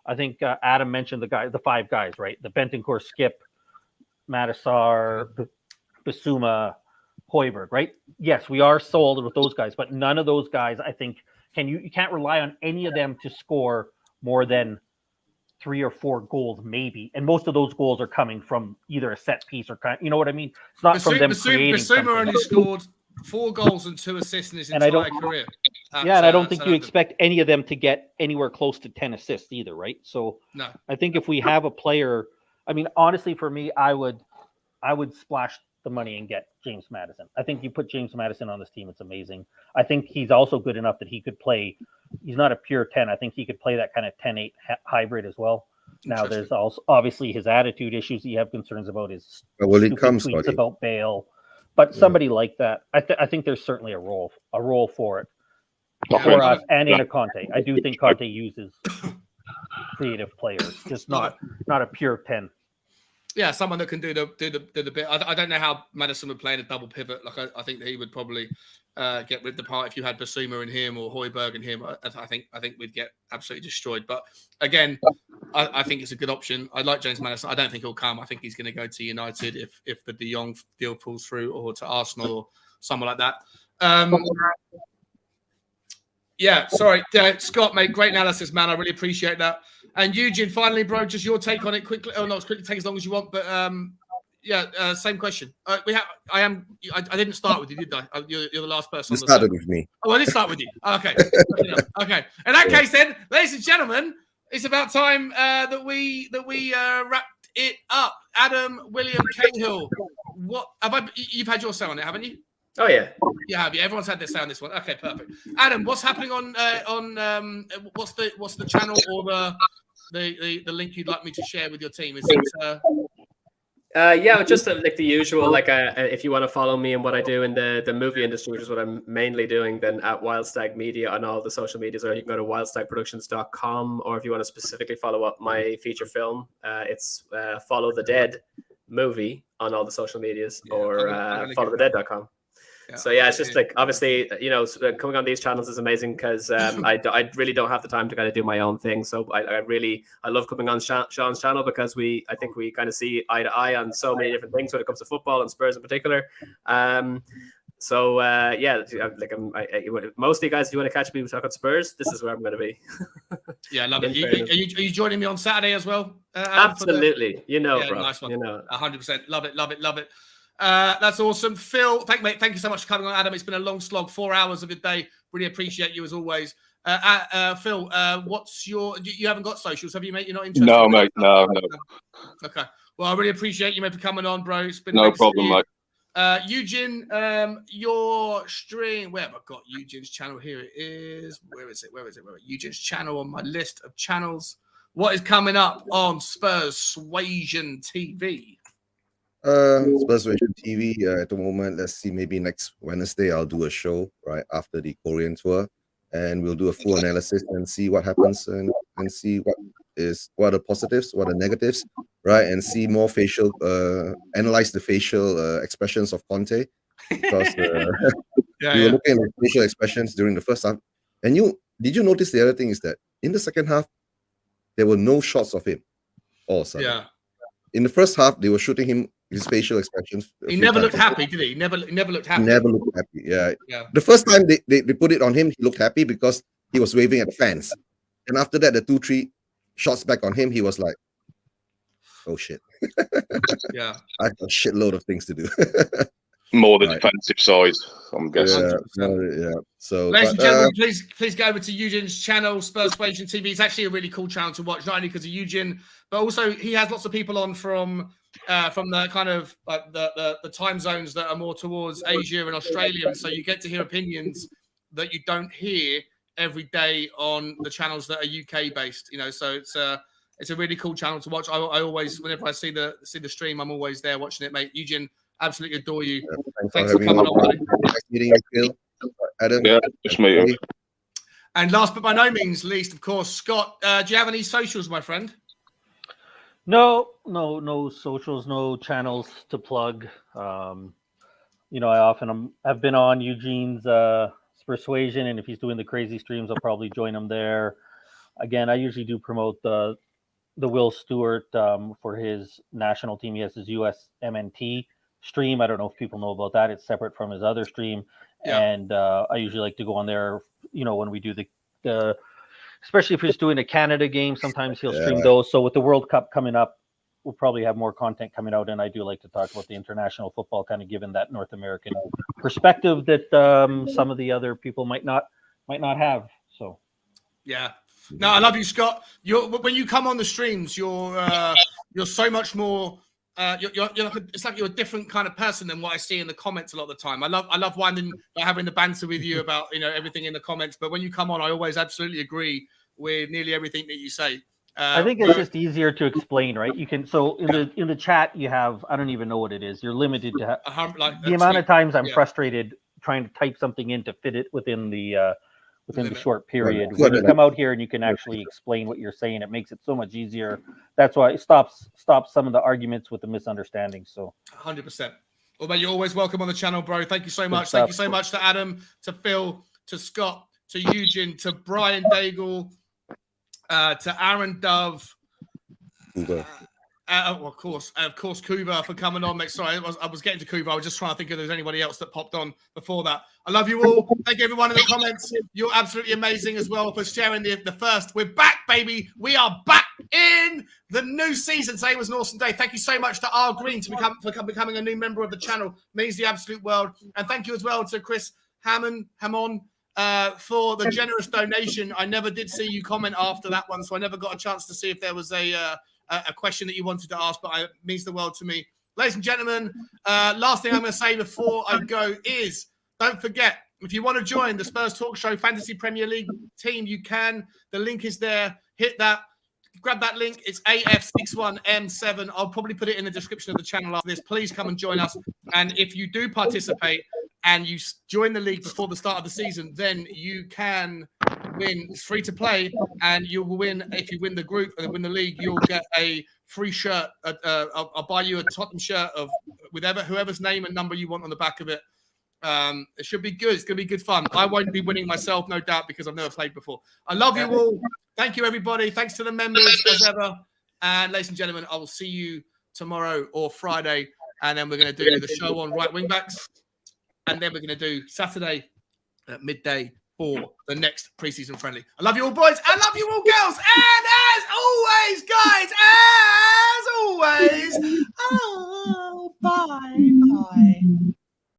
G: I think Adam mentioned the 5 guys, right? The Bentancur, Skip, Matasar, Basuma, Højbjerg, right? Yes, we are sold with those guys, but none of those guys, I think, you can't rely on any of them to score more than 3 or 4 goals, maybe, and most of those goals are coming from either a set piece or you know what I mean. It's not from them creating.
A: Basuma only scored 4 goals and 2 assists in his entire career.
G: And I don't think you expect any of them to get anywhere close to 10 assists either, right? So
A: no.
G: I think if we have a player, I mean, honestly, for me, I would splash the money and get James Maddison. I think you put James Maddison on this team, it's amazing. I think he's also good enough that he could play. He's not a pure 10. I think he could play that kind of 10-8 hybrid as well. Now, there's also obviously his attitude issues that you have concerns about, his tweets about Bale. But somebody like that, I think there's certainly a role for it for us and in a Conte. I do think Conte uses creative players, just not a pure 10.
A: Yeah, someone that can do the bit. I don't know how Maddison would play in a double pivot. Like I think that he would probably get ripped apart if you had Basuma in him or Højbjerg in him. I think we'd get absolutely destroyed. But again, I think it's a good option. I like James Maddison. I don't think he'll come. I think he's going to go to United if the De Jong deal falls through, or to Arsenal or someone like that. Yeah, sorry, Scott, mate. Great analysis, man. I really appreciate that. And Eugene, finally, bro, just your take on it quickly. Oh, not as quickly, take as long as you want. But same question. I didn't start with you, did I? You're the last person.
I: You started with me.
A: Oh, I did start with you. Okay. Okay. In that case, then, ladies and gentlemen, it's about time that we wrapped it up. Adam, William, Cahill. What you've had your say on it, haven't you?
C: Oh yeah.
A: Yeah, have you? Everyone's had their say on this one. Okay, perfect. Adam, what's happening on what's the channel or the link you'd like me to share with your team? Is it
C: just like the usual. Like if you want to follow me and what I do in the movie industry, which is what I'm mainly doing, then at Wildstag Media on all the social medias, or you can go to wildstagproductions.com, or if you want to specifically follow up my feature film, it's Follow the Dead movie on all the social medias, or followthedead.com. Yeah. So yeah, it's just like, obviously, coming on these channels is amazing because I really don't have the time to kind of do my own thing. So I love coming on Sean's channel because I think we kind of see eye to eye on so many different things when it comes to football and Spurs in particular. Mostly, guys, if you want to catch me talking Spurs, this is where I'm going to be.
A: Yeah, I love it. Are you joining me on Saturday as well?
C: Absolutely. Bro.
A: Nice one. 100%. Love it. That's awesome. Phil, thank you so much for coming on, Adam. It's been a long slog, 4 hours of your day. Really appreciate you as always. Phil, you haven't got socials, have you, mate? You're not interested?
F: No, mate. No.
A: Okay. Well, I really appreciate you, mate, for coming on, bro. It's been
F: no problem, mate.
A: Eugene, your stream. Where have I got Eugene's channel? Here it is. Where is it? Eugene's channel on my list of channels. What is coming up on Spurssuasion TV?
I: Spurssuasion TV at the moment. Let's see, maybe next Wednesday I'll do a show right after the Korean tour, and we'll do a full analysis and see what happens and see what are the positives, what are the negatives, right? And see more analyze the facial expressions of Conte, because we were looking at the facial expressions during the first half And did you notice the other thing is that in the second half, there were no shots of him all of a sudden.
A: Yeah.
I: In the first half, they were shooting him, his facial expressions.
A: He never looked happy, did he? He never looked happy.
I: He never looked happy. Yeah.
A: Yeah.
I: The first time they put it on him, he looked happy because he was waving at the fans. And after that, the 2-3 shots back on him, he was like, oh shit.
A: Yeah.
I: I have a shitload of things to do.
F: More the defensive side, I'm guessing.
I: Yeah. So,
A: ladies and gentlemen, please go over to Eugene's channel, SpursTalkShow TV. It's actually a really cool channel to watch, not only because of Eugene, but also he has lots of people on from the kind of like the time zones that are more towards Asia and Australia, and so you get to hear opinions that you don't hear every day on the channels that are UK based. You know, so it's a really cool channel to watch. I always, whenever I see the stream, I'm always there watching it, mate. Eugene, absolutely adore you. Thanks for coming on.
I: Nice meeting you, Phil. Adam.
F: Yeah, just me.
A: And last but by no means least, of course, Scott. Do you have any socials, my friend?
G: No socials, no channels to plug. You know, I often have been on Eugene's Persuasion, and if he's doing the crazy streams, I'll probably join him there. Again, I usually do promote the Will Stewart for his national team. He has his USMNT stream. I don't know if people know about that. It's separate from his other stream. Yeah. And I usually like to go on there, you know, when we do the especially if he's doing a Canada game, sometimes he'll stream those. So with the World Cup coming up, we'll probably have more content coming out. And I do like to talk about the international football, kind of given that North American perspective that some of the other people might not have. So,
A: yeah. No, I love you, Scott. When you come on the streams, you're so much more. It's like you're a different kind of person than what I see in the comments a lot of the time. I love having the banter with you about everything in the comments. But when you come on, I always absolutely agree with nearly everything that you say.
G: I think it's just easier to explain, right? You can in the chat you have, I don't even know what it is. You're limited to the amount of times I'm frustrated trying to type something in to fit it within the short period. When you come out here and you can actually explain what you're saying, it makes it so much easier. That's why it stops some of the arguments with the misunderstandings. So
A: 100%. Well, you're always welcome on the channel, bro. Thank you so much. Thank you so much to Adam, to Phil, to Scott, to Eugene, to Brian Daigle, to Aaron Dove. Of course, Kuba for coming on. Sorry, I was getting to Kuba. I was just trying to think if there's anybody else that popped on before that. I love you all. Thank you, everyone in the comments. You're absolutely amazing as well for sharing the first. We're back, baby. We are back in the new season. Today was an awesome day. Thank you so much to R Green for becoming a new member of the channel. Means the absolute world. And thank you as well to Chris Hammond for the generous donation. I never did see you comment after that one, so I never got a chance to see if there was a question that you wanted to ask, but it means the world to me. Ladies and gentlemen, last thing I'm going to say before I go is, don't forget, if you want to join the Spurs Talk Show Fantasy Premier League team, you can. The link is there. Hit that. Grab that link. It's AF61M7. I'll probably put it in the description of the channel after this. Please come and join us. And if you do participate and you join the league before the start of the season, then you can win. It's free to play, and you will win. If you win the group and win the league, you'll get a free shirt. I'll buy you a Tottenham shirt with whoever's name and number you want on the back of it. It should be good. It's going to be good fun. I won't be winning myself, no doubt, because I've never played before. I love you all. Thank you, everybody. Thanks to the members, as ever. And ladies and gentlemen, I will see you tomorrow or Friday, and then we're going to do the show on right wing backs, and then we're going to do Saturday at midday for the next preseason friendly. I love you all, boys. I love you all, girls. And as always, guys,